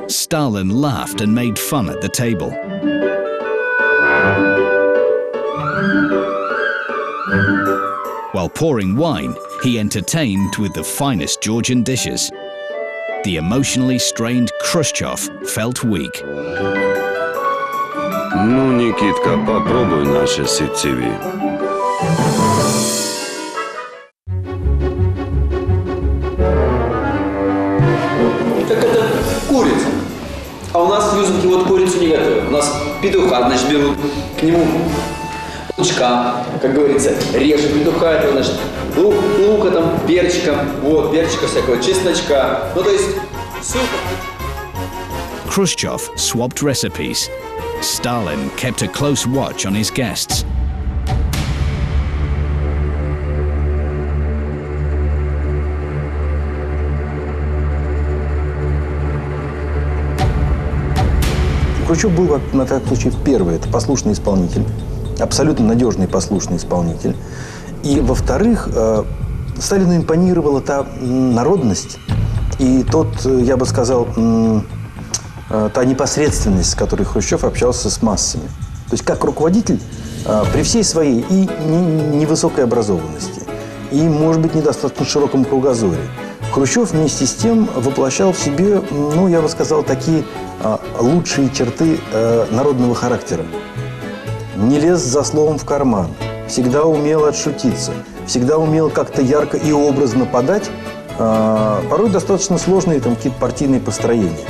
Stalin laughed and made fun at the table. While pouring wine, he entertained with the finest Georgian dishes. The emotionally strained Khrushchev felt weak. Ну, Никитка, попробуй наше сетеви. Так это курица. А у нас в Юзовке вот курицу не готовят. У нас петуха, значит, берут к нему лучка, как говорится, режут петуха, это, значит, лука там, перчика, вот, перчика всякого, чесночка. Ну, то есть, суп. Khrushchev swapped recipes. Stalin kept a close watch on his guests. Khrushchev был, на этот случай, первый, это послушный исполнитель, абсолютно надежный послушный исполнитель. И, во-вторых, Сталину импонировала та народность и тот, я бы сказал, та непосредственность, с которой Хрущев общался с массами. То есть как руководитель, при всей своей и невысокой образованности, и, может быть, недостаточно широком кругозоре, Хрущев вместе с тем воплощал в себе, ну, я бы сказал, такие лучшие черты народного характера. Не лез за словом в карман, всегда умел отшутиться, всегда умел как-то ярко и образно подать, порой достаточно сложные там какие-то партийные построения.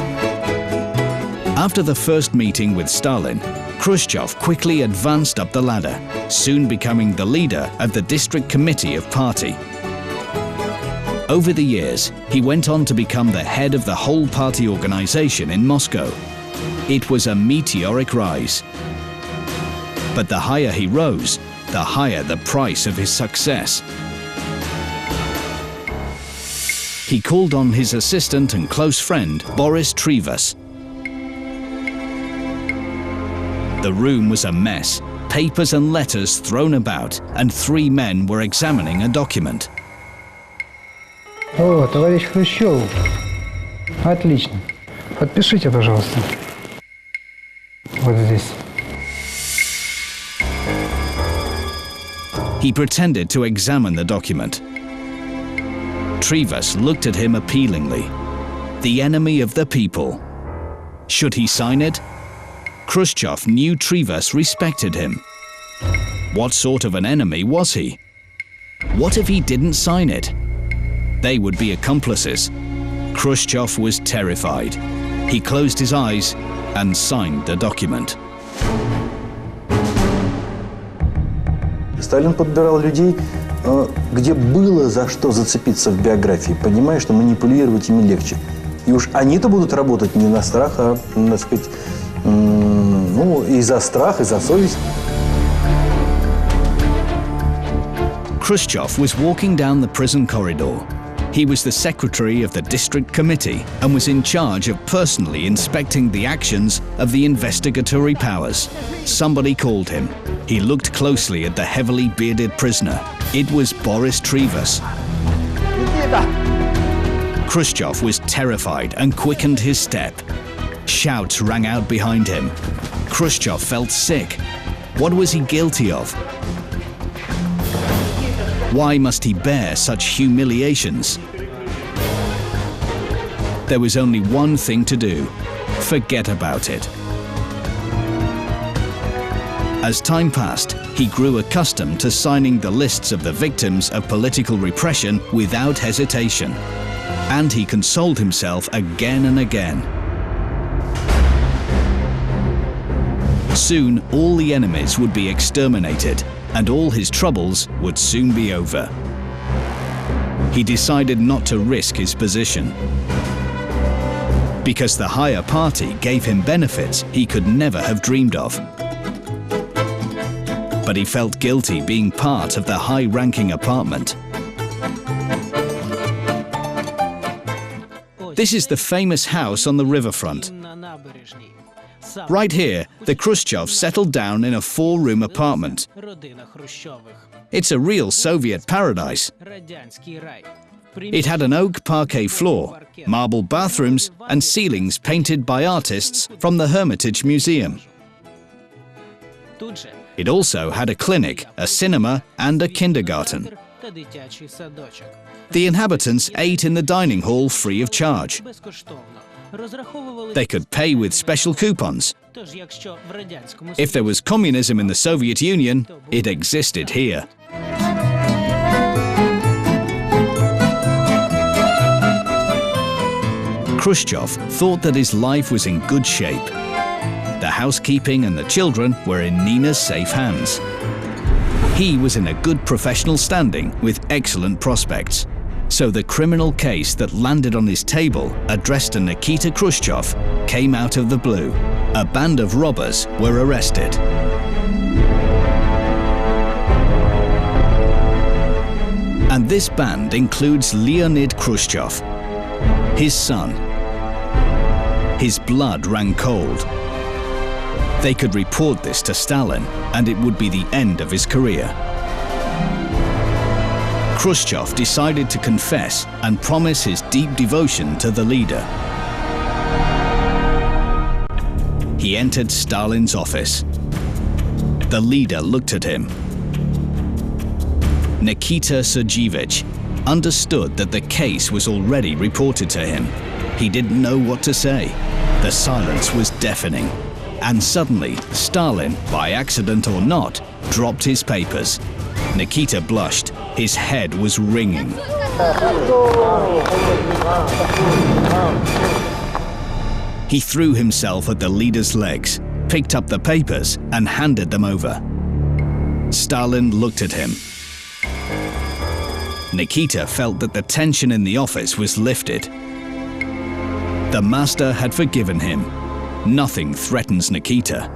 After the first meeting with Stalin, Khrushchev quickly advanced up the ladder, soon becoming the leader of the district committee of party. Over the years, he went on to become the head of the whole party organization in Moscow. It was a meteoric rise. But the higher he rose, the higher the price of his success. He called on his assistant and close friend, Boris Trivas. The room was a mess, papers and letters thrown about, and three men were examining a document. О, товарищ Хрущев. Отлично. Подпишите, пожалуйста. Вот здесь. He pretended to examine the document. Trivas looked at him appealingly. The enemy of the people. Should he sign it? Khrushchev knew Trivas respected him. What sort of an enemy was he? What if he didn't sign it? They would be accomplices. Khrushchev was terrified. He closed his eyes and signed the document. Сталин подбирал людей, где было за что зацепиться в биографии, понимая, что манипулировать ими легче. И уж они-то будут работать не на страх, а, так сказать, и за страх, и за совесть. Khrushchev was walking down the prison corridor. He was the secretary of the district committee and was in charge of personally inspecting the actions of the investigatory powers. Somebody called him. He looked closely at the heavily bearded prisoner. It was Boris Trivas. Khrushchev was terrified and quickened his step. Shouts rang out behind him. Khrushchev felt sick. What was he guilty of? Why must he bear such humiliations? There was only one thing to do: forget about it. As time passed, he grew accustomed to signing the lists of the victims of political repression without hesitation. And he consoled himself again and again. Soon, all the enemies would be exterminated, and all his troubles would soon be over. He decided not to risk his position. Because the higher party gave him benefits he could never have dreamed of. But he felt guilty being part of the high-ranking apartment. This is the famous house on the riverfront. Right here, the Khrushchevs settled down in a 4-room apartment. It's a real Soviet paradise. It had an oak parquet floor, marble bathrooms, and ceilings painted by artists from the Hermitage Museum. It also had a clinic, a cinema, and a kindergarten. The inhabitants ate in the dining hall free of charge. They could pay with special coupons. If there was communism in the Soviet Union, it existed here. Khrushchev thought that his life was in good shape. The housekeeping and the children were in Nina's safe hands. He was in a good professional standing with excellent prospects. So the criminal case that landed on his table, addressed to Nikita Khrushchev, came out of the blue. A band of robbers were arrested. And this band includes Leonid Khrushchev, his son. His blood ran cold. They could report this to Stalin, and it would be the end of his career. Khrushchev decided to confess and promise his deep devotion to the leader. He entered Stalin's office. The leader looked at him. Nikita Sergeyevich understood that the case was already reported to him. He didn't know what to say. The silence was deafening. And suddenly, Stalin, by accident or not, dropped his papers. Nikita blushed. His head was ringing. He threw himself at the leader's legs, picked up the papers, and handed them over. Stalin looked at him. Nikita felt that the tension in the office was lifted. The master had forgiven him. Nothing threatens Nikita.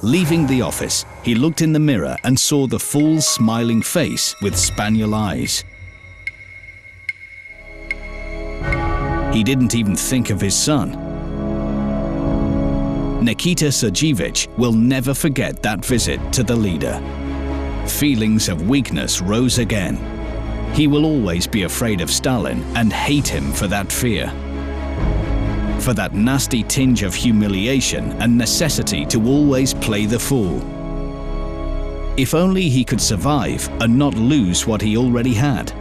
Leaving the office, he looked in the mirror and saw the fool's smiling face with spaniel eyes. He didn't even think of his son. Nikita Sergeyevich will never forget that visit to the leader. Feelings of weakness rose again. He will always be afraid of Stalin and hate him for that fear. For that nasty tinge of humiliation and necessity to always play the fool. if only he could survive and not lose what he already had.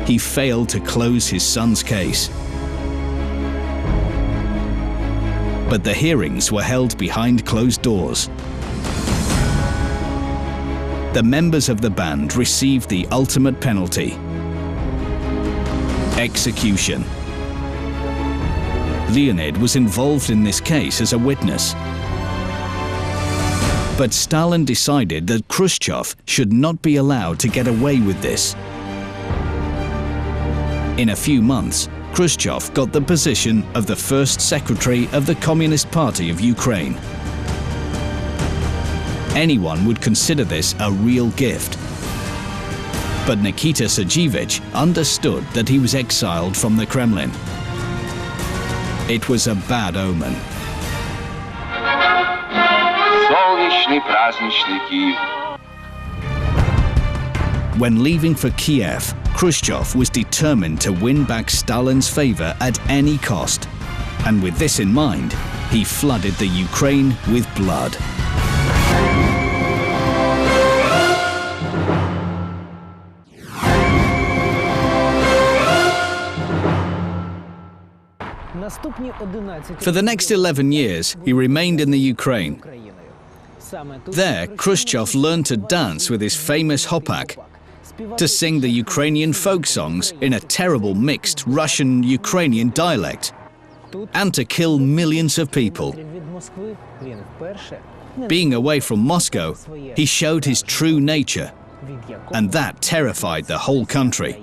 He failed to close his son's case. But the hearings were held behind closed doors. The members of the band received the ultimate penalty: execution. Leonid was involved in this case as a witness. But Stalin decided that Khrushchev should not be allowed to get away with this. In a few months, Khrushchev got the position of the first secretary of the Communist Party of Ukraine. Anyone would consider this a real gift. But Nikita Sergeyevich understood that he was exiled from the Kremlin. It was a bad omen. When leaving for Kiev, Khrushchev was determined to win back Stalin's favor at any cost. And with this in mind, he flooded the Ukraine with blood. For the next 11 years, he remained in the Ukraine. There, Khrushchev learned to dance with his famous hopak, to sing the Ukrainian folk songs in a terrible mixed Russian-Ukrainian dialect, and to kill millions of people. Being away from Moscow, he showed his true nature, and that terrified the whole country.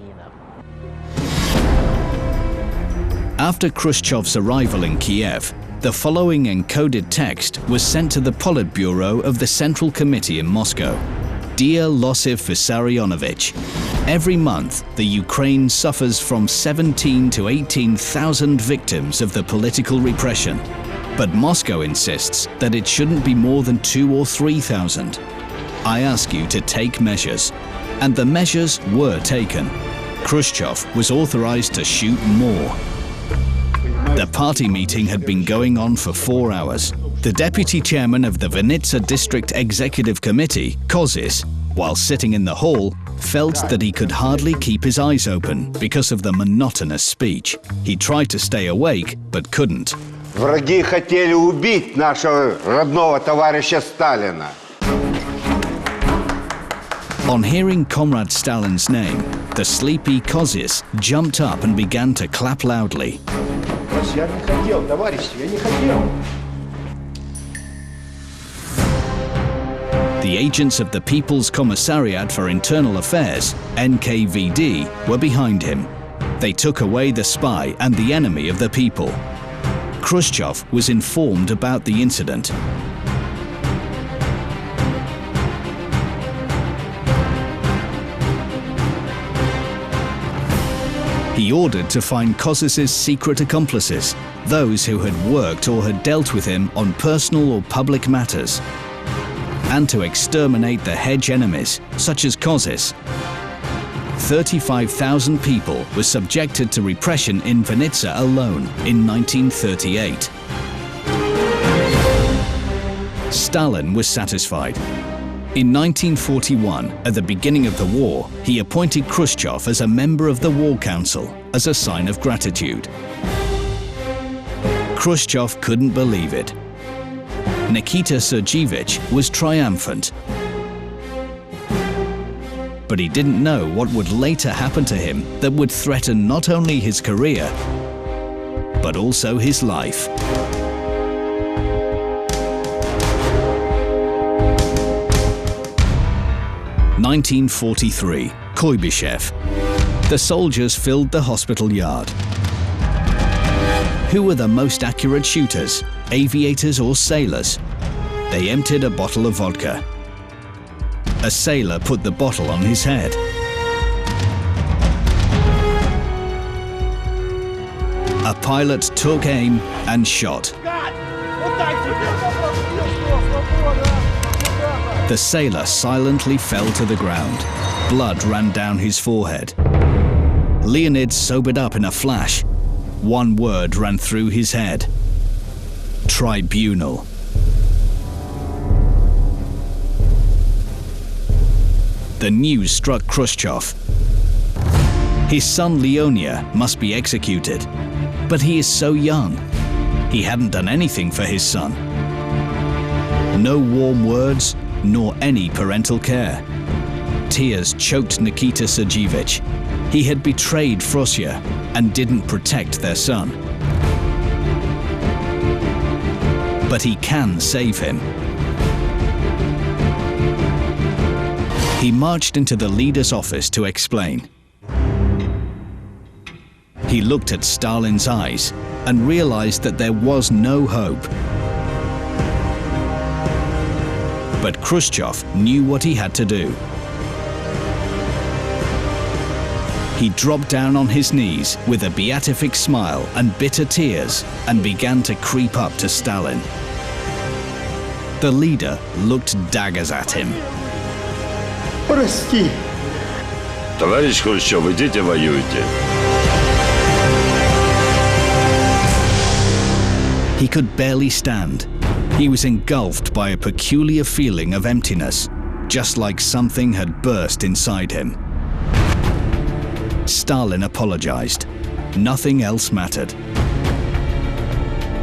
After Khrushchev's arrival in Kiev, the following encoded text was sent to the Politburo of the Central Committee in Moscow. Dear Losif Vissarionovich, every month the Ukraine suffers from 17 to 18,000 victims of the political repression. But Moscow insists that it shouldn't be more than 2,000 or 3,000. I ask you to take measures. And the measures were taken. Khrushchev was authorized to shoot more. The party meeting had been going on for 4 hours. The deputy chairman of the Vinnytsia District Executive Committee, Kozis, while sitting in the hall, felt that he could hardly keep his eyes open because of the monotonous speech. He tried to stay awake, but couldn't. Враги хотели убить нашего родного товарища Сталина. On hearing Comrade Stalin's name, the sleepy Kozis jumped up and began to clap loudly. Я не хотел, товарищи, я не хотел. The agents of the People's Commissariat for Internal Affairs, NKVD, were behind him. They took away the spy and the enemy of the people. Khrushchev was informed about the incident. He ordered to find Kozis's secret accomplices, those who had worked or had dealt with him on personal or public matters, and to exterminate the hedge enemies, such as Kozis. 35,000 people were subjected to repression in Vinnytsia alone in 1938. Stalin was satisfied. In 1941, at the beginning of the war, he appointed Khrushchev as a member of the War Council as a sign of gratitude. Khrushchev couldn't believe it. Nikita Sergeyevich was triumphant. But he didn't know what would later happen to him that would threaten not only his career, but also his life. (1943), Kuibyshev. The soldiers filled the hospital yard. Who were the most accurate shooters, aviators or sailors? They emptied a bottle of vodka. A sailor put the bottle on his head. A pilot took aim and shot. The sailor silently fell to the ground. Blood ran down his forehead. Leonid sobered up in a flash. One word ran through his head: tribunal. the news struck Khrushchev. His son Leonia must be executed, but he is so young. He hadn't done anything for his son. No warm words, nor any parental care. Tears choked Nikita Sergeyevich. He had betrayed Frosya and didn't protect their son. But he can save him. He marched into the leader's office to explain. He looked at Stalin's eyes and realized that there was no hope. But Khrushchev knew what he had to do. He dropped down on his knees with a beatific smile and bitter tears and began to creep up to Stalin. The leader looked daggers at him. Прости. Товарищ Хрущев, идите воюйте. He could barely stand. He was engulfed by a peculiar feeling of emptiness, just like something had burst inside him. Stalin apologized. Nothing else mattered.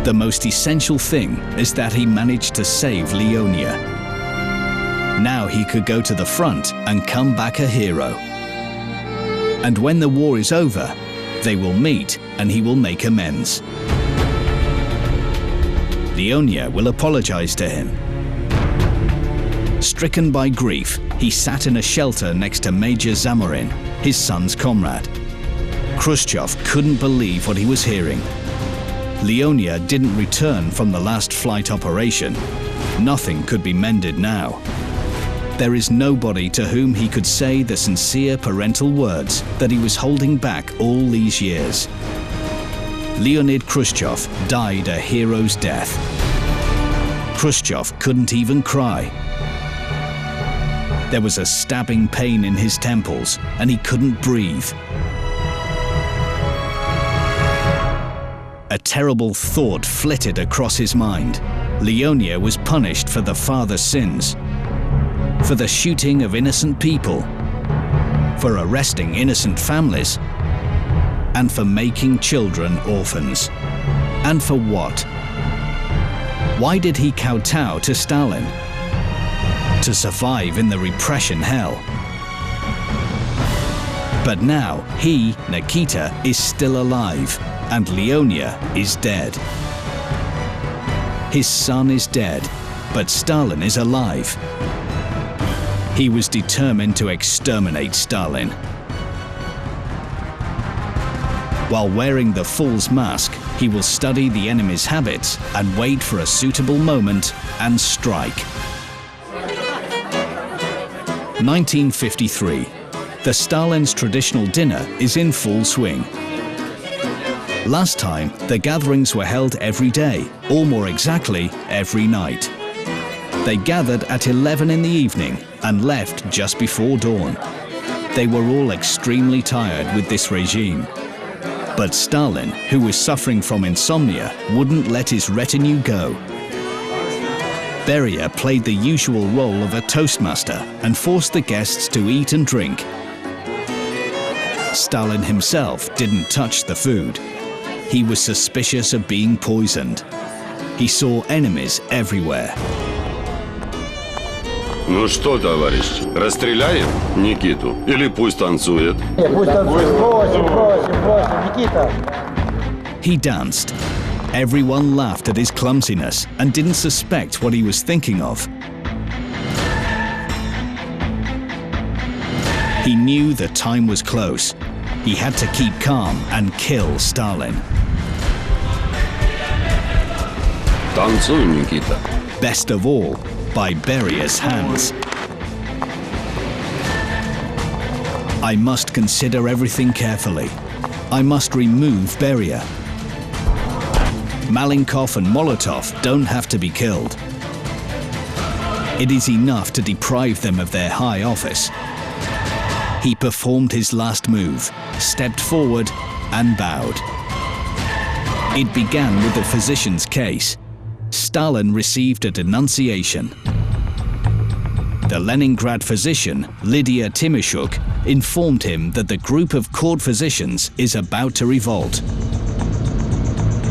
The most essential thing is that he managed to save Leonia. Now he could go to the front and come back a hero. And when the war is over, they will meet and he will make amends. Leonia will apologize to him. Stricken by grief, he sat in a shelter next to Major Zamorin, his son's comrade. Khrushchev couldn't believe what he was hearing. Leonia didn't return from the last flight operation. Nothing could be mended now. There is nobody to whom he could say the sincere parental words that he was holding back all these years. Leonid Khrushchev died a hero's death. Khrushchev couldn't even cry. There was a stabbing pain in his temples, and he couldn't breathe. A terrible thought flitted across his mind. Leonia was punished for the father's sins, for the shooting of innocent people, for arresting innocent families, and for making children orphans. And for what? Why did he kowtow to Stalin? To survive in the repression hell. But now he, Nikita, is still alive, and Leonia is dead. His son is dead, but Stalin is alive. He was determined to exterminate Stalin. While wearing the fool's mask, he will study the enemy's habits and wait for a suitable moment and strike. 1953. The Stalin's traditional dinner is in full swing. Last time, the gatherings were held every day, or more exactly, every night. They gathered at 11 in the evening and left just before dawn. They were all extremely tired with this regime. But Stalin, who was suffering from insomnia, wouldn't let his retinue go. Beria played the usual role of a toastmaster and forced the guests to eat and drink. Stalin himself didn't touch the food. He was suspicious of being poisoned. He saw enemies everywhere. Ну что, товарищ, расстреляем Никиту или пусть танцует? He danced. Everyone laughed at his clumsiness and didn't suspect what he was thinking of. He knew the time was close. He had to keep calm and kill Stalin. Танцуй, Никита. Best of all, by Beria's hands. I must consider everything carefully. I must remove Beria. Malenkov and Molotov don't have to be killed. It is enough to deprive them of their high office. He performed his last move, stepped forward and bowed. It began with the physician's case. Stalin received a denunciation. the Leningrad physician, Lydia Timashuk, informed him that the group of court physicians is about to revolt.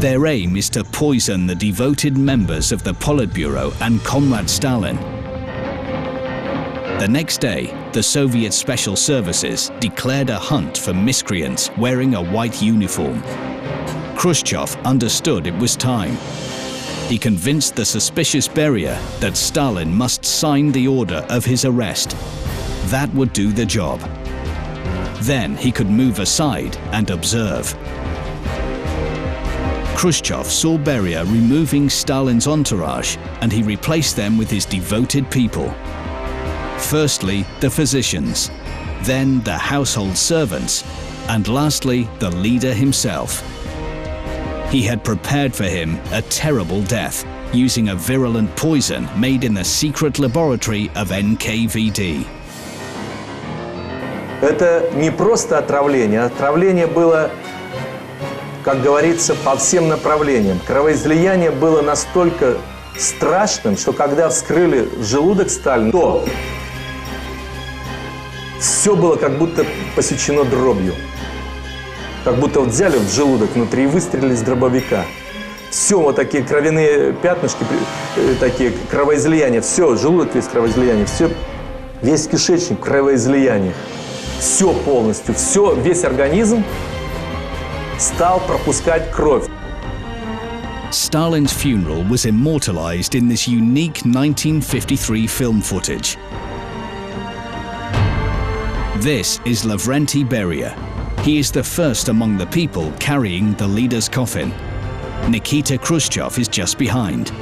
Their aim is to poison the devoted members of the Politburo and Comrade Stalin. The next day, the Soviet Special Services declared a hunt for miscreants wearing a white uniform. Khrushchev understood it was time. He convinced the suspicious Beria that Stalin must sign the order of his arrest. That would do the job. Then he could move aside and observe. Khrushchev saw Beria removing Stalin's entourage, and he replaced them with his devoted people. Firstly, the physicians, then the household servants, and lastly, the leader himself. He had prepared for him a terrible death, using a virulent poison made in the secret laboratory of NKVD. Это не просто отравление. Отравление было, как говорится, по всем направлениям. Кровоизлияние было настолько страшным, что когда вскрыли желудок Сталина, то все было как будто посечено дробью. Как будто вот взяли в желудок внутри и выстрелили из дробовика. Все, вот такие кровяные пятнышки, такие кровоизлияния, все, желудок весь кровоизлияние, все, весь кишечник в кровоизлияниях. Все полностью, все, весь организм стал пропускать кровь. Stalin's funeral was immortalized in this unique 1953 film footage. This is Lavrenti Beria. He is the first among the people carrying the leader's coffin. Nikita Khrushchev is just behind.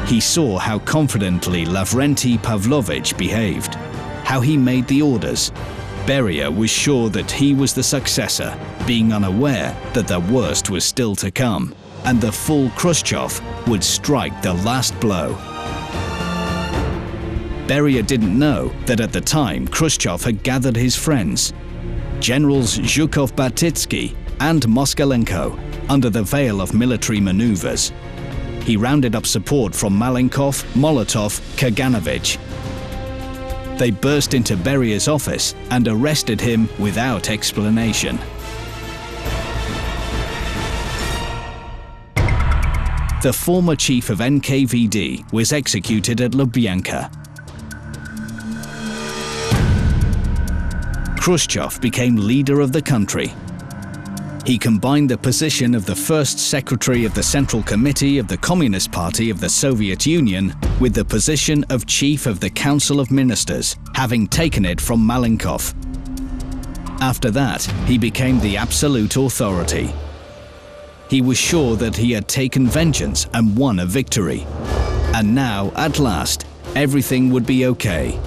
He saw how confidently Lavrenti Pavlovich behaved, how he made the orders. Beria was sure that he was the successor, being unaware that the worst was still to come, and the full Khrushchev would strike the last blow. Beria didn't know that at the time Khrushchev had gathered his friends, Generals Zhukov-Batitsky and Moskalenko, under the veil of military maneuvers. He rounded up support from Malenkov, Molotov, Kaganovich. They burst into Beria's office and arrested him without explanation. The former chief of NKVD was executed at Lubyanka. Khrushchev became leader of the country. He combined the position of the first secretary of the Central Committee of the Communist Party of the Soviet Union with the position of chief of the Council of Ministers, having taken it from Malenkov. After that, he became the absolute authority. He was sure that he had taken vengeance and won a victory. And now, at last, everything would be okay.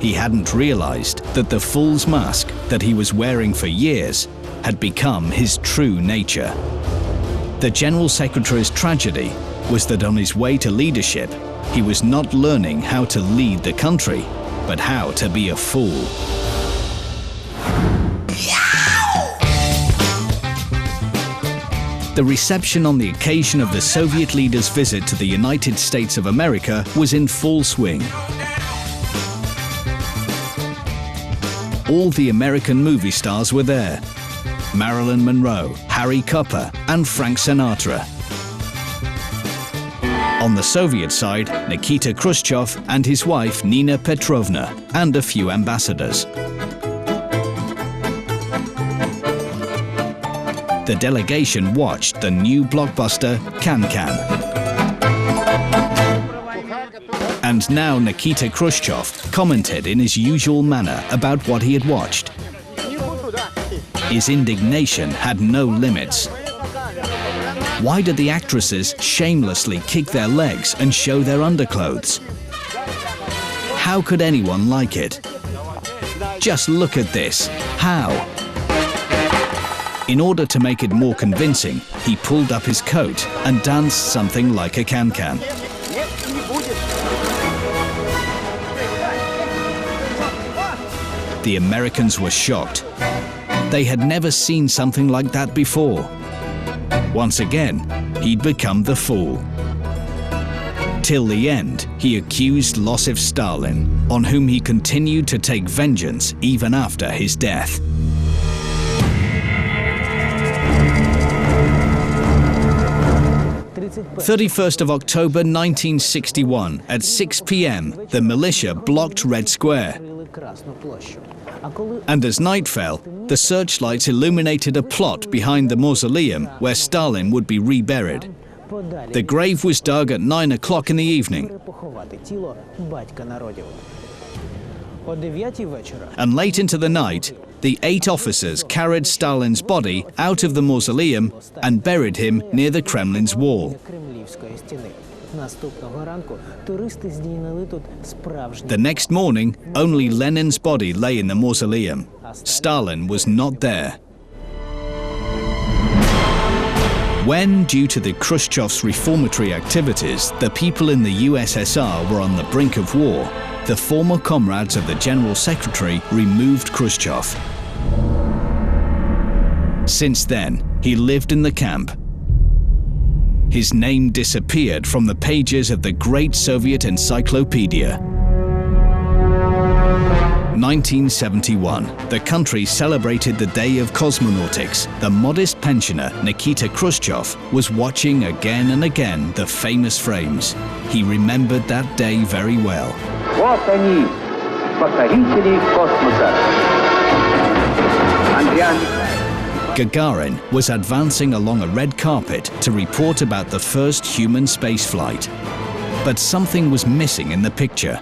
He hadn't realized that the fool's mask that he was wearing for years had become his true nature. The General Secretary's tragedy was that on his way to leadership, he was not learning how to lead the country, but how to be a fool. The reception on the occasion of the Soviet leader's visit to the United States of America was in full swing. All the American movie stars were there. Marilyn Monroe, Harry Copper, and Frank Sinatra. On the Soviet side, Nikita Khrushchev and his wife Nina Petrovna, and a few ambassadors. The delegation watched the new blockbuster Can-Can. And now Nikita Khrushchev commented in his usual manner about what he had watched. His indignation had no limits. Why did the actresses shamelessly kick their legs and show their underclothes? How could anyone like it? Just look at this. How? In order to make it more convincing, he pulled up his coat and danced something like a can-can. The Americans were shocked. They had never seen something like that before. Once again, he'd become the fool. Till the end, he accused Losif Stalin, on whom he continued to take vengeance even after his death. 31st of October 1961, at 6 p.m., the militia blocked Red Square. And as night fell, the searchlights illuminated a plot behind the mausoleum where Stalin would be reburied. The grave was dug at 9 o'clock in the evening. And late into the night, the 8 officers carried Stalin's body out of the mausoleum and buried him near the Kremlin's wall. The next morning, only Lenin's body lay in the mausoleum. Stalin was not there. When, due to the Khrushchev's reformatory activities, the people in the USSR were on the brink of war, the former comrades of the General Secretary removed Khrushchev. Since then, he lived in the camp. His name disappeared from the pages of the great Soviet encyclopedia. 1971, the country celebrated the day of cosmonautics. The modest pensioner Nikita Khrushchev was watching again and again the famous frames. He remembered that day very well. Вот они, покорители космоса. Gagarin was advancing along a red carpet to report about the first human spaceflight. But something was missing in the picture.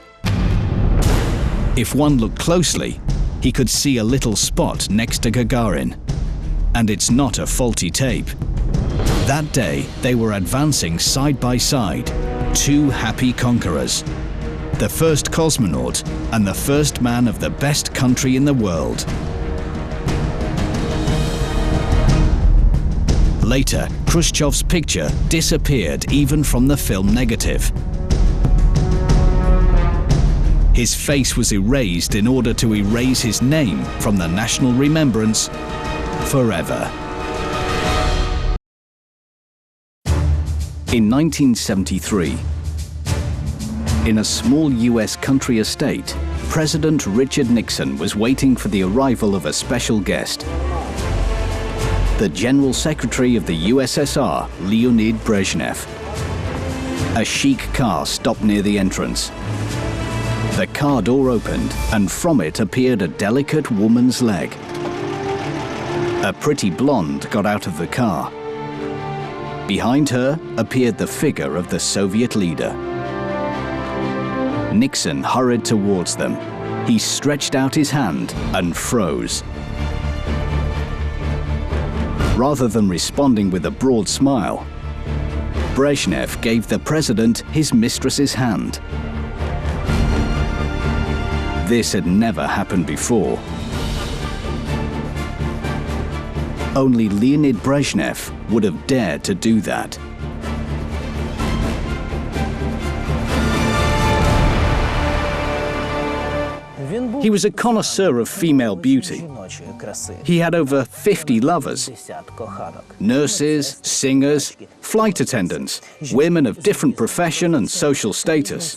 If one looked closely, he could see a little spot next to Gagarin. And it's not a faulty tape. That day, they were advancing side by side, 2 happy conquerors. The first cosmonaut and the first man of the best country in the world. Later, Khrushchev's picture disappeared even from the film negative. His face was erased in order to erase his name from the national remembrance forever. In 1973, in a small US country estate, President Richard Nixon was waiting for the arrival of a special guest. The General Secretary of the USSR, Leonid Brezhnev. A chic car stopped near the entrance. The car door opened, and from it appeared a delicate woman's leg. A pretty blonde got out of the car. Behind her appeared the figure of the Soviet leader. Nixon hurried towards them. He stretched out his hand and froze. Rather than responding with a broad smile, Brezhnev gave the president his mistress's hand. This had never happened before. Only Leonid Brezhnev would have dared to do that. He was a connoisseur of female beauty. He had over 50 lovers, nurses, singers, flight attendants, women of different profession and social status.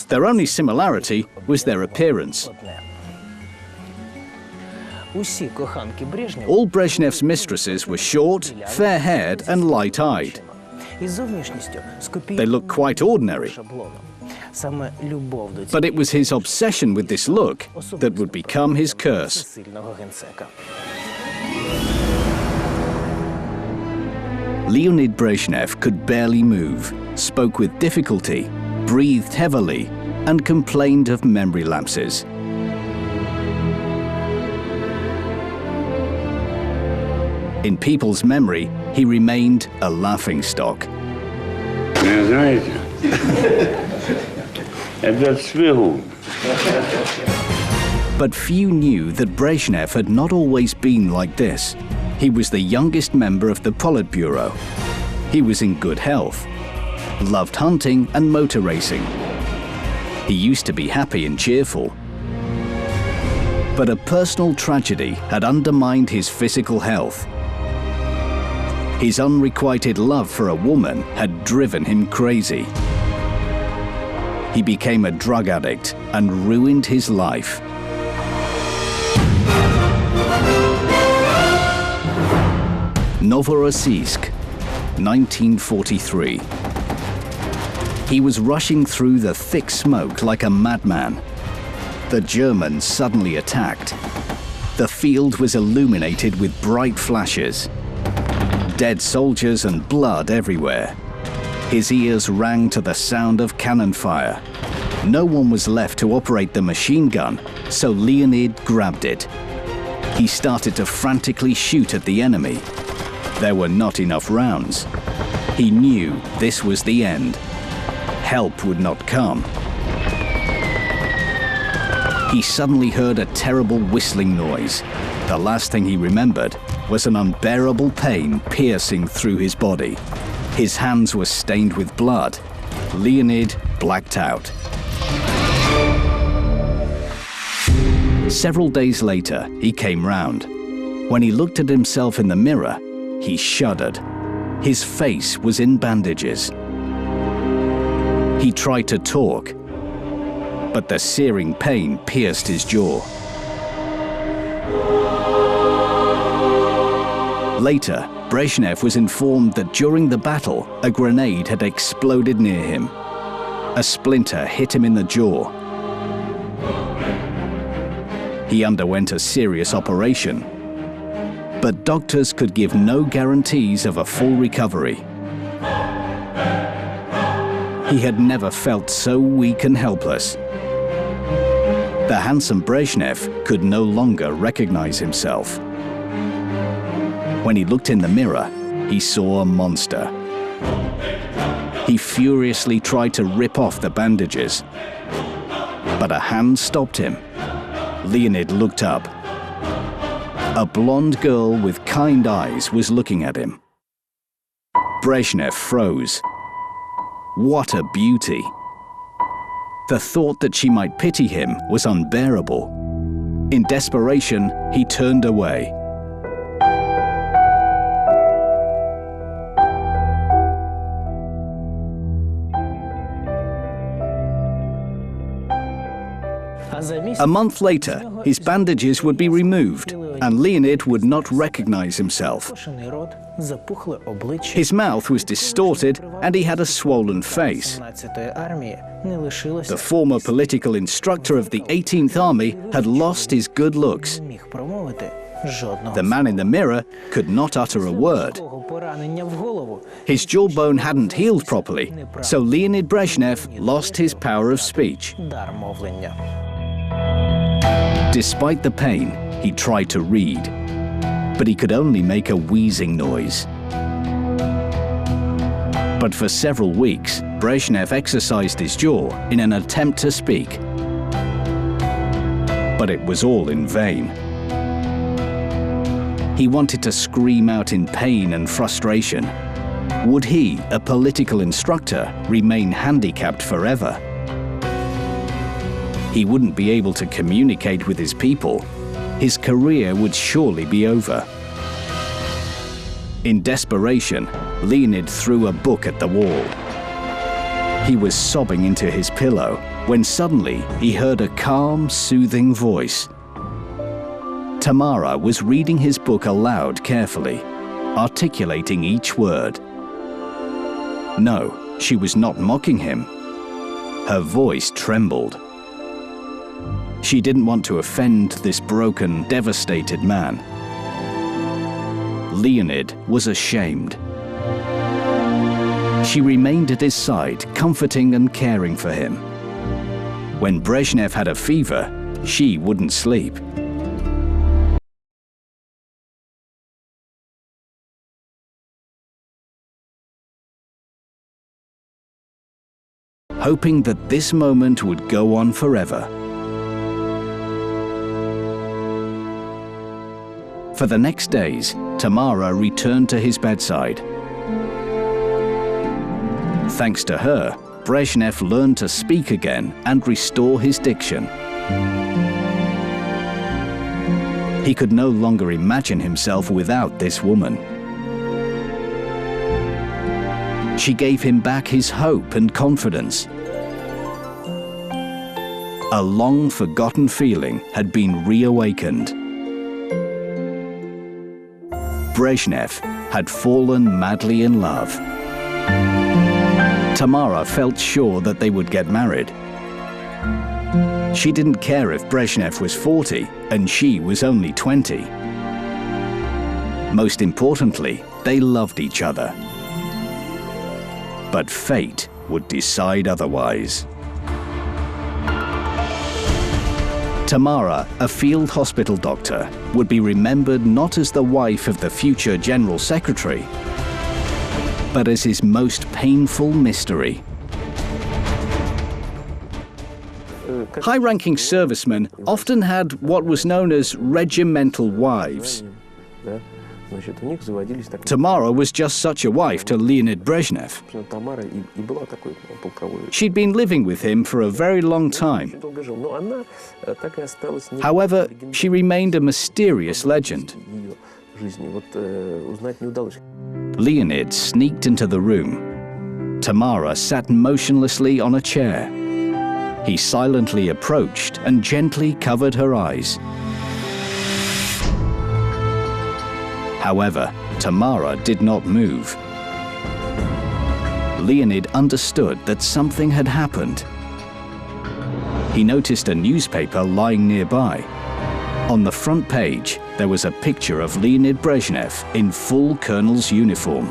Their only similarity was their appearance. All Brezhnev's mistresses were short, fair-haired and light-eyed. They looked quite ordinary. But it was his obsession with this look that would become his curse. Leonid Brezhnev could barely move, spoke with difficulty, breathed heavily, and complained of memory lapses. In people's memory, he remained a laughingstock. But few knew that Brezhnev had not always been like this. He was the youngest member of the Politburo. He was in good health, loved hunting and motor racing. He used to be happy and cheerful. But a personal tragedy had undermined his physical health. His unrequited love for a woman had driven him crazy. He became a drug addict and ruined his life. Novorossiysk, 1943. He was rushing through the thick smoke like a madman. The Germans suddenly attacked. The field was illuminated with bright flashes. Dead soldiers and blood everywhere. His ears rang to the sound of cannon fire. No one was left to operate the machine gun, so Leonid grabbed it. He started to frantically shoot at the enemy. There were not enough rounds. He knew this was the end. Help would not come. He suddenly heard a terrible whistling noise. The last thing he remembered was an unbearable pain piercing through his body. His hands were stained with blood. Leonid blacked out. Several days later, he came round. When he looked at himself in the mirror, he shuddered. His face was in bandages. He tried to talk, but the searing pain pierced his jaw. Later, Brezhnev was informed that during the battle, a grenade had exploded near him. A splinter hit him in the jaw. He underwent a serious operation, but doctors could give no guarantees of a full recovery. He had never felt so weak and helpless. The handsome Brezhnev could no longer recognize himself. When he looked in the mirror, he saw a monster. He furiously tried to rip off the bandages, but a hand stopped him. Leonid looked up. A blonde girl with kind eyes was looking at him. Brezhnev froze. What a beauty! The thought that she might pity him was unbearable. In desperation, he turned away. A month later, his bandages would be removed, and Leonid would not recognize himself. His mouth was distorted, and he had a swollen face. The former political instructor of the 18th Army had lost his good looks. The man in the mirror could not utter a word. His jawbone hadn't healed properly, so Leonid Brezhnev lost his power of speech. Despite the pain, he tried to read, but he could only make a wheezing noise. But for several weeks, Brezhnev exercised his jaw in an attempt to speak. But it was all in vain. He wanted to scream out in pain and frustration. Would he, a political instructor, remain handicapped forever? He wouldn't be able to communicate with his people. His career would surely be over. In desperation, Leonid threw a book at the wall. He was sobbing into his pillow when suddenly he heard a calm, soothing voice. Tamara was reading his book aloud carefully, articulating each word. No, she was not mocking him. Her voice trembled. She didn't want to offend this broken, devastated man. Leonid was ashamed. She remained at his side, comforting and caring for him. When Brezhnev had a fever, she wouldn't sleep. Hoping that this moment would go on forever. For the next days, Tamara returned to his bedside. Thanks to her, Brezhnev learned to speak again and restore his diction. He could no longer imagine himself without this woman. She gave him back his hope and confidence. A long-forgotten feeling had been reawakened. Brezhnev had fallen madly in love. Tamara felt sure that they would get married. She didn't care if Brezhnev was 40 and she was only 20. Most importantly, they loved each other. But fate would decide otherwise. Tamara, a field hospital doctor, would be remembered not as the wife of the future General Secretary, but as his most painful mystery. High-ranking servicemen often had what was known as regimental wives. Tamara was just such a wife to Leonid Brezhnev. She'd been living with him for a very long time. However, she remained a mysterious legend. Leonid sneaked into the room. Tamara sat motionlessly on a chair. He silently approached and gently covered her eyes. However, Tamara did not move. Leonid understood that something had happened. He noticed a newspaper lying nearby. On the front page, there was a picture of Leonid Brezhnev in full colonel's uniform.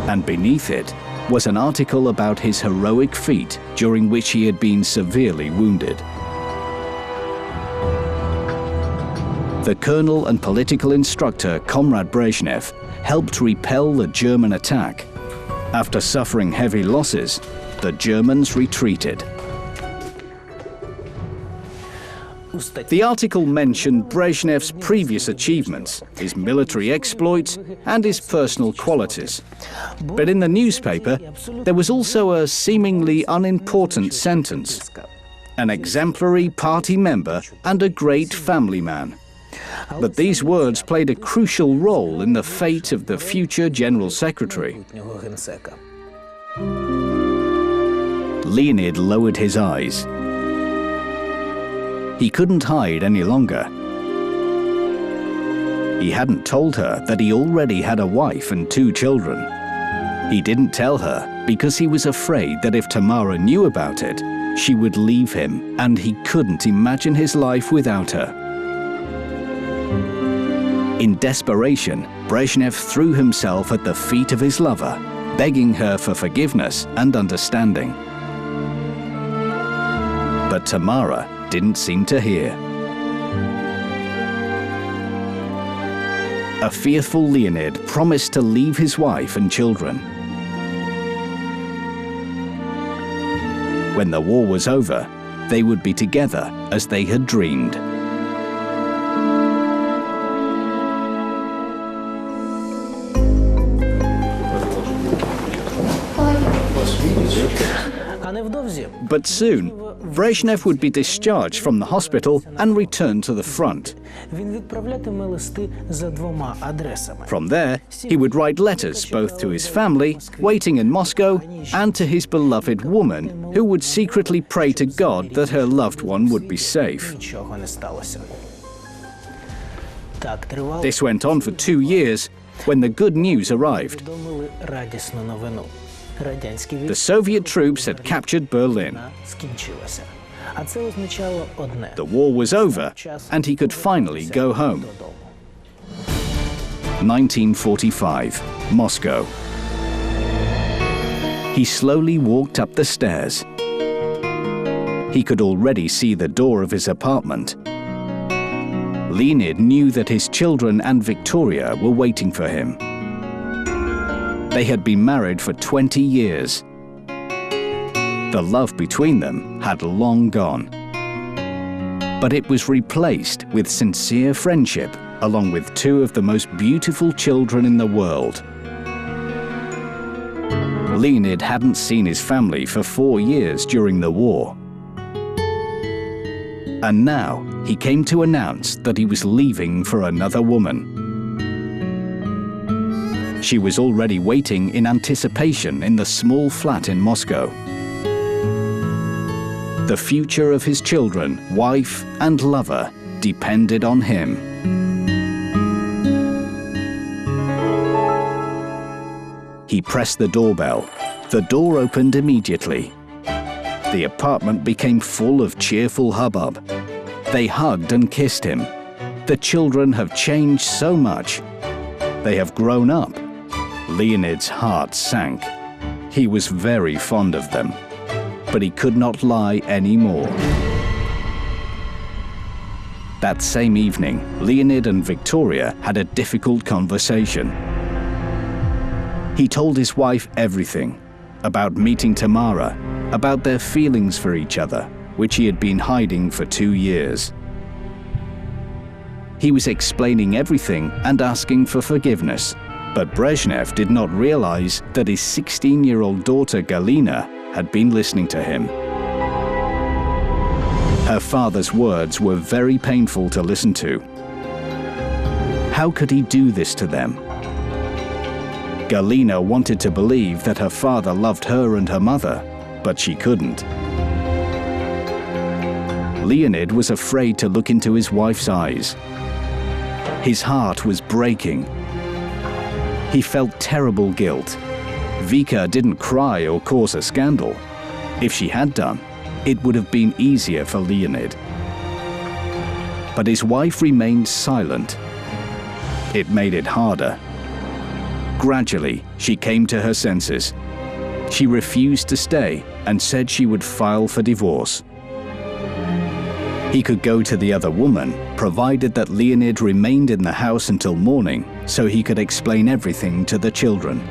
And beneath it was an article about his heroic feat during which he had been severely wounded. The colonel and political instructor, Comrade Brezhnev, helped repel the German attack. After suffering heavy losses, the Germans retreated. The article mentioned Brezhnev's previous achievements, his military exploits, and his personal qualities. But in the newspaper, there was also a seemingly unimportant sentence: an exemplary party member and a great family man. But these words played a crucial role in the fate of the future General Secretary. Leonid lowered his eyes. He couldn't hide any longer. He hadn't told her that he already had a wife and 2 children. He didn't tell her because he was afraid that if Tamara knew about it, she would leave him, and he couldn't imagine his life without her. In desperation, Brezhnev threw himself at the feet of his lover, begging her for forgiveness and understanding. But Tamara didn't seem to hear. A fearful Leonid promised to leave his wife and children. When the war was over, they would be together as they had dreamed. But soon, Brezhnev would be discharged from the hospital and return to the front. From there, he would write letters both to his family, waiting in Moscow, and to his beloved woman, who would secretly pray to God that her loved one would be safe. This went on for 2 years, when the good news arrived. The Soviet troops had captured Berlin. The war was over, and he could finally go home. 1945, Moscow. He slowly walked up the stairs. He could already see the door of his apartment. Leonid knew that his children and Victoria were waiting for him. They had been married for 20 years. The love between them had long gone. But it was replaced with sincere friendship, along with 2 of the most beautiful children in the world. Leonid hadn't seen his family for 4 years during the war. And now he came to announce that he was leaving for another woman. She was already waiting in anticipation in the small flat in Moscow. The future of his children, wife, and lover depended on him. He pressed the doorbell. The door opened immediately. The apartment became full of cheerful hubbub. They hugged and kissed him. The children have changed so much. They have grown up. Leonid's heart sank. He was very fond of them, but he could not lie anymore. That same evening, Leonid and Victoria had a difficult conversation. He told his wife everything, about meeting Tamara, about their feelings for each other, which he had been hiding for 2 years. He was explaining everything and asking for forgiveness, but Brezhnev did not realize that his 16-year-old daughter Galina had been listening to him. Her father's words were very painful to listen to. How could he do this to them? Galina wanted to believe that her father loved her and her mother, but she couldn't. Leonid was afraid to look into his wife's eyes. His heart was breaking. He felt terrible guilt. Vika didn't cry or cause a scandal. If she had done, it would have been easier for Leonid. But his wife remained silent. It made it harder. Gradually, she came to her senses. She refused to stay and said she would file for divorce. He could go to the other woman, provided that Leonid remained in the house until morning, so he could explain everything to the children.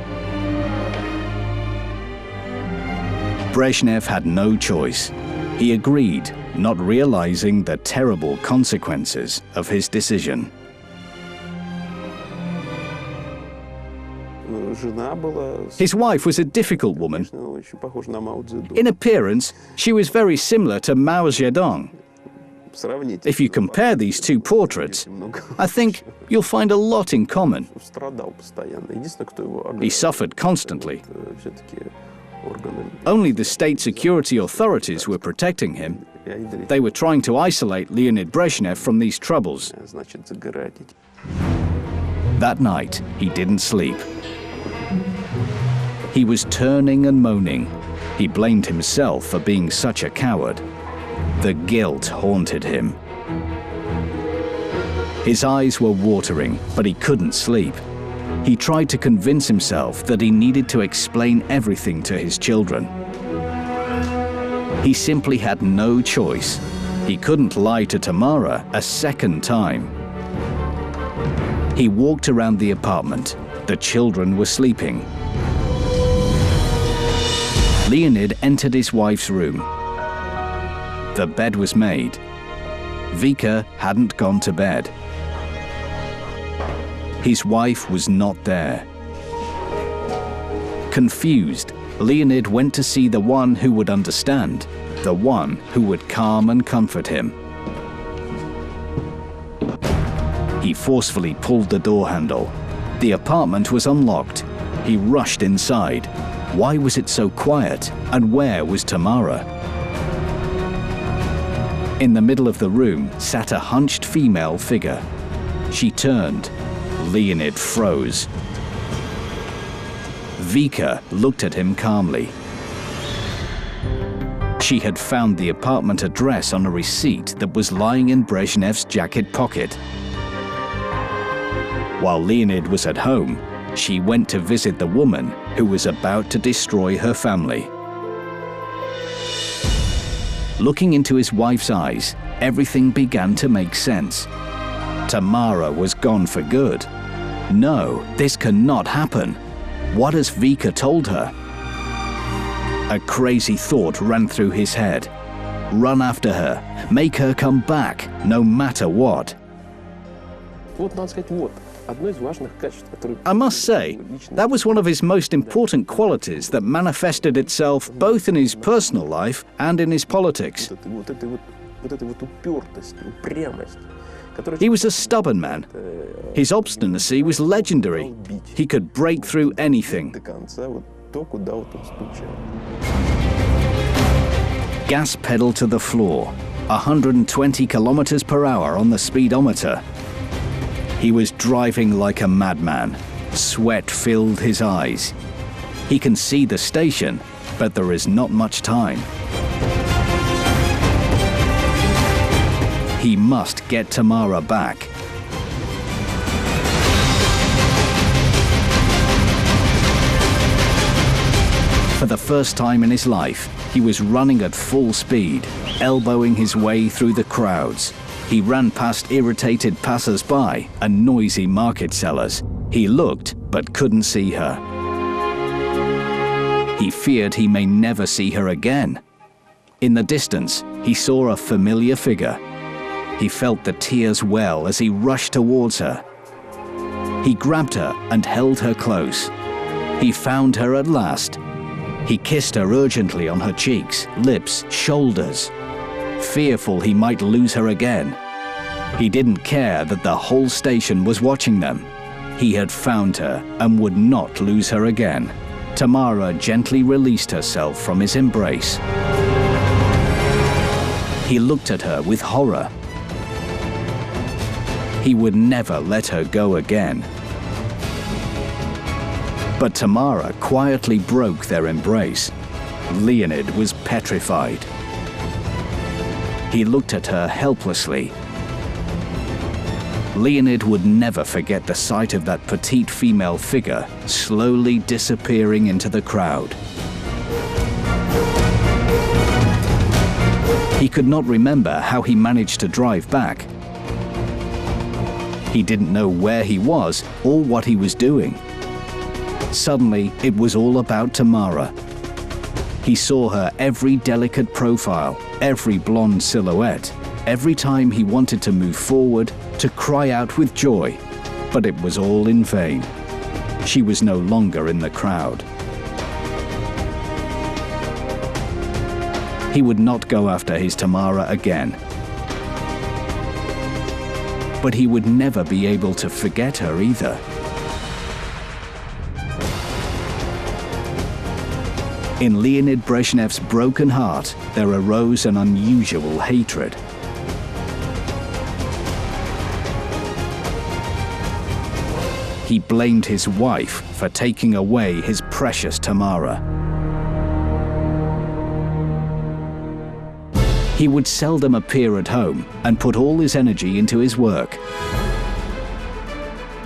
Brezhnev had no choice. He agreed, not realizing the terrible consequences of his decision. His wife was a difficult woman. In appearance, she was very similar to Mao Zedong. If you compare these two portraits, I think you'll find a lot in common. He suffered constantly. Only the state security authorities were protecting him. They were trying to isolate Leonid Brezhnev from these troubles. That night, he didn't sleep. He was turning and moaning. He blamed himself for being such a coward. The guilt haunted him. His eyes were watering, but he couldn't sleep. He tried to convince himself that he needed to explain everything to his children. He simply had no choice. He couldn't lie to Tamara a second time. He walked around the apartment. The children were sleeping. Leonid entered his wife's room. The bed was made. Vika hadn't gone to bed. His wife was not there. Confused, Leonid went to see the one who would understand, the one who would calm and comfort him. He forcefully pulled the door handle. The apartment was unlocked. He rushed inside. Why was it so quiet? And where was Tamara? In the middle of the room sat a hunched female figure. She turned. Leonid froze. Vika looked at him calmly. She had found the apartment address on a receipt that was lying in Brezhnev's jacket pocket. While Leonid was at home, she went to visit the woman who was about to destroy her family. Looking into his wife's eyes, everything began to make sense. Tamara was gone for good. No, this cannot happen. What has Vika told her? A crazy thought ran through his head. Run after her, make her come back, no matter what. I must say, that was one of his most important qualities that manifested itself both in his personal life and in his politics. He was a stubborn man. His obstinacy was legendary. He could break through anything. Gas pedal to the floor, 120 kilometers per hour on the speedometer. He was driving like a madman. Sweat filled his eyes. He can see the station, but there is not much time. He must get Tamara back. For the first time in his life, he was running at full speed, elbowing his way through the crowds. He ran past irritated passers-by and noisy market sellers. He looked, but couldn't see her. He feared he may never see her again. In the distance, he saw a familiar figure. He felt the tears well as he rushed towards her. He grabbed her and held her close. He found her at last. He kissed her urgently on her cheeks, lips, shoulders. Fearful he might lose her again. He didn't care that the whole station was watching them. He had found her and would not lose her again. Tamara gently released herself from his embrace. He looked at her with horror. He would never let her go again. But Tamara quietly broke their embrace. Leonid was petrified. He looked at her helplessly. Leonid would never forget the sight of that petite female figure slowly disappearing into the crowd. He could not remember how he managed to drive back. He didn't know where he was or what he was doing. Suddenly, it was all about Tamara. He saw her every delicate profile, every blonde silhouette, every time he wanted to move forward, to cry out with joy, but it was all in vain. She was no longer in the crowd. He would not go after his Tamara again. But he would never be able to forget her either. In Leonid Brezhnev's broken heart, there arose an unusual hatred. He blamed his wife for taking away his precious Tamara. He would seldom appear at home and put all his energy into his work.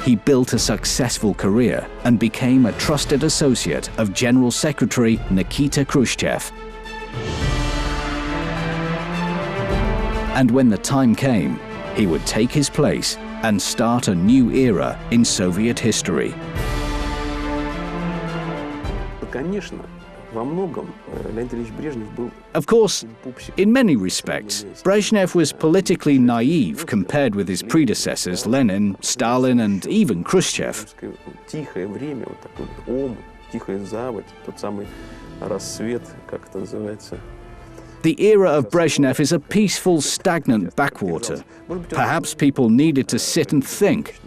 He built a successful career and became a trusted associate of General Secretary Nikita Khrushchev. And when the time came, he would take his place and start a new era in Soviet history. Of course, in many respects, Brezhnev was politically naive compared with his predecessors Lenin, Stalin, and even Khrushchev. The era of Brezhnev is a peaceful, stagnant backwater. Perhaps people needed to sit and think.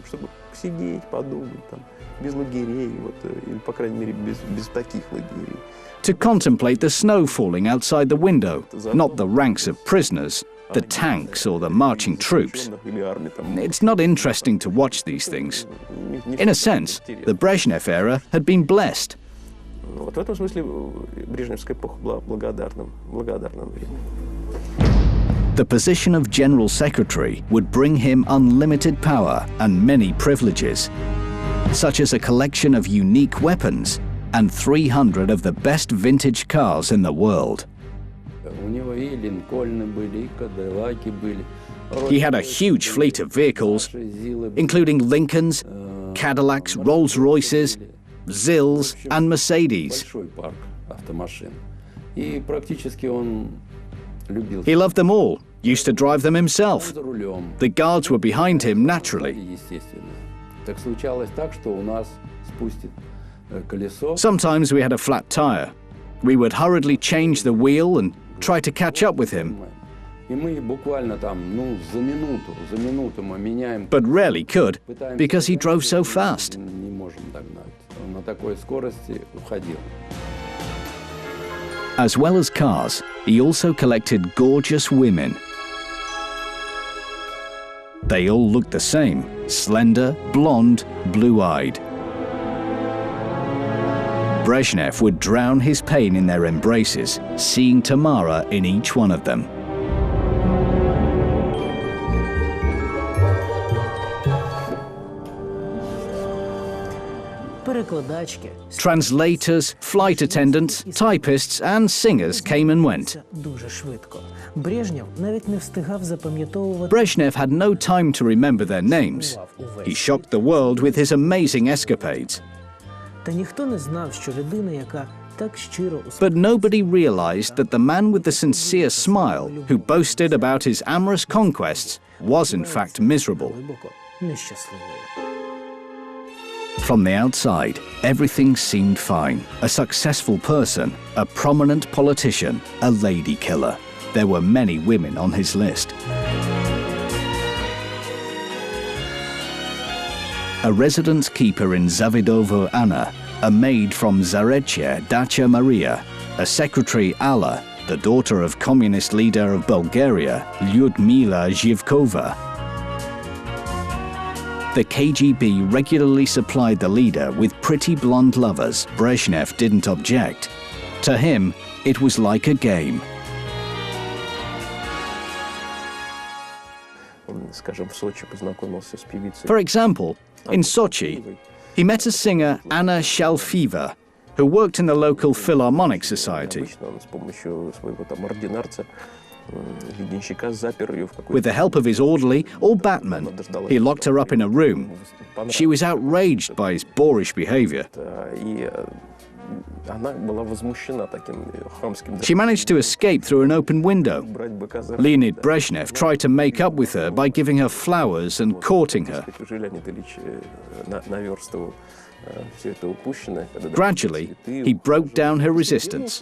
To contemplate the snow falling outside the window, not the ranks of prisoners, the tanks or the marching troops. It's not interesting to watch these things. In a sense, the Brezhnev era had been blessed. The position of General Secretary would bring him unlimited power and many privileges, such as a collection of unique weapons and 300 of the best vintage cars in the world. He had a huge fleet of vehicles, including Lincolns, Cadillacs, Rolls-Royces, Zills, and Mercedes. He loved them all, used to drive them himself. The guards were behind him naturally. Sometimes we had a flat tire. We would hurriedly change the wheel and try to catch up with him. But rarely could, because he drove so As well as cars, he also collected gorgeous women. They all looked the same: slender, blonde, blue-eyed. Brezhnev would drown his pain in their embraces, seeing Tamara in each one of them. Translators, flight attendants, typists, and singers came and went. Brezhnev had no time to remember their names. He shocked the world with his amazing escapades. But nobody realized that the man with the sincere smile, who boasted about his amorous conquests, was in fact miserable. From the outside, everything seemed fine. A successful person, a prominent politician, a lady killer. There were many women on his list. A residence keeper in Zavidovo Anna, a maid from Zarechye, Dacha Maria, a secretary Alla, the daughter of communist leader of Bulgaria, Lyudmila Zhivkova. The KGB regularly supplied the leader with pretty blonde lovers. Brezhnev didn't object. To him, it was like a game. For example, in Sochi, he met a singer, Anna Shalfiva, who worked in the local Philharmonic Society. With the help of his orderly or batman, he locked her up in a room. She was outraged by his boorish behavior. She managed to escape through an open window. Leonid Brezhnev tried to make up with her by giving her flowers and courting her. Gradually, he broke down her resistance.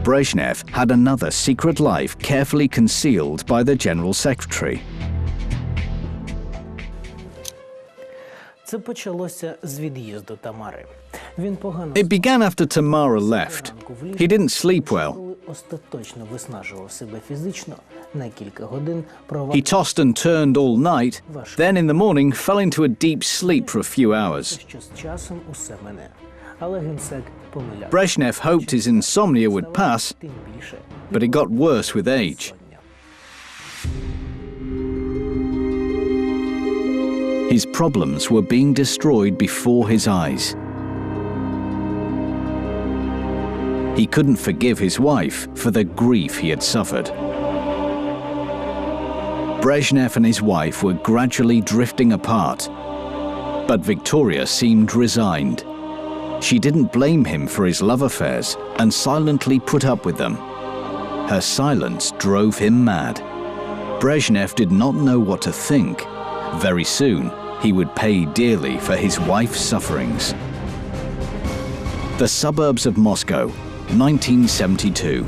Brezhnev had another secret life carefully concealed by the General Secretary. It began after Tamara left. He didn't sleep well. He tossed and turned all night, then in the morning fell into a deep sleep for a few hours. Brezhnev hoped his insomnia would pass, but it got worse with age. His problems were being destroyed before his eyes. He couldn't forgive his wife for the grief he had suffered. Brezhnev and his wife were gradually drifting apart, but Victoria seemed resigned. She didn't blame him for his love affairs and silently put up with them. Her silence drove him mad. Brezhnev did not know what to think. Very soon, he would pay dearly for his wife's sufferings. The suburbs of Moscow, 1972.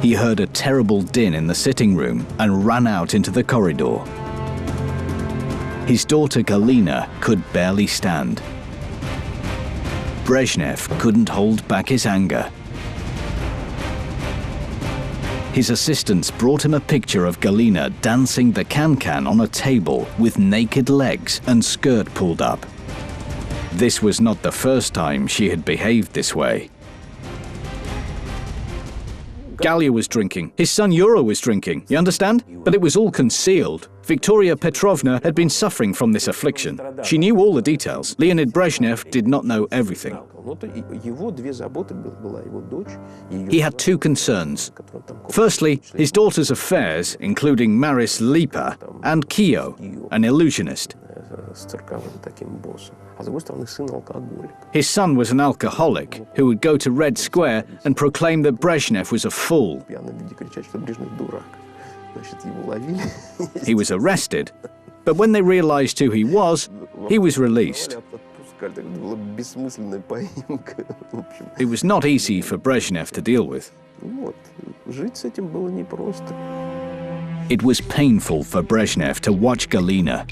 He heard a terrible din in the sitting room and ran out into the corridor. His daughter Galina could barely stand. Brezhnev couldn't hold back his anger. His assistants brought him a picture of Galina dancing the can-can on a table with naked legs and skirt pulled up. This was not the first time she had behaved this way. Galia was drinking. His son Yura was drinking. You understand? But it was all concealed. Victoria Petrovna had been suffering from this affliction. She knew all the details. Leonid Brezhnev did not know everything. He had two concerns. Firstly, his daughter's affairs, including Maris Lipa and Kio, an illusionist. His son was an alcoholic who would go to Red Square and proclaim that Brezhnev was a fool. He was arrested, but when they realized who he was released. It was not easy for Brezhnev to deal with. It was painful for Brezhnev to watch Galina.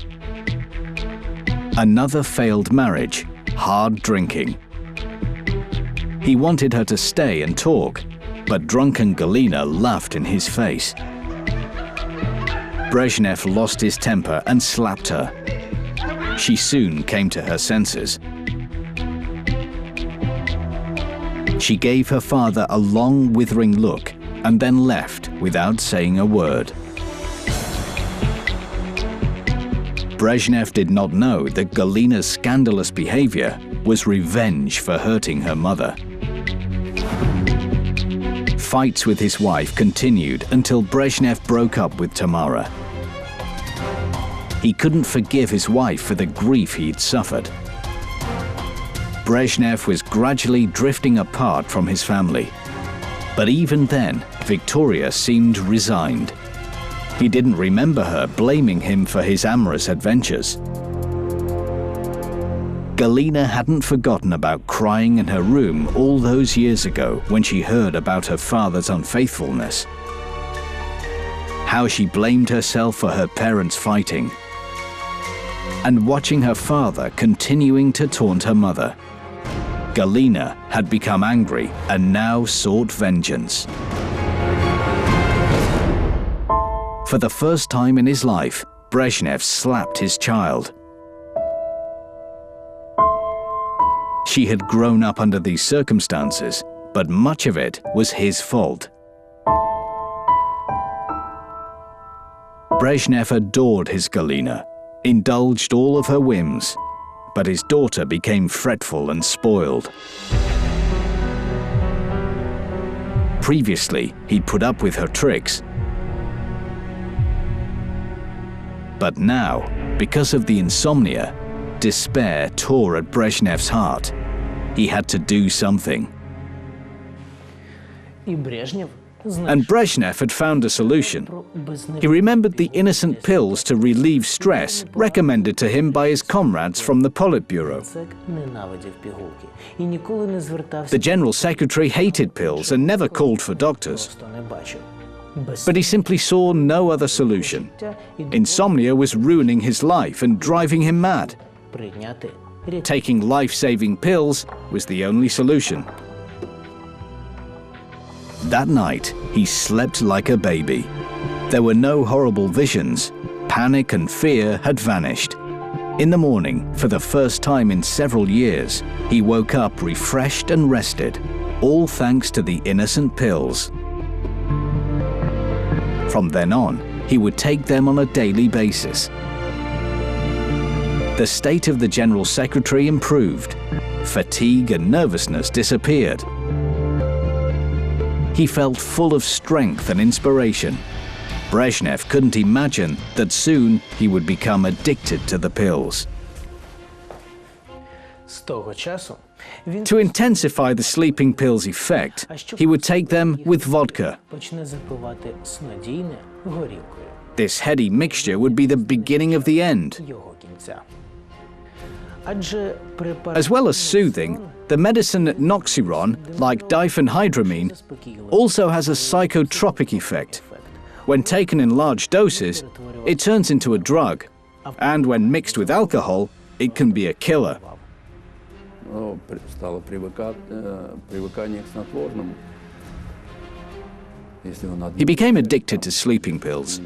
Another failed marriage, hard drinking. He wanted her to stay and talk, but drunken Galina laughed in his face. Brezhnev lost his temper and slapped her. She soon came to her senses. She gave her father a long, withering look and then left without saying a word. Brezhnev did not know that Galina's scandalous behavior was revenge for hurting her mother. Fights with his wife continued until Brezhnev broke up with Tamara. He couldn't forgive his wife for the grief he'd suffered. Brezhnev was gradually drifting apart from his family. But even then, Victoria seemed resigned. He didn't remember her blaming him for his amorous adventures. Galina hadn't forgotten about crying in her room all those years ago when she heard about her father's unfaithfulness. How she blamed herself for her parents fighting, and watching her father continuing to taunt her mother. Galina had become angry and now sought vengeance. For the first time in his life, Brezhnev slapped his child. She had grown up under these circumstances, but much of it was his fault. Brezhnev adored his Galina, indulged all of her whims, but his daughter became fretful and spoiled. Previously, he'd put up with her tricks. But now, because of the insomnia, despair tore at Brezhnev's heart. He had to do something. And Brezhnev had found a solution. He remembered the innocent pills to relieve stress recommended to him by his comrades from the Politburo. The General Secretary hated pills and never called for doctors. But he simply saw no other solution. Insomnia was ruining his life and driving him mad. Taking life-saving pills was the only solution. That night, he slept like a baby. There were no horrible visions. Panic and fear had vanished. In the morning, for the first time in several years, he woke up refreshed and rested, all thanks to the innocent pills. From then on, he would take them on a daily basis. The state of the General Secretary improved. Fatigue and nervousness disappeared. He felt full of strength and inspiration. Brezhnev couldn't imagine that soon he would become addicted to the pills. To intensify the sleeping pills' effect, he would take them with vodka. This heady mixture would be the beginning of the end. As well as soothing, the medicine noxiron, like diphenhydramine, also has a psychotropic effect. When taken in large doses, it turns into a drug, and when mixed with alcohol, it can be a killer. He became addicted to sleeping pills.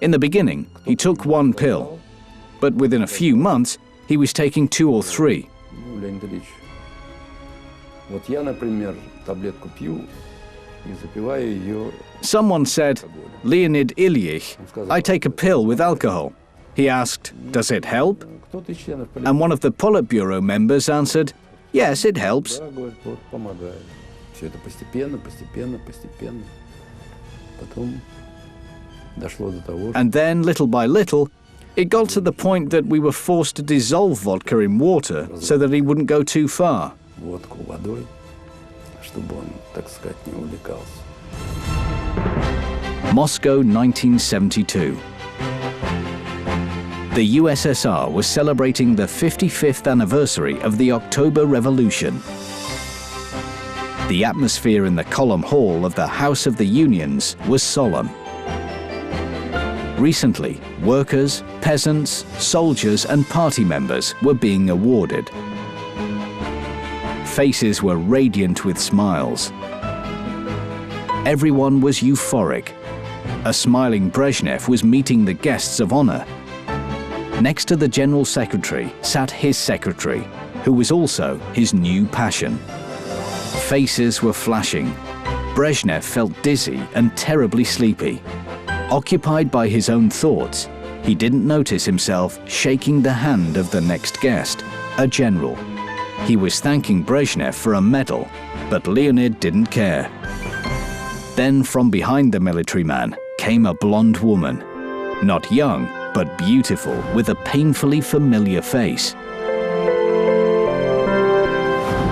In the beginning, he took one pill, but within a few months, he was taking 2 or 3. Someone said, "Leonid Ilyich, I take a pill with alcohol." He asked, "Does it help?" And one of the Politburo members answered, "Yes, it helps." And then, little by little, it got to the point that we were forced to dissolve vodka in water so that he wouldn't go too far. Moscow, 1972. The USSR was celebrating the 55th anniversary of the October Revolution. The atmosphere in the column hall of the House of the Unions was solemn. Recently, workers, peasants, soldiers and party members were being awarded. Faces were radiant with smiles. Everyone was euphoric. A smiling Brezhnev was meeting the guests of honor. Next to the General Secretary sat his secretary, who was also his new passion. Faces were flashing. Brezhnev felt dizzy and terribly sleepy. Occupied by his own thoughts, he didn't notice himself shaking the hand of the next guest, a general. He was thanking Brezhnev for a medal, but Leonid didn't care. Then from behind the military man came a blonde woman. Not young, but beautiful, with a painfully familiar face.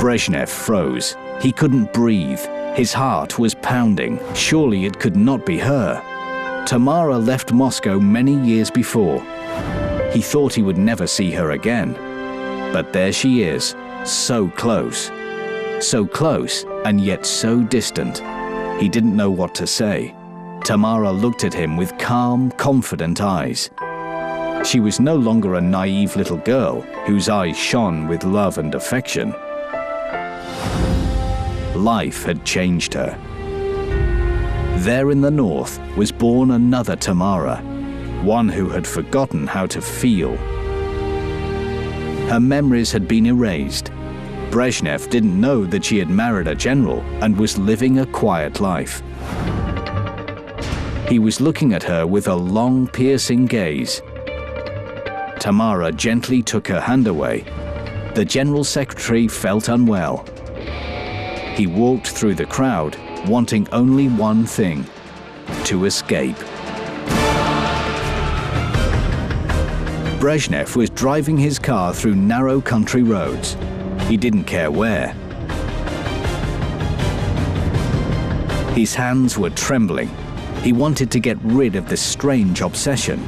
Brezhnev froze. He couldn't breathe. His heart was pounding. Surely it could not be her. Tamara left Moscow many years before. He thought he would never see her again. But there she is, so close. So close, and yet so distant. He didn't know what to say. Tamara looked at him with calm, confident eyes. She was no longer a naive little girl whose eyes shone with love and affection. Life had changed her. There in the north was born another Tamara, one who had forgotten how to feel. Her memories had been erased. Brezhnev didn't know that she had married a general and was living a quiet life. He was looking at her with a long, piercing gaze. Tamara gently took her hand away. The General Secretary felt unwell. He walked through the crowd, wanting only one thing: to escape. Brezhnev was driving his car through narrow country roads. He didn't care where. His hands were trembling. He wanted to get rid of this strange obsession.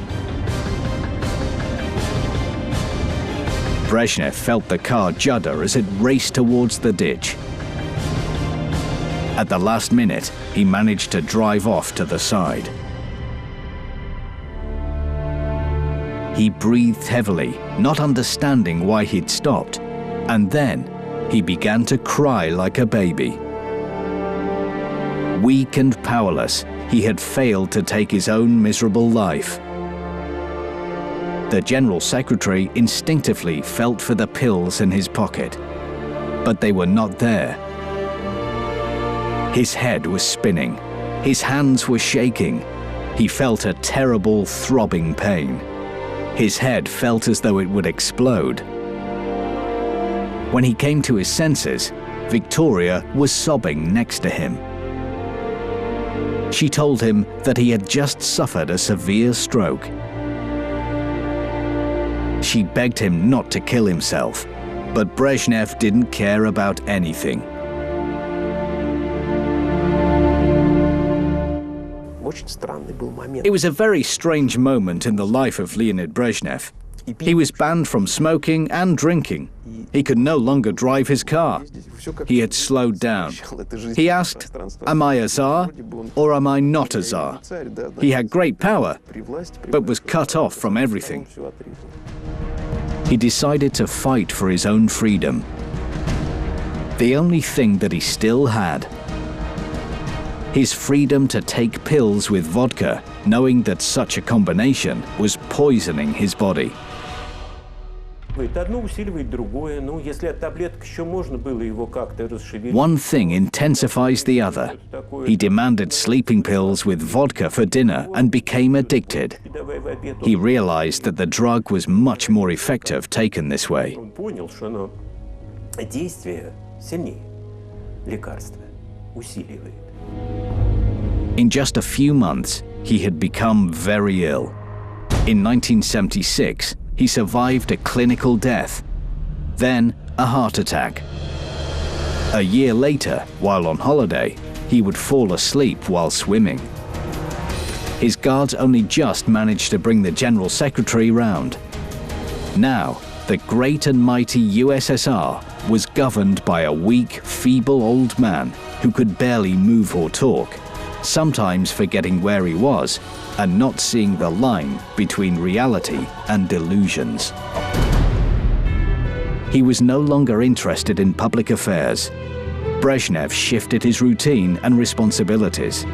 Brezhnev felt the car judder as it raced towards the ditch. At the last minute, he managed to drive off to the side. He breathed heavily, not understanding why he'd stopped, and then he began to cry like a baby. Weak and powerless, he had failed to take his own miserable life. The General Secretary instinctively felt for the pills in his pocket, but they were not there. His head was spinning. His hands were shaking. He felt a terrible, throbbing pain. His head felt as though it would explode. When he came to his senses, Victoria was sobbing next to him. She told him that he had just suffered a severe stroke. She begged him not to kill himself, but Brezhnev didn't care about anything. It was a very strange moment in the life of Leonid Brezhnev. He was banned from smoking and drinking. He could no longer drive his car. He had slowed down. He asked, "Am I a tsar or am I not a tsar?" He had great power, but was cut off from everything. He decided to fight for his own freedom. The only thing that he still had. His freedom to take pills with vodka, knowing that such a combination was poisoning his body. One thing intensifies the other. He demanded sleeping pills with vodka for dinner and became addicted. He realized that the drug was much more effective taken this way. In just a few months, he had become very ill. In 1976, he survived a clinical death, then a heart attack. A year later, while on holiday, he would fall asleep while swimming. His guards only just managed to bring the General Secretary round. Now, the great and mighty USSR was governed by a weak, feeble old man who could barely move or talk, sometimes forgetting where he was and not seeing the line between reality and delusions. He was no longer interested in public affairs. Brezhnev shifted his routine and responsibilities.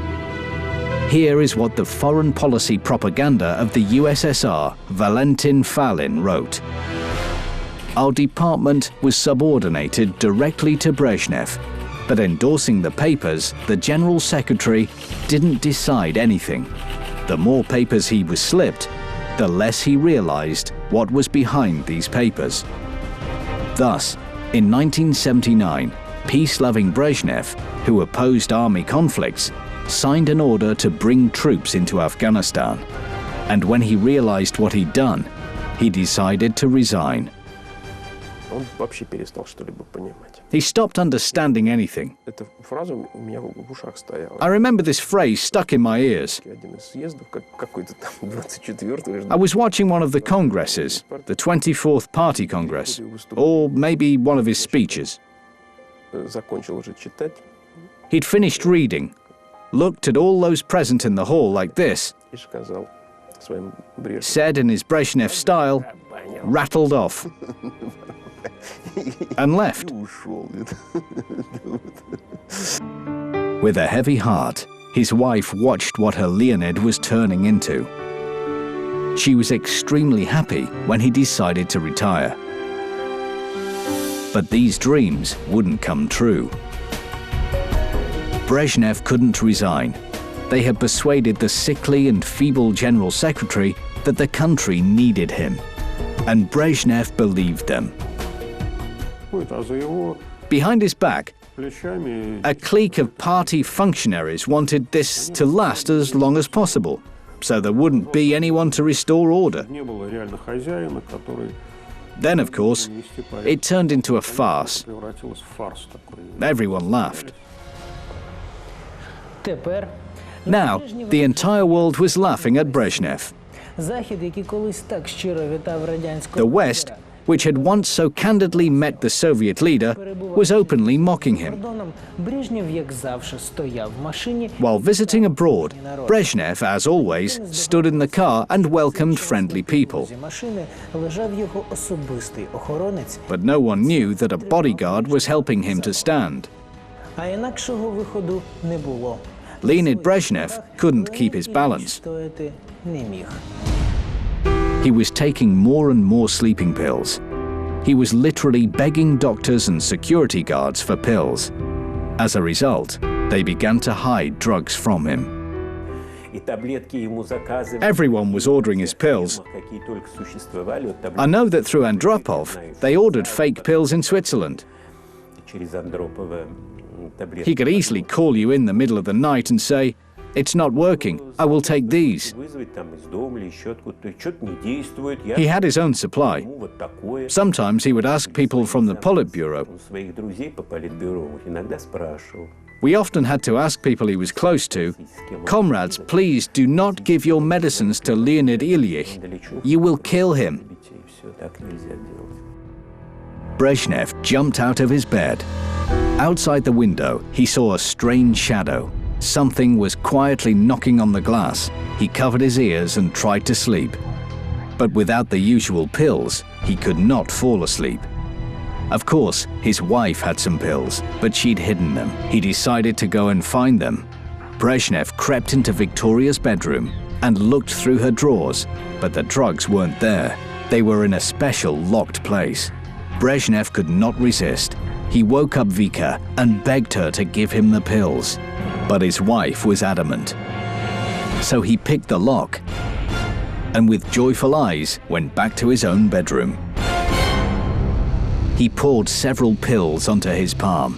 Here is what the foreign policy propaganda of the USSR, Valentin Falin, wrote. Our department was subordinated directly to Brezhnev, but endorsing the papers, the General Secretary didn't decide anything. The more papers he was slipped, the less he realized what was behind these papers. Thus, in 1979, peace-loving Brezhnev, who opposed army conflicts, signed an order to bring troops into Afghanistan. And when he realized what he'd done, he decided to resign. He stopped understanding anything. I remember this phrase stuck in my ears. I was watching one of the congresses, the 24th Party Congress, or maybe one of his speeches. He'd finished reading, looked at all those present in the hall like this, said in his Brezhnev style, rattled off, and left. With a heavy heart, his wife watched what her Leonid was turning into. She was extremely happy when he decided to retire. But these dreams wouldn't come true. Brezhnev couldn't resign. They had persuaded the sickly and feeble General Secretary that the country needed him. And Brezhnev believed them. Behind his back, a clique of party functionaries wanted this to last as long as possible, so there wouldn't be anyone to restore order. Then, of course, it turned into a farce. Everyone laughed. Now, the entire world was laughing at Brezhnev. The West, which had once so candidly met the Soviet leader, was openly mocking him. While visiting abroad, Brezhnev, as always, stood in the car and welcomed friendly people. But no one knew that a bodyguard was helping him to stand. Leonid Brezhnev couldn't keep his balance. He was taking more and more sleeping pills. He was literally begging doctors and security guards for pills. As a result, they began to hide drugs from him. Everyone was ordering his pills. I know that through Andropov, they ordered fake pills in Switzerland. He could easily call you in the middle of the night and say, "It's not working, I will take these." He had his own supply. Sometimes he would ask people from the Politburo. We often had to ask people he was close to, "Comrades, please do not give your medicines to Leonid Ilyich. You will kill him." Brezhnev jumped out of his bed. Outside the window, he saw a strange shadow. Something was quietly knocking on the glass. He covered his ears and tried to sleep. But without the usual pills, he could not fall asleep. Of course, his wife had some pills, but she'd hidden them. He decided to go and find them. Brezhnev crept into Victoria's bedroom and looked through her drawers, but the drugs weren't there. They were in a special locked place. Brezhnev could not resist. He woke up Vika and begged her to give him the pills. But his wife was adamant. So he picked the lock and with joyful eyes went back to his own bedroom. He poured several pills onto his palm.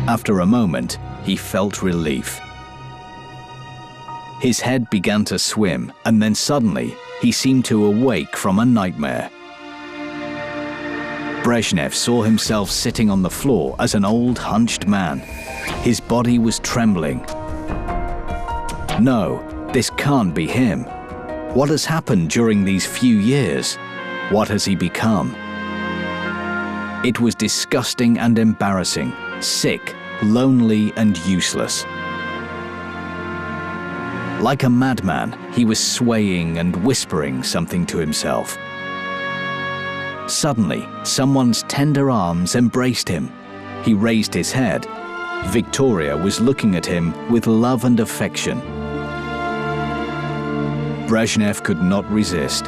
After a moment, he felt relief. His head began to swim, and then suddenly he seemed to awake from a nightmare. Brezhnev saw himself sitting on the floor as an old, hunched man. His body was trembling. No, this can't be him. What has happened during these few years? What has he become? It was disgusting and embarrassing, sick, lonely and useless. Like a madman, he was swaying and whispering something to himself. Suddenly, someone's tender arms embraced him. He raised his head. Victoria was looking at him with love and affection. Brezhnev could not resist.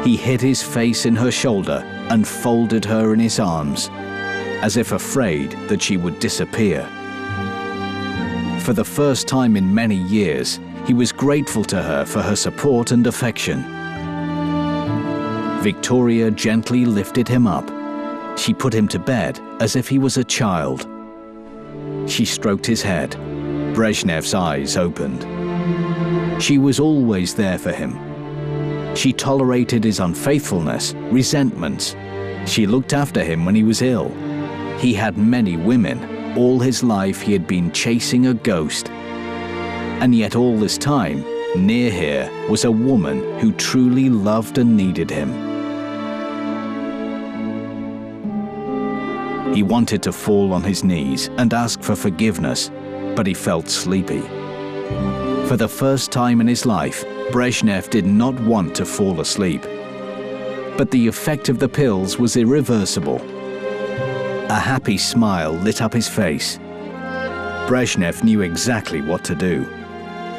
He hid his face in her shoulder and folded her in his arms, as if afraid that she would disappear. For the first time in many years, he was grateful to her for her support and affection. Victoria gently lifted him up. She put him to bed as if he was a child. She stroked his head. Brezhnev's eyes opened. She was always there for him. She tolerated his unfaithfulness, resentments. She looked after him when he was ill. He had many women. All his life he had been chasing a ghost. And yet all this time, near here was a woman who truly loved and needed him. He wanted to fall on his knees and ask for forgiveness, but he felt sleepy. For the first time in his life, Brezhnev did not want to fall asleep. But the effect of the pills was irreversible. A happy smile lit up his face. Brezhnev knew exactly what to do.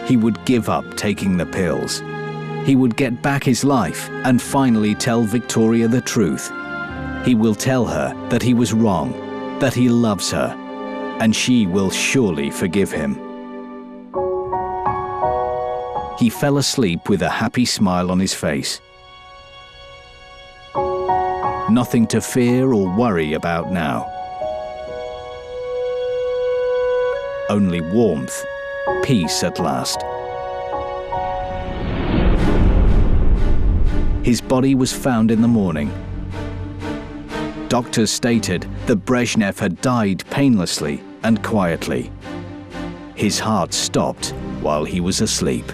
He would give up taking the pills. He would get back his life and finally tell Victoria the truth. He will tell her that he was wrong, that he loves her, and she will surely forgive him. He fell asleep with a happy smile on his face. Nothing to fear or worry about now. Only warmth, peace at last. His body was found in the morning. Doctors stated that Brezhnev had died painlessly and quietly. His heart stopped while he was asleep.